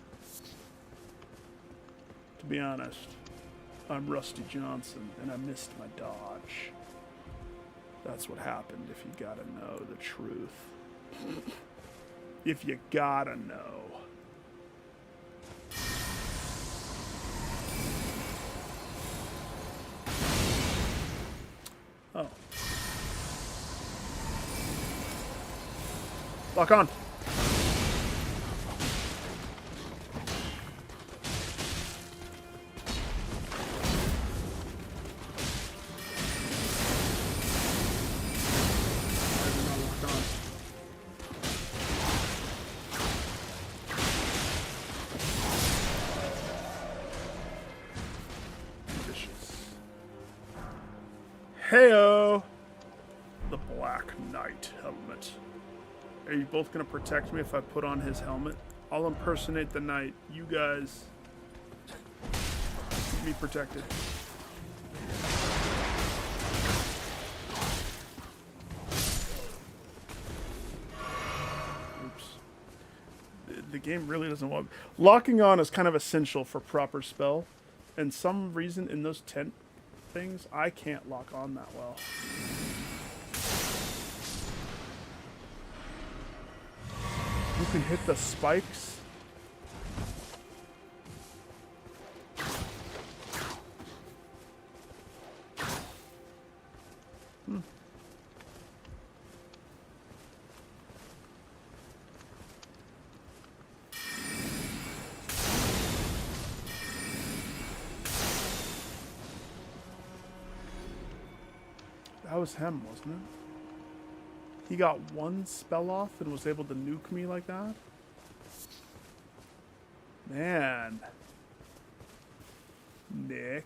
to be honest, I'm Rusty Johnson, and I missed my dodge. That's what happened if you gotta know the truth. If you gotta know. Oh. Lock on. Heyo! The Black Knight helmet. Are you both gonna protect me if I put on his helmet? I'll impersonate the knight. You guys keep me protected. Oops. The game really doesn't want... Locking on is kind of essential for proper spell. And some reason in those tent things, I can't lock on that well. You can hit the spikes. That was him, wasn't it? He got one spell off and was able to nuke me like that? Man. Nick.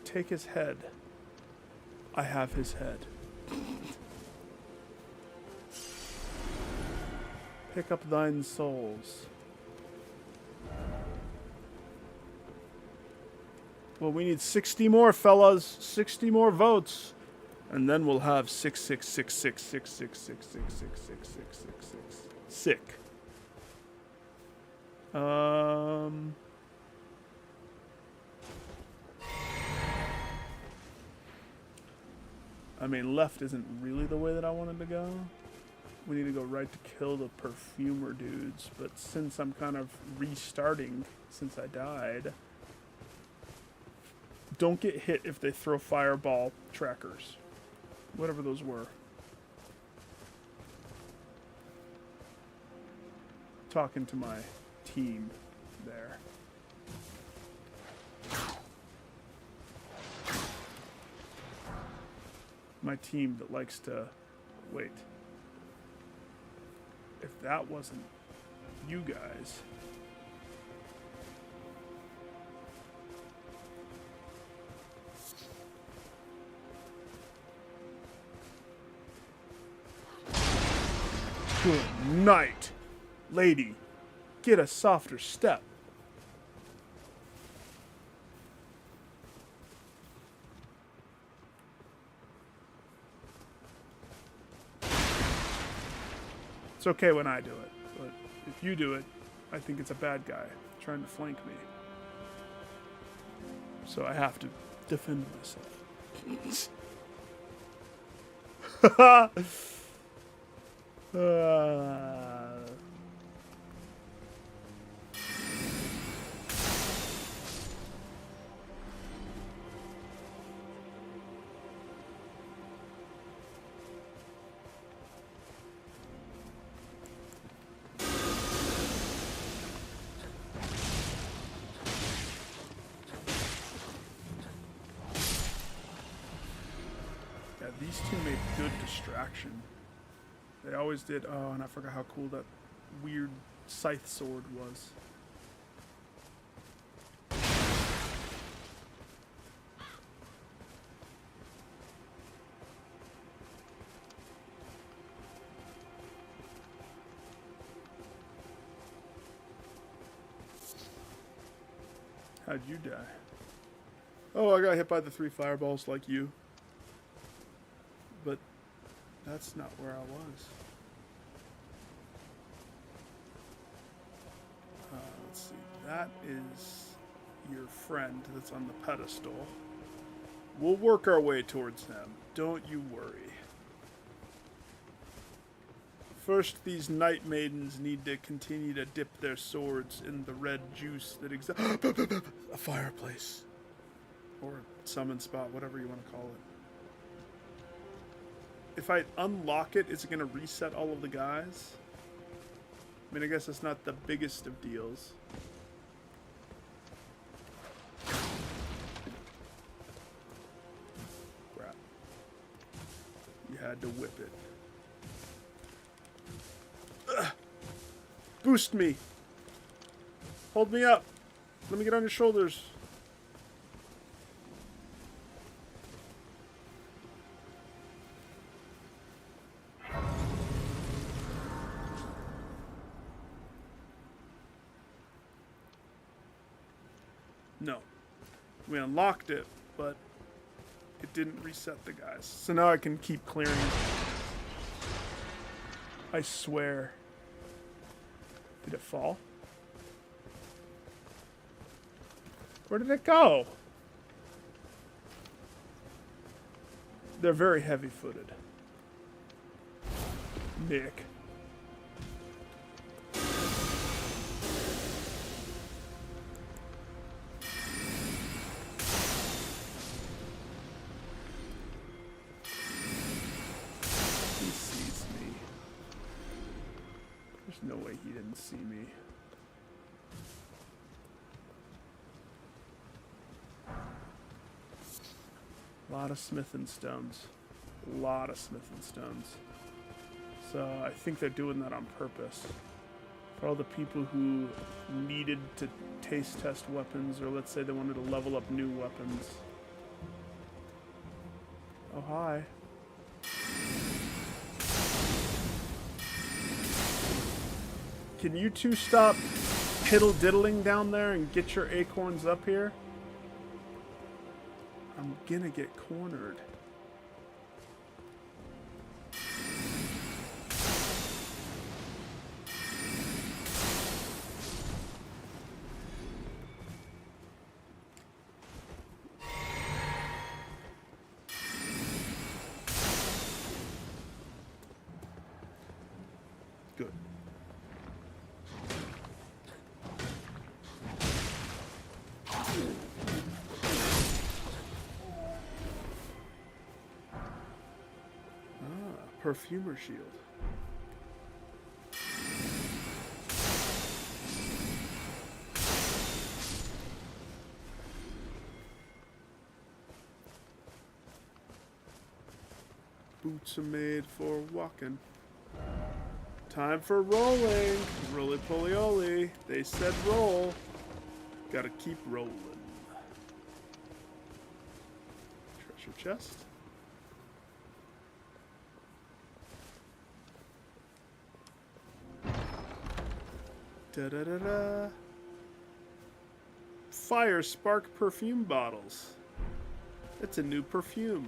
Take his head. I have his head. Pick up thine souls. Well, we need 60 more, fellas. 60 more votes. And then we'll have 666666666666666. Sick. I mean, left isn't really the way that I wanted to go. We need to go right to kill the perfumer dudes. But since I'm kind of restarting since I died... Don't get hit if they throw fireball trackers. Whatever those were. Talking to my team there. My team that likes to... Wait. if that wasn't you guys. Good night, lady. Get a softer step. It's okay when I do it, but if you do it, I think it's a bad guy trying to flank me. So I have to defend myself. Yeah, these two made good distraction. They always did. Oh, and I forgot how cool that weird scythe sword was. How'd you die? Oh, I got hit by the 3 fireballs like you. But that's not where I was. Let's see. That is your friend that's on the pedestal. We'll work our way towards them. Don't you worry. First, these night maidens need to continue to dip their swords in the red juice that exists. A fireplace. Or summon spot, whatever you want to call it. If I unlock it, is it going to reset all of the guys? I mean, I guess it's not the biggest of deals. Crap. You had to whip it. Ugh. Boost me. Hold me up. Let me get on your shoulders. No. We unlocked it, but it didn't reset the guys. So now I can keep clearing. I swear. Did it fall? Where did it go? They're very heavy-footed. Nick. No way he didn't see me. A lot of smithing stones. A lot of smithing stones. So I think they're doing that on purpose. For all the people who needed to taste test weapons, or let's say they wanted to level up new weapons. Oh, hi. Can you two stop piddle-diddling down there and get your acorns up here? I'm gonna get cornered. Good. Perfumer shield. Boots are made for walking. Time for rolling. Roly poly oly. They said roll. Gotta keep rolling. Treasure chest. Da-da-da-da. Fire spark perfume bottles. It's a new perfume.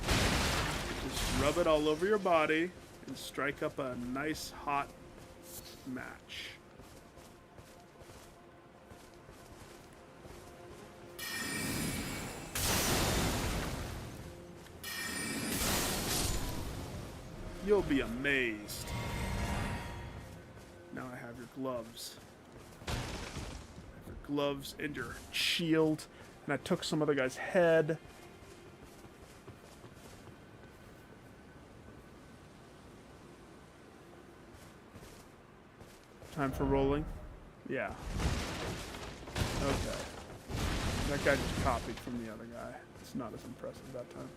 Just rub it all over your body and strike up a nice hot match. You'll be amazed. Now I have your gloves. Your gloves and your shield. And I took some other guy's head. Time for rolling? Yeah. Okay. That guy just copied from the other guy. It's not as impressive that time.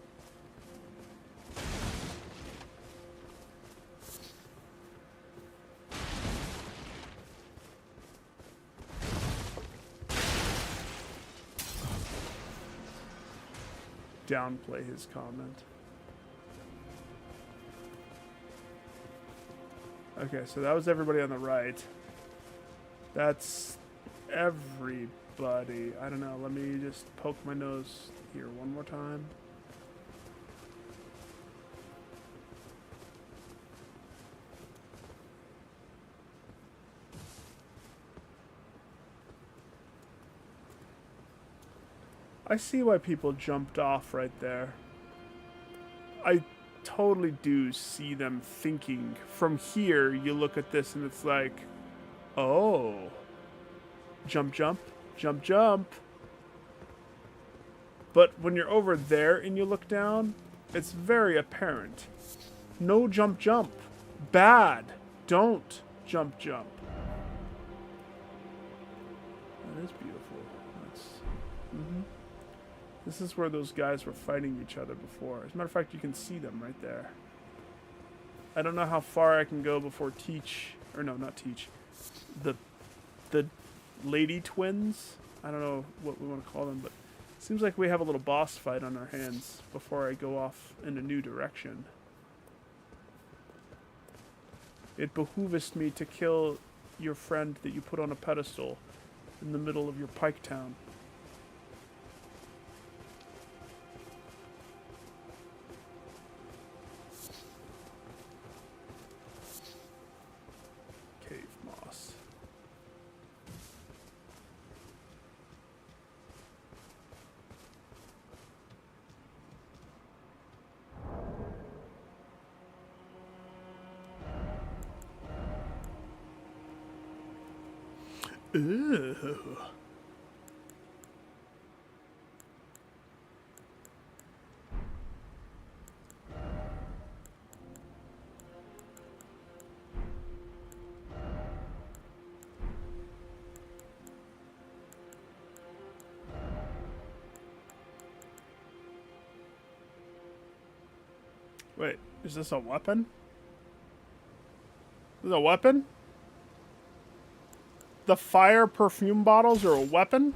Downplay his comment. Okay, so that was everybody on the right. That's everybody. I don't know. Let me just poke my nose here one more time. I see why people jumped off right there. I totally do see them thinking. From here, you look at this and it's like, oh, jump, jump, jump, jump. But when you're over there and you look down, it's very apparent. No jump, jump. Bad. Don't jump, jump. That is beautiful. That's... This is where those guys were fighting each other before. As a matter of fact, you can see them right there. I don't know how far I can go before Teach, or no, not Teach, the lady twins. I don't know what we want to call them, but it seems like we have a little boss fight on our hands before I go off in a new direction. It behoovest me to kill your friend that you put on a pedestal in the middle of your Pike Town. Ew. Wait, is this a weapon? Is this a weapon? The fire perfume bottles are a weapon?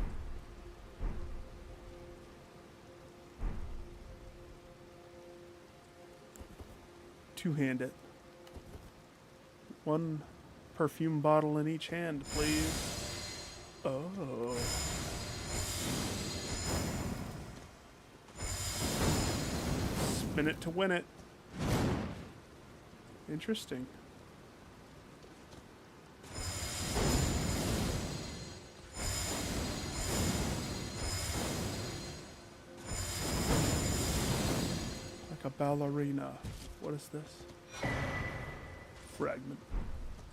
Two-handed. One perfume bottle in each hand, please. Oh. Spin it to win it. Interesting. A ballerina. What is this? Fragment.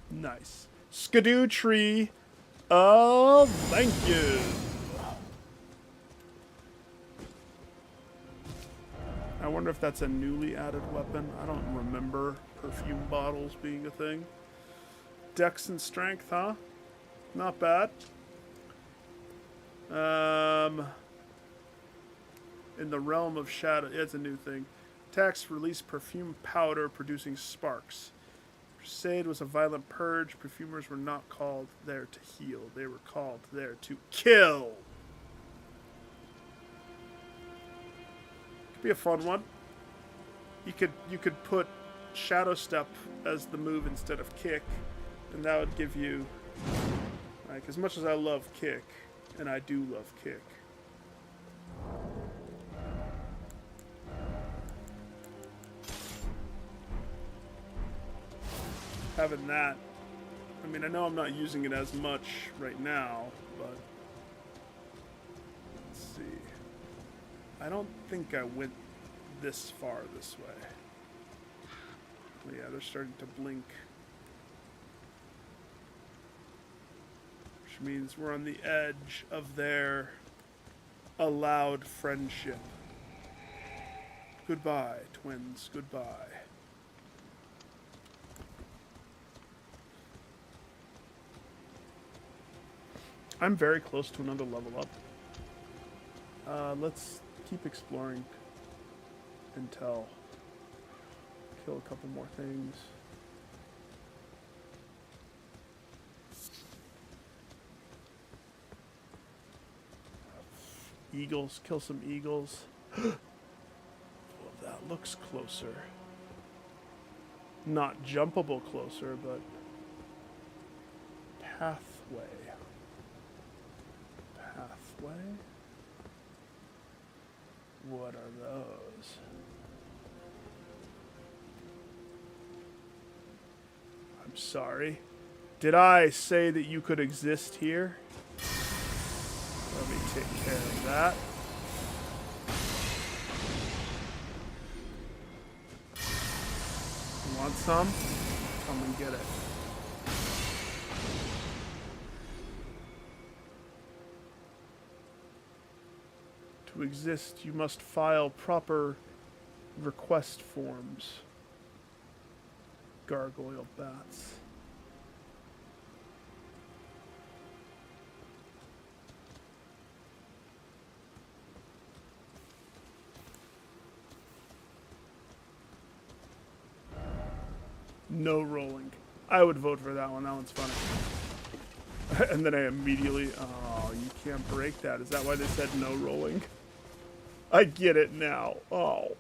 Nice. Skidoo tree. Oh, thank you. I wonder if that's a newly added weapon. I don't remember perfume bottles being a thing. Dex and strength, huh? Not bad. In the realm of shadow, yeah, it's a new thing. Attacks release perfume powder producing sparks. Crusade was a violent purge. Perfumers were not called there to heal. They were called there to kill. Could be a fun one. You could put Shadow Step as the move instead of kick, and that would give you, like, as much as I love kick, and I do love kick, having that, I mean, I know I'm not using it as much right now, but let's see. I don't think I went this far this way. Well, yeah, they're starting to blink. Which means we're on the edge of their allowed friendship. Goodbye, twins, goodbye. I'm very close to another level up. Let's keep exploring until kill a couple more things. Eagles, kill some eagles. Well, that looks closer. Not jumpable closer, but pathway. Pathway? What are those? I'm sorry. Did I say that you could exist here? Let me take care of that. You want some? Come and get it. To exist, you must file proper request forms. Gargoyle bats. No rolling. I would vote for that one. That one's funny. And then I immediately... Oh, you can't break that. Is that why they said no rolling? I get it now. Oh.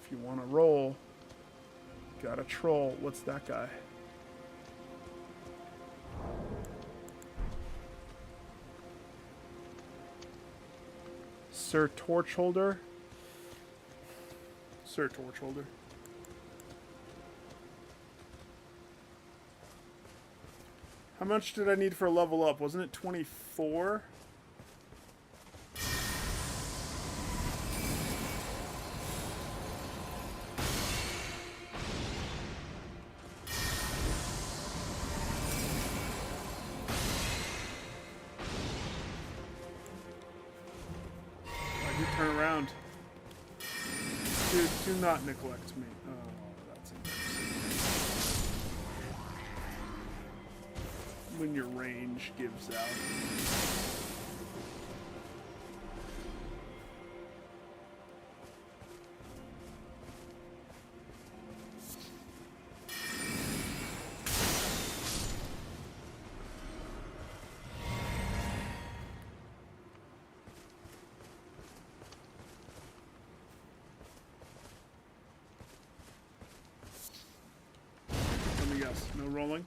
If you want to roll, gotta troll. What's that guy? Sir Torchholder? Sir Torchholder. How much did I need for a level up? Wasn't it 24? Turn around. Dude, do not neglect me. Oh, that's embarrassing. When your range gives out. No rolling?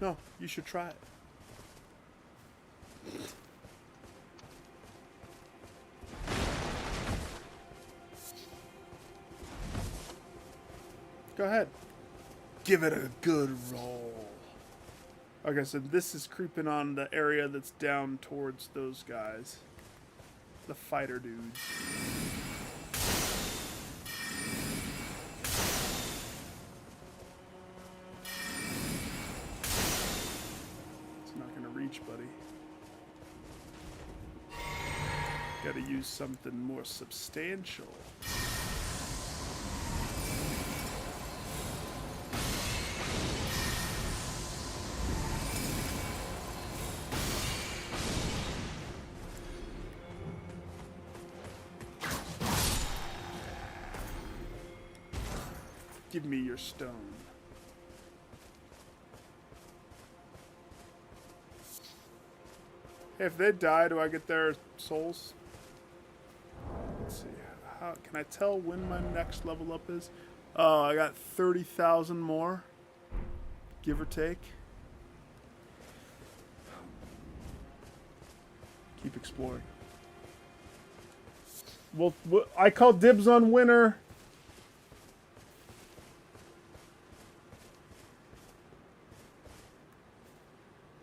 No, you should try it. Go ahead. Give it a good roll. Like I said, this is creeping on the area that's down towards those guys. The fighter dudes. Buddy. Gotta use something more substantial. Give me your stone. Hey, if they die, do I get their souls? Let's see. How can I tell when my next level up is? Oh, I got 30,000 more, give or take. Keep exploring. Well, I call dibs on winner.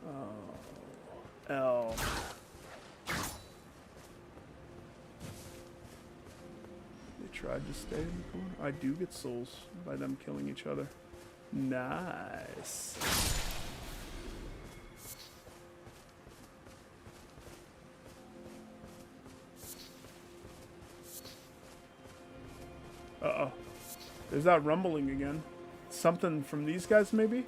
Oh, L. They tried to stay in the corner. I do get souls by them killing each other. Nice. Uh-oh. There's that rumbling again. Something from these guys, maybe?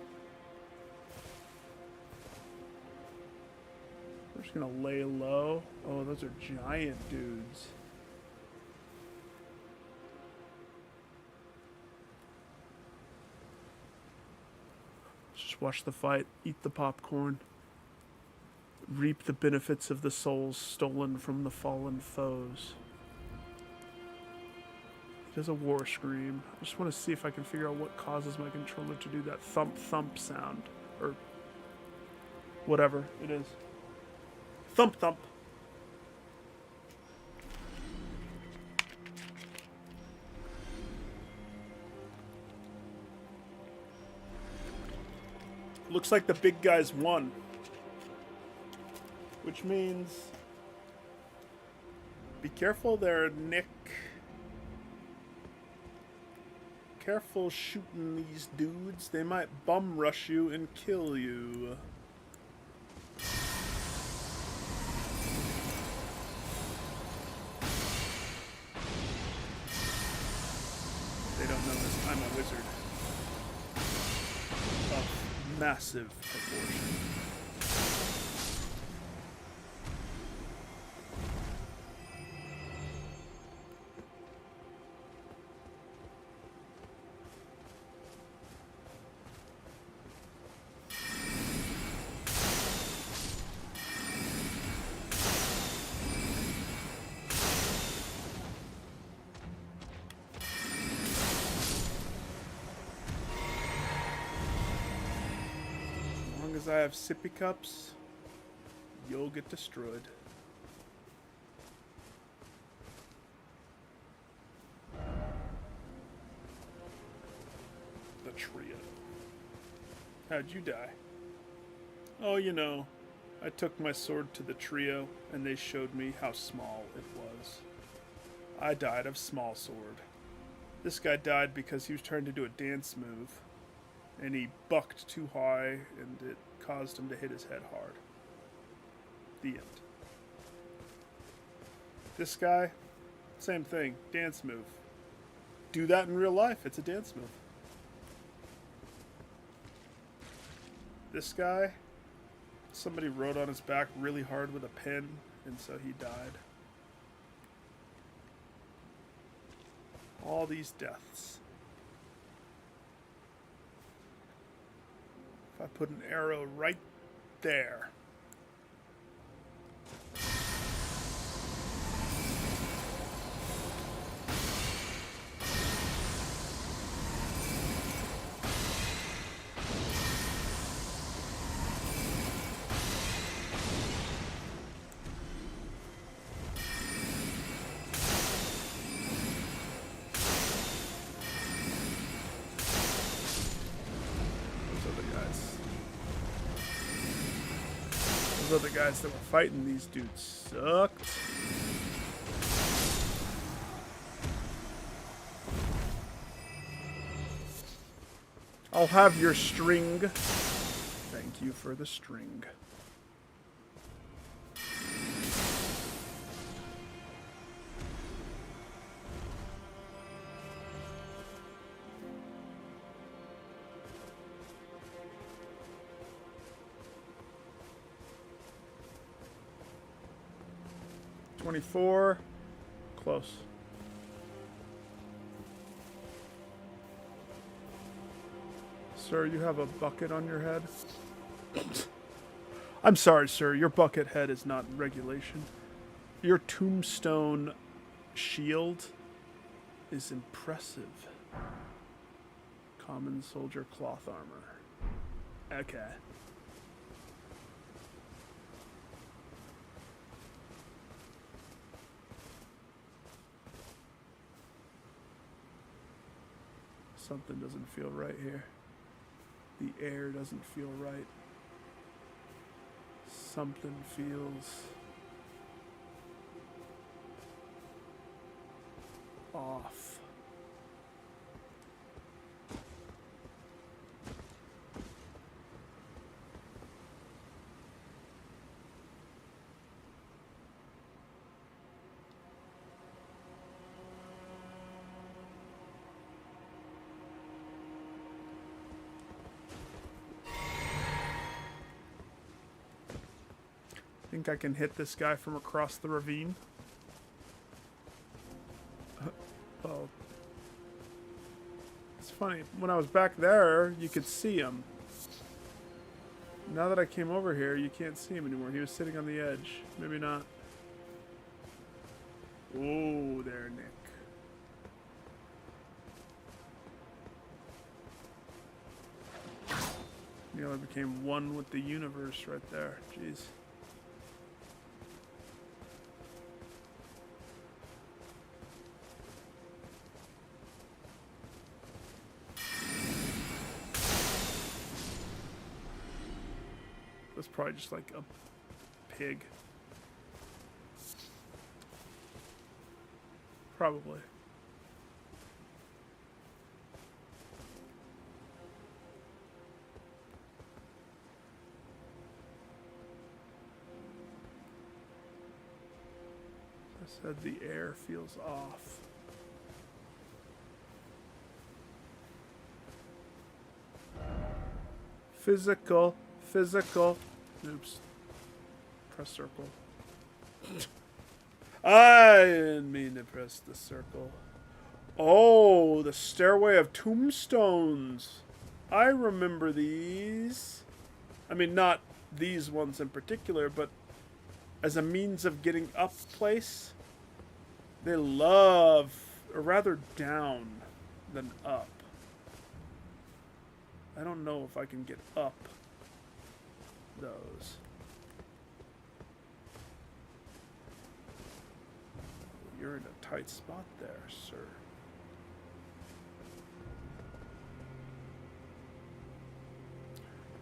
We're just gonna lay low. Oh, those are giant dudes. Just watch the fight, eat the popcorn, reap the benefits of the souls stolen from the fallen foes. There's a war scream. I just want to see if I can figure out what causes my controller to do that thump thump sound. Or whatever it is. Thump thump. Looks like the big guys won. Which means... Be careful there, Nick. Careful shooting these dudes. They might bum rush you and kill you. They don't know this. I'm a wizard. Of massive proportion. As I have sippy cups, you'll get destroyed. The trio. How'd you die? Oh, you know, I took my sword to the trio and they showed me how small it was. I died of small sword. This guy died because he was trying to do a dance move and he bucked too high and it caused him to hit his head hard. The end. This guy, same thing, dance move. Do that in real life, it's a dance move. This guy, somebody wrote on his back really hard with a pen, and so he died. All these deaths. If I put an arrow right there. Those other guys that were fighting these dudes sucked. I'll have your string. Thank you for the string. $24. Close. Sir, you have a bucket on your head? I'm sorry, sir. Your bucket head is not in regulation. Your tombstone shield is impressive. Common soldier cloth armor. Okay. Something doesn't feel right here. The air doesn't feel right. Something feels off. Think I can hit this guy from across the ravine? Oh. It's funny. When I was back there, you could see him. Now that I came over here, you can't see him anymore. He was sitting on the edge. Maybe not. Oh, there, Nick. Nearly became one with the universe right there. Jeez. That's probably just like a pig. Probably. I said the air feels off. Physical. Oops. Press circle. I didn't mean to press the circle. Oh, the Stairway of Tombstones. I remember these. I mean, not these ones in particular, but as a means of getting up place. They love, or rather down than up. I don't know if I can get up those. You're in a tight spot there, sir.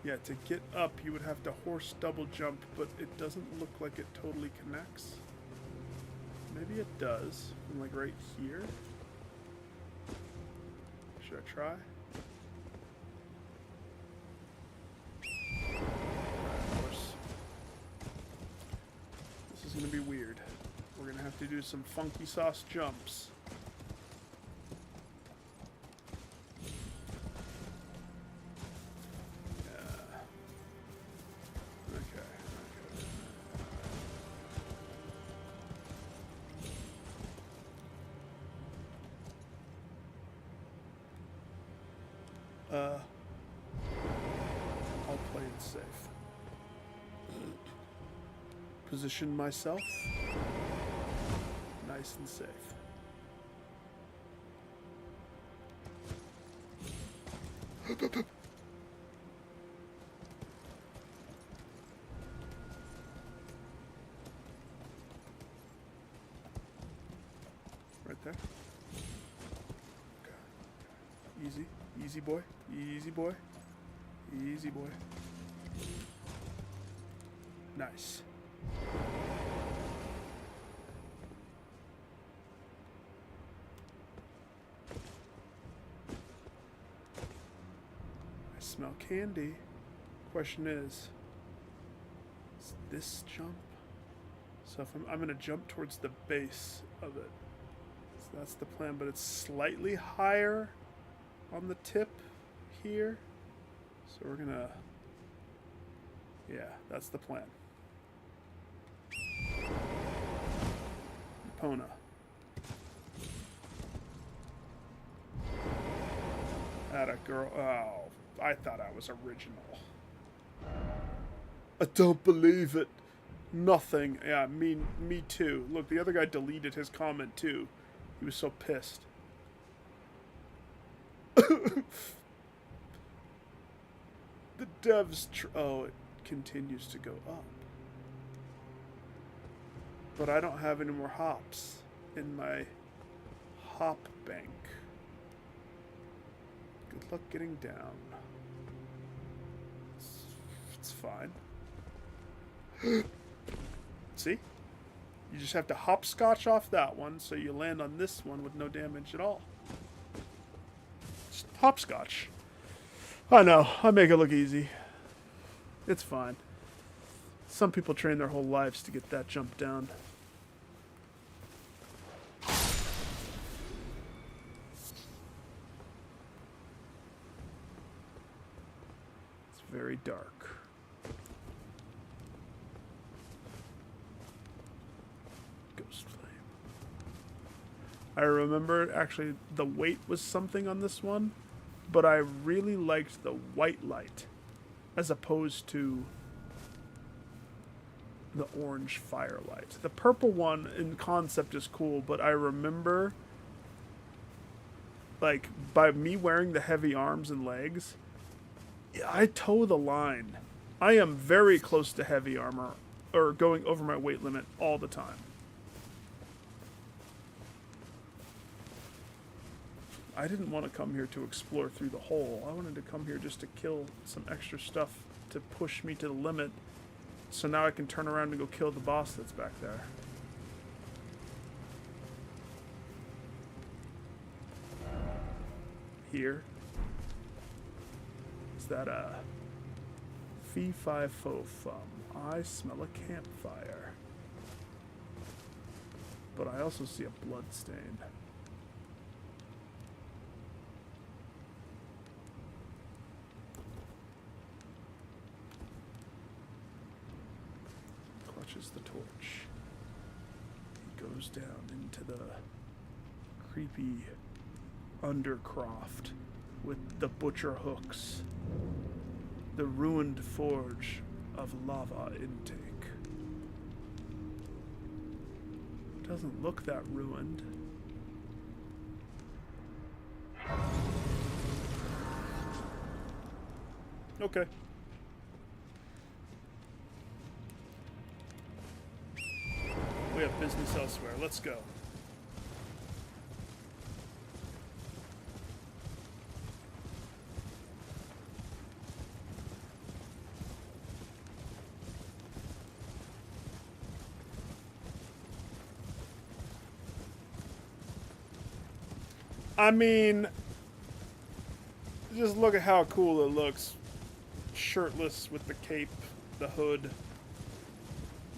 Yeah, to get up, you would have to horse double jump, but it doesn't look like it totally connects. Maybe it does, from like right here. Should I try? This is gonna be weird. We're gonna have to do some funky sauce jumps. I'll play it safe. Position myself nice and safe. Right there. Okay. Easy. Easy boy. Easy boy. Easy boy. Nice. I smell candy. Question is this jump? So if I'm going to jump towards the base of it. So that's the plan, but it's slightly higher on the tip here. So we're gonna, yeah, that's the plan. Epona. Atta girl. Oh, I thought I was original. I don't believe it. Nothing. Yeah, me too. Look, the other guy deleted his comment too. He was so pissed. The devs... oh, it continues to go up. But I don't have any more hops in my hop bank. Good luck getting down. It's fine. See? You just have to hopscotch off that one so you land on this one with no damage at all. Just hopscotch. I know, I make it look easy. It's fine. Some people train their whole lives to get that jump down. It's very dark. Ghost flame. I remember actually the weight was something on this one, but I really liked the white light as opposed to the orange firelight. The purple one in concept is cool, but I remember, like, by me wearing the heavy arms and legs, I toe the line. I am very close to heavy armor, or going over my weight limit all the time. I didn't want to come here to explore through the hole. I wanted to come here just to kill some extra stuff to push me to the limit, so now I can turn around and go kill the boss that's back there. Here. Is that a fee fi fo fum? I smell a campfire. But I also see a blood stain. Clutches the torch. He goes down into the creepy undercroft with the butcher hooks. The ruined forge of lava intake. Doesn't look that ruined. Okay. We have business elsewhere. Let's go. I mean, just look at how cool it looks. Shirtless with the cape, the hood,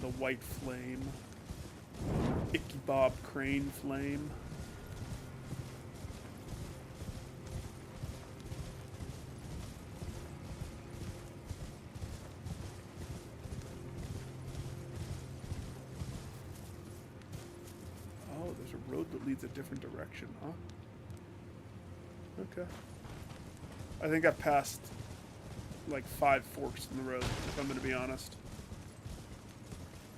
the white flame, Icky Bob Crane flame. Oh, there's a road that leads a different direction, huh? Okay. I think I passed like 5 forks in the road, if I'm going to be honest.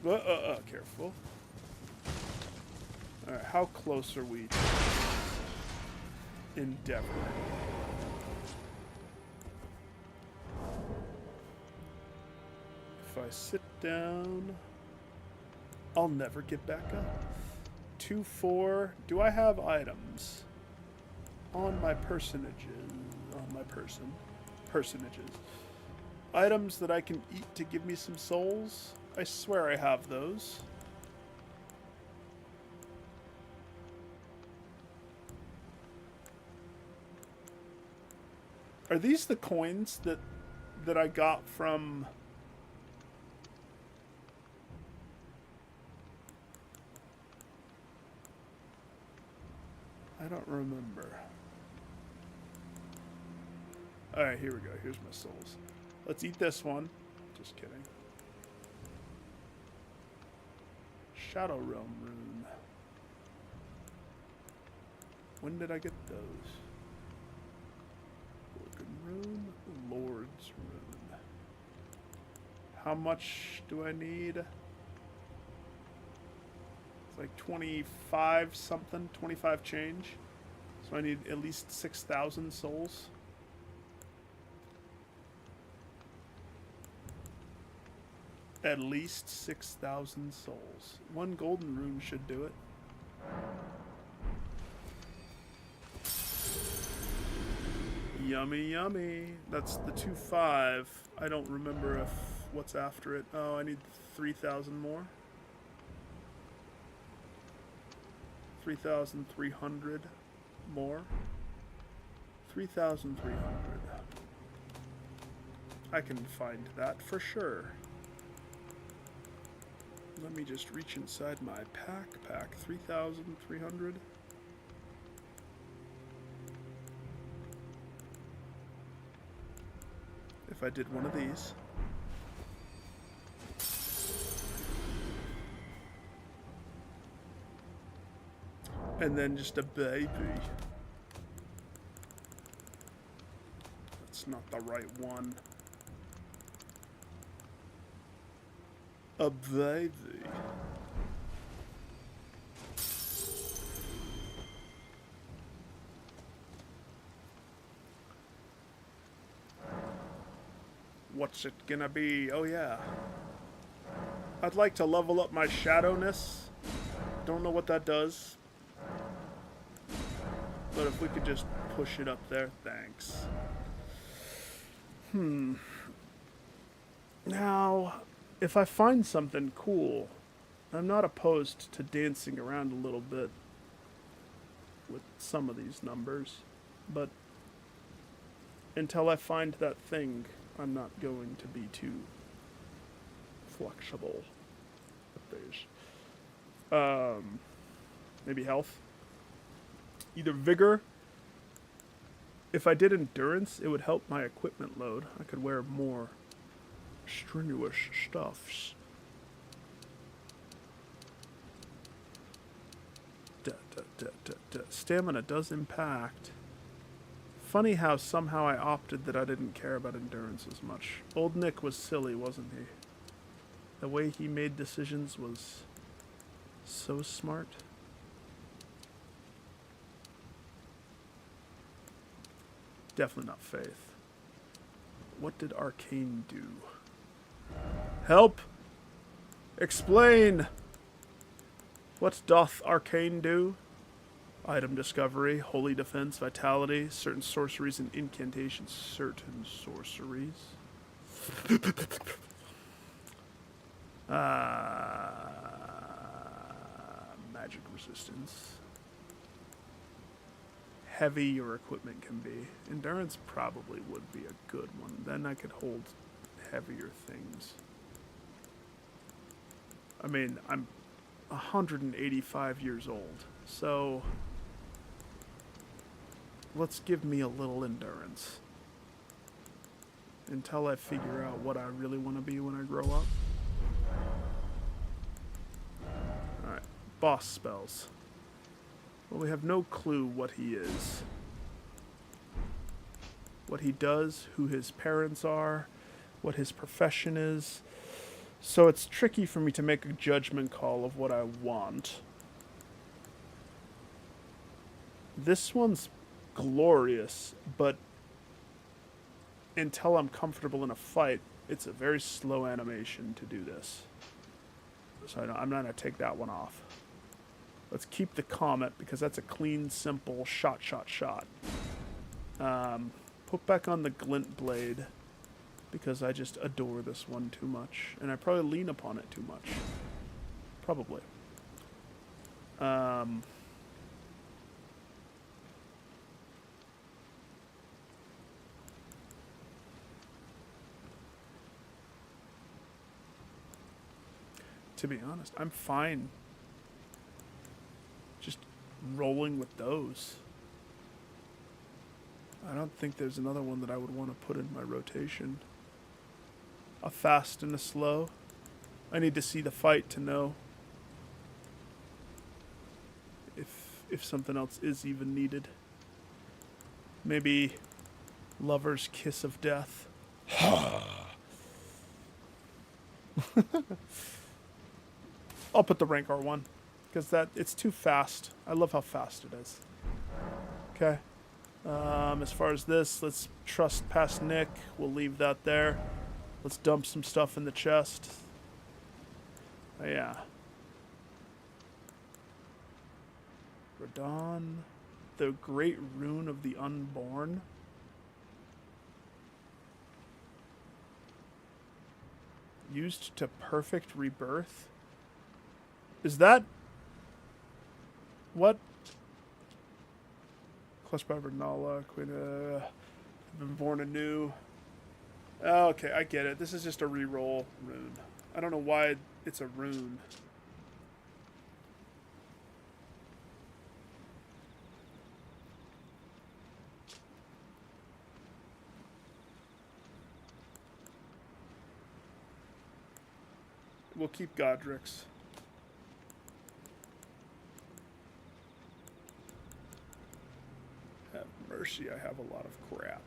Careful. Alright, how close are we to Endeavor? If I sit down, I'll never get back up. 2-4. Do I have items? On my personages. On my person. Personages. Items that I can eat to give me some souls? I swear I have those. Are these the coins that I got from... I don't remember. Alright, here we go. Here's my souls. Let's eat this one. Just kidding. Shadow Realm rune. When did I get those? Organ rune. Ooh, How much do I need? It's like 25 something, 25 change. So I need at least 6,000 souls. At least 6,000 souls. One golden rune should do it. Yummy, yummy. That's the 2-5. I don't remember if what's after it. Oh, I need 3,000 more. 3,300 more. 3,300. I can find that for sure. Let me just reach inside my pack. 3,300. If I did one of these. And then just a baby. That's not the right one. A baby. What's it gonna be? Oh yeah. I'd like to level up my shadowness. Don't know what that does. But if we could just push it up there, thanks. Now, if I find something cool, I'm not opposed to dancing around a little bit with some of these numbers, but until I find that thing, I'm not going to be too flexible with these. Maybe health. Either vigor. If I did endurance, it would help my equipment load. I could wear more strenuous stuffs. Stamina does impact. Funny how somehow I opted that I didn't care about endurance as much. Old Nick was silly, wasn't he? The way he made decisions was so smart. Definitely not faith. What did Arcane do? Help! Explain! What doth Arcane do? Item discovery, holy defense, vitality, certain sorceries and incantations. Certain sorceries. Magic resistance. Heavy your equipment can be. Endurance probably would be a good one. Then I could hold heavier things. I mean, I'm 185 years old, so let's give me a little endurance until I figure out what I really want to be when I grow up. Alright, boss spells. Well, we have no clue what he is, what he does, who his parents are, what his profession is. So it's tricky for me to make a judgment call of what I want. This one's glorious, but until I'm comfortable in a fight, it's a very slow animation to do this. So I'm not going to take that one off. Let's keep the Comet, because that's a clean, simple shot. Put back on the Glint Blade, because I just adore this one too much. And I probably lean upon it too much. Probably. To be honest, I'm fine just rolling with those. I don't think there's another one that I would want to put in my rotation. A fast and a slow. I need to see the fight to know if something else is even needed. Maybe Lover's Kiss of Death. I'll put the rank R1 because it's too fast. I love how fast it is. Okay. As far as this, let's trust past Nick. We'll leave that there. Let's dump some stuff in the chest. Oh, yeah. Radon. The Great Rune of the Unborn. Used to perfect rebirth. Is that... What? Clutch by Renala, Queen, been born anew. Oh, okay, I get it. This is just a reroll rune. I don't know why it's a rune. We'll keep Godric's. Have mercy, I have a lot of crap.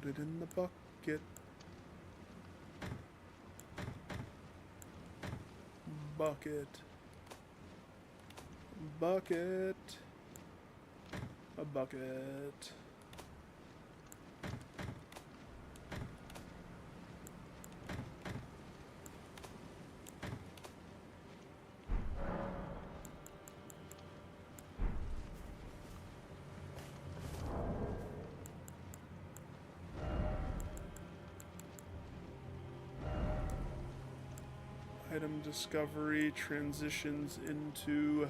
Put it in the bucket. Bucket. Bucket. A bucket. Item discovery transitions into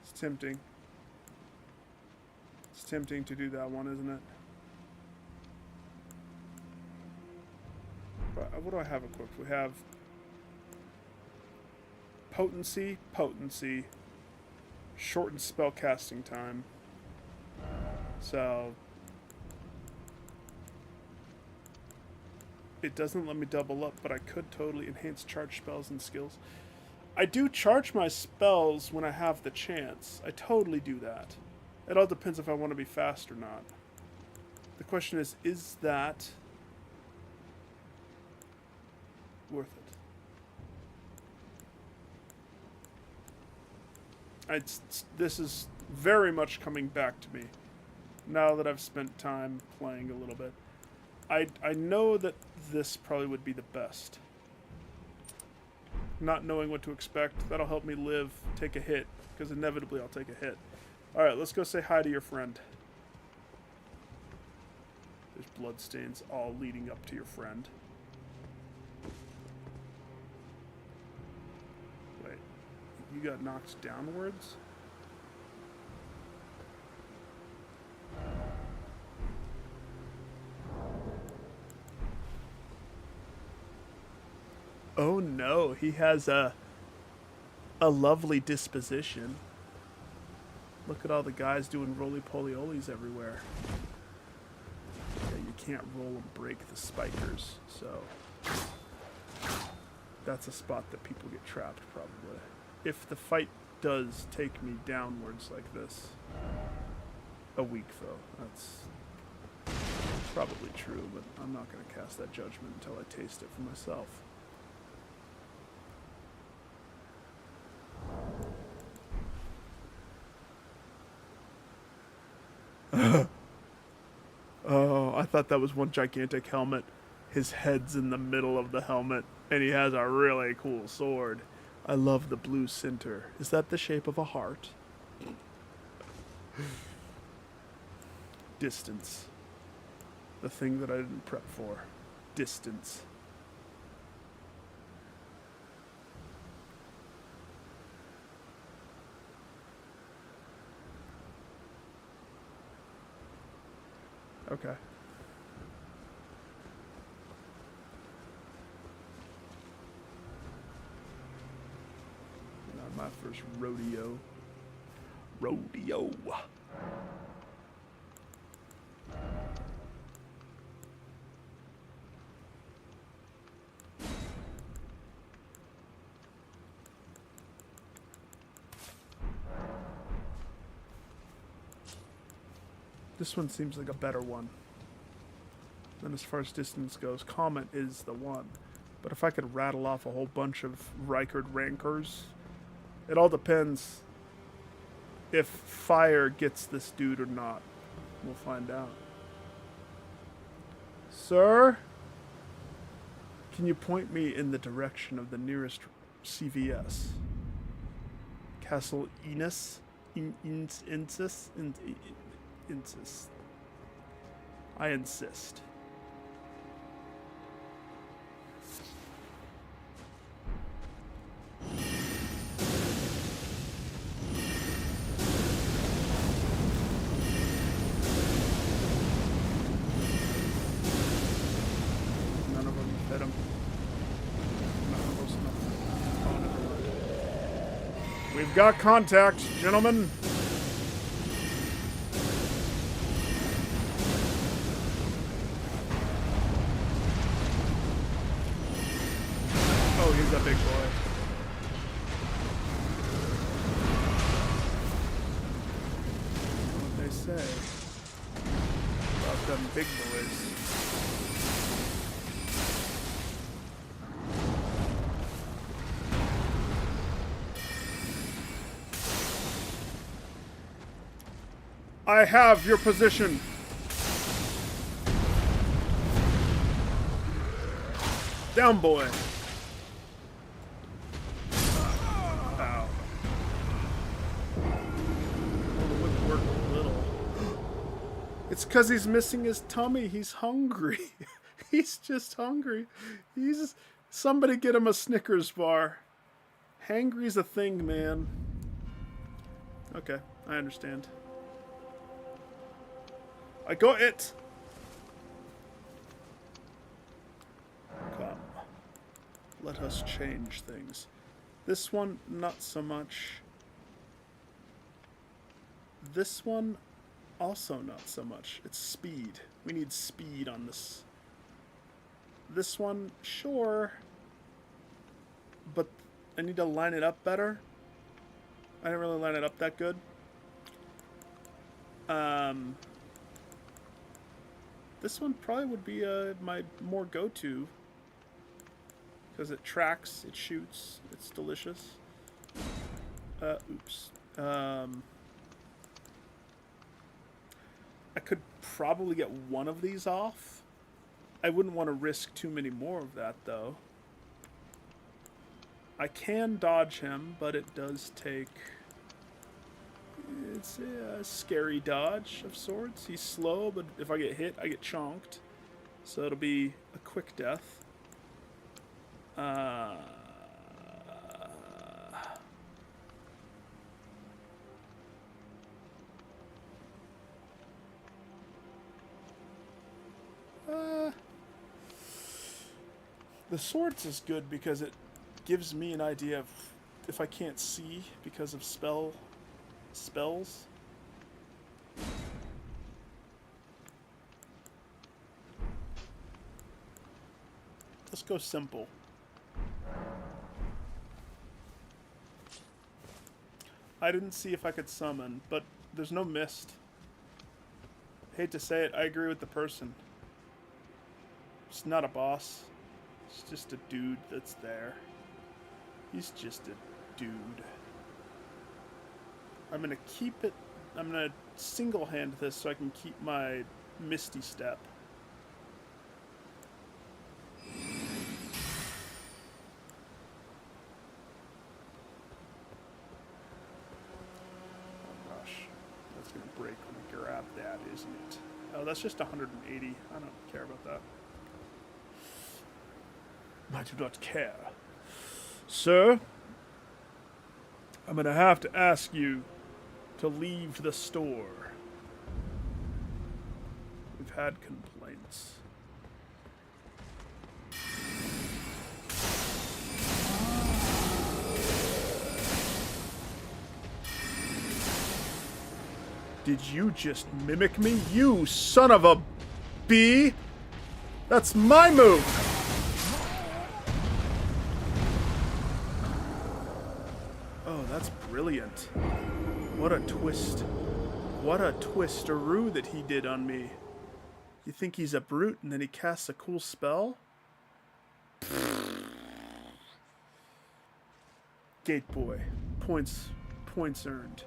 it's tempting. It's tempting to do that one, isn't it? What do I have equipped? We have potency, shortened spell casting time. So it doesn't let me double up, but I could totally enhance charge spells and skills. I do charge my spells when I have the chance. I totally do that. It all depends if I want to be fast or not. The question is that worth it? This is very much coming back to me now that I've spent time playing a little bit. I know that this probably would be the best. Not knowing what to expect, that'll help me live, take a hit, because inevitably I'll take a hit. Alright, let's go say hi to your friend. There's bloodstains all leading up to your friend. Wait, you got knocked downwards? Oh no, he has a lovely disposition. Look at all the guys doing roly-poly-olies everywhere. Yeah, you can't roll and break the spikers, so that's a spot that people get trapped, probably. If the fight does take me downwards like this. A week, though. That's probably true, but I'm not going to cast that judgment until I taste it for myself. Oh, I thought that was one gigantic helmet. His head's in the middle of the helmet, and he has a really cool sword. I love the blue center. Is that the shape of a heart? Distance. The thing that I didn't prep for. Distance. Okay. My first rodeo. Rodeo. This one seems like a better one. Then as far as distance goes, Comet is the one. But if I could rattle off a whole bunch of Rykard Rancors, it all depends if fire gets this dude or not. We'll find out. Sir? Can you point me in the direction of the nearest CVS? Castle Enos? Insist? Insist. I insist. None of them fit him. None of those. Oh, never mind. We've got contact, gentlemen. Oh, he's a big boy. What they say about them big boys. I have your position. Down, boy. Ow. The whip worked a little. It's because he's missing his tummy. He's hungry. He's just hungry. Somebody get him a Snickers bar. Hangry's a thing, man. Okay, I understand. I got it! Come. Let us change things. This one, not so much. This one, also not so much. It's speed. We need speed on this. This one, sure. But I need to line it up better. I didn't really line it up that good. This one probably would be my more go-to. Because it tracks, it shoots, it's delicious. Oops. I could probably get one of these off. I wouldn't want to risk too many more of that, though. I can dodge him, but it does take... It's a scary dodge of sorts. He's slow, but if I get hit, I get chonked. So it'll be a quick death. The swords is good because it gives me an idea of if I can't see because of spells. Let's go simple. I didn't see if I could summon, but there's no mist. Hate to say it, I agree with the person. It's not a boss. It's just a dude that's there. He's just a dude. I'm gonna keep it. I'm gonna single hand this so I can keep my Misty Step. Oh gosh, that's gonna break when I grab that, isn't it? Oh, that's just 180. I don't care about that. I do not care. Sir, I'm gonna have to ask you to leave the store. We've had complaints. Did you just mimic me? You son of a bee! That's my move! Oh, that's brilliant. What a twist. What a twisteroo that he did on me. You think he's a brute and then he casts a cool spell? Gate Boy. Points earned.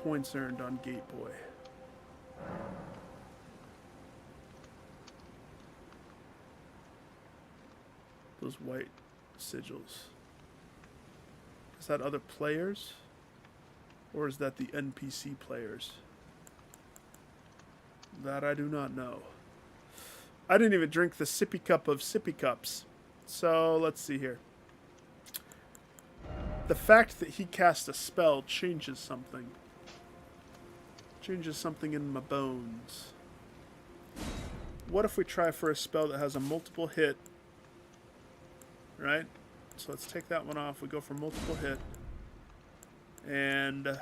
Points earned on Gate Boy. Those white sigils. Is that other players? Or is that the NPC players? That I do not know. I didn't even drink the sippy cup of sippy cups. So, let's see here. The fact that he cast a spell changes something. Changes something in my bones. What if we try for a spell that has a multiple hit? Right? So let's take that one off. We go for multiple hit. And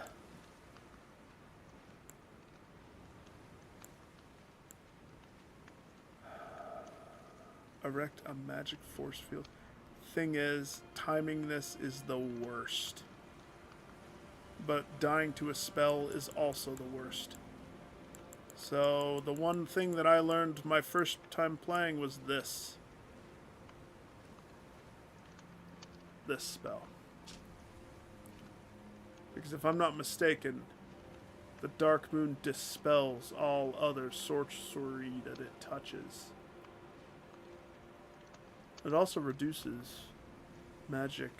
erect a magic force field. Thing is, timing this is the worst. But dying to a spell is also the worst. So the one thing that I learned my first time playing was this. This spell. Because if I'm not mistaken, the Dark Moon dispels all other sorcery that it touches. It also reduces magic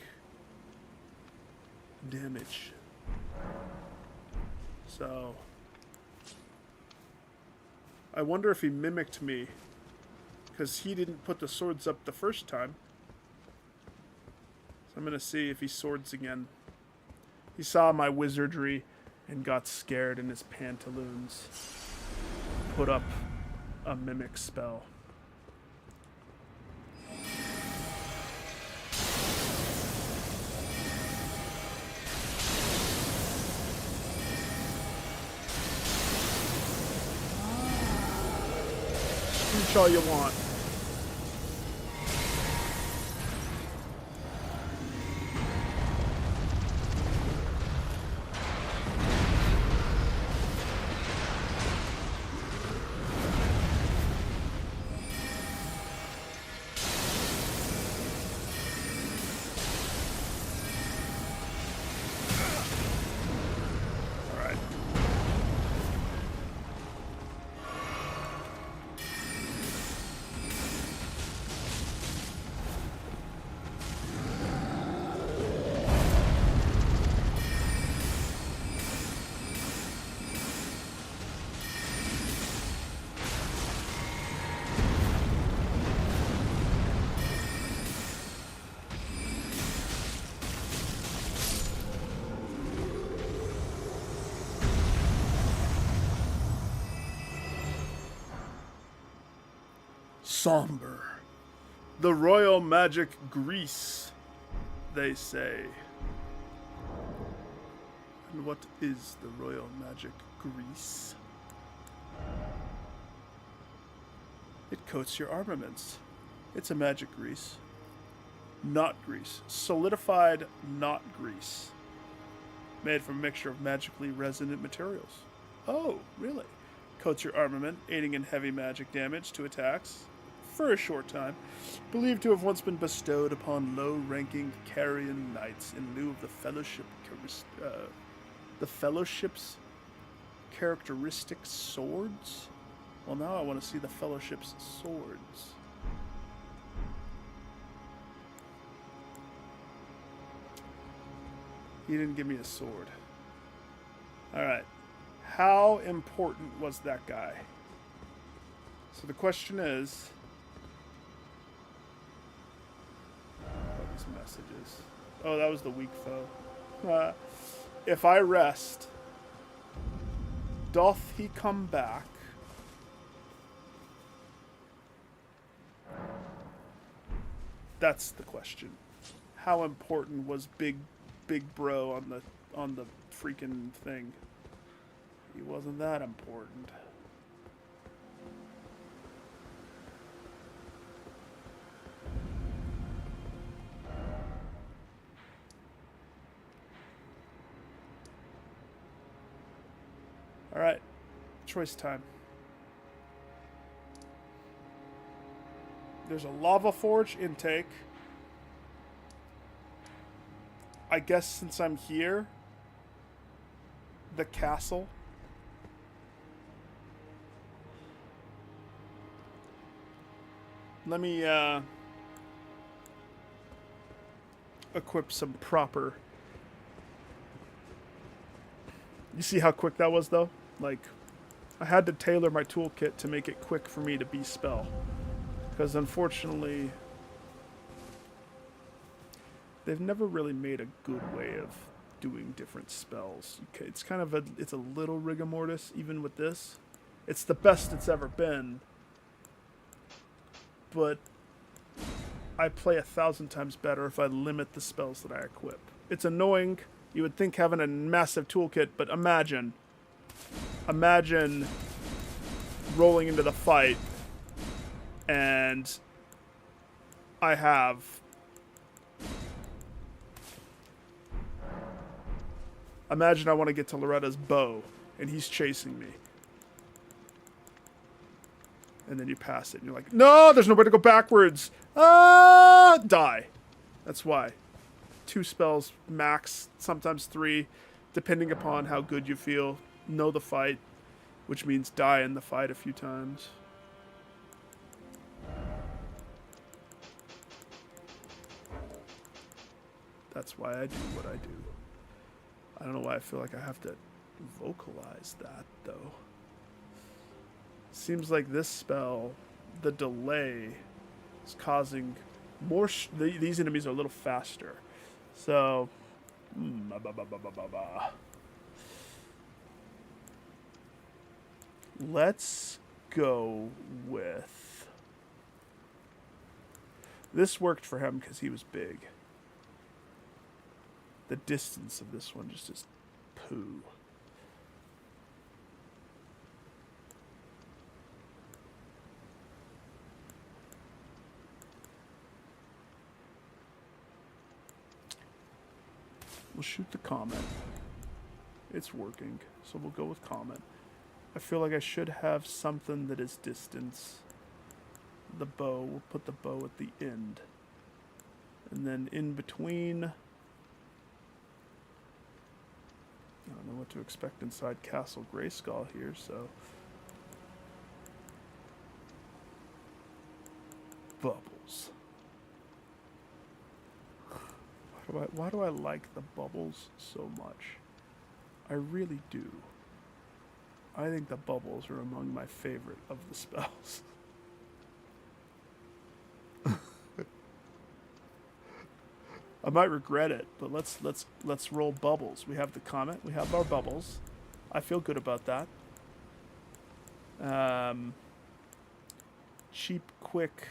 damage. So I wonder if he mimicked me, because he didn't put the swords up the first time. So I'm going to see if he swords again. He saw my wizardry and got scared in his pantaloons. Put up a mimic spell. Screech all you want. Somber. The royal magic grease, they say. And what is the royal magic grease? It coats your armaments. It's a magic grease. Not grease. Solidified not grease. Made from a mixture of magically resonant materials. Oh, really? Coats your armament, aiding in heavy magic damage to attacks. For a short time, believed to have once been bestowed upon low-ranking Carian knights in lieu of the Fellowship's characteristic swords. Well, now I want to see the Fellowship's swords. He didn't give me a sword. All right, how important was that guy? So the question is. Messages. Oh, that was the weak foe. If I rest, doth he come back? That's the question. How important was big bro on the freaking thing? He wasn't that important. All right, choice time. There's a lava forge intake. I guess since I'm here, the castle. Let me equip some proper. You see how quick that was, though? Like, I had to tailor my toolkit to make it quick for me to be spell. Because unfortunately, they've never really made a good way of doing different spells. Okay, it's kind of it's a little rigor mortis, even with this. It's the best it's ever been. But I play 1,000 times better if I limit the spells that I equip. It's annoying. You would think having a massive toolkit, but imagine rolling into the fight and I have imagine I want to get to Loretta's bow and he's chasing me. And then you pass it and you're like, no, there's nowhere to go backwards. Ah, die. That's why. 2 spells max, sometimes 3, depending upon how good you feel. Know the fight, which means die in the fight a few times. That's why I do what I do. I don't know why I feel like I have to vocalize that, though. Seems like this spell, the delay is causing more... these enemies are a little faster. So... let's go with... this worked for him because he was big. The distance of this one just is poo. We'll shoot the comet. It's working, so we'll go with comet. I feel like I should have something that is distance. The bow, we'll put the bow at the end. And then in between... I don't know what to expect inside Castle Grayskull here, so... bubbles. Why do I like the bubbles so much? I really do. I think the bubbles are among my favorite of the spells. I might regret it, but let's roll bubbles. We have the comet, we have our bubbles. I feel good about that. Cheap, quick.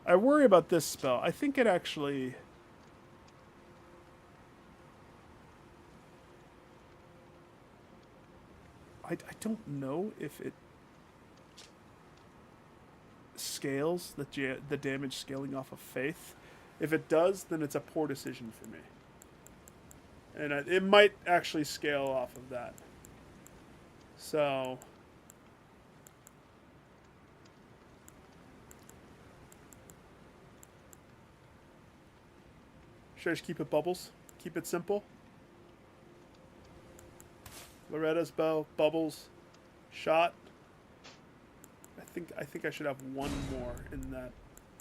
I worry about this spell. I think it actually... I don't know if it scales, the damage scaling off of faith. If it does, then it's a poor decision for me. And it might actually scale off of that. So... should I just keep it bubbles? Keep it simple? Loretta's bow, bubbles, shot. I think I should have one more in that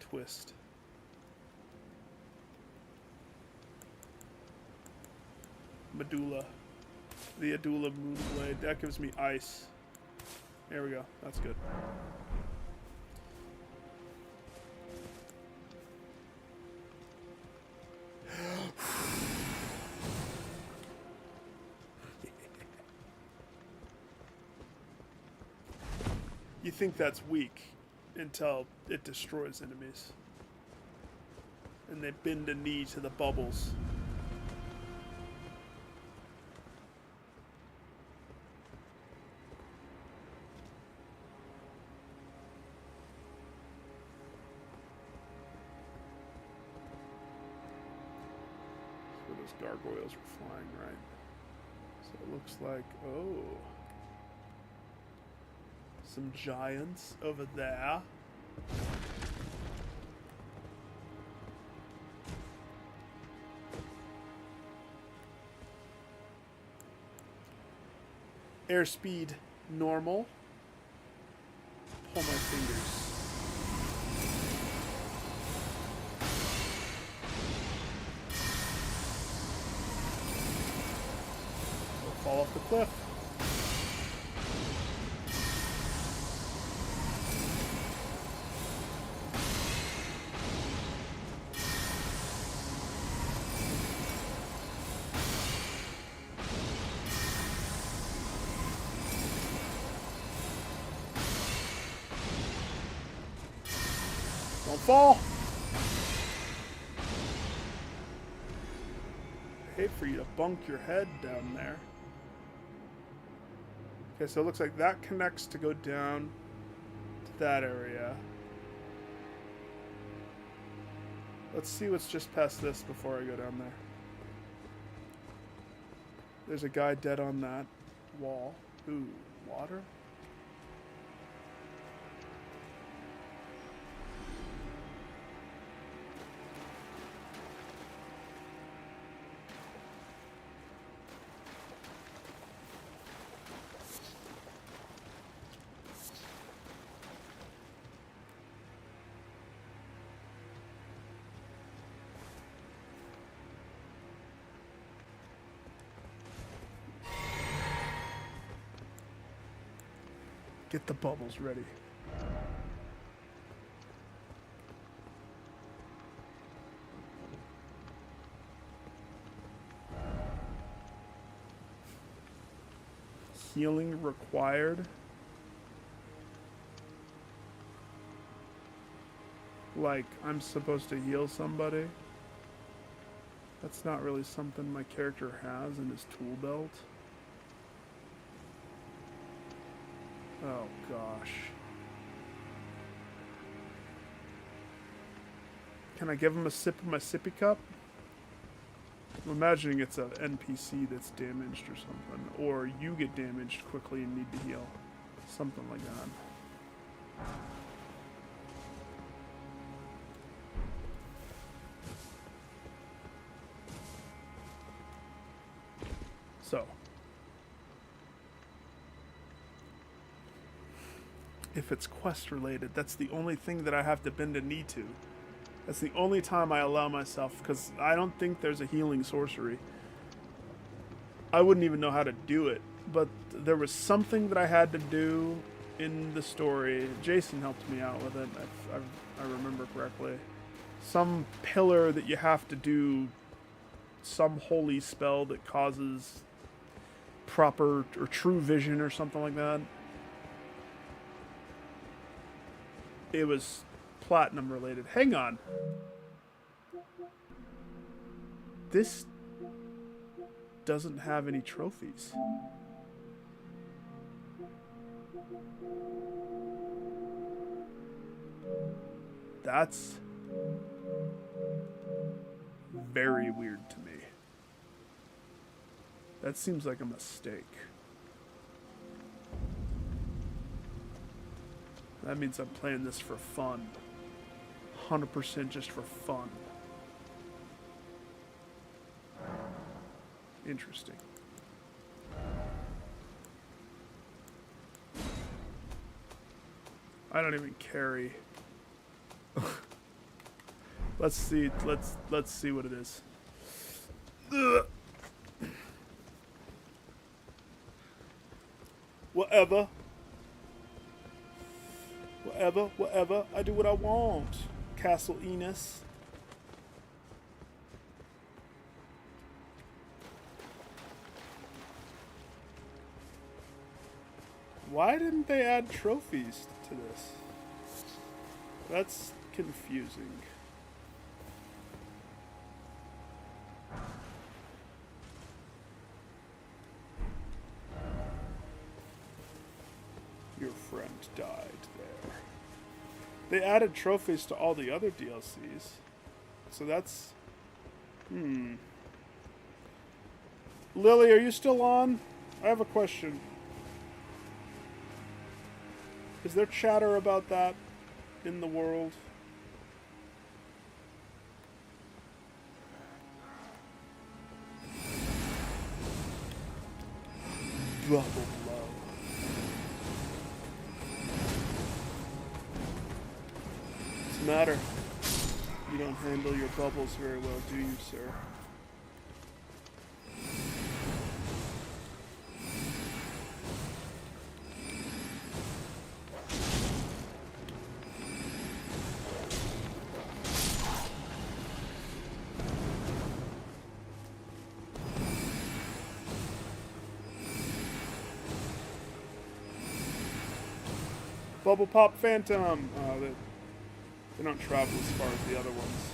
twist. Medulla. The Medulla Moonblade. That gives me ice. There we go. That's good. You think that's weak until it destroys enemies. And they bend a knee to the bubbles. those gargoyles were flying, right? So it looks like, oh, some giants over there. Airspeed normal. Pull my fingers. Fall off the cliff. Don't fall. I hate for you to bunk your head down there. Okay, so it looks like that connects to go down to that area. Let's see what's just past this before I go down there. There's a guy dead on that wall. Ooh, water? Get the bubbles ready. Healing required. Like, I'm supposed to heal somebody. That's not really something my character has in his tool belt. Oh gosh. Can I give him a sip of my sippy cup? I'm imagining it's an NPC that's damaged or something. Or you get damaged quickly and need to heal. Something like that. So. If it's quest related, that's the only thing that I have to bend a knee to. That's the only time I allow myself, because I don't think there's a healing sorcery. I wouldn't even know how to do it, but there was something that I had to do in the story. Jason helped me out with it, if I remember correctly. Some pillar that you have to do, some holy spell that causes proper or true vision or something like that. It was platinum related. Hang on. This doesn't have any trophies. That's very weird to me. That seems like a mistake. That means I'm playing this for fun. 100% just for fun. Interesting. I don't even carry. Let's see what it is. Ugh. Whatever. Whatever. I do what I want. Castle Enos. Why didn't they add trophies to this? That's confusing. Your friend died there. They added trophies to all the other DLCs. So that's... Lily, are you still on? I have a question. Is there chatter about that in the world? Bubble blow. What's the matter? You don't handle your bubbles very well, do you, sir? Bubble Pop Phantom! They don't travel as far as the other ones.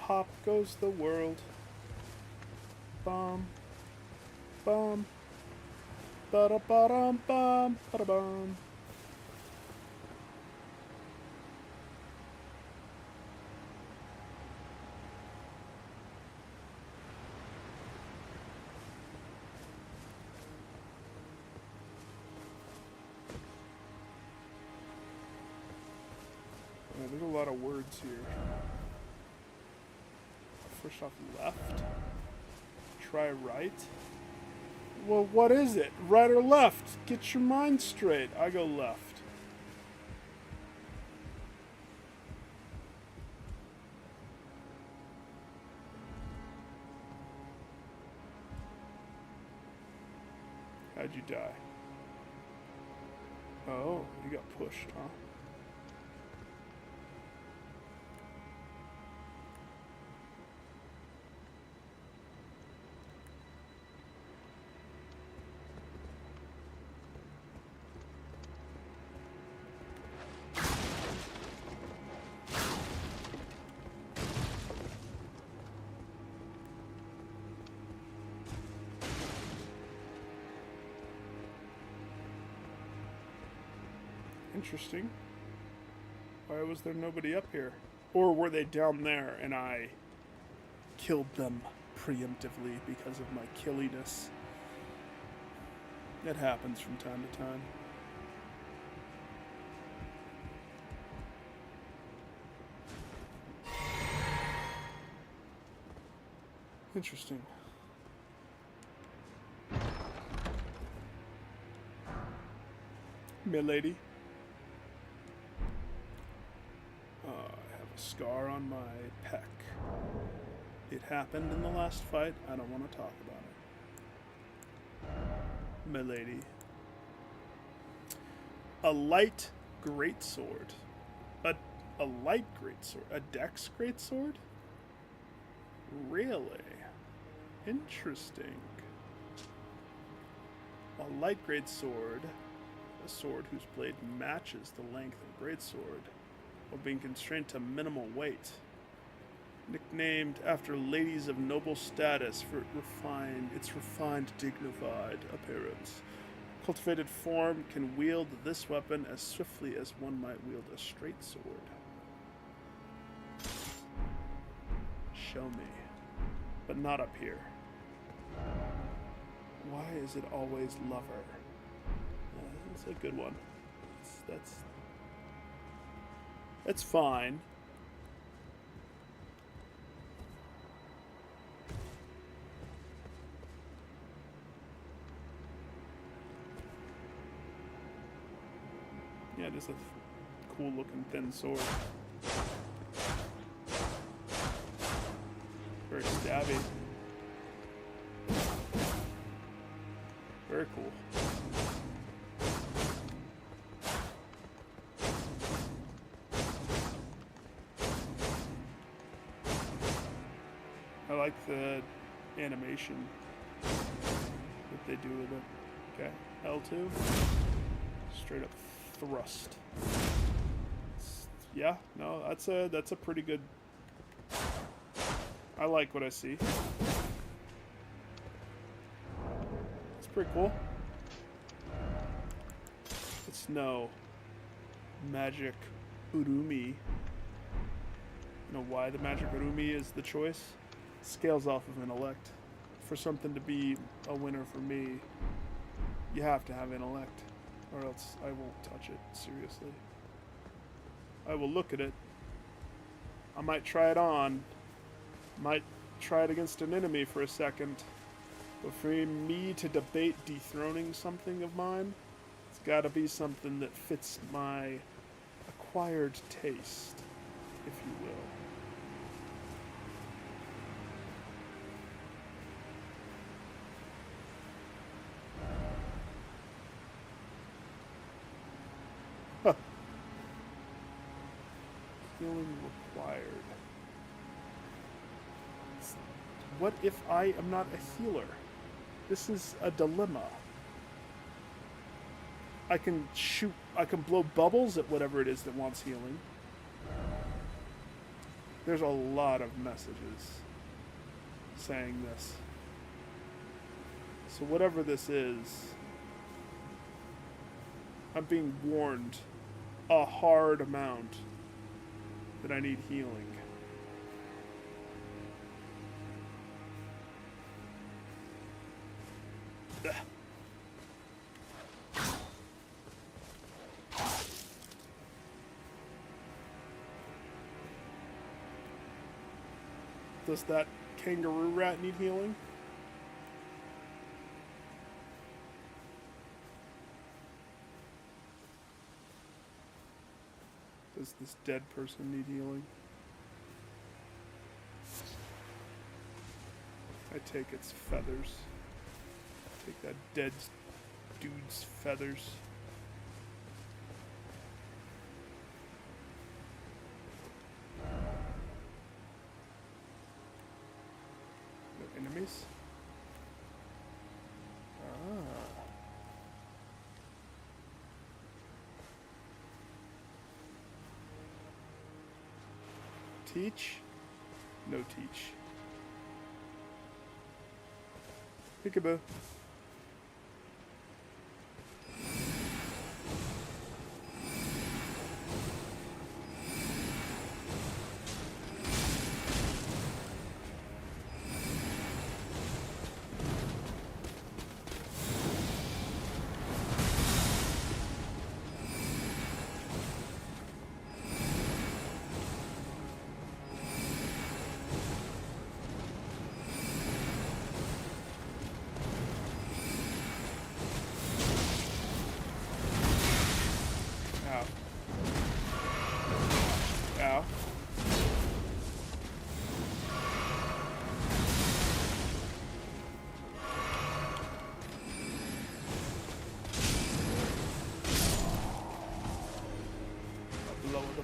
Pop goes the world. Bum. Bum. Ba-da-ba-dum bum. Ba-da-bum. Oh, there's a lot of words here. First off, left. Try right. Well, what is it? Right or left? Get your mind straight. I go left. How'd you die? Oh, you got pushed, huh? Interesting. Why was there nobody up here? Or were they down there and I killed them preemptively because of my killiness? It happens from time to time. Interesting. Milady. I have a scar on my pec. It happened in the last fight. I don't want to talk about it. Milady. A light greatsword. A light greatsword. A dex greatsword? Really? Interesting. A light greatsword. A sword whose blade matches the length of a greatsword, while being constrained to minimal weight. Nicknamed after ladies of noble status for its refined, dignified appearance. Cultivated form can wield this weapon as swiftly as one might wield a straight sword. Show me. But not up here. Why is it always lover? That's a good one. That's fine. Yeah, just a cool looking thin sword. Very stabby. Very cool. I like the animation that they do with it. Okay, L2. Straight up thrust. Yeah, no, that's a pretty good. I like what I see. It's pretty cool. It's no magic urumi. You know why the magic urumi is the choice? Scales off of intellect. For something to be a winner for me, you have to have intellect, or else I won't touch it seriously. I will look at it. I might try it on. Might try it against an enemy for a second. But for me to debate dethroning something of mine, it's gotta be something that fits my acquired taste, if you will. Huh. Healing required. What if I am not a healer? This is a dilemma. I can blow bubbles at whatever it is that wants healing. There's a lot of messages saying this. So whatever this is, I'm being warned a hard amount that I need healing. Ugh. Does that kangaroo rat need healing? Does this dead person need healing? I take its feathers. Take that dead dude's feathers. No enemies? Ah. Teach? No teach. Peekaboo.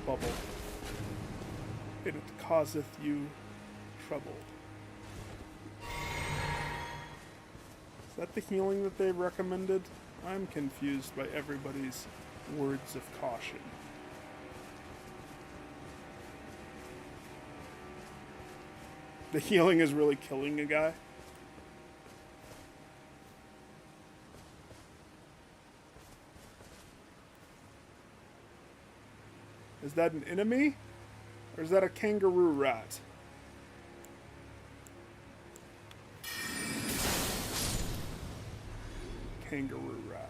Bubble. It causeth you trouble. Is that the healing that they recommended? I'm confused by everybody's words of caution. The healing is really killing a guy? Is that an enemy? Or is that a kangaroo rat? Kangaroo rat.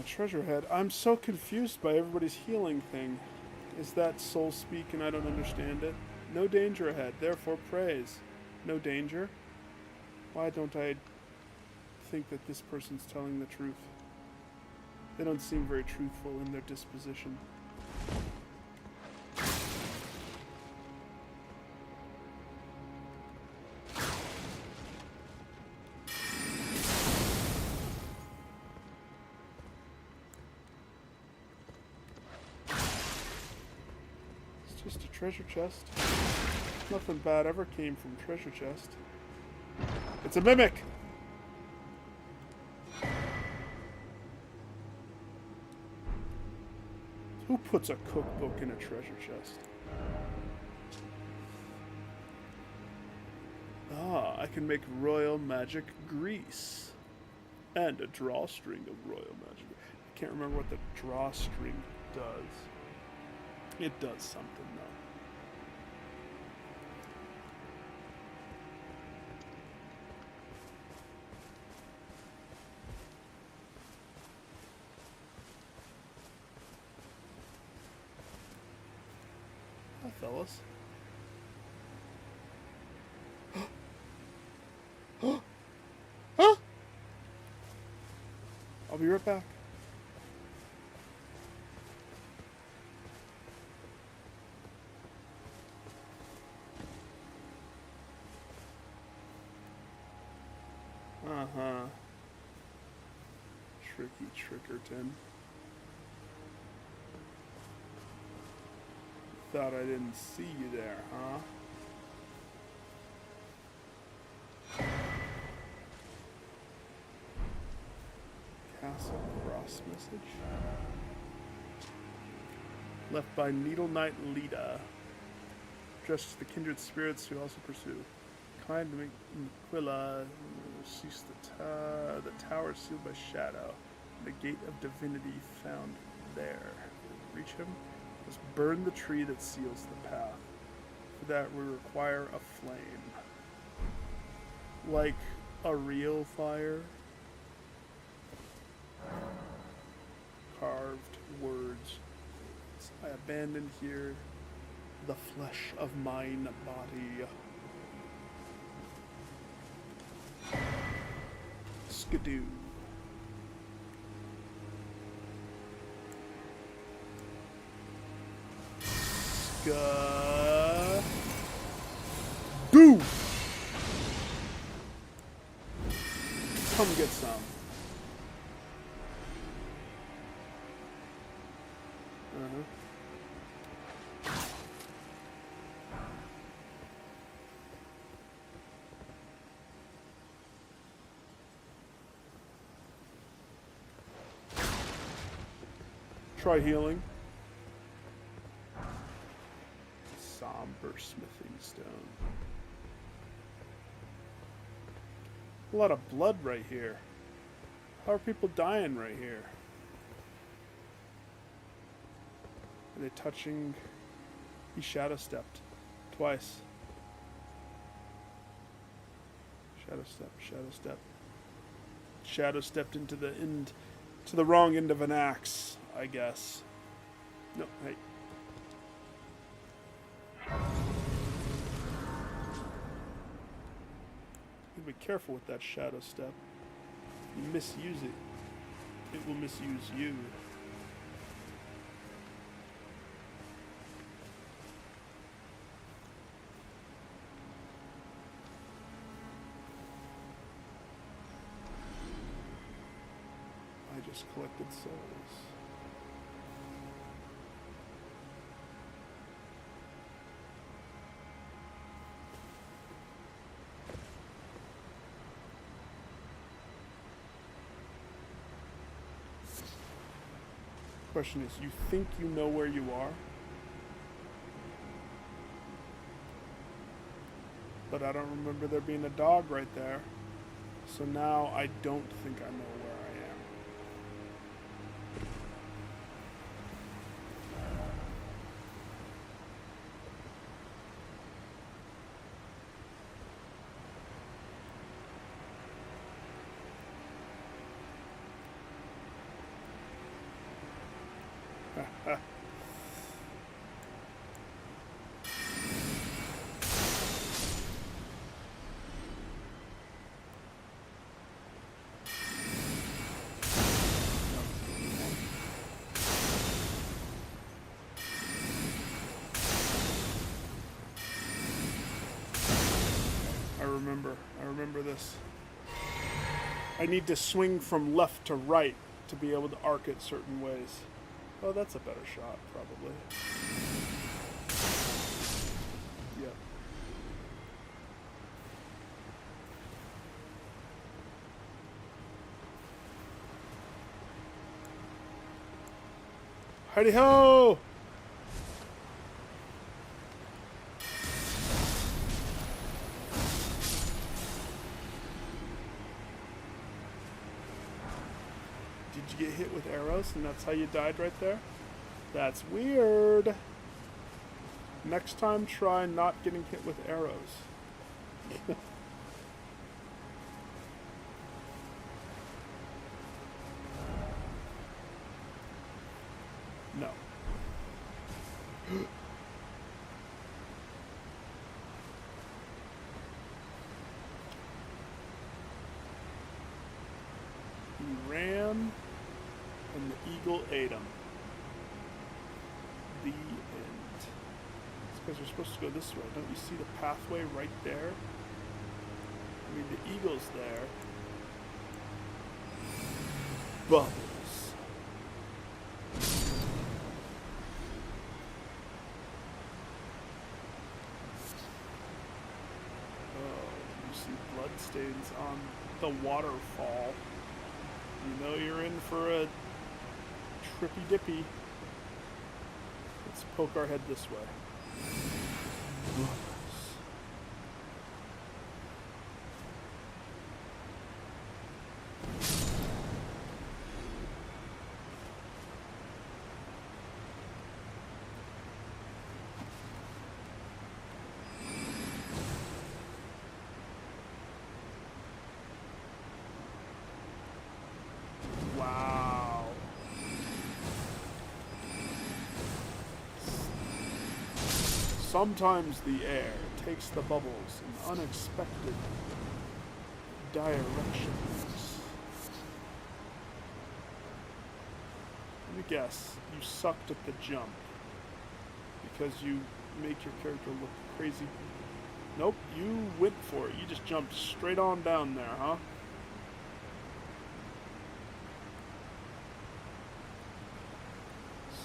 Treasure head. I'm so confused by everybody's healing thing. Is that soul speak and I don't understand it? No danger ahead, therefore praise. No danger? Why don't I think that this person's telling the truth? They don't seem very truthful in their disposition. It's just a treasure chest. Nothing bad ever came from treasure chest. It's a mimic! Who puts a cookbook in a treasure chest? Ah, I can make royal magic grease. And a drawstring of royal magic. I can't remember what the drawstring does. It does something, though. Hi, fellas. Huh? I'll be right back. Uh-huh. Tricky Trickerton. Thought I didn't see you there, huh? Castle Cross message. Left by Needle Knight Lita. Addressed to the kindred spirits who also pursue. Kind Aquila ceased the tower sealed by shadow. The gate of divinity found there. Reach him? Must burn the tree that seals the path. For that we require a flame. Like a real fire. Carved words. I abandoned here the flesh of mine body. Skidoo. Do. Come get some. Try healing. Somber smithing stone. A lot of blood right here. How are people dying right here? Are they touching? He shadow stepped twice. Shadow step, shadow step. Shadow stepped into the end, to the wrong end of an axe, I guess. No, hey. You be careful with that shadow step. You misuse it, it will misuse you. I just collected souls. Question is, you think you know where you are? But I don't remember there being a dog right there. So now I don't think I know where I am. remember. I remember this. I need to swing from left to right to be able to arc it certain ways. Oh, that's a better shot, probably. Yep. Heidi ho! Did you get hit with arrows and that's how you died right there? That's weird. Next time, try not getting hit with arrows. No. He ran, and the eagle ate him. The end. It's because you're supposed to go this way. Don't you see the pathway right there? I mean, the eagle's there. Bubbles. Bloodstains on the waterfall. You know you're in for a trippy dippy. Let's poke our head this way. Wow. Sometimes the air takes the bubbles in unexpected directions. Let me guess, you sucked at the jump because you make your character look crazy. Nope, you went for it. You just jumped straight on down there, huh?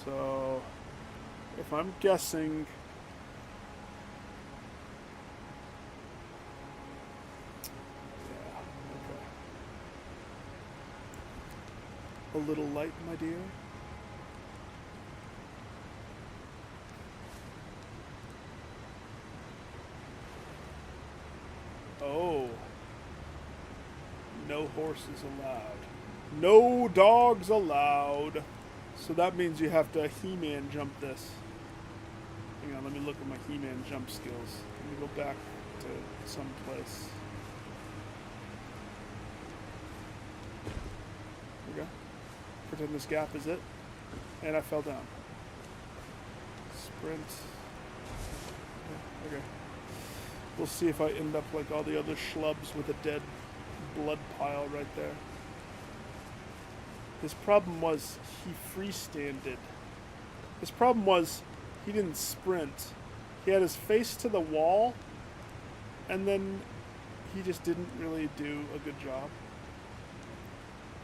So, if I'm guessing, yeah, okay. A little light, my dear. Oh. No horses allowed. No dogs allowed. So that means you have to He-Man jump this. Hang on, let me look at my He-Man jump skills. Let me go back to some place. There we go. Pretend this gap is it. And I fell down. Sprint. Yeah, okay. We'll see if I end up like all the other schlubs with a dead blood pile right there. His problem was he freestanded. His problem was he didn't sprint. He had his face to the wall, and then he just didn't really do a good job.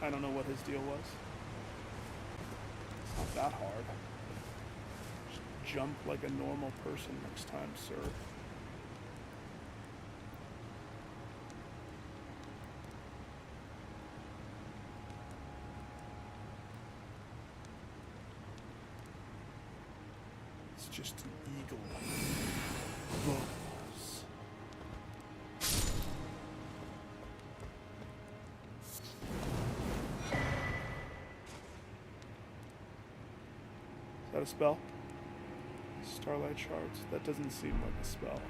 I don't know what his deal was. It's not that hard. Just jump like a normal person next time, sir. Just an eagle. Bubbles. Is that a spell? Starlight shards. That doesn't seem like a spell.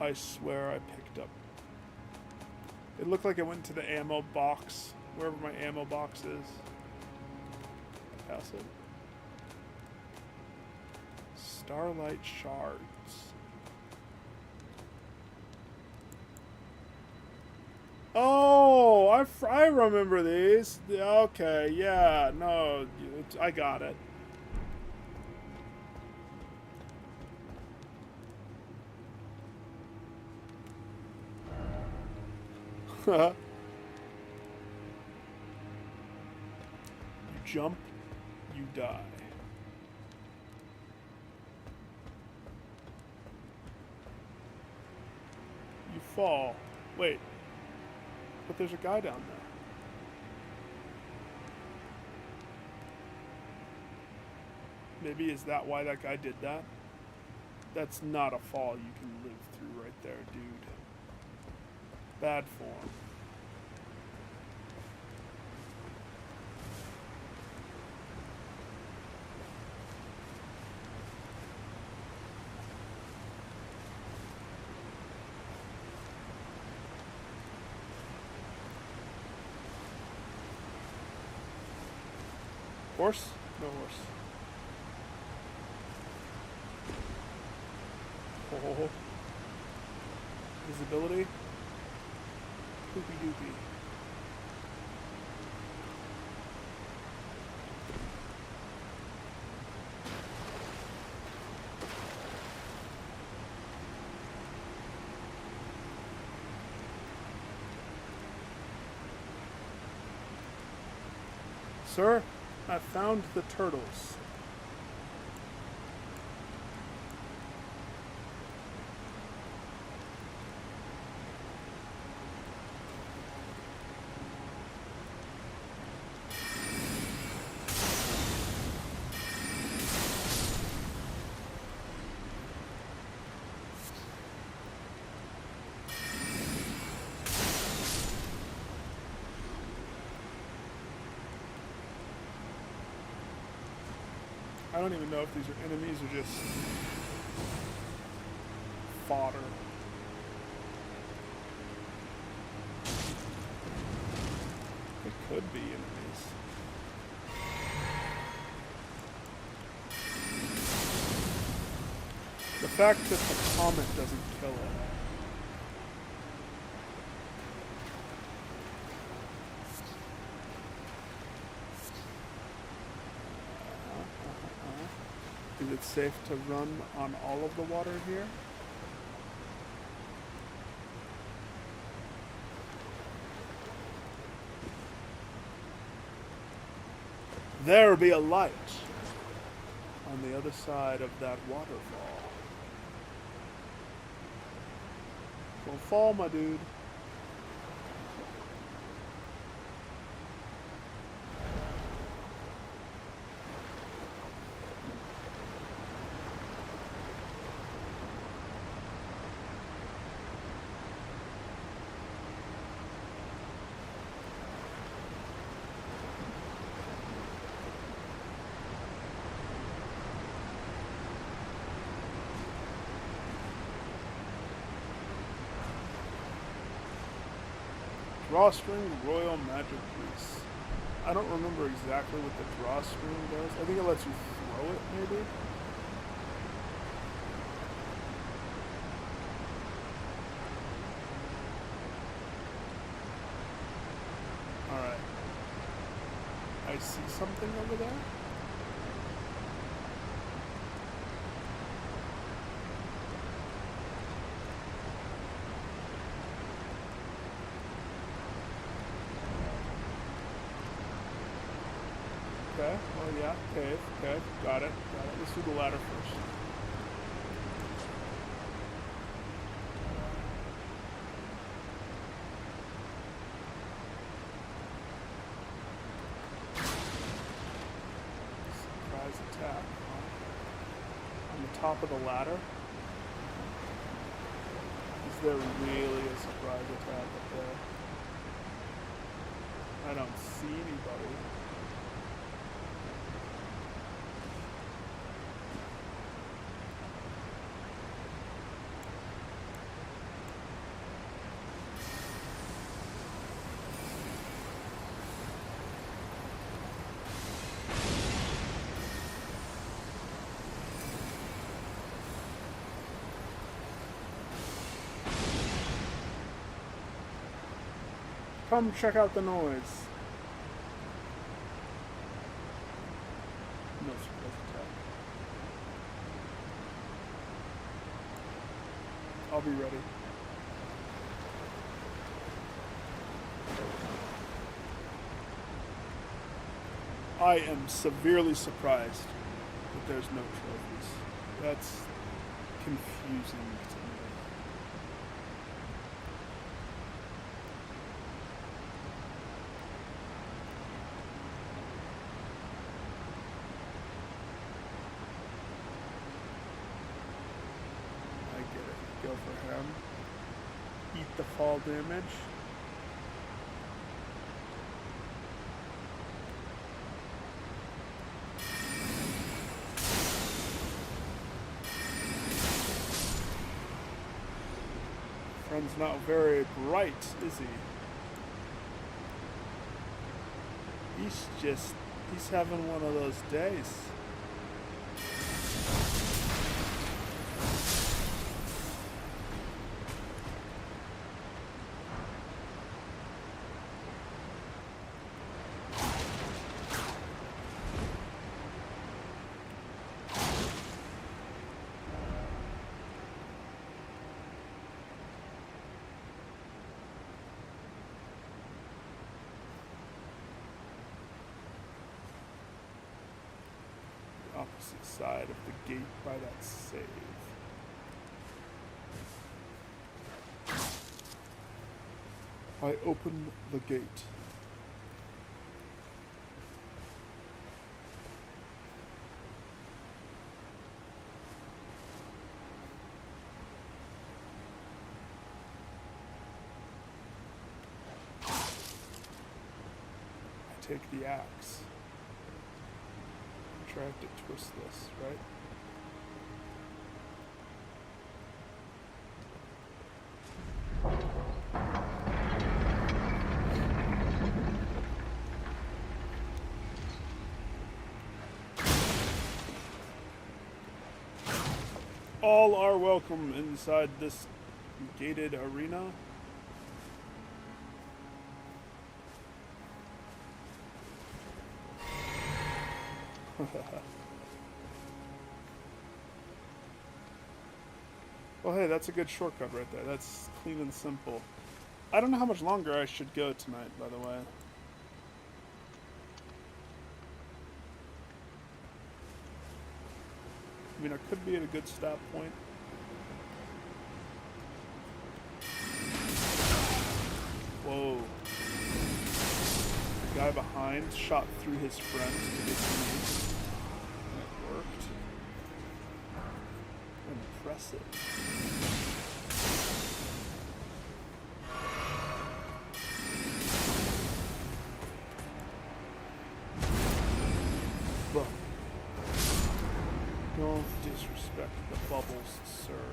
I swear I picked up. It looked like it went to the ammo box, wherever my ammo box is. Pass it. Starlight shards. Oh, I I remember these. Okay, yeah, no, I got it. You jump, you die. You fall. Wait. But there's a guy down there. Maybe is that why that guy did that? That's not a fall you can live through right there, dude. Bad form. Horse? No horse. Oh. Visibility? Poopy doopy. Sir, I found the turtles. I don't even know if these are enemies or just fodder. They could be enemies. The fact that the comet doesn't kill it. Is it safe to run on all of the water here? There be a light on the other side of that waterfall. Don't fall, my dude. Drawstring Royal Magic Grease. I don't remember exactly what the drawstring does. I think it lets you throw it, maybe? Alright. I see something over there. Okay, well yeah, cave, okay, got it. Let's do the ladder first. Surprise attack on the top of the ladder. Is there really a surprise attack up there? I don't see anybody. Come check out the noise. No surprise attack. I'll be ready. I am severely surprised that there's no trophies. That's confusing to me. I get it. Go for him. Eat the fall damage. Friend's not very bright, is he? He's having one of those days. Opposite side of the gate by that save. I open the gate. I take the axe. Try to twist this, right? All are welcome inside this gated arena. Well, hey, that's a good shortcut right there. That's clean and simple. I don't know how much longer I should go tonight, by the way. I mean, I could be at a good stop point. Whoa. The guy behind shot through his friend to get to me. That worked. Impressive. Look. Don't disrespect the bubbles, sir.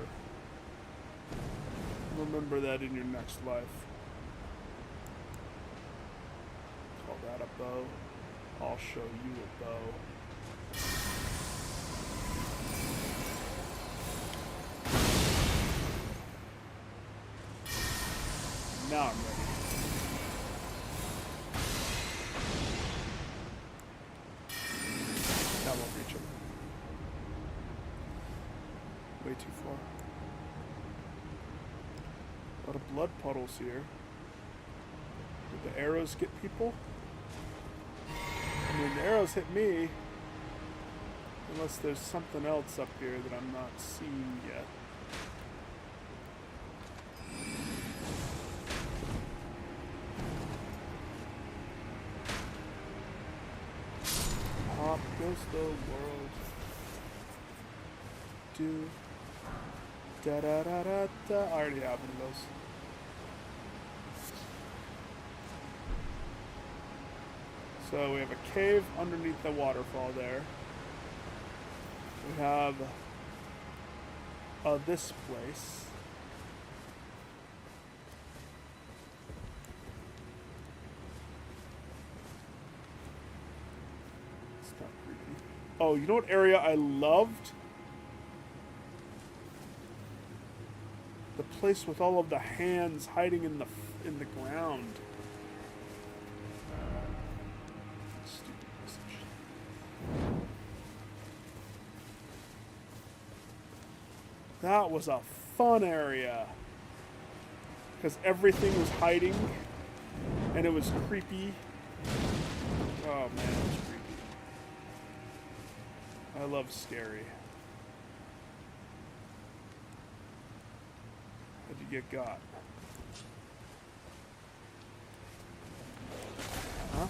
Remember that in your next life. Call that a bow? I'll show you a bow. Now I'm ready. That won't reach him. Way too far. A lot of blood puddles here. Did the arrows get people? I mean, the arrows hit me. Unless there's something else up here that I'm not seeing yet. Pop goes the world. Do da da da da da. I already have one of those. So we have a cave underneath the waterfall there. We have this place. It's not creepy. Oh, you know what area I loved? The place with all of the hands hiding in the ground. That was a fun area. Because everything was hiding. And it was creepy. Oh man, it was creepy. I love scary. How'd you get got? Huh?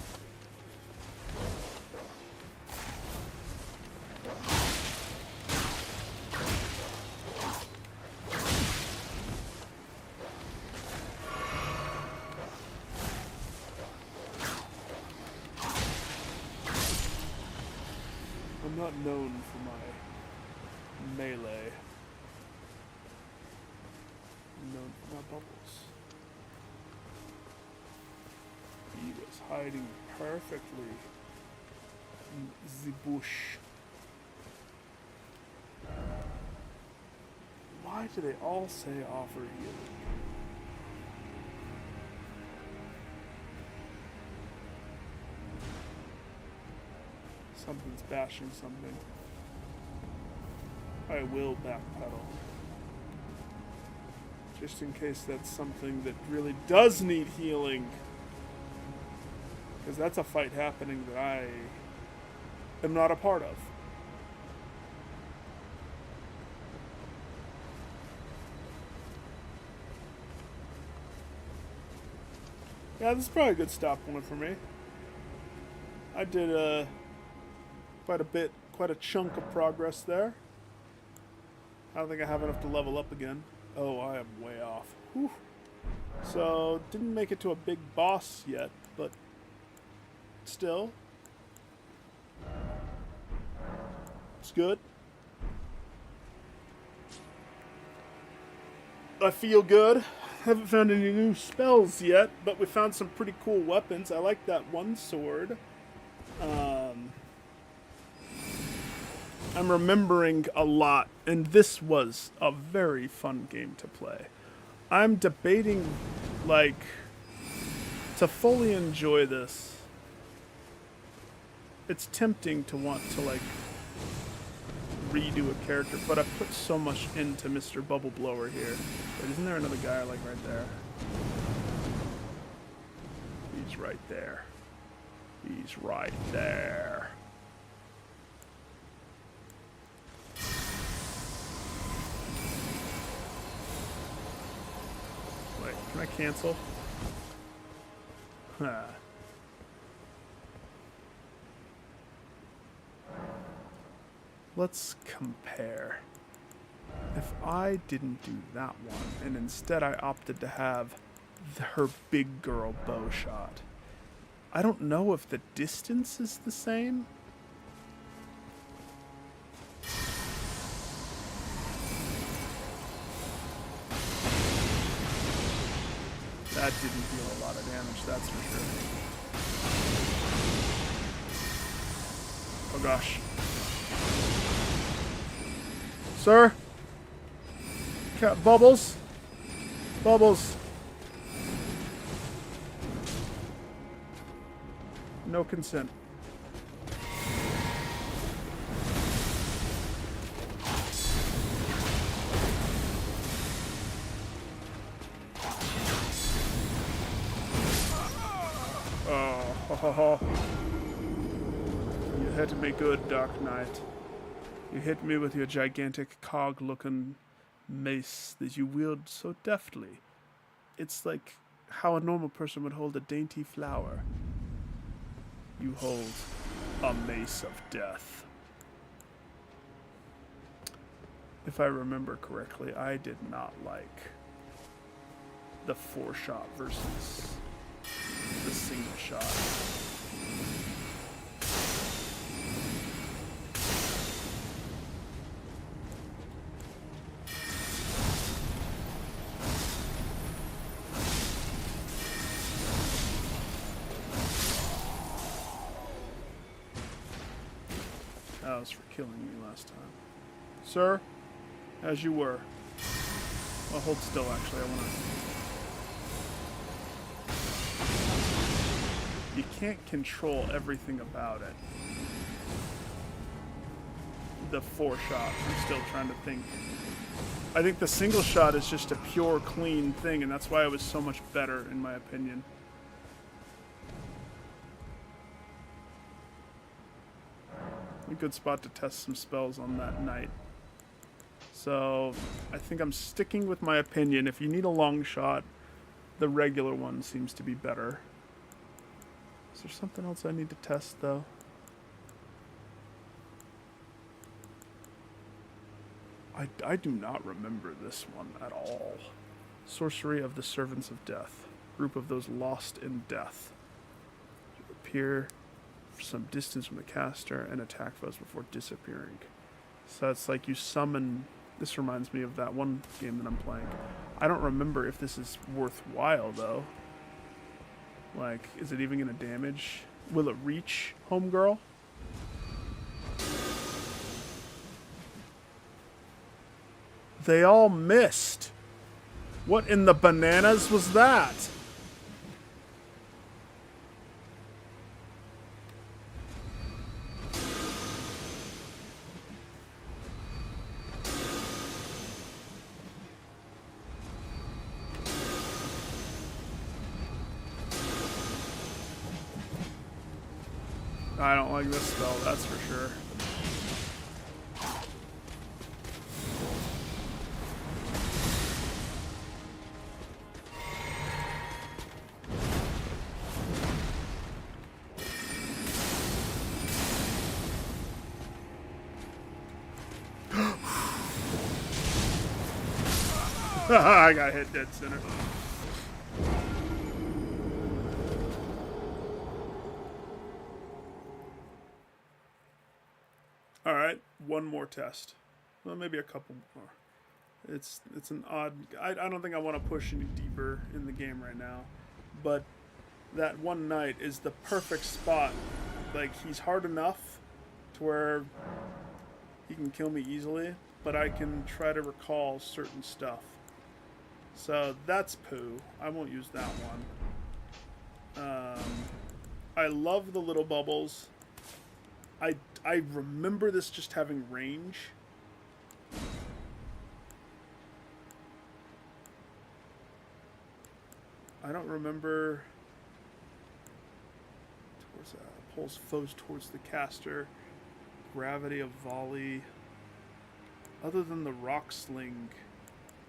I'm not known for my melee. I'm known for my bubbles. He was hiding perfectly in the bush. Why do they all say offer healing? Something's bashing something. I will backpedal. Just in case that's something that really does need healing. Because that's a fight happening that I am not a part of. Yeah, this is probably a good stop point for me. I did quite a chunk of progress there. I don't think I have enough to level up again. Oh, I am way off. Whew. So, didn't make it to a big boss yet, but still. It's good. I feel good. Haven't found any new spells yet, but we found some pretty cool weapons. I like that one sword. I'm remembering a lot, and this was a very fun game to play. I'm debating, like, to fully enjoy this. It's tempting to want to, like, redo a character, but I put so much into Mr. Bubble Blower here. Wait, isn't there another guy, like, right there? He's right there. He's right there. Wait, can I cancel? Huh. Let's compare. If I didn't do that one, and instead I opted to have her big girl bow shot, I don't know if the distance is the same. That didn't deal a lot of damage, that's for sure. Oh gosh. Sir? Bubbles? Bubbles. No consent. Oh, you hit me good, Dark Knight. You hit me with your gigantic cog-looking mace that you wield so deftly. It's like how a normal person would hold a dainty flower. You hold a mace of death. If I remember correctly, I did not like the 4-shot versus the single shot. That was for killing me last time. Sir, as you were. Well, hold still, actually. I want to... You can't control everything about it. The 4-shot. I'm still trying to think I think the single shot is just a pure, clean thing, and that's why it was so much better, in my opinion. A good spot to test some spells on that night. So, I think I'm sticking with my opinion. If you need a long shot, the regular one seems to be better. Is there something else I need to test, though? I do not remember this one at all. Sorcery of the Servants of Death. Group of those lost in death. You appear for some distance from the caster and attack foes before disappearing. So it's like you summon... This reminds me of that one game that I'm playing. I don't remember if this is worthwhile, though. Like, is it even going to damage? Will it reach Homegirl? They all missed. What in the bananas was that? I don't like this spell, that's for sure. I got hit dead center. All right, one more test. Well, maybe a couple more. It's an odd... I don't think I want to push any deeper in the game right now. But that one knight is the perfect spot. Like, he's hard enough to where he can kill me easily, but I can try to recall certain stuff. So that's poo. I won't use that one. I love the little bubbles. I remember this just having range. I don't remember... Pulls foes towards the caster. Gravity of volley. Other than the rock sling,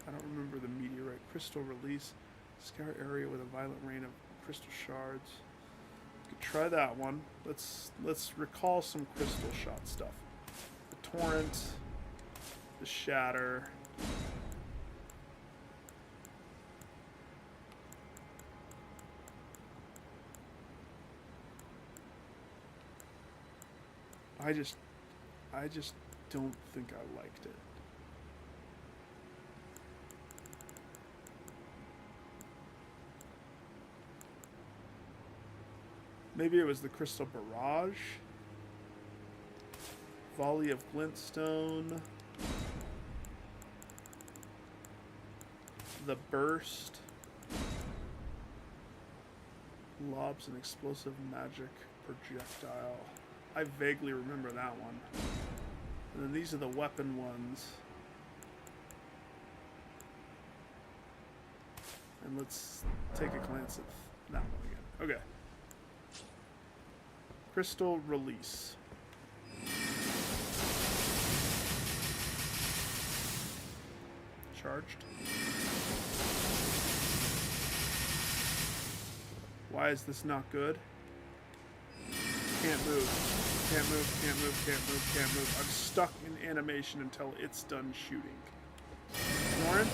I don't remember the meteorite. Crystal release. Scour area with a violent rain of crystal shards. Could try that one. Let's recall some crystal shot stuff. The torrent. The shatter. I just don't think I liked it. Maybe it was the Crystal Barrage. Volley of Glintstone. The Burst. Lobs an explosive magic projectile. I vaguely remember that one. And then these are the weapon ones. And let's take a glance at that one again. Okay. Crystal release. Charged. Why is this not good? Can't move. Can't move, can't move, can't move, can't move. I'm stuck in animation until it's done shooting. Torrent.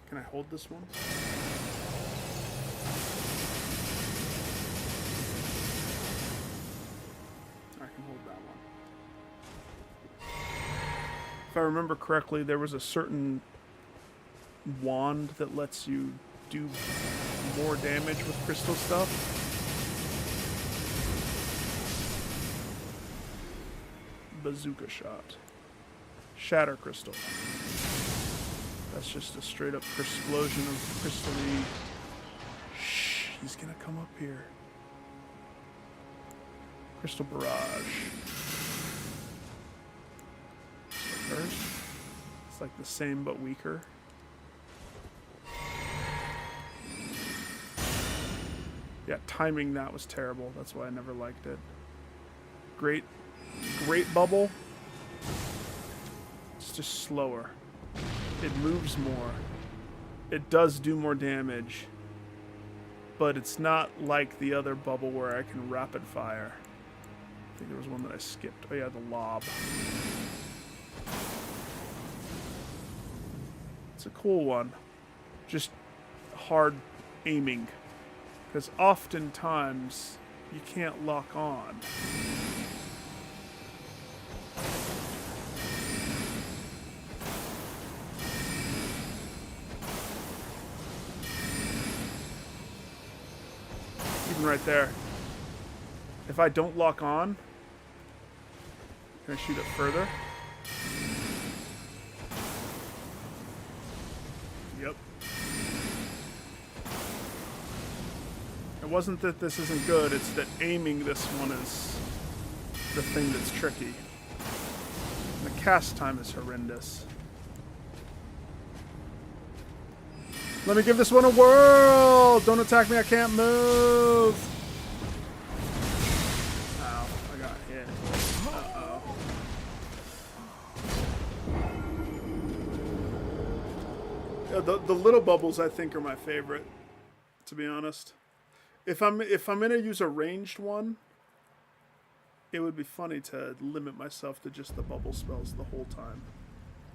Can I hold this one? I can hold that one. If I remember correctly, there was a certain wand that lets you do more damage with crystal stuff. Bazooka shot. Shatter crystal. That's just a straight up explosion of crystalline. Shh, he's gonna come up here. Crystal barrage. first. It's like the same but weaker. Yeah, timing that was terrible. That's why I never liked it. Great bubble. It's just slower. It moves more. It does do more damage. But it's not like the other bubble where I can rapid fire. I think there was one that I skipped. Oh yeah, the lob. It's a cool one. Just hard aiming. Because oftentimes you can't lock on. Even right there. If I don't lock on, can I shoot it further? Yep. It wasn't that this isn't good, it's that aiming this one is the thing that's tricky. And the cast time is horrendous. Let me give this one a whirl! Don't attack me, I can't move! Ow, I got hit. Uh-oh. Yeah, the little bubbles, I think, are my favorite, to be honest. If I'm gonna use a ranged one, it would be funny to limit myself to just the bubble spells the whole time.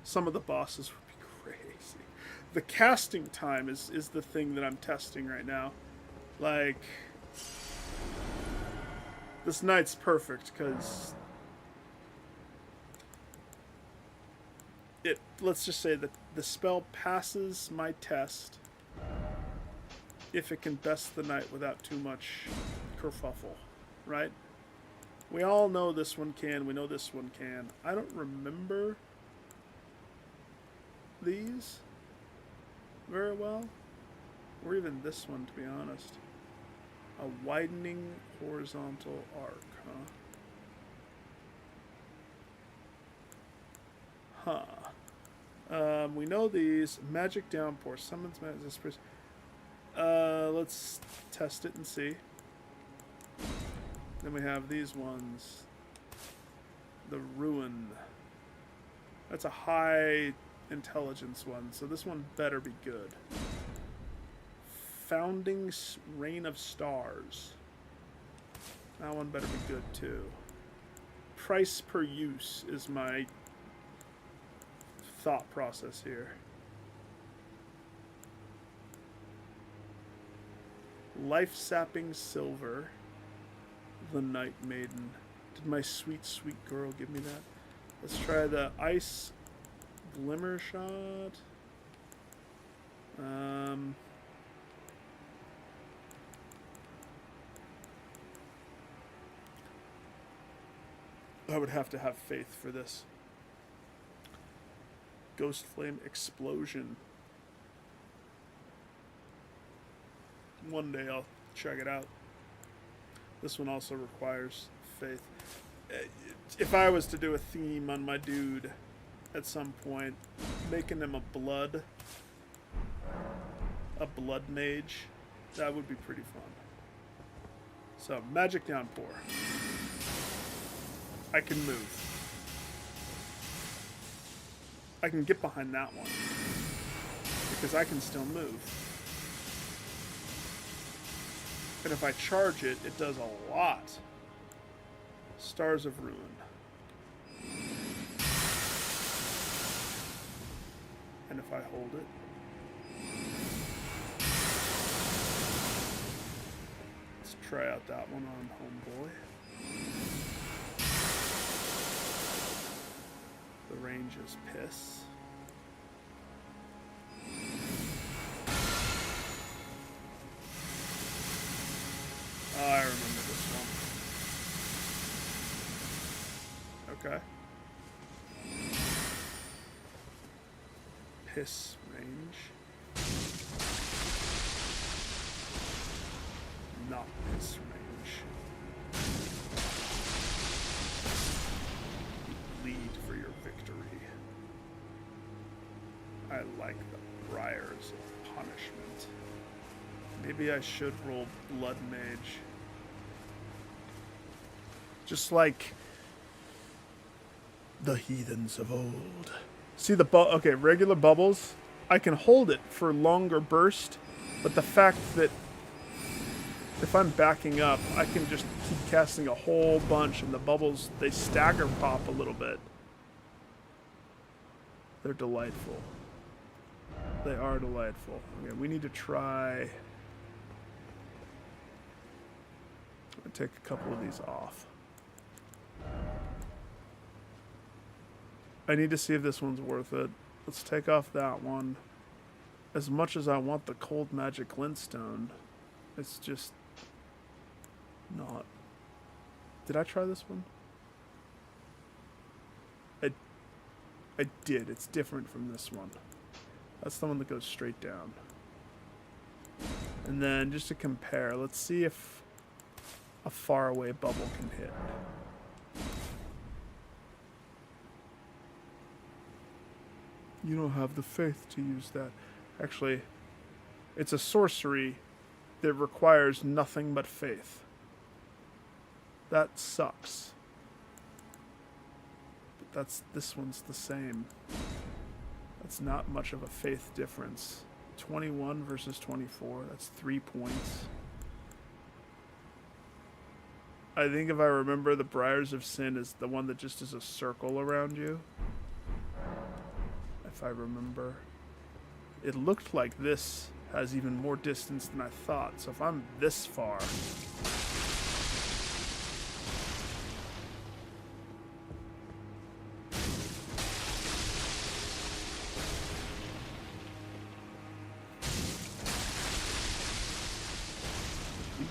Some of the bosses would be crazy. The casting time is the thing that I'm testing right now. Like, this knight's perfect because let's just say that the spell passes my test if it can best the knight without too much kerfuffle, right? We all know this one can, we know this one can. I don't remember these very well, or even this one, to be honest. A widening horizontal arc, huh? We know these. Magic downpour summons magic disperse. Let's test it and see. Then we have these ones. The ruin. That's a high intelligence one, so this one better be good. Founding Rain of Stars. That one better be good too. Price per use is my thought process here. Life-sapping silver. The Night Maiden. Did my sweet, sweet girl give me that? Let's try the ice glimmer shot. I would have to have faith for this. Ghost Flame Explosion. One day I'll check it out. This one also requires faith. If I was to do a theme on my dude at some point, making him a blood mage, that would be pretty fun. So, Magic Downpour. I can move. I can get behind that one because I can still move. And if I charge it, it does a lot. Stars of Ruin. And if I hold it, let's try out that one on Homeboy. The range is piss. Oh, I remember this one. Okay. Piss range. Not piss range. Bleed for your victory. Briars of Punishment. Maybe I should roll Blood Mage. Just like the heathens of old. See the okay, regular bubbles, I can hold it for longer burst, but the fact that if I'm backing up, I can just keep casting a whole bunch and the bubbles, they stagger pop a little bit. They're delightful. They are delightful. Okay, we need to try... I'm going to take a couple of these off. I need to see if this one's worth it. Let's take off that one. As much as I want the cold magic glintstone, it's just not. Did I try this one? I did. It's different from this one. That's the one that goes straight down. And then just to compare, let's see if a faraway bubble can hit. You don't have the faith to use that. Actually, it's a sorcery that requires nothing but faith. That sucks. But this one's the same. That's not much of a faith difference. 21 versus 24, that's 3 points. I think if I remember, the Briars of Sin is the one that just is a circle around you. If I remember. It looked like this has even more distance than I thought, so if I'm this far...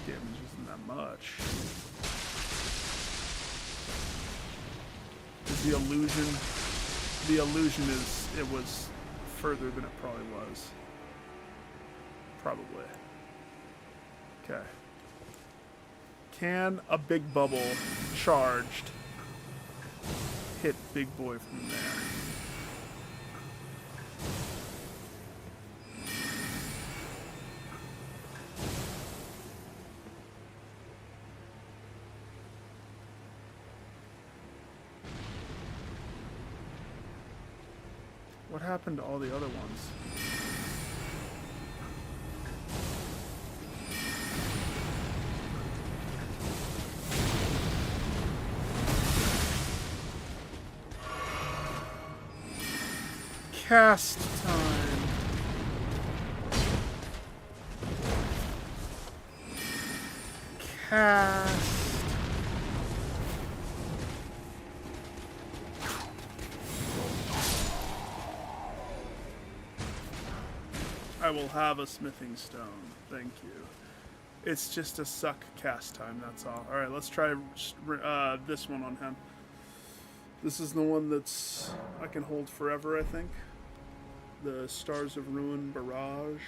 damage isn't that much. The illusion is, it was further than it probably was. Probably. Okay. Can a big bubble charged hit big boy from there? What happened to all the other ones? Cast time. Cast. I will have a smithing stone. Thank you. It's just a suck cast time, that's all. Alright, let's try this one on him. This is the one that's I can hold forever, I think. The Stars of Ruin Barrage.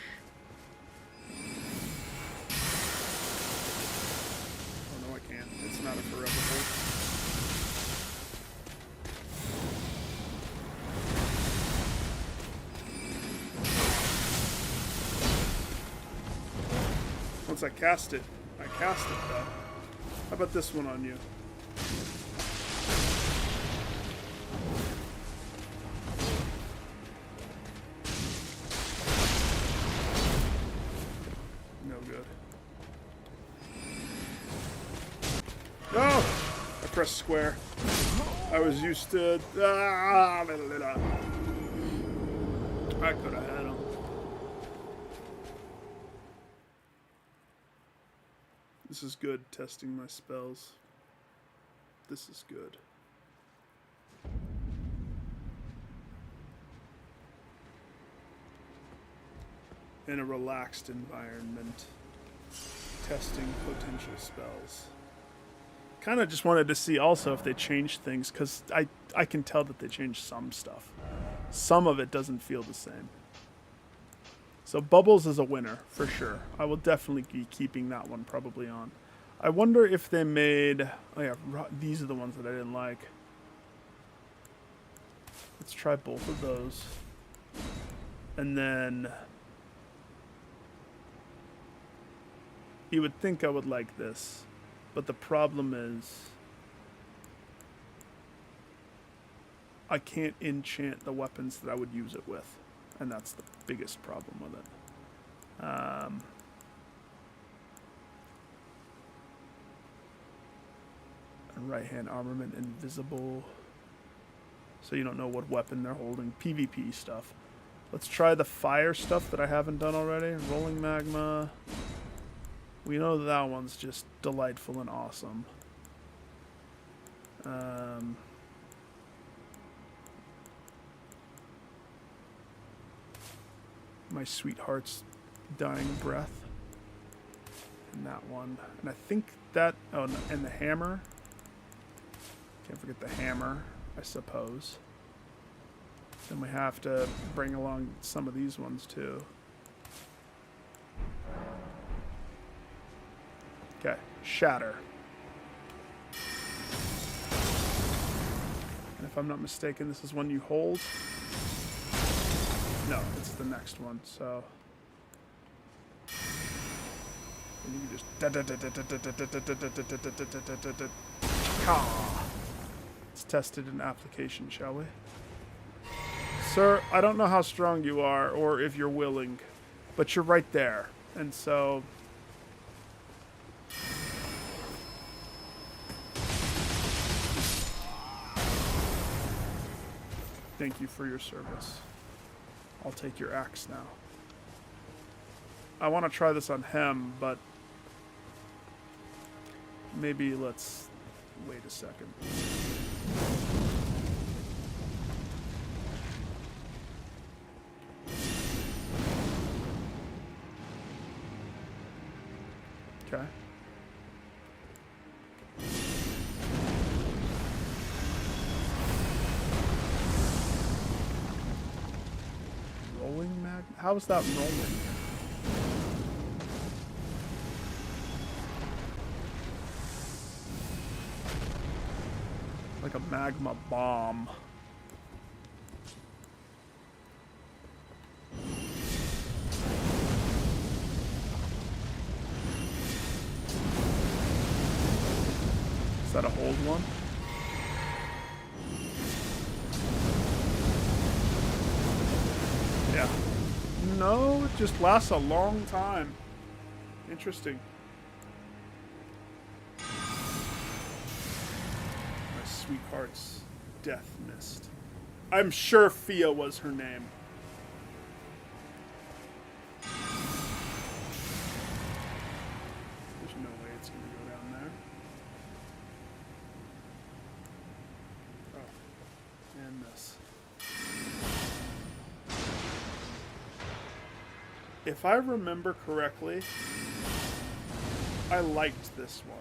Oh no, I can't. It's not a forever hold. Once I cast it though. How about this one on you? No good. No! I pressed square. I was used to... I could have had him. This is good, testing my spells. This is good. In a relaxed environment, testing potential spells. Kind of just wanted to see also if they changed things, because I can tell that they changed some stuff. Some of it doesn't feel the same. So Bubbles is a winner, for sure. I will definitely be keeping that one probably on. I wonder if they made... Oh yeah, these are the ones that I didn't like. Let's try both of those. And then you would think I would like this, but the problem is I can't enchant the weapons that I would use it with, and that's the biggest problem with it. Right hand armament invisible, so you don't know what weapon they're holding. PvP stuff. Let's try the fire stuff that I haven't done already. Rolling magma. We know that one's just delightful and awesome. My sweetheart's dying breath. And that one. And I think that... Oh, and the hammer. Can't forget the hammer, I suppose. Then we have to bring along some of these ones too. Okay, shatter. And if I'm not mistaken, this is one you hold. No, it's the next one, so... And you just... Let's test it in application, shall we? Sir, I don't know how strong you are, or if you're willing, but you're right there. And so... Thank you for your service. I'll take your axe now. I want to try this on him, but... Maybe let's... Wait a second. Okay. Rolling mag? How is that rolling? Like a magma bomb. Is that a hold one? Yeah. No, it just lasts a long time. Interesting. My sweetheart's death mist. I'm sure Fia was her name. There's no way it's going to go down there. Oh. And this. If I remember correctly, I liked this one.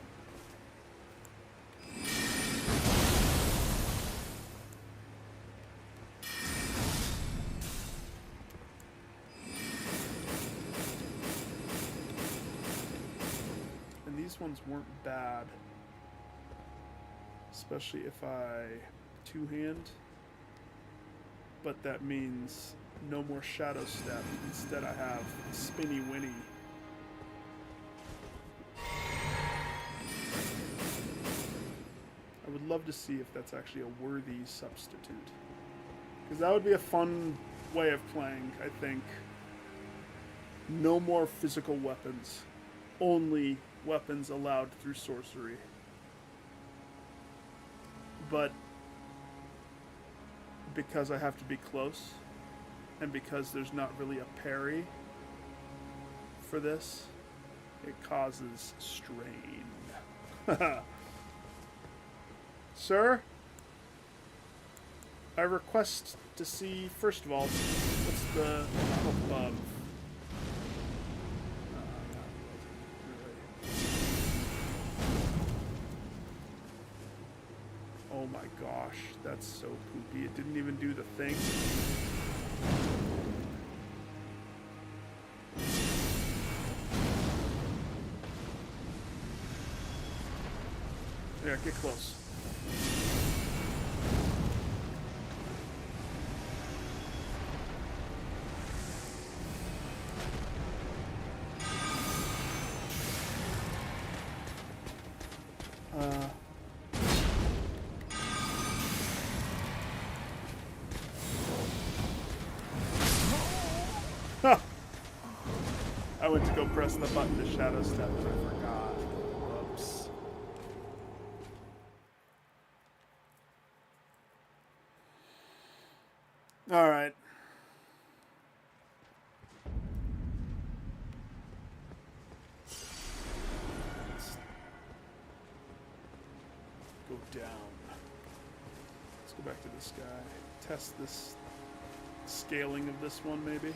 And these ones weren't bad. Especially if I two-hand. But that means no more shadow step. Instead I have spinny winny. I would love to see if that's actually a worthy substitute. Because that would be a fun way of playing, I think. No more physical weapons. Only weapons allowed through sorcery. But because I have to be close, and because there's not really a parry for this, it causes strain. Sir, I request to see, first of all, what's the above? Oh my gosh, that's so poopy. It didn't even do the thing. Yeah, get close. I went to go press the button to shadow step and I forgot. Whoops. Alright. Let's go down. Let's go back to this guy. Test this scaling of this one, maybe.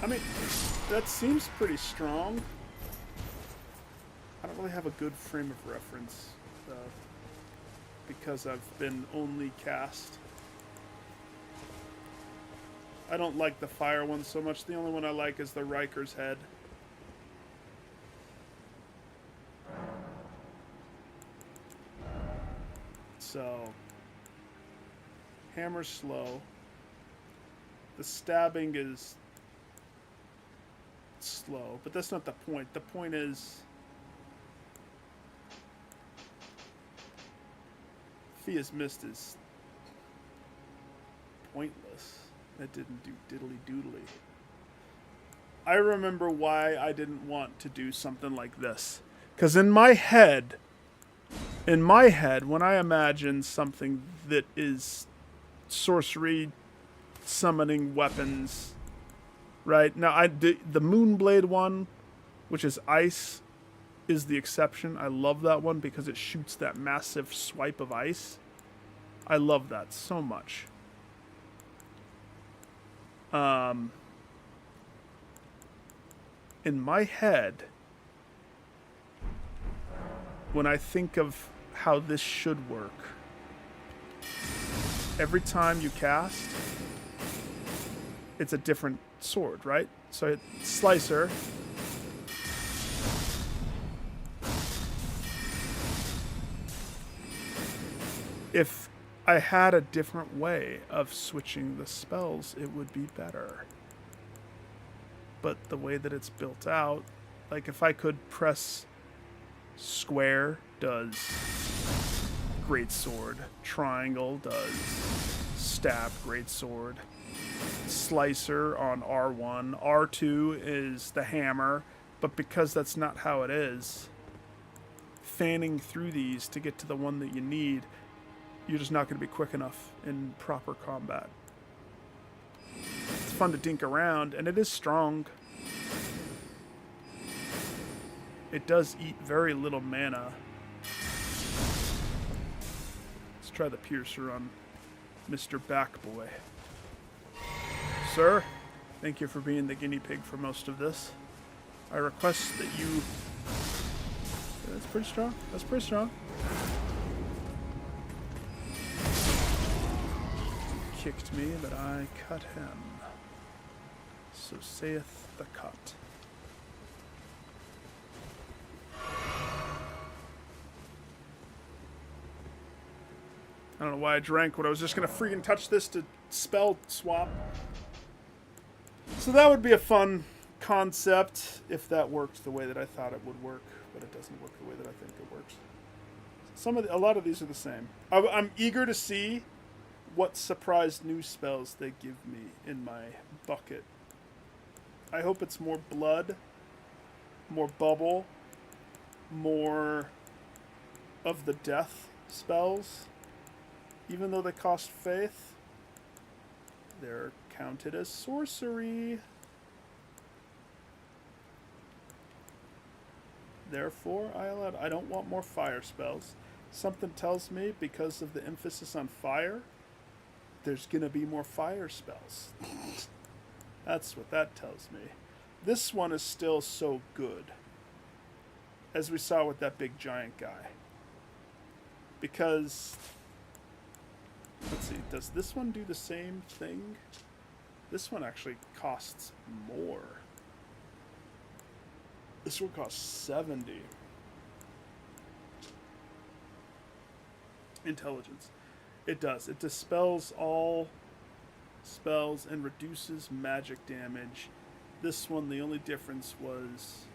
I mean, that seems pretty strong. I don't really have a good frame of reference, though, because I've been only cast. I don't like the fire one so much. The only one I like is the Riker's head. So, hammer's slow. The stabbing is slow, but that's not the point. The point is Fia's Mist is pointless. It didn't do diddly doodly. I remember why I didn't want to do something like this. Because in my head, when I imagine something that is sorcery, summoning weapons, right? Now, the Moonblade one, which is ice, is the exception. I love that one because it shoots that massive swipe of ice. I love that so much. In my head, when I think of how this should work, every time you cast, it's a different sword, right? So it's Slicer. If I had a different way of switching the spells, it would be better. But the way that it's built out, like if I could press square, does greatsword. Triangle does stab, greatsword. Slicer on R1. R2 is the hammer, but because that's not how it is, fanning through these to get to the one that you need, you're just not going to be quick enough in proper combat. It's fun to dink around, and it is strong. It does eat very little mana. Let's try the Piercer on Mr. Backboy. Sir, thank you for being the guinea pig for most of this. I request that you... Yeah, that's pretty strong. That's pretty strong. Kicked me, but I cut him. So saith the cut. I don't know why I drank when I was just going to freaking touch this to spell swap. So that would be a fun concept if that worked the way that I thought it would work, but it doesn't work the way that I think it works. A lot of these are the same. I'm eager to see what surprise new spells they give me in my bucket. I hope it's more blood, more bubble, more of the death spells. Even though they cost faith, they're counted as sorcery. Therefore, I don't want more fire spells. Something tells me, because of the emphasis on fire, there's going to be more fire spells. That's what that tells me. This one is still so good, as we saw with that big giant guy. Because... let's see, does this one do the same thing? This one actually costs more. This one costs 70. Intelligence. It does. It dispels all spells and reduces magic damage. This one, the only difference was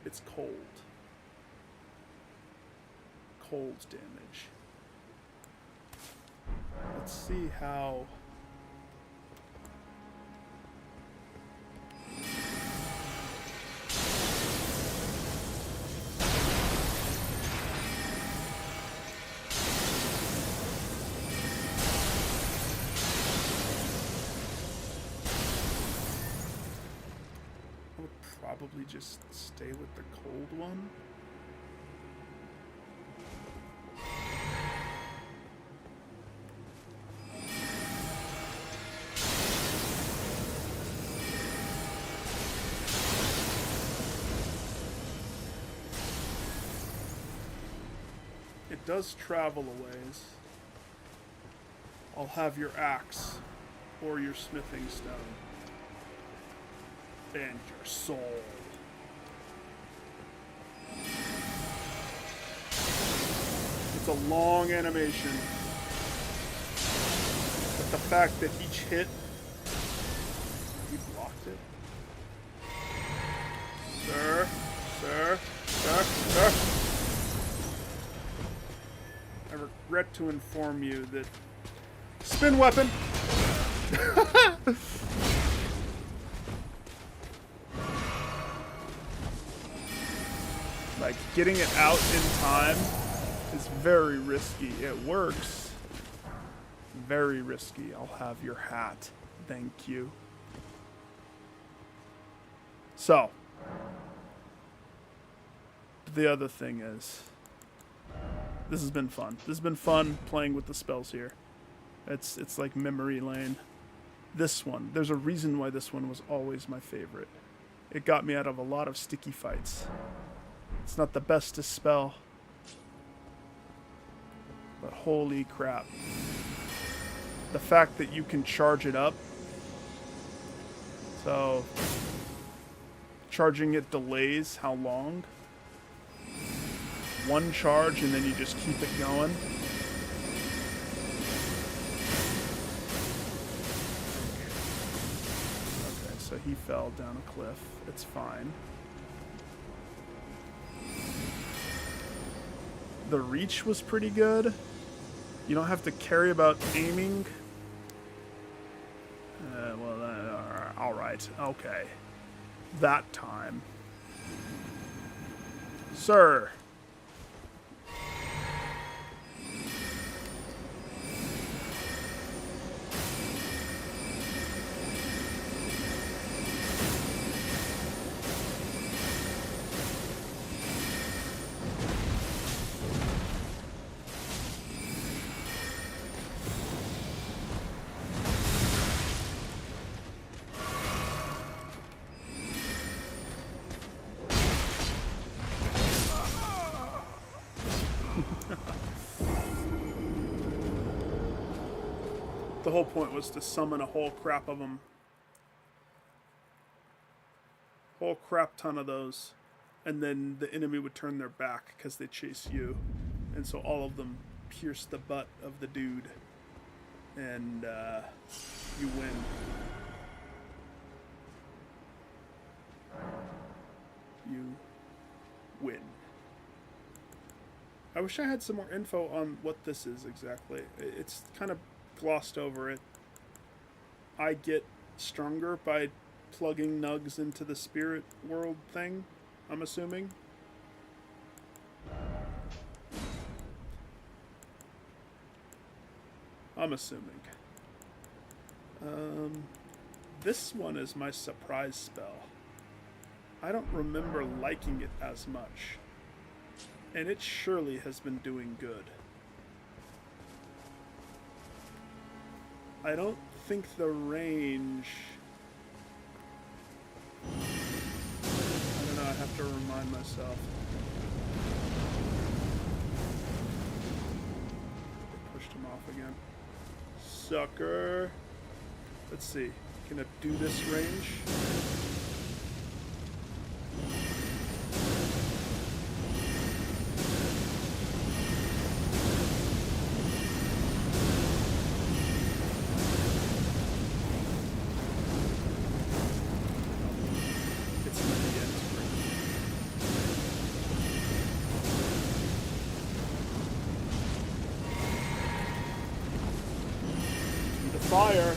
It's cold. Cold damage. Let's see how... I would probably just stay with the cold one. It does travel a ways. I'll have your axe or your smithing stone and your soul. It's a long animation, but the fact that each hit, he blocked it. Sir, sir, sir, sir. I regret to inform you that spin weapon. Like, getting it out in time is very risky. It works. Very risky. I'll have your hat. Thank you. So, the other thing is, this has been fun. This has been fun playing with the spells here. It's like memory lane. This one, there's a reason why this one was always my favorite. It got me out of a lot of sticky fights. It's not the best to spell, but holy crap. The fact that you can charge it up. So, charging it delays how long? One charge and then you just keep it going. Okay, so he fell down a cliff. It's fine. The reach was pretty good. You don't have to carry about aiming. Alright, okay. That time. Sir. The whole point was to summon a whole crap of them. Whole crap ton of those. And then the enemy would turn their back because they chase you. And so all of them pierce the butt of the dude. And you win. You win. I wish I had some more info on what this is exactly. It's kind of glossed over it. I get stronger by plugging nugs into the spirit world thing, I'm assuming. This one is my surprise spell. I don't remember liking it as much. And it surely has been doing good. I don't think the range... I don't know, I have to remind myself. Pushed him off again. Sucker. Let's see. Can it do this range? fire.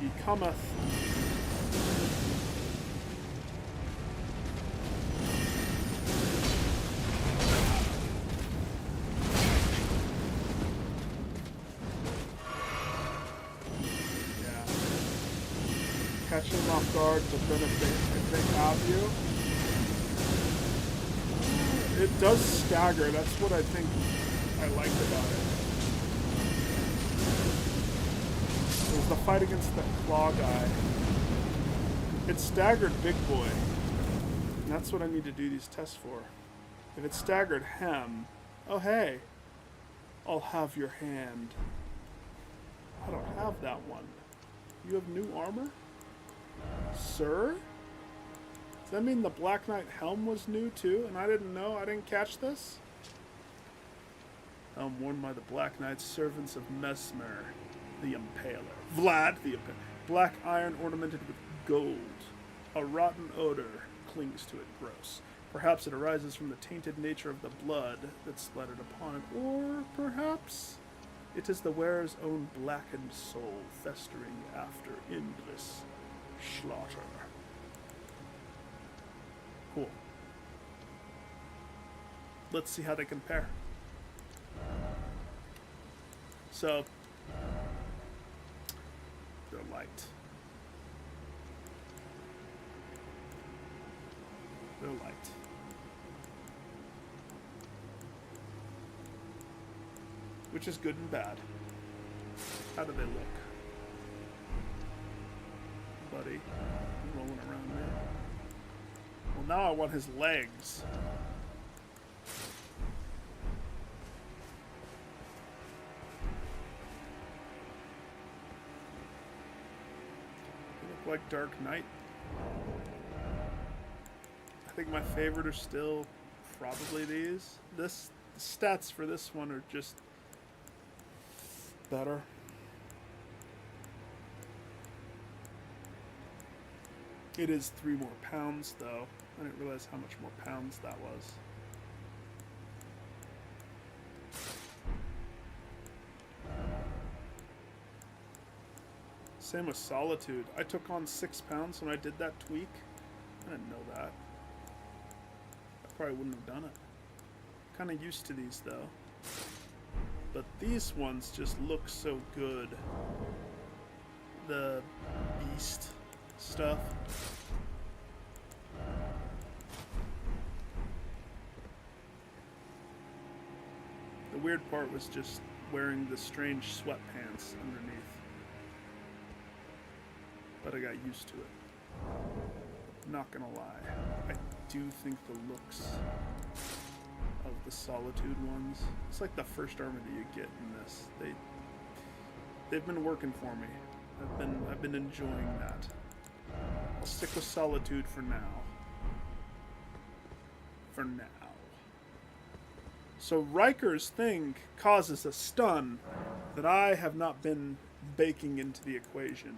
He cometh. Yeah. Catch him off guard, but then if they have you, it does stagger. That's what I think I liked about it. It was the fight against the claw guy. It staggered Big Boy. And that's what I need to do these tests for. If it staggered him, oh hey, I'll have your hand. I don't have that one. You have new armor? Sir? Does that mean the Black Knight helm was new too, and I didn't know? I didn't catch this? I'm worn by the Black Knight's servants of Mesmer, the Impaler. Vlad, the Impaler. Black iron ornamented with gold. A rotten odor clings to it, gross. Perhaps it arises from the tainted nature of the blood that splattered upon it, or perhaps it is the wearer's own blackened soul festering after endless slaughter. Cool. Let's see how they compare. So, they're light. They're light. Which is good and bad. How do they look? Buddy, rolling around there. Well, now I want his legs. They look like Dark Knight. I think my favorite are still probably these. The stats for this one are just better. It is 3 more pounds though. I didn't realize how much more pounds that was. Same with Solitude. I took on 6 pounds when I did that tweak. I didn't know that. I probably wouldn't have done it. Kind of used to these though. But these ones just look so good. The beast stuff. The weird part was just wearing the strange sweatpants underneath. But I got used to it. Not gonna lie. I do think the looks of the Solitude ones, it's like the first armor that you get in this. They've been working for me. I've been enjoying that. I'll stick with Solitude for now. For now. So Riker's thing causes a stun that I have not been baking into the equation.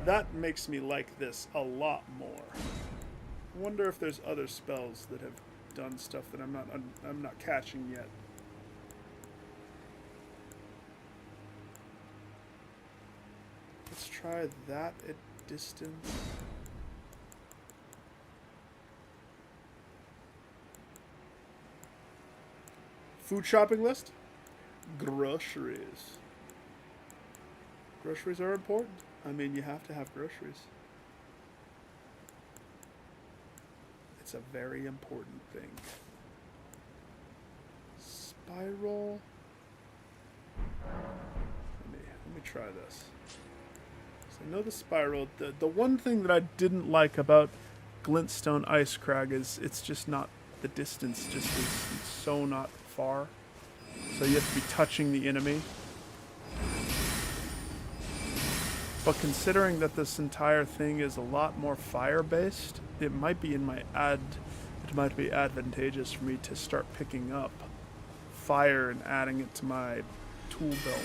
That makes me like this a lot more. I wonder if there's other spells that have done stuff that I'm not catching yet. Let's try that at distance. Food shopping list? Groceries. Groceries are important. I mean, you have to have groceries. It's a very important thing. Spiral. Let me try this. So I know the spiral. The one thing that I didn't like about Glintstone Ice Crag is it's just not, the distance just is so not far. So you have to be touching the enemy. But considering that this entire thing is a lot more fire-based, it might be advantageous for me to start picking up fire and adding it to my tool belt.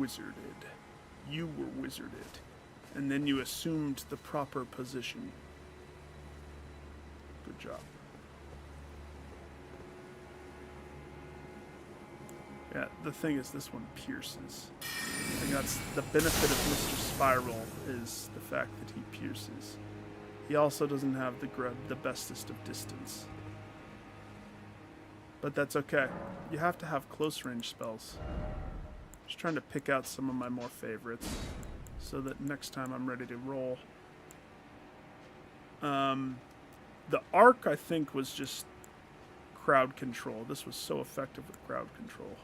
wizarded. You were wizarded. And then you assumed the proper position. Good job. Yeah, the thing is, this one pierces. And that's the benefit of Mr. Spiral, is the fact that he pierces. He also doesn't have the bestest of distance. But that's okay. You have to have close range spells. Just trying to pick out some of my more favorites, so that next time I'm ready to roll. The arc, I think, was just crowd control. This was so effective with crowd control.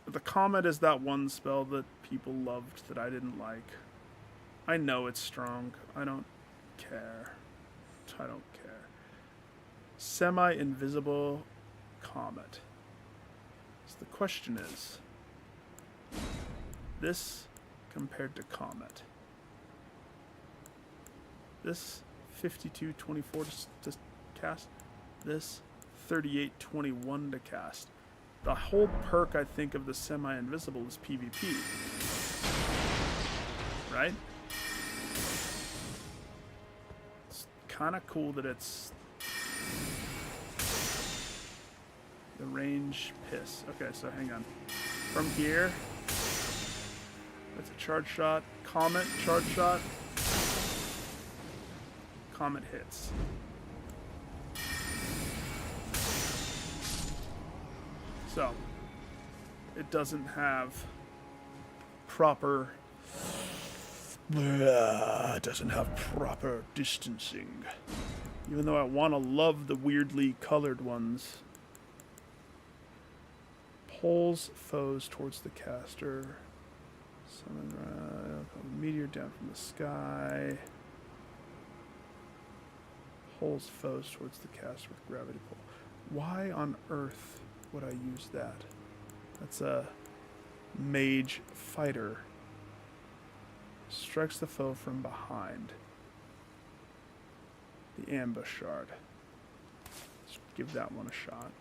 The Comet is that one spell that people loved that I didn't like. I know it's strong. I don't care. I don't care. Semi-invisible Comet. So the question is, this compared to Comet. This 52-24 to cast. This 38-21 to cast. The whole perk, I think, of the semi-invisible is PvP. Right? It's kind of cool that it's the range piss. Okay, so hang on. From here, that's a charge shot. Comet, charge shot. Comet hits. So, it doesn't have proper distancing. Even though I want to love the weirdly colored ones. Pulls foes towards the caster. Summon a meteor down from the sky. Pulls foes towards the caster with gravity pull. Why on earth would I use that? That's a mage fighter. Strikes the foe from behind. The ambush shard. Let's give that one a shot.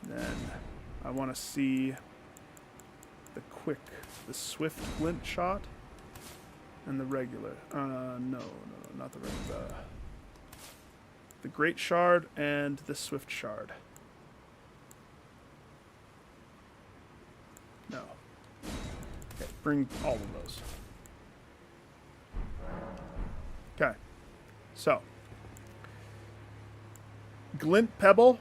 Then I want to see the swift glint shot and the regular. No, not the regular. The great shard and the swift shard. No. Okay, bring all of those. Okay. So. Glint Pebble.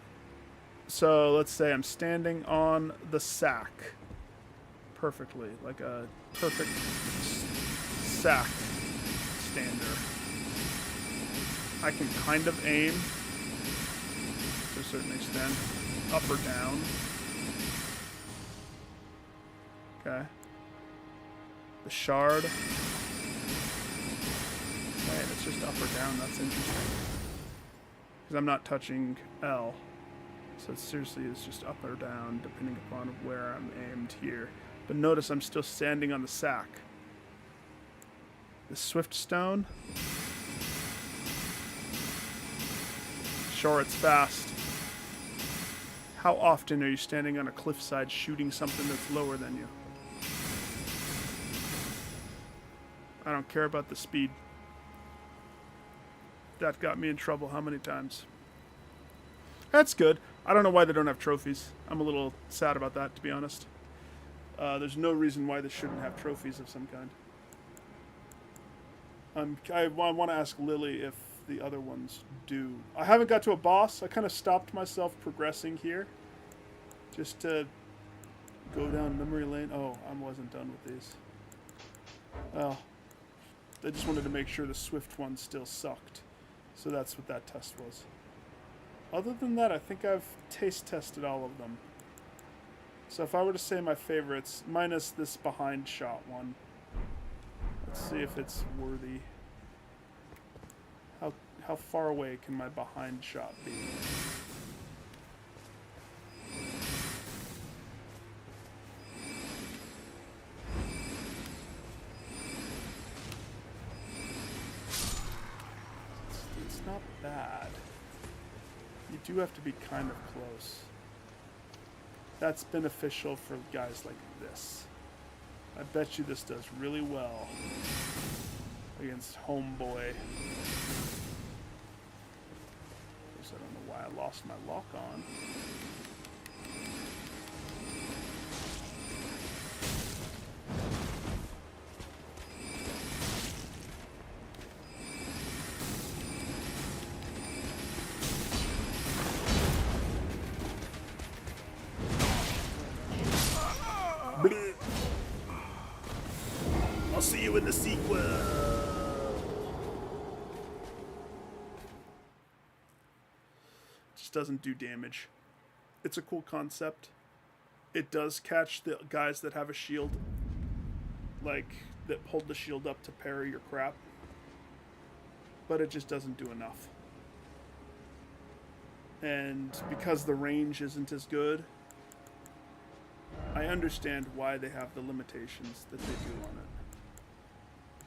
So let's say I'm standing on the sack. Perfectly. Like a perfect sack stander. I can kind of aim to a certain extent. Up or down. Okay. The shard. Man, it's just up or down. That's interesting. Because I'm not touching L. So it seriously is just up or down, depending upon where I'm aimed here. But notice I'm still standing on the sack. The Swift Stone. Sure, it's fast. How often are you standing on a cliffside shooting something that's lower than you? I don't care about the speed. That got me in trouble how many times? That's good. I don't know why they don't have trophies. I'm a little sad about that, to be honest. There's no reason why they shouldn't have trophies of some kind. I want to ask Lily if the other ones do. I haven't got to a boss. I kind of stopped myself progressing here. Just to go down memory lane. Oh, I wasn't done with these. Well, I just wanted to make sure the Swift one still sucked. So that's what that test was. Other than that, I think I've taste tested all of them. So if I were to say my favorites, minus this behind shot one. Let's see if it's worthy. How far away can my behind shot be? It's not bad. You do have to be kind of close. That's beneficial for guys like this. I bet you this does really well against Homeboy. Of course, I don't know why I lost my lock on. I'll see you in the sequel. Just doesn't do damage. It's a cool concept. It does catch the guys that have a shield, like that hold the shield up to parry your crap, but it just doesn't do enough. And because the range isn't as good, I understand why they have the limitations that they do on it.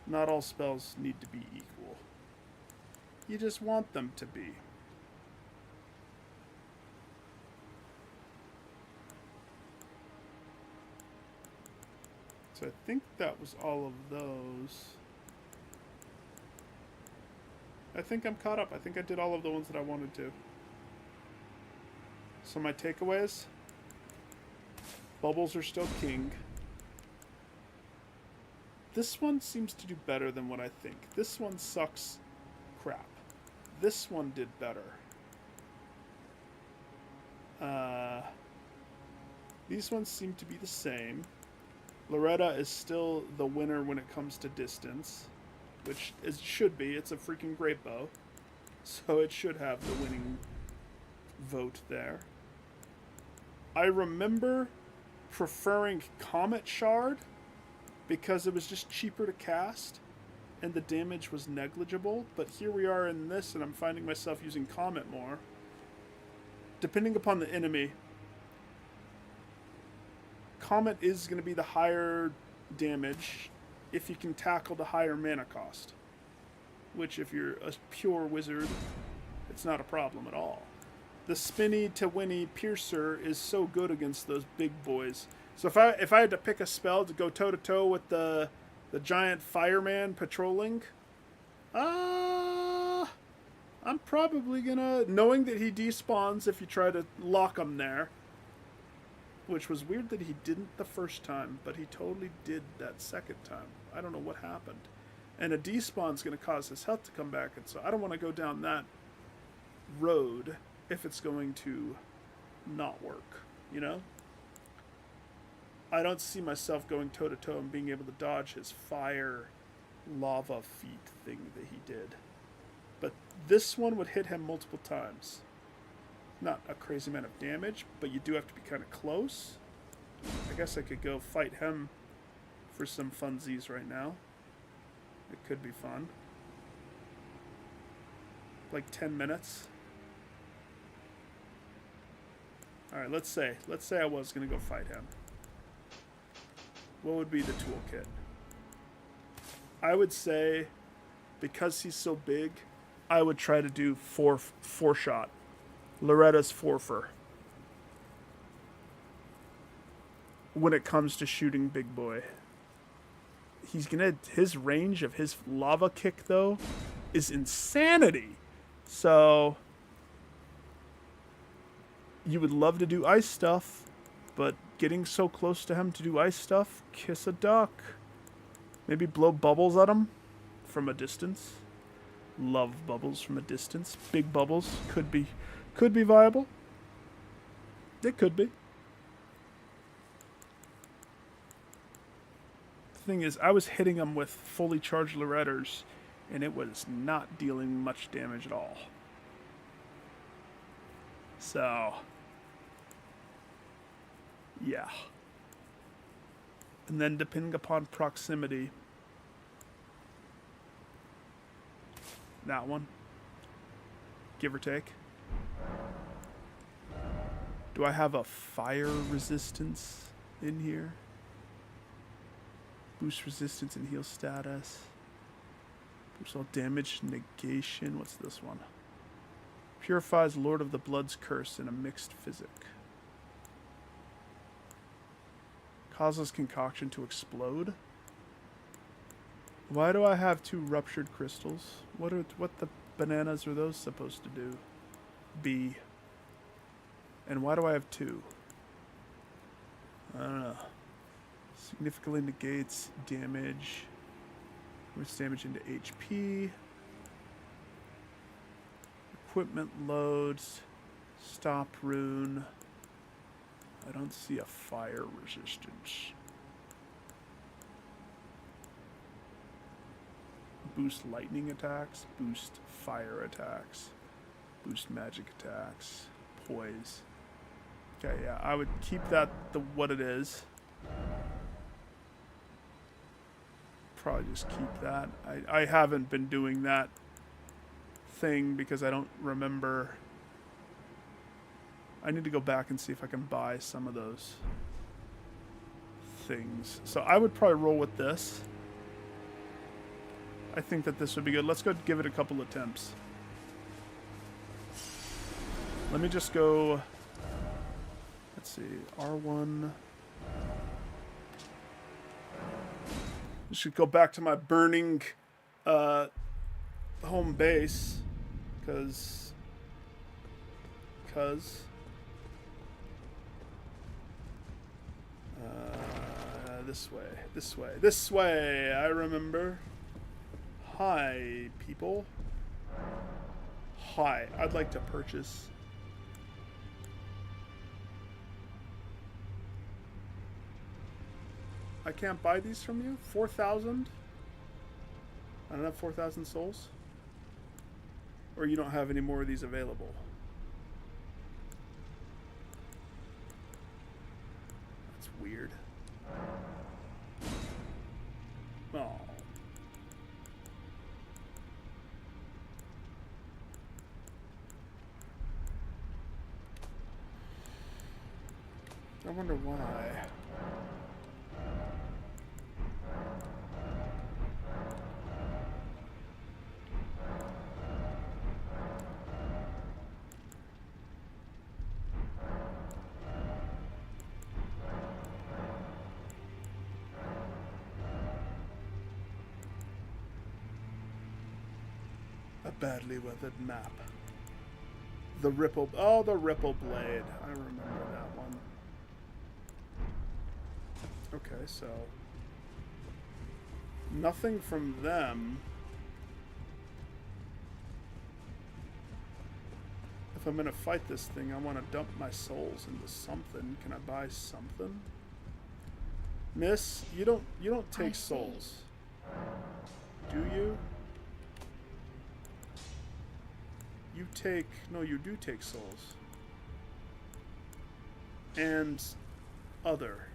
Not all spells need to be equal. You just want them to be. So I think that was all of those. I think I'm caught up. I think I did all of the ones that I wanted to. So my takeaways: bubbles are still king. This one seems to do better than what I think. This one sucks crap. This one did better. These ones seem to be the same. Loretta is still the winner when it comes to distance, which it should be. It's a freaking great bow, so it should have the winning vote there. I remember preferring Comet Shard because it was just cheaper to cast and the damage was negligible, but here we are in this and I'm finding myself using Comet more. Depending upon the enemy, Comet is going to be the higher damage if you can tackle the higher mana cost, which if you're a pure wizard, it's not a problem at all. The spinny to winny piercer is so good against those big boys. So if I had to pick a spell to go toe to toe with the giant fireman patrolling, I'm probably gonna, knowing that he despawns if you try to lock him there, which was weird that he didn't the first time, but he totally did that second time. I don't know what happened. And a despawn's gonna cause his health to come back, and so I don't want to go down that road if it's going to not work, you know? I don't see myself going toe-to-toe and being able to dodge his fire lava feet thing that he did. But this one would hit him multiple times. Not a crazy amount of damage, but you do have to be kind of close. I guess I could go fight him for some funsies right now. It could be fun. Like 10 minutes. Alright, let's say I was going to go fight him. What would be the toolkit? I would say, because he's so big, I would try to do four shot. Loretta's forfer. When it comes to shooting big boy. His range of his lava kick though is insanity. So you would love to do ice stuff, but getting so close to him to do ice stuff, kiss a duck. Maybe blow bubbles at him from a distance. Love bubbles from a distance. Big bubbles could be viable. It could be. The thing is, I was hitting him with fully charged Lorettas, and it was not dealing much damage at all. So, yeah. And then depending upon proximity, that one, give or take. Do I have a fire resistance in here? Boost resistance and heal status. Boost all damage negation. What's this one? Purifies Lord of the Blood's curse in a mixed physic. Causes concoction to explode. Why do I have 2 ruptured crystals? What the bananas are those supposed to do? B. And why do I have 2? I don't know. Significantly negates damage. Puts damage into HP. Equipment loads. Stop rune. I don't see a fire resistance. Boost lightning attacks. Boost fire attacks. Boost magic attacks. Poise. Okay, yeah, I would keep that what it is. Probably just keep that. I haven't been doing that thing because I don't remember. I need to go back and see if I can buy some of those things. So I would probably roll with this. I think that this would be good. Let's go give it a couple attempts. Let me just go... Let's see. R1... I should go back to my burning home base. Because... This way, I remember. Hi, people. Hi, I'd like to purchase. I can't buy these from you? 4,000? I don't have 4,000 souls? Or you don't have any more of these available? That's weird. Oh. I wonder why. A badly weathered map. The Ripple... Oh, the Ripple Blade. I remember that one. Okay, so... Nothing from them. If I'm gonna fight this thing, I want to dump my souls into something. Can I buy something? Miss, you don't take souls. Do you? You take... No, you do take souls. And... other.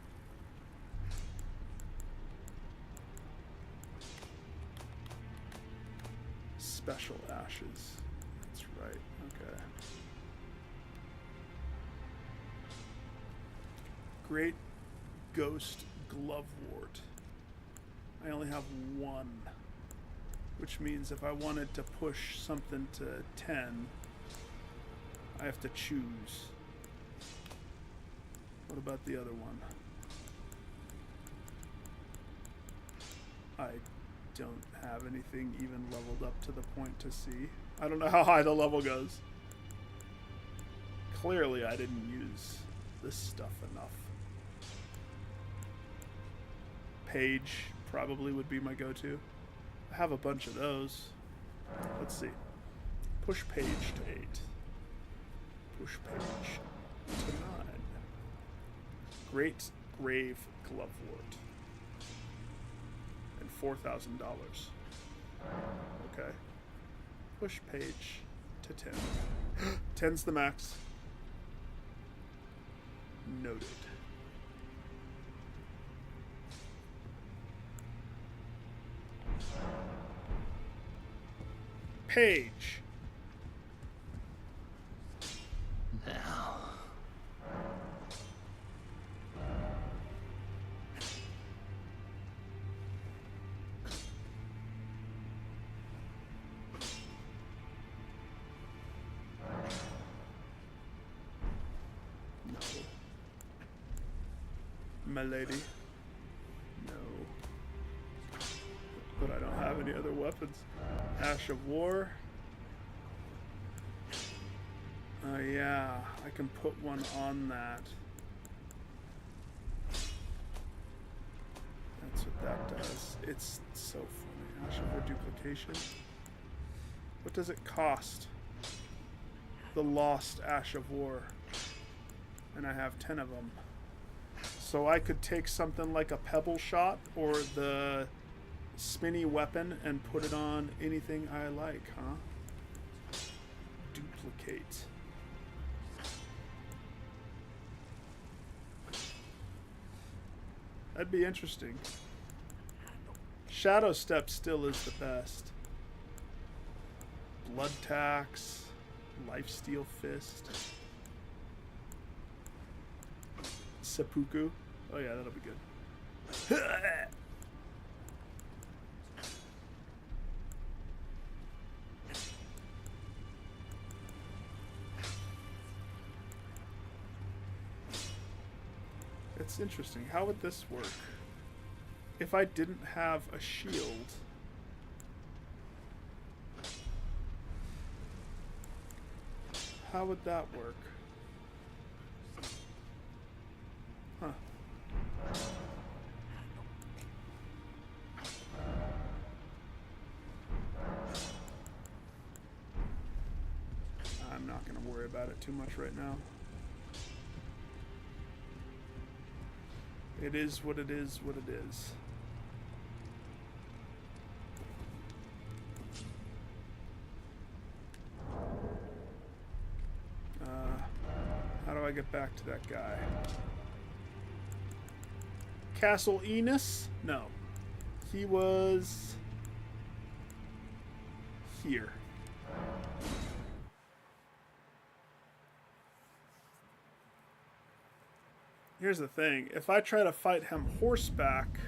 Special ashes. That's right. Okay. Great Ghost Glovewort. I only have 1. Which means if I wanted to push something to 10, I have to choose. What about the other one? I don't have anything even leveled up to the point to see. I don't know how high the level goes. Clearly I didn't use this stuff enough. Page probably would be my go-to. I have a bunch of those. Let's see. Push page to 8. Push page to 9. Great Grave Glovewort. And $4,000. Okay. Push page to 10. 10's the max. Noted. Page. Now. my lady. No. But I don't have any other weapons. Ash of War. Yeah, I can put one on that. That's what that does. It's so funny. Ash of War duplication. What does it cost? The Lost Ash of War. And I have 10 of them. So I could take something like a pebble shot or the spinny weapon and put it on anything I like, huh? Duplicate. That'd be interesting. Shadow Step still is the best. Blood Tax. Lifesteal Fist. Seppuku. Oh yeah, that'll be good. It's interesting. How would this work? If I didn't have a shield... How would that work? Huh. I'm not going to worry about it too much right now. It is what it is, what it is. How do I get back to that guy? Castle Enos? No. He was here. Here's the thing. If I try to fight him horseback,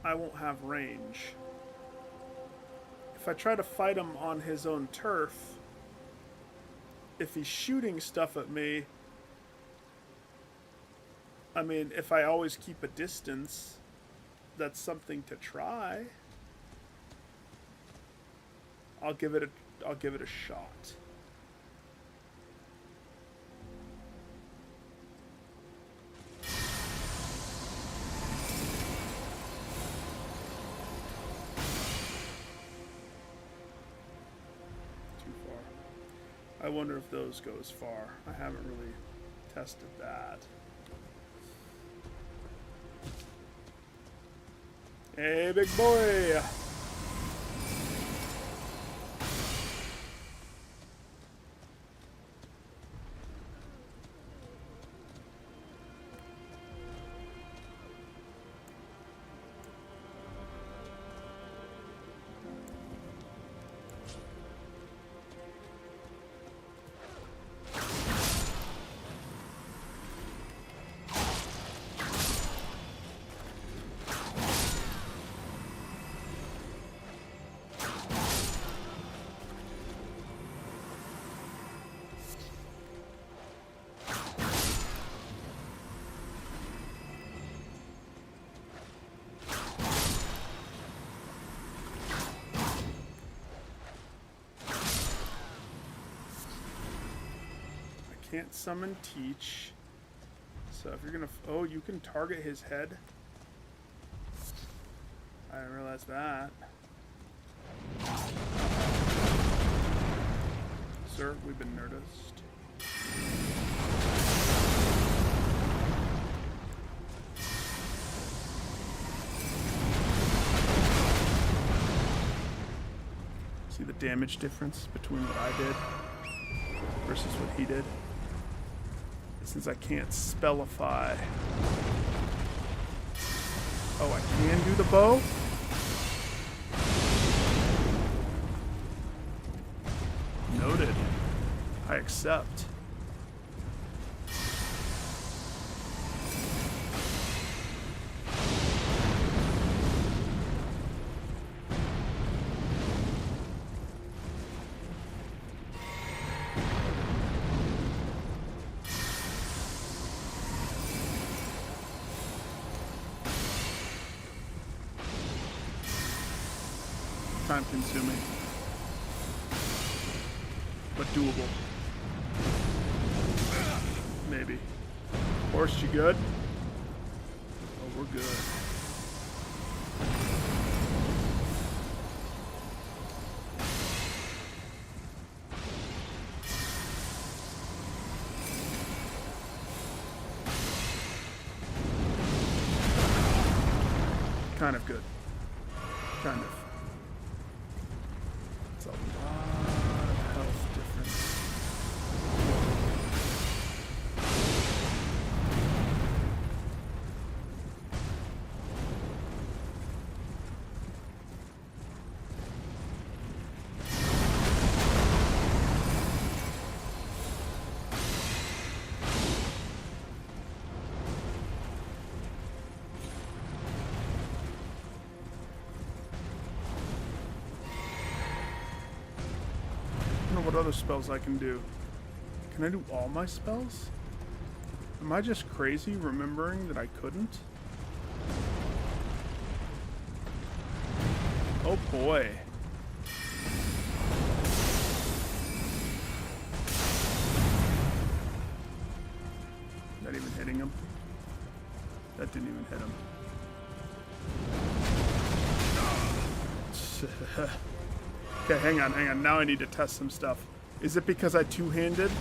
I won't have range. If I try to fight him on his own turf, if he's shooting stuff at me, I mean, if I always keep a distance, that's something to try. I'll give it a shot. Too far. I wonder if those go as far. I haven't really tested that. Hey, big boy! Can't summon Teach. So if you're gonna... Oh, you can target his head. I didn't realize that. Sir, we've been noticed. See the damage difference between what I did versus what he did? Since I can't spellify. Oh, I can do the bow? Noted. I accept. Time consuming. But doable. Maybe. Horse, you good? Oh, we're good. Kind of good. Kind of. It's a lot of health difference. What other spells I can do? Can I do all my spells? Am I just crazy remembering that I couldn't? Oh boy. Is that even hitting him? That didn't even hit him. Okay, hang on. Now I need to test some stuff. Is it because I two-handed?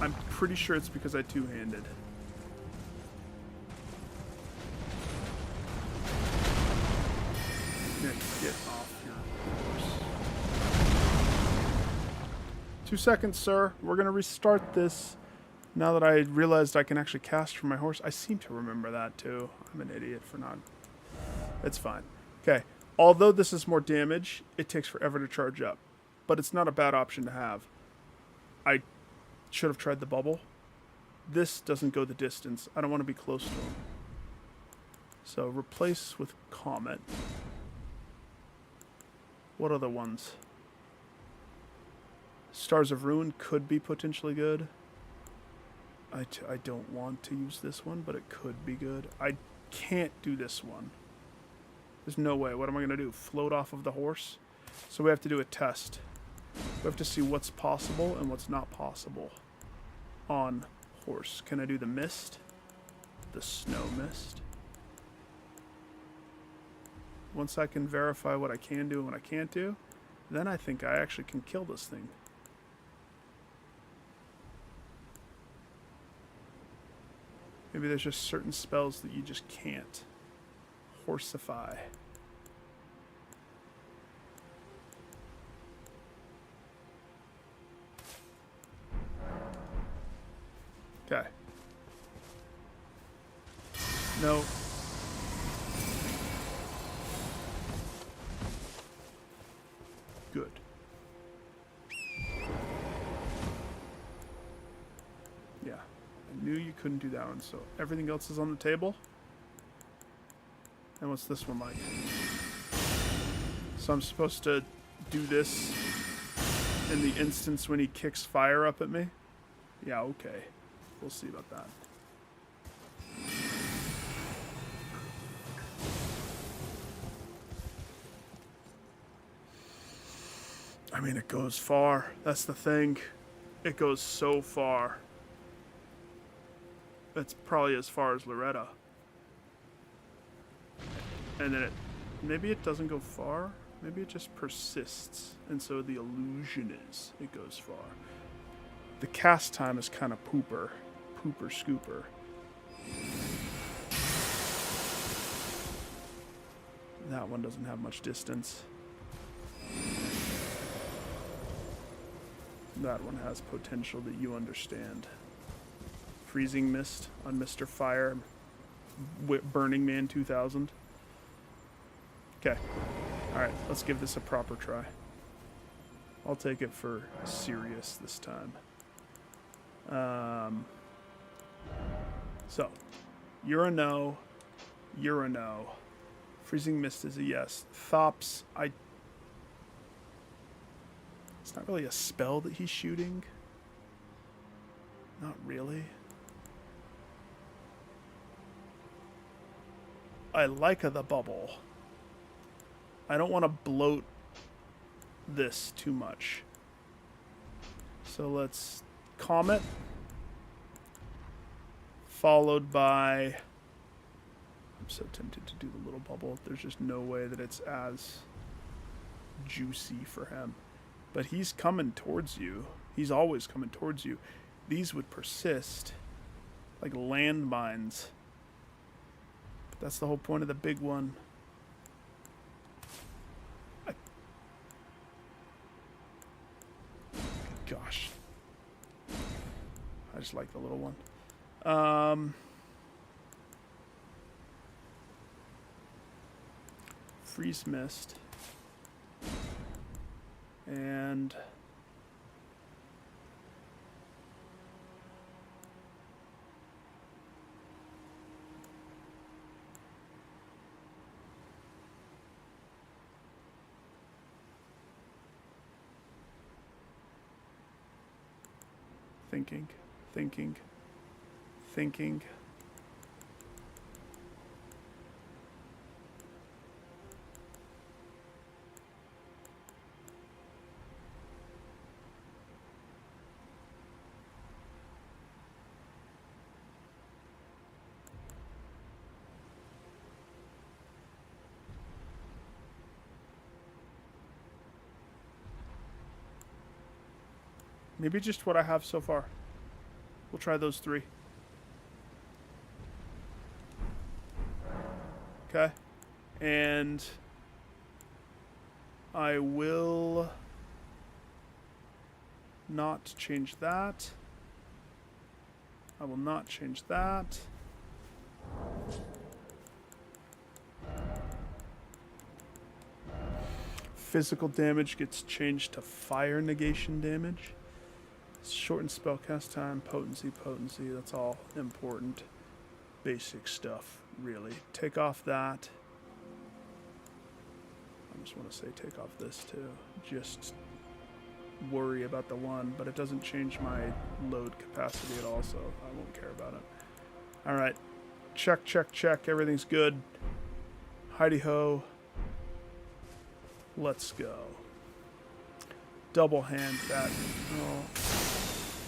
I'm pretty sure it's because I two-handed. Nick, get off your horse. 2 seconds, sir. We're going to restart this. Now that I realized I can actually cast from my horse. I seem to remember that, too. I'm an idiot for not... It's fine. Okay. Although this is more damage, it takes forever to charge up. But it's not a bad option to have. I should have tried the bubble. This doesn't go the distance. I don't want to be close to him. So replace with Comet. What other ones? Stars of Ruin could be potentially good. I don't want to use this one, but it could be good. I can't do this one. There's no way. What am I going to do? Float off of the horse? So we have to do a test. We have to see what's possible and what's not possible on horse. Can I do the mist? The snow mist? Once I can verify what I can do and what I can't do, then I think I actually can kill this thing. Maybe there's just certain spells that you just can't. Horsify. Okay. No. Good. Yeah. I knew you couldn't do that one, so everything else is on the table. And what's this one like? So I'm supposed to do this in the instance when he kicks fire up at me? Yeah, okay. We'll see about that. I mean, it goes far. That's the thing. It goes so far. That's probably as far as Loretta. And then maybe it doesn't go far. Maybe it just persists. And so the illusion is it goes far. The cast time is kind of pooper scooper. That one doesn't have much distance. That one has potential that you understand. Freezing Mist on Mr. Fire. Burning Man 2000. Okay. Alright, let's give this a proper try. I'll take it for serious this time. So, you're a no. You're a no. Freezing Mist is a yes. Thops, it's not really a spell that he's shooting. Not really. I like the bubble. I don't want to bloat this too much. So let's Comet, followed by... I'm so tempted to do the little bubble. There's just no way that it's as juicy for him. But he's coming towards you. He's always coming towards you. These would persist like landmines. That's the whole point of the big one. Gosh. I just like the little one. Freeze Mist. And... thinking. Maybe just what I have so far. We'll try those 3. Okay. And I will not change that. I will not change that. Physical damage gets changed to fire negation damage. Shorten spellcast time, potency, that's all important. Basic stuff, really. Take off that. I just want to say take off this too. Just worry about the one, but it doesn't change my load capacity at all, so I won't care about it. Alright. Check. Everything's good. Heidi-ho. Let's go. Double hand that. Oh.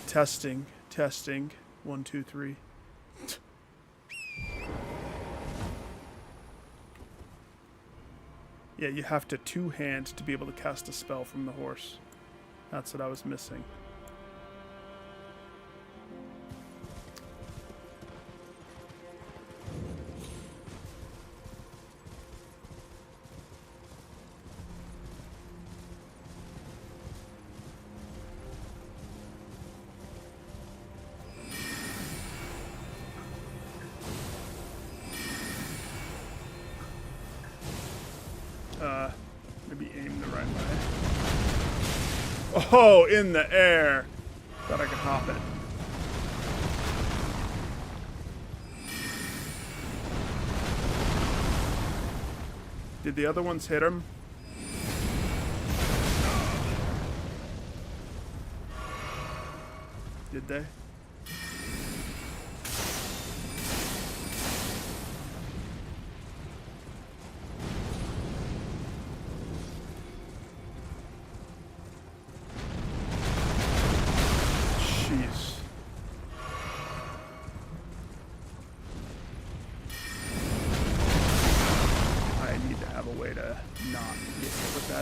Testing. 1, 2, 3. Yeah, you have to two-hand to be able to cast a spell from the horse. That's what I was missing. Maybe aim the right way. Oh, in the air. Thought I could hop it. Did the other ones hit him? Did they?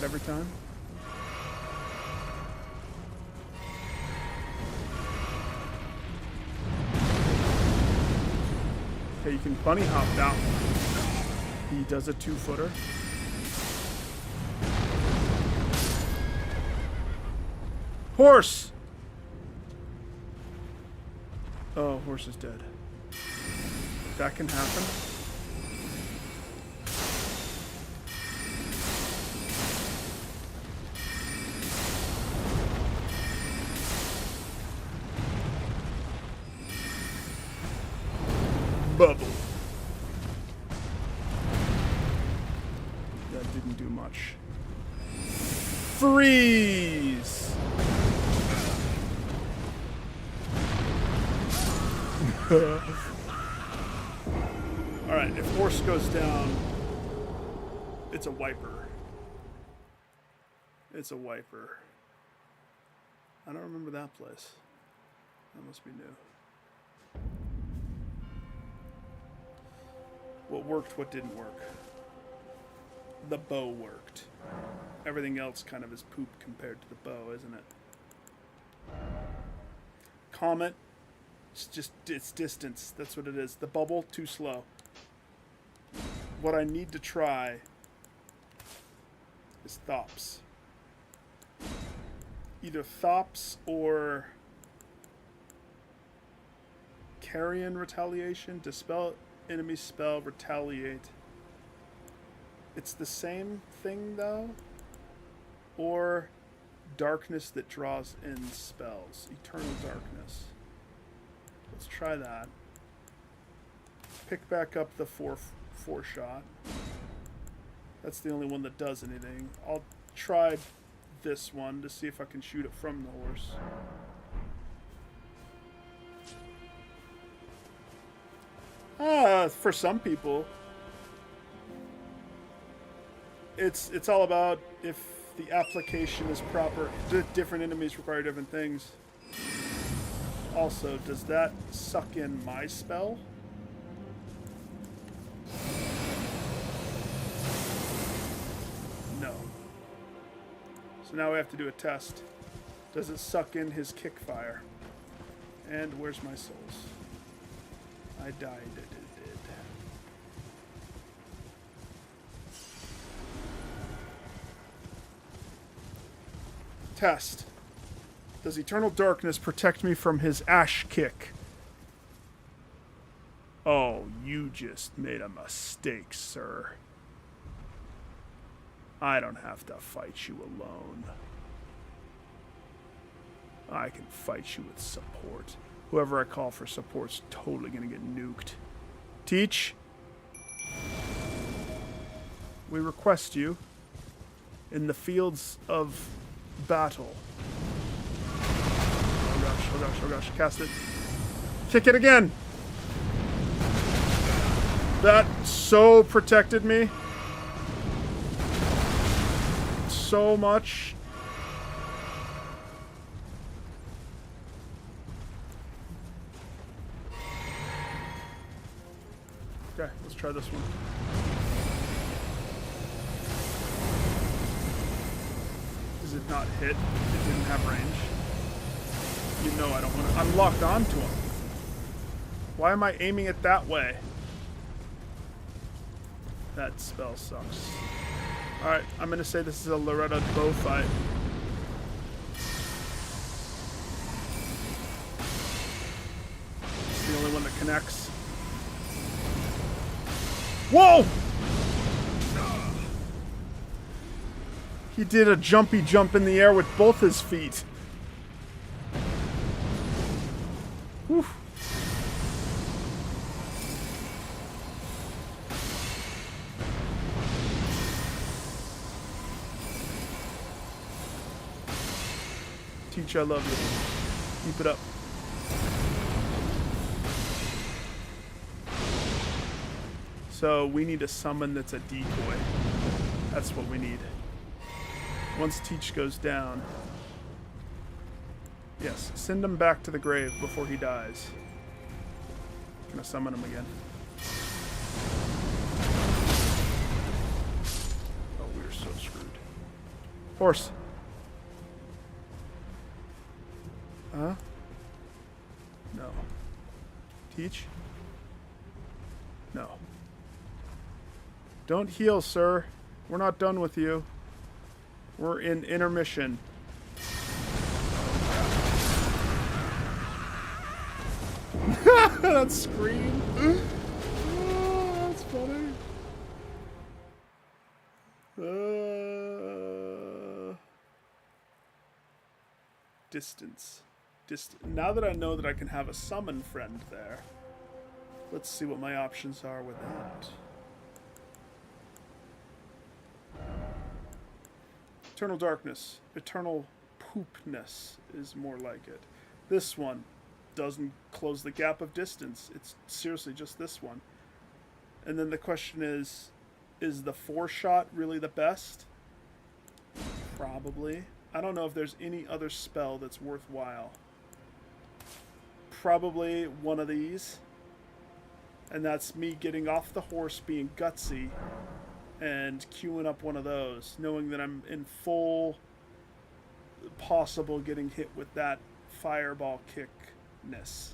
Every time. Okay, you can bunny hop that one. He does a 2-footer. Horse! Oh, horse is dead. That can happen. Bubble. That didn't do much. Freeze! Alright, if horse goes down, it's a wiper. It's a wiper. I don't remember that place. That must be new. What worked, what didn't work. The bow worked. Everything else kind of is poop compared to the bow, isn't it? Comet, it's distance. That's what it is. The bubble, too slow. What I need to try is Thops. Either Thops or Carrion Retaliation. Dispel enemy spell, retaliate. It's the same thing though. Or darkness that draws in spells. Eternal darkness. Let's try that. Pick back up the four shot. That's the only one that does anything. I'll try this one to see if I can shoot it from the horse. For some people, it's all about if the application is proper. Different enemies require different things. Also, does that suck in my spell? No. So now we have to do a test. Does it suck in his kick fire? And where's my souls? I died. It did. Test. Does Eternal Darkness protect me from his ash kick? Oh, you just made a mistake, sir. I don't have to fight you alone. I can fight you with support. Whoever I call for support's totally gonna get nuked. Teach. We request you in the fields of battle. Oh gosh, oh gosh, oh gosh. Cast it. Kick it again! That so protected me. So much. Okay, let's try this one. Does it not hit? It didn't have range. You know I don't want to. I'm locked onto him. Why am I aiming it that way? That spell sucks. Alright, I'm going to say this is a Loretta bow fight. It's the only one that connects. Whoa! He did a jumpy jump in the air with both his feet. Whew. Teach, I love you. Keep it up. So we need a summon that's a decoy. That's what we need. Once Teach goes down, yes, send him back to the grave before he dies. Gonna summon him again. Oh, we're so screwed. Horse. Huh? No. Teach? No. Don't heal, sir. We're not done with you. We're in intermission. That scream. Oh, that's funny. Distance. Now that I know that I can have a summon friend there, let's see what my options are with that. Eternal Darkness. Eternal Poopness is more like it. This one doesn't close the gap of distance. It's seriously just this one. And then the question is the 4-shot really the best? Probably. I don't know if there's any other spell that's worthwhile. Probably one of these. And that's me getting off the horse, being gutsy, and queuing up one of those, knowing that I'm in full possible getting hit with that fireball kickness.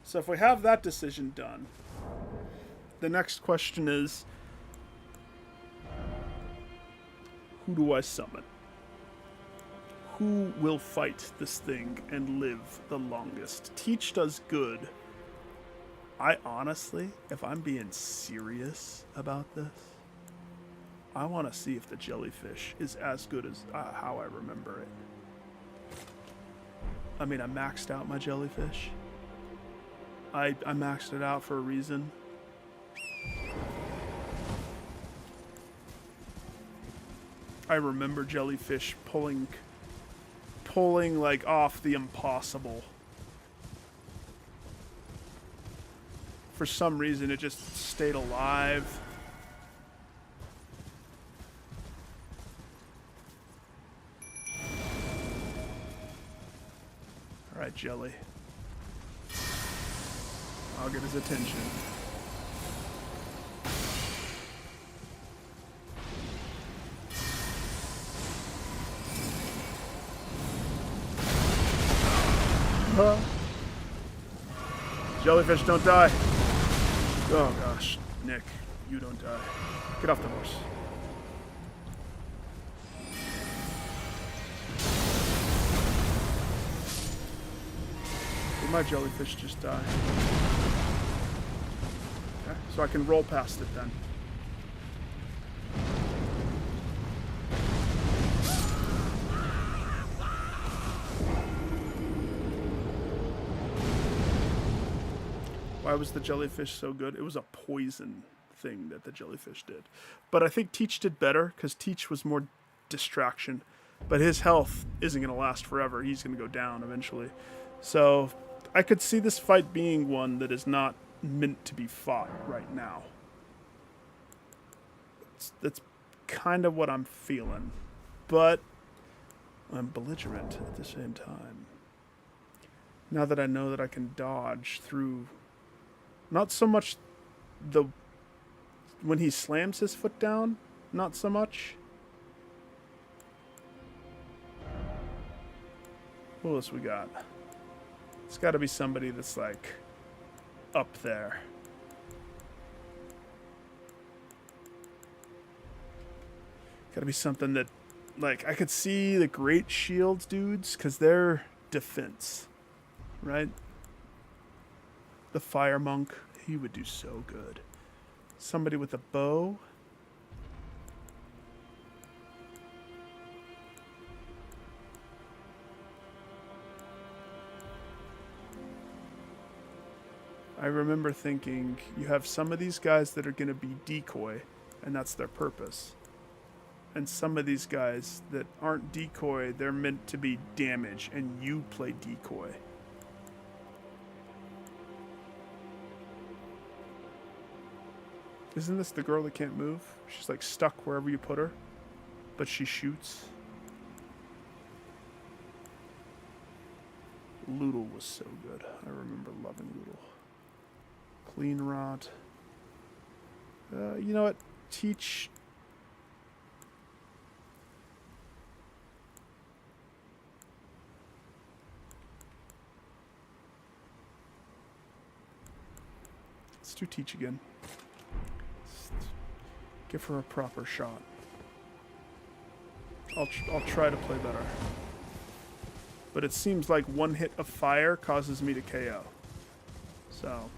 So if we have that decision done, the next question is, who do I summon? Who will fight this thing and live the longest? Teach does good. I honestly, if I'm being serious about this, I want to see if the jellyfish is as good as how I remember it. I mean, I maxed out my jellyfish. I maxed it out for a reason. I remember jellyfish pulling like off the impossible. For some reason it just stayed alive. All right, Jelly. I'll get his attention. Jellyfish, don't die. Oh gosh, Nick, you don't die. Get off the horse. Did my jellyfish just die? Okay, so I can roll past it then. Why was the jellyfish so good? It was a poison thing that the jellyfish did. But I think Teach did better, because Teach was more distraction. But his health isn't going to last forever. He's going to go down eventually. So I could see this fight being one that is not meant to be fought right now. That's kind of what I'm feeling. But I'm belligerent at the same time. Now that I know that I can dodge through... Not so much when he slams his foot down, not so much. What else we got? It's got to be somebody that's like up there. Got to be something that, like, I could see the Great Shields dudes, because they're defense, right? The Fire Monk, he would do so good. Somebody with a bow. I remember thinking, you have some of these guys that are going to be decoy, and that's their purpose. And some of these guys that aren't decoy, they're meant to be damage, and you play decoy. Isn't this the girl that can't move? She's like stuck wherever you put her, but she shoots. Loodle was so good. I remember loving Loodle. Clean Rot. You know what? Teach. Let's do Teach again. Give her a proper shot. I'll try to play better. But it seems like one hit of fire causes me to KO. So,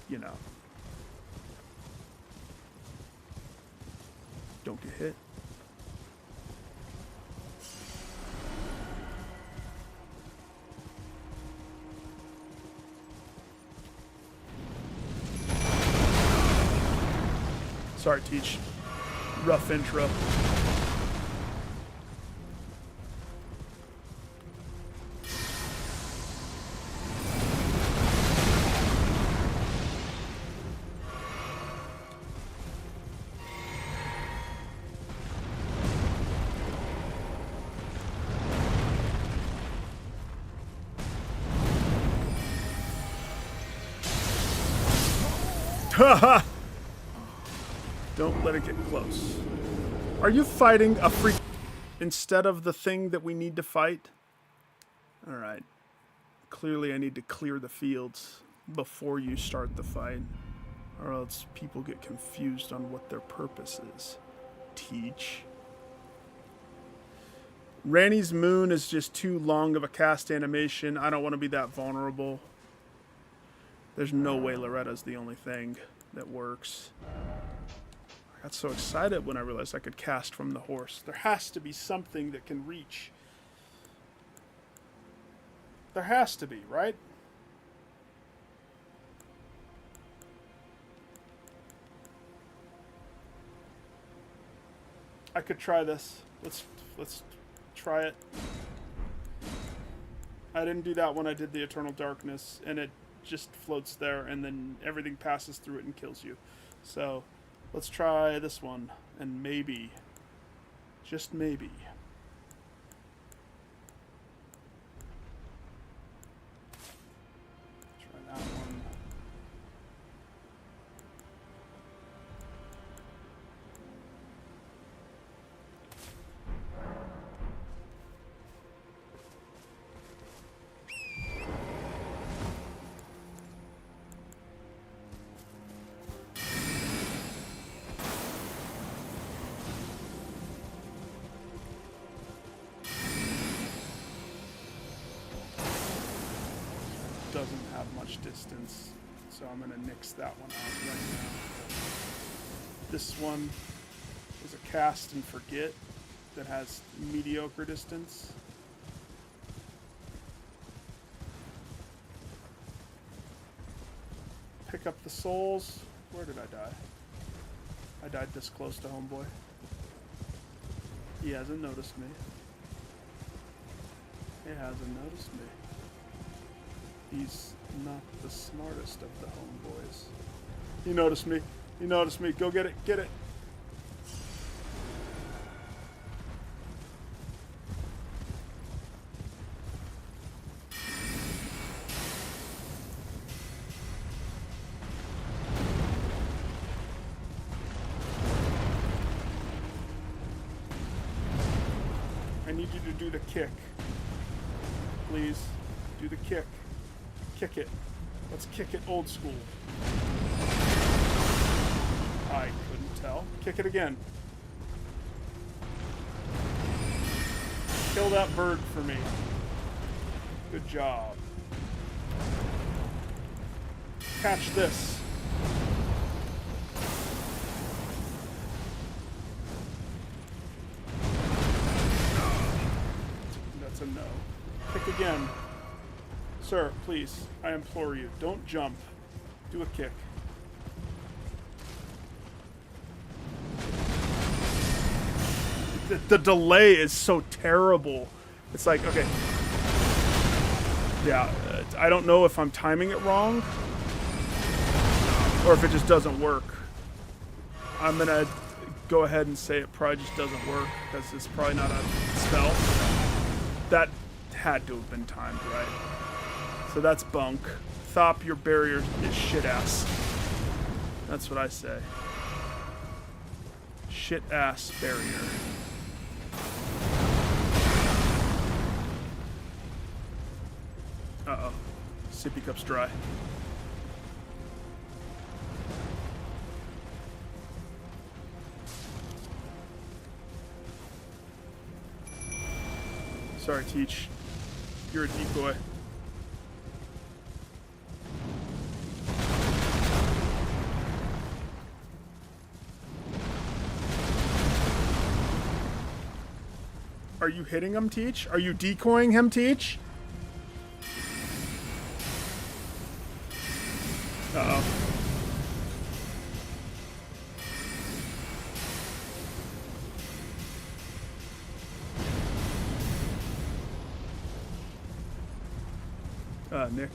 you know. Don't get hit. Sorry, Teach. Rough intro. Don't let it get close. Are you fighting a freak instead of the thing that we need to fight? Alright. Clearly I need to clear the fields before you start the fight, or else people get confused on what their purpose is. Teach. Ranny's moon is just too long of a cast animation. I don't want to be that vulnerable. There's no way Loretta's the only thing that works. I got so excited when I realized I could cast from the horse. There has to be something that can reach. There has to be, right? I could try this. Let's try it. I didn't do that when I did the Eternal Darkness, and it just floats there, and then everything passes through it and kills you. So let's try this one, and maybe, just maybe. Try that one. Doesn't have much distance, so I'm gonna nix that one out right now. This one is a cast and forget that has mediocre distance. Pick up the souls. Where did I die? I died this close to homeboy. He hasn't noticed me. He hasn't noticed me. He's not the smartest of the homeboys. He noticed me. He noticed me. Go get it. Get it. I need you to do the kick. Please, do the kick. Kick it. Let's kick it old school. I couldn't tell. Kick it again. Kill that bird for me. Good job. Catch this. That's a no. Kick again. Sir, please, I implore you, don't jump. Do a kick. The delay is so terrible. It's like, okay. Yeah, I don't know if I'm timing it wrong or if it just doesn't work. I'm gonna go ahead and say it probably just doesn't work because it's probably not a spell. That had to have been timed, right? So that's bunk. Thop, your barrier is shit ass. That's what I say. Shit ass barrier. Uh-oh. Sippy cup's dry. Sorry, Teach. You're a decoy. Are you hitting him, Teach? Are you decoying him, Teach? Uh-oh. Nick.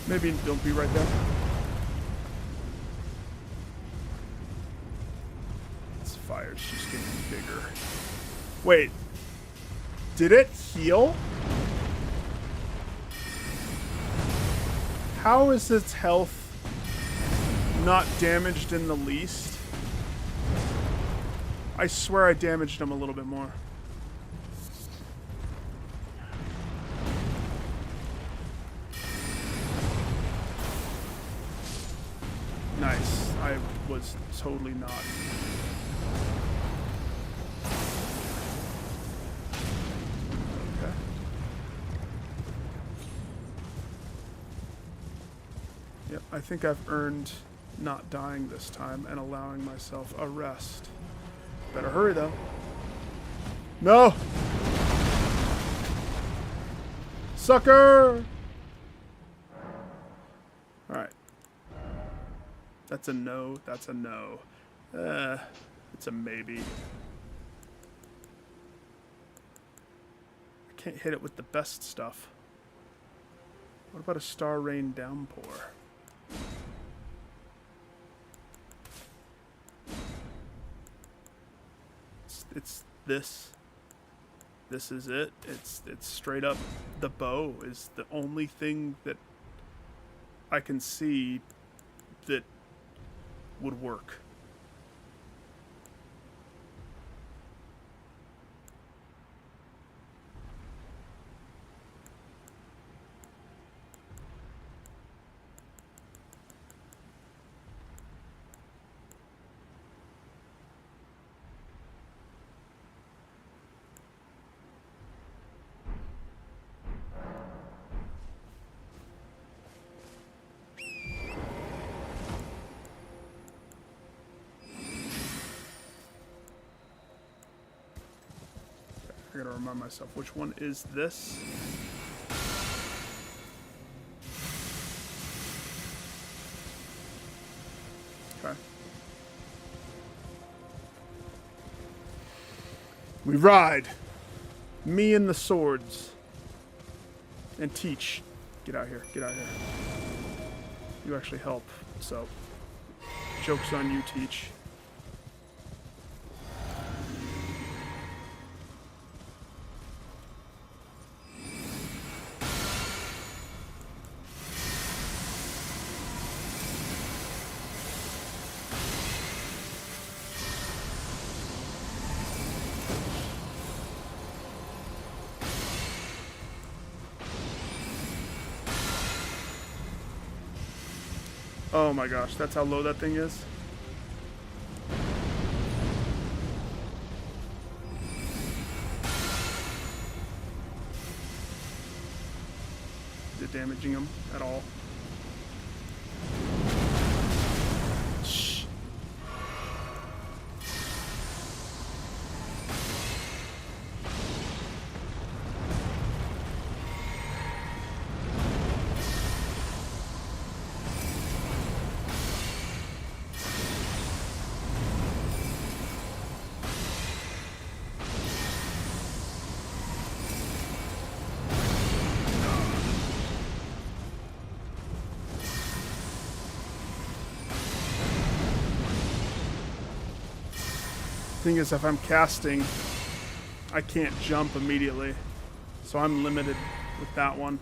Maybe don't be right there. This fire's just getting bigger. Wait. Did it heal? How is its health not damaged in the least? I swear I damaged him a little bit more. Nice. I was totally not. Okay. Yep, I think I've earned not dying this time and allowing myself a rest. Better hurry though. No! Sucker! Alright. That's a no. That's a no. It's a maybe. I can't hit it with the best stuff. What about a star rain downpour? It's this. This is it. It's straight up. The bow is the only thing that I can see that would work. I gotta remind myself, which one is this? Okay. We ride. Me and the swords. And Teach. Get out here. Get out here. You actually help, so. Joke's on you, Teach. Oh my gosh, that's how low that thing is? Is it damaging him at all? Shh. Thing is, if I'm casting, I can't jump immediately, so I'm limited with that one.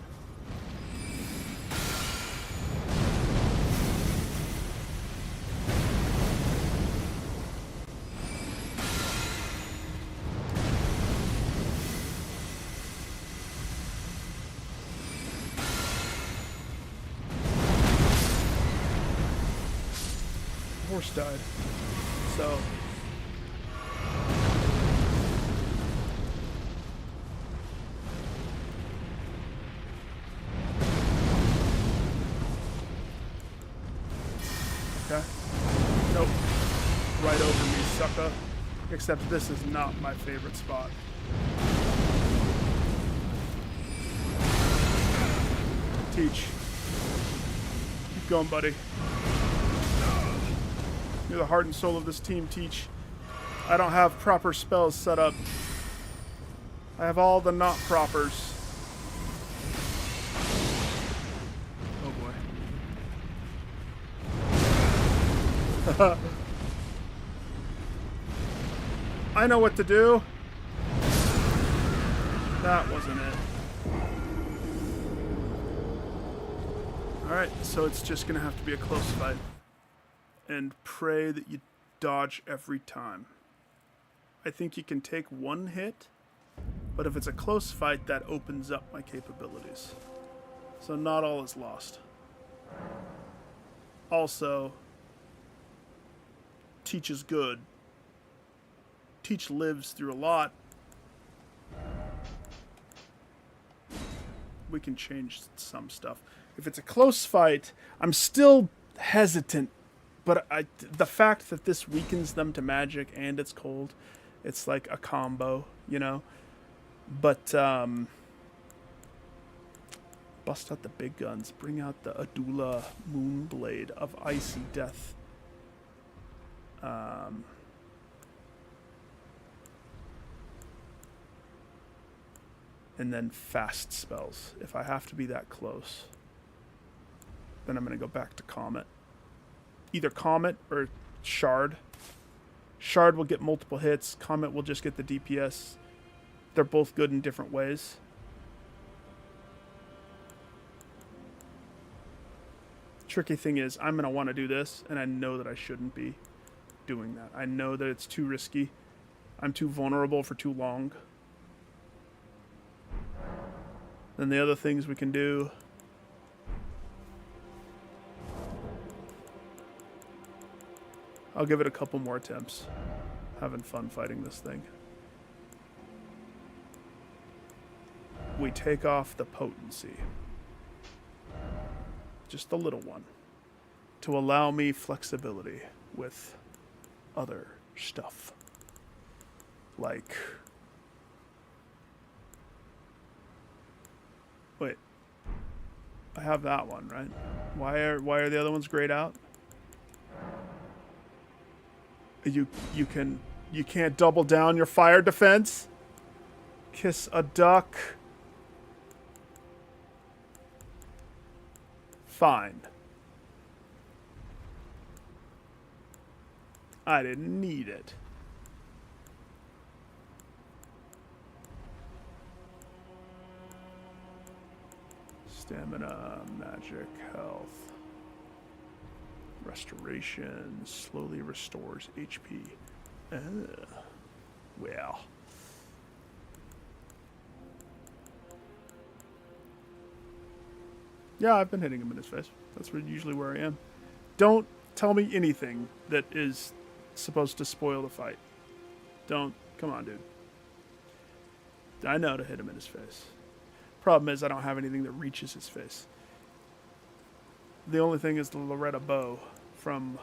Horse died, so. Okay. Nope. Right over me, sucker. Except this is not my favorite spot. Teach. Keep going, buddy. You're the heart and soul of this team, Teach. I don't have proper spells set up. I have all the not propers. I know what to do. That wasn't it. Alright, so it's just gonna have to be a close fight. And pray that you dodge every time. I think you can take one hit, but if it's a close fight, that opens up my capabilities. So not all is lost. Also, Teach is good. Teach lives through a lot. We can change some stuff. If it's a close fight, I'm still hesitant, but the fact that this weakens them to magic and it's cold, it's like a combo, you know? But, bust out the big guns. Bring out the Adula Moonblade of Icy Death. And then fast spells. If I have to be that close, then I'm going to go back to Comet. Either Comet or Shard. Shard will get multiple hits. Comet will just get the DPS. They're both good in different ways. Tricky thing is, I'm going to want to do this, and I know that I shouldn't be doing that. I know that it's too risky. I'm too vulnerable for too long. Then the other things we can do... I'll give it a couple more attempts. Having fun fighting this thing. We take off the potency. Just a little one. To allow me flexibility with other stuff. Like... Wait. I have that one, right? Why are the other ones grayed out? You can't double down your fire defense? Kiss a duck. Fine. I didn't need it. Stamina, magic, health, restoration, slowly restores HP. Well. Yeah, I've been hitting him in his face. That's usually where I am. Don't tell me anything that is supposed to spoil the fight. Don't. Come on, dude. I know to hit him in his face. Problem is, I don't have anything that reaches his face. The only thing is the Loretta bow from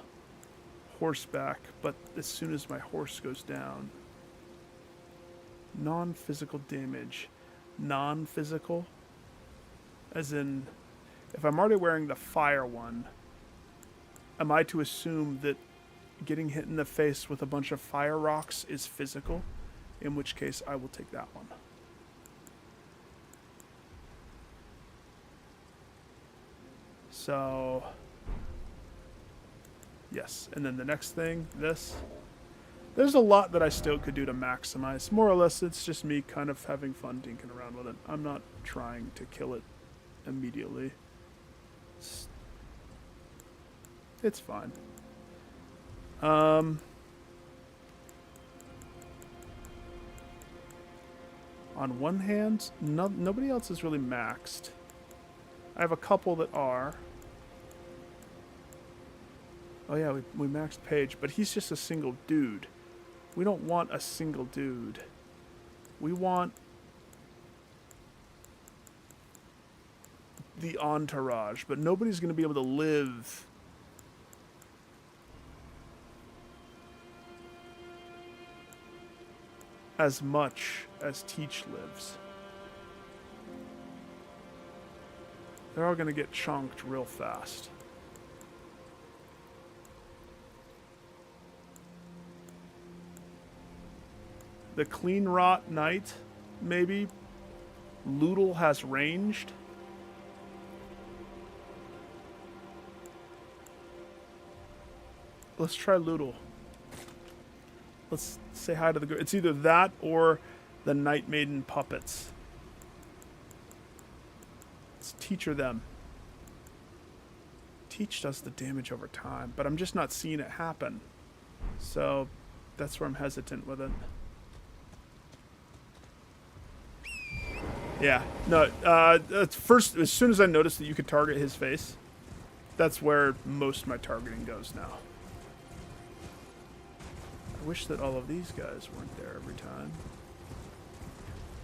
horseback, but as soon as my horse goes down... Non-physical damage. Non-physical? As in, if I'm already wearing the fire one, am I to assume that getting hit in the face with a bunch of fire rocks is physical? In which case, I will take that one. So, yes. And then the next thing, this. There's a lot that I still could do to maximize. More or less, it's just me kind of having fun dinking around with it. I'm not trying to kill it immediately. It's fine. On one hand, nobody else is really maxed. I have a couple that are. Oh yeah, we maxed Paige, but he's just a single dude. We don't want a single dude. We want the entourage, but nobody's going to be able to live as much as Teach lives. They're all going to get chunked real fast. The Clean Rot Knight, maybe. Loodle has ranged. Let's try Loodle. Let's say hi to the girl. It's either that or the Night Maiden puppets. Teach or them? Teach does the damage over time, but I'm just not seeing it happen. So that's where I'm hesitant with it. Yeah, no, first, as soon as I noticed that you could target his face, that's where most of my targeting goes now. I wish that all of these guys weren't there every time.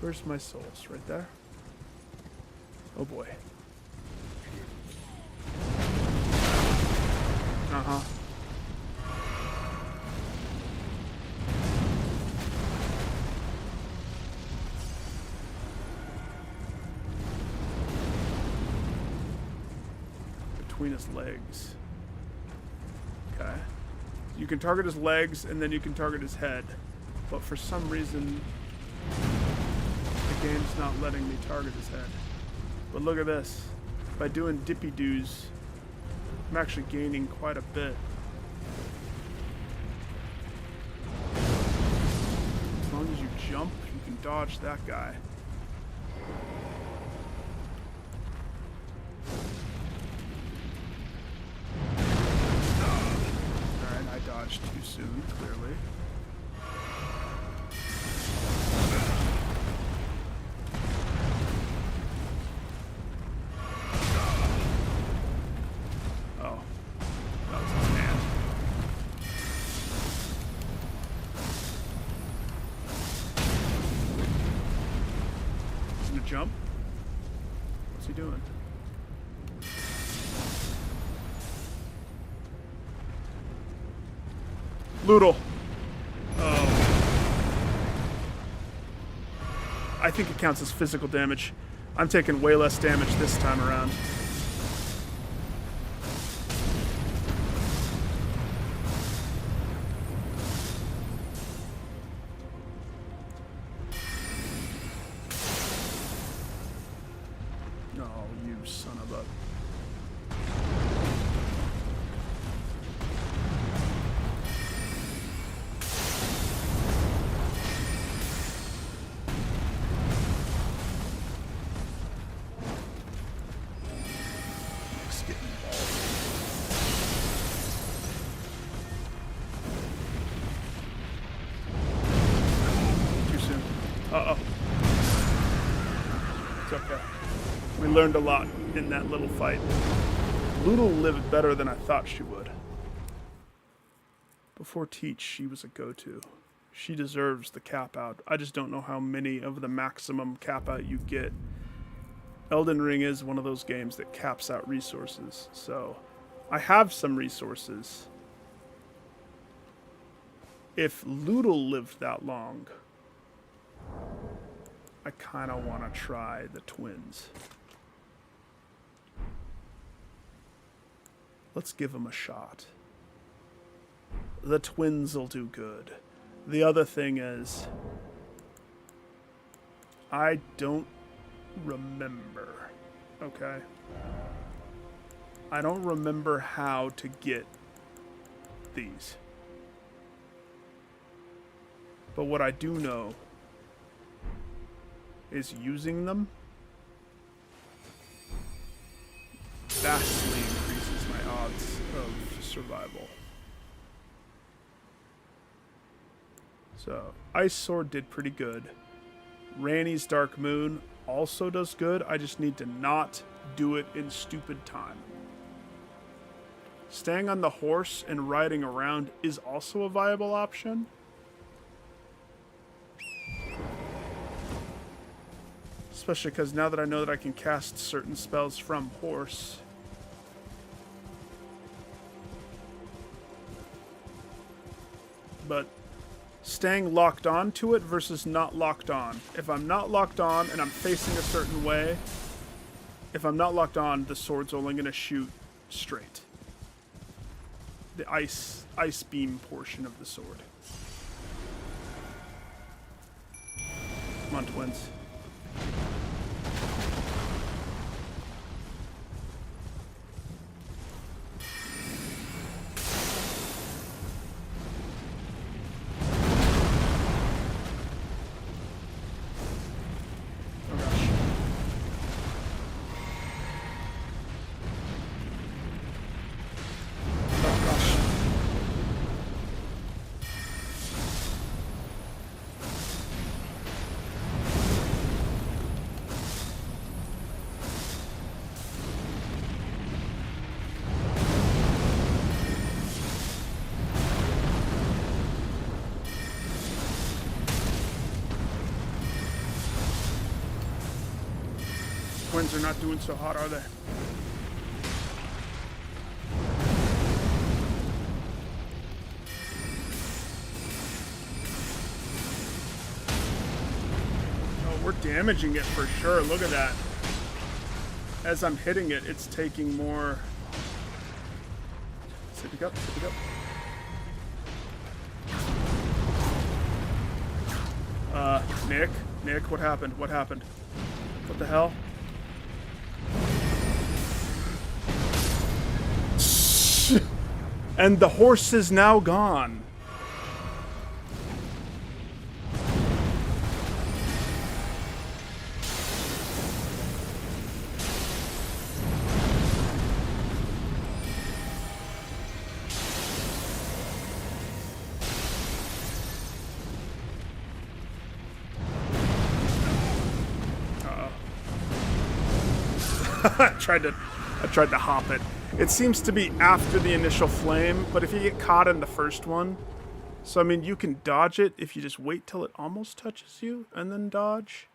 Where's my souls? Right there? Oh boy. Uh-huh. Between his legs. Okay. You can target his legs and then you can target his head. But for some reason, the game's not letting me target his head. But look at this. By doing dippy-doos, I'm actually gaining quite a bit. As long as you jump, you can dodge that guy. Alright, I dodged too soon, clearly. Jump? What's he doing? Loodle. Oh. I think it counts as physical damage. I'm taking way less damage this time around. Learned a lot in that little fight. Loodle lived better than I thought she would. Before Teach, she was a go-to. She deserves the cap out. I just don't know how many of the maximum cap out you get. Elden Ring is one of those games that caps out resources, so I have some resources. If Loodle lived that long, I kind of want to try the twins. Let's give them a shot. The twins will do good. The other thing is, I don't remember, okay? I don't remember how to get these. But what I do know is using them vastly increases my odds of survival. So, Ice Sword did pretty good. Ranni's Dark Moon also does good. I just need to not do it in stupid time. Staying on the horse and riding around is also a viable option. Especially because now that I know that I can cast certain spells from horse. But staying locked on to it versus not locked on. If I'm not locked on and I'm facing a certain way, if I'm not locked on, the sword's only going to shoot straight. The ice beam portion of the sword. Come on, twins. twins are not doing so hot, are they? Oh, we're damaging it for sure. Look at that. As I'm hitting it, it's taking more. Sippy up, sippy up. Nick, what happened? What happened? What the hell? And the horse is now gone. I tried to hop it. It seems to be after the initial flame, but if you get caught in the first one, so I mean you can dodge it if you just wait till it almost touches you and then dodge.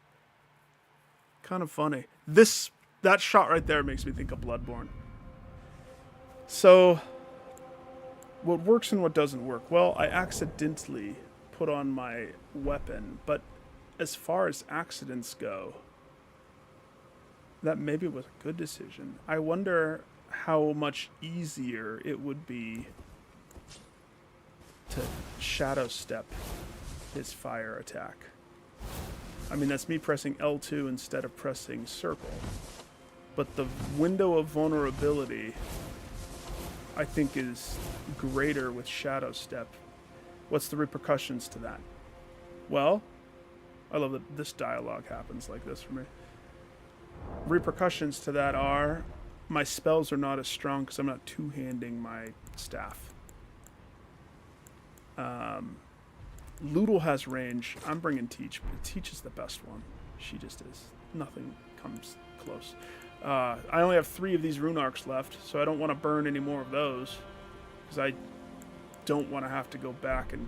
Kind of funny. That shot right there makes me think of Bloodborne. So what works and what doesn't work? Well, I accidentally put on my weapon, but as far as accidents go, that maybe was a good decision. I wonder how much easier it would be to shadow step his fire attack. I mean, that's me pressing L2 instead of pressing circle. But the window of vulnerability, I think, is greater with shadow step. What's the repercussions to that? Well, I love that this dialogue happens like this for me. Repercussions to that are my spells are not as strong because I'm not two-handing my staff. Loodle has range. I'm bringing Teach, but Teach is the best one. She just is. Nothing comes close. I only have 3 of these rune arcs left, so I don't want to burn any more of those because I don't want to have to go back and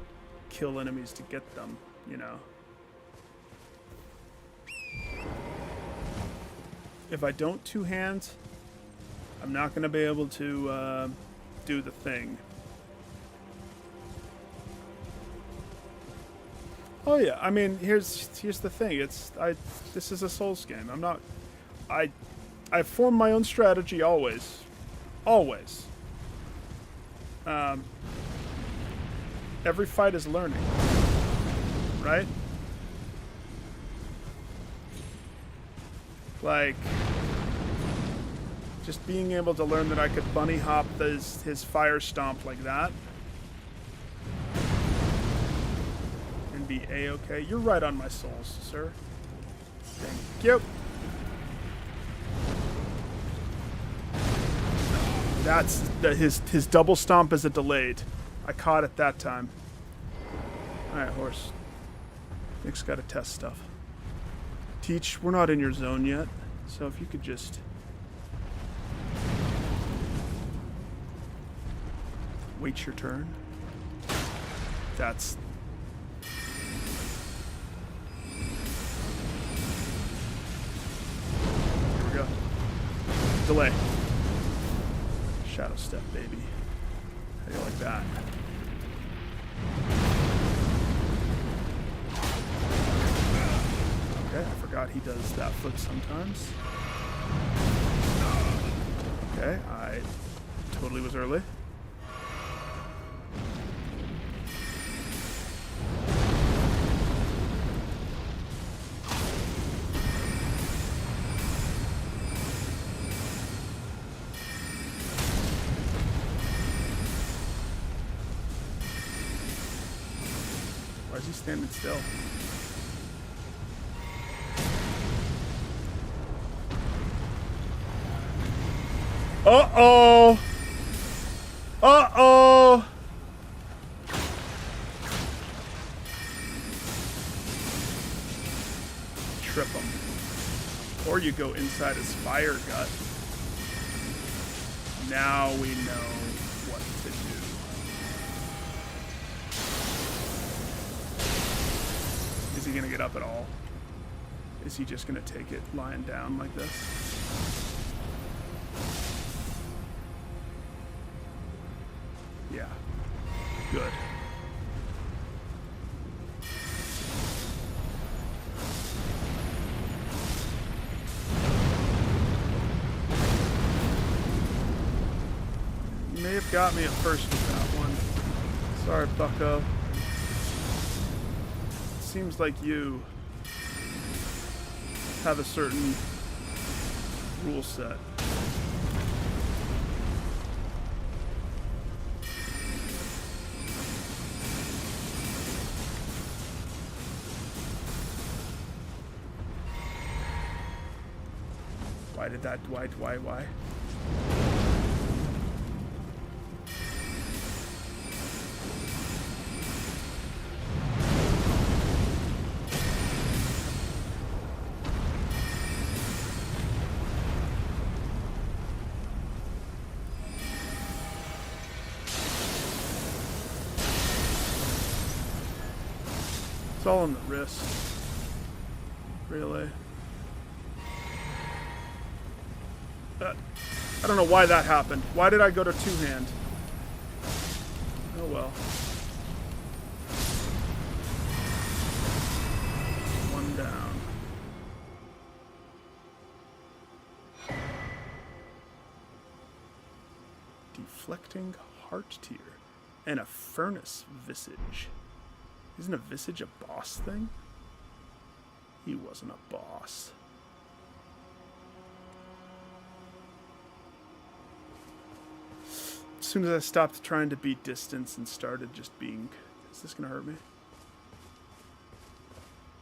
kill enemies to get them, you know. If I don't two-hand, I'm not going to be able to do the thing. Oh yeah, I mean, here's the thing. This is a Souls game. I'm not. I form my own strategy always, always. Every fight is learning, right? Like, just being able to learn that I could bunny hop his fire stomp like that and be a-okay. You're right on my souls, sir. Thank you. That's his double stomp is a delayed. I caught it that time. All right, horse. Nick's got to test stuff. Teach, we're not in your zone yet, so if you could just wait your turn. That's here we go. Delay. Shadow step, baby. How do you like that? Okay, I forgot he does that flip sometimes. Okay, I totally was early. Why is he standing still? Uh-oh! Uh-oh! Trip him. Or you go inside his fire gut. Now we know what to do. Is he gonna get up at all? Is he just gonna take it lying down like this? Yeah. Good. You may have got me at first with that one. Sorry, bucko. Seems like you have a certain rule set. Why did that? Why? It's all on the wrist. Really. I don't know why that happened. Why did I go to two-hand? Oh well. One down. Deflecting heart tier. And a furnace visage. Isn't a visage a boss thing? He wasn't a boss. As soon as I stopped trying to beat distance and started just being... Is this gonna hurt me?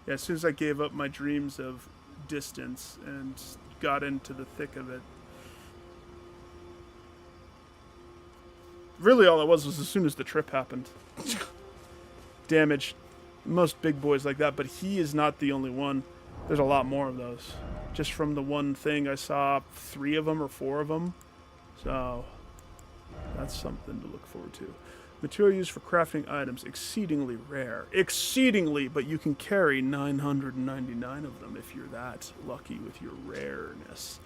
Yeah, as soon as I gave up my dreams of distance and got into the thick of it. Really all it was as soon as the trip happened. Damage. Most big boys like that, but he is not the only one. There's a lot more of those. Just from the one thing I saw 3 of them or 4 of them. So... that's something to look forward to. Material used for crafting items, exceedingly rare. Exceedingly, but you can carry 999 of them if you're that lucky with your rareness.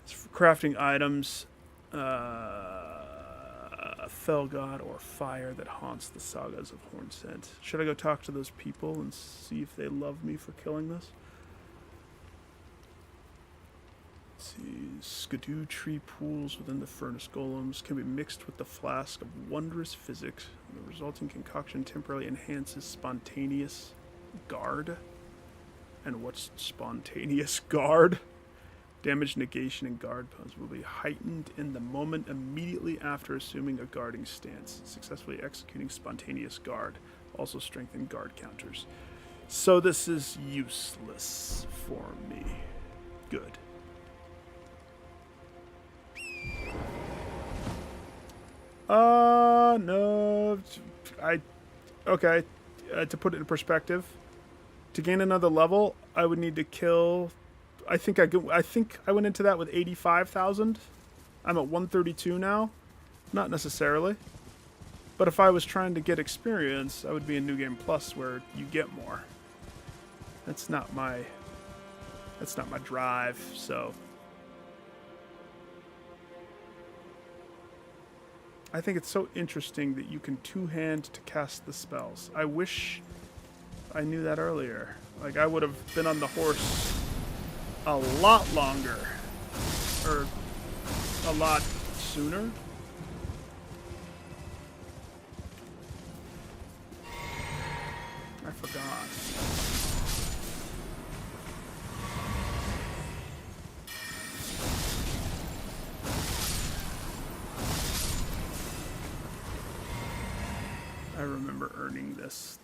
It's for crafting items, fell god or fire that haunts the sagas of Hornsent. Should I go talk to those people and see if they love me for killing this? Skidoo tree pools within the furnace golems can be mixed with the flask of wondrous physics. The resulting concoction temporarily enhances spontaneous guard. And what's spontaneous guard? Damage, negation, and guard puns will be heightened in the moment immediately after assuming a guarding stance. Successfully executing spontaneous guard. Also strengthen guard counters. So this is useless for me. Good. No. Okay. To put it in perspective, to gain another level, I would need to kill. I think I went into that with 85,000. I'm at 132 now. Not necessarily. But if I was trying to get experience, I would be in New Game Plus where you get more. That's not my drive, so. I think it's so interesting that you can two-hand to cast the spells. I wish I knew that earlier. Like, I would have been on the horse a lot longer. Or a lot sooner. I forgot. I remember earning this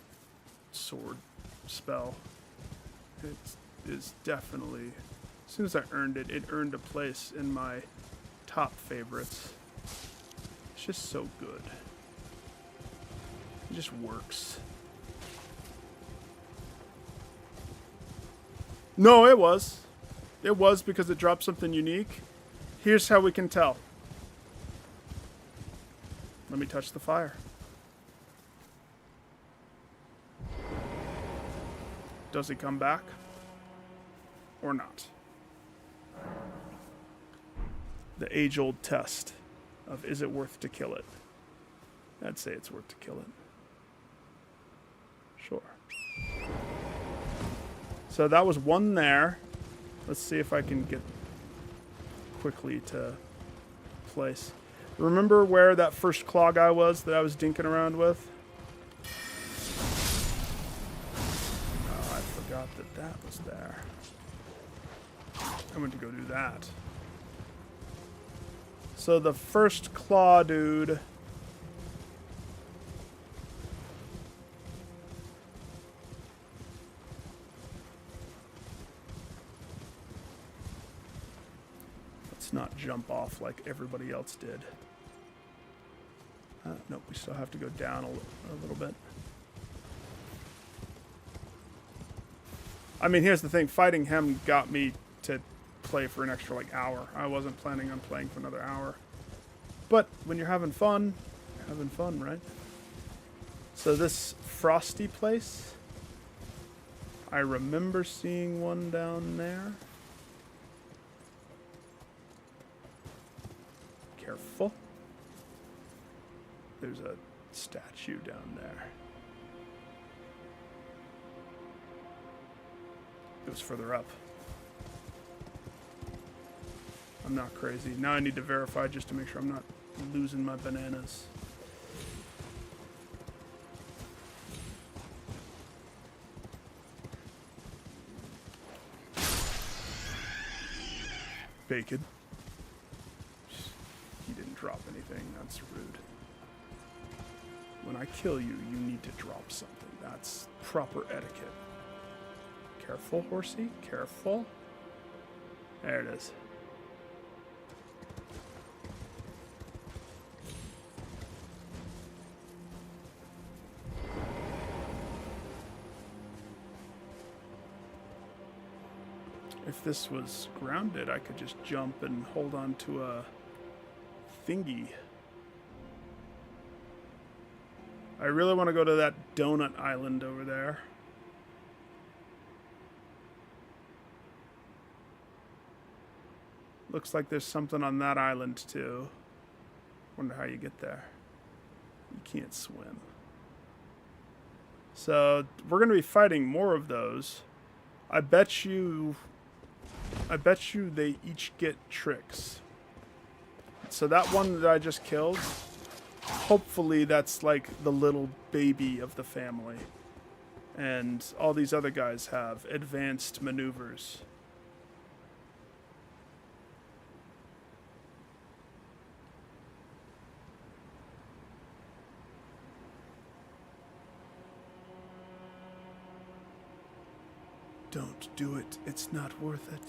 sword spell. It is definitely, as soon as I earned it, it earned a place in my top favorites. It's just so good. It just works. No, it was. It was because it dropped something unique. Here's how we can tell. Let me touch the fire. Does he come back? Or not? The age-old test of is it worth to kill it? I'd say it's worth to kill it. Sure. So that was one there. Let's see if I can get quickly to place. Remember where that first claw guy was that I was dinking around with? Oh, I forgot that that was there. I went to go do that. So the first claw dude... Let's not jump off like everybody else did. Nope, we still have to go down a little bit. I mean, here's the thing. Fighting him got me to play for an extra, like, hour. I wasn't planning on playing for another hour. But when you're having fun, right? So this frosty place, I remember seeing one down there. Careful. There's a statue down there. It was further up. I'm not crazy. Now I need to verify just to make sure I'm not losing my bananas. Bacon. He didn't drop anything. That's rude. When I kill you, you need to drop something. That's proper etiquette. Careful, horsey. Careful. There it is. If this was grounded, I could just jump and hold on to a thingy. I really want to go to that donut island over there. Looks like there's something on that island too. Wonder how you get there. You can't swim. So we're going to be fighting more of those. I bet you they each get tricks. So that one that I just killed, hopefully that's like the little baby of the family. And all these other guys have advanced maneuvers. Don't do it. It's not worth it.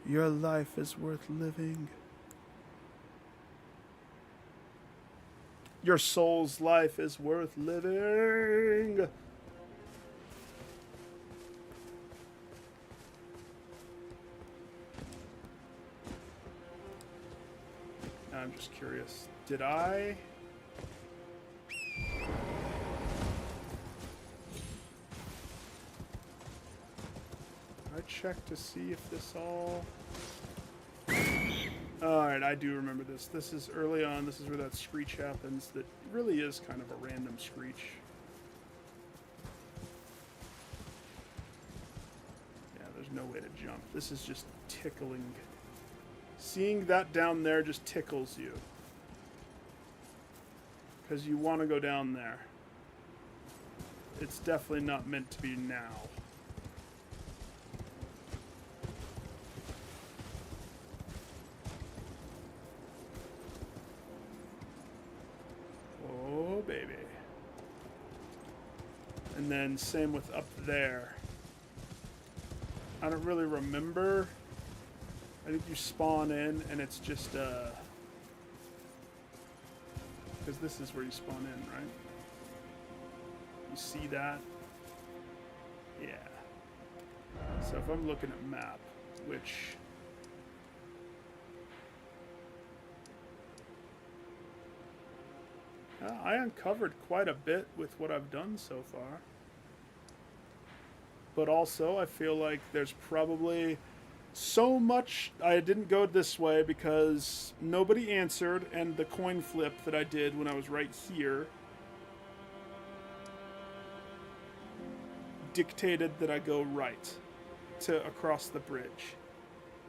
Your life is worth living. Your soul's life is worth living. I'm just curious. Did I... check to see if this all... Alright, I do remember this. This is early on. This is where that screech happens. That really is kind of a random screech. Yeah, there's no way to jump. This is just tickling. Seeing that down there just tickles you. Because you want to go down there. It's definitely not meant to be now. And then same with up there. I don't really remember. I think you spawn in and it's just because this is where you spawn in, right? You see that? Yeah. So if I'm looking at map, which I uncovered quite a bit with what I've done so far. but also I feel like there's probably so much. I didn't go this way because nobody answered, and the coin flip that I did when I was right here dictated that I go right to across the bridge.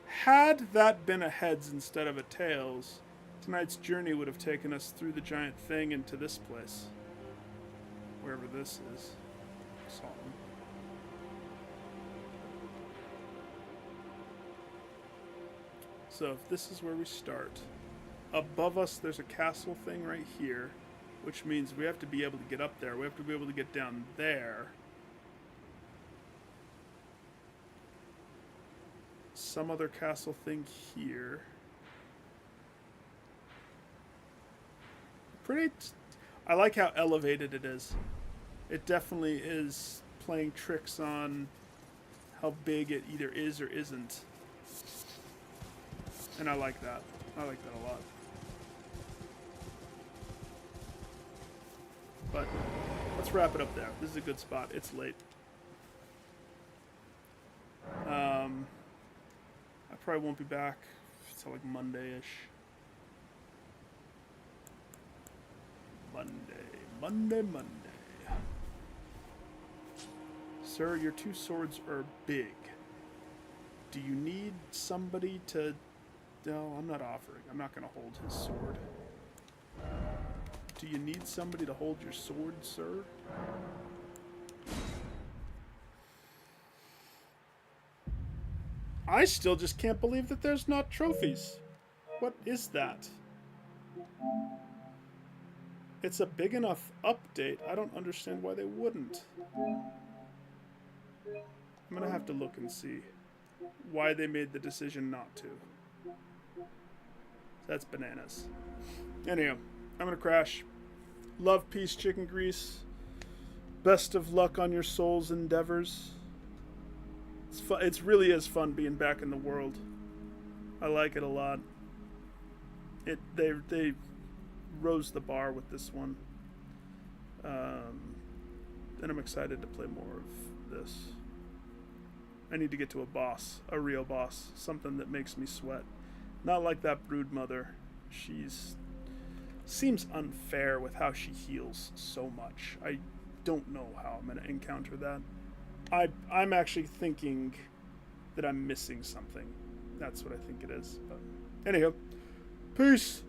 Had that been a heads instead of a tails, tonight's journey would have taken us through the giant thing into this place. Wherever this is. Solemn. So if this is where we start, above us there's a castle thing right here, which means we have to be able to get up there. We have to be able to get down there. Some other castle thing here. I like how elevated it is. It definitely is playing tricks on how big it either is or isn't. And I like that. I like that a lot. But let's wrap it up there. This is a good spot. It's late. I probably won't be back until like Monday-ish. Monday. Sir, your two swords are big. Do you need somebody to... No, I'm not offering. I'm not going to hold his sword. Do you need somebody to hold your sword, sir? I still just can't believe that there's not trophies. What is that? It's a big enough update. I don't understand why they wouldn't. I'm gonna have to look and see why they made the decision not to. That's bananas. Anyhow, I'm gonna crash. Love, peace, chicken grease. Best of luck on your soul's endeavors. It really is fun being back in the world. I like it a lot. They rose the bar with this one. And I'm excited to play more of this. I need to get to a boss, a real boss, something that makes me sweat. Not like that brood mother. Seems unfair with how she heals so much. I don't know how I'm going to encounter that. I'm actually thinking that I'm missing something. That's what I think it is. But anyhow, peace.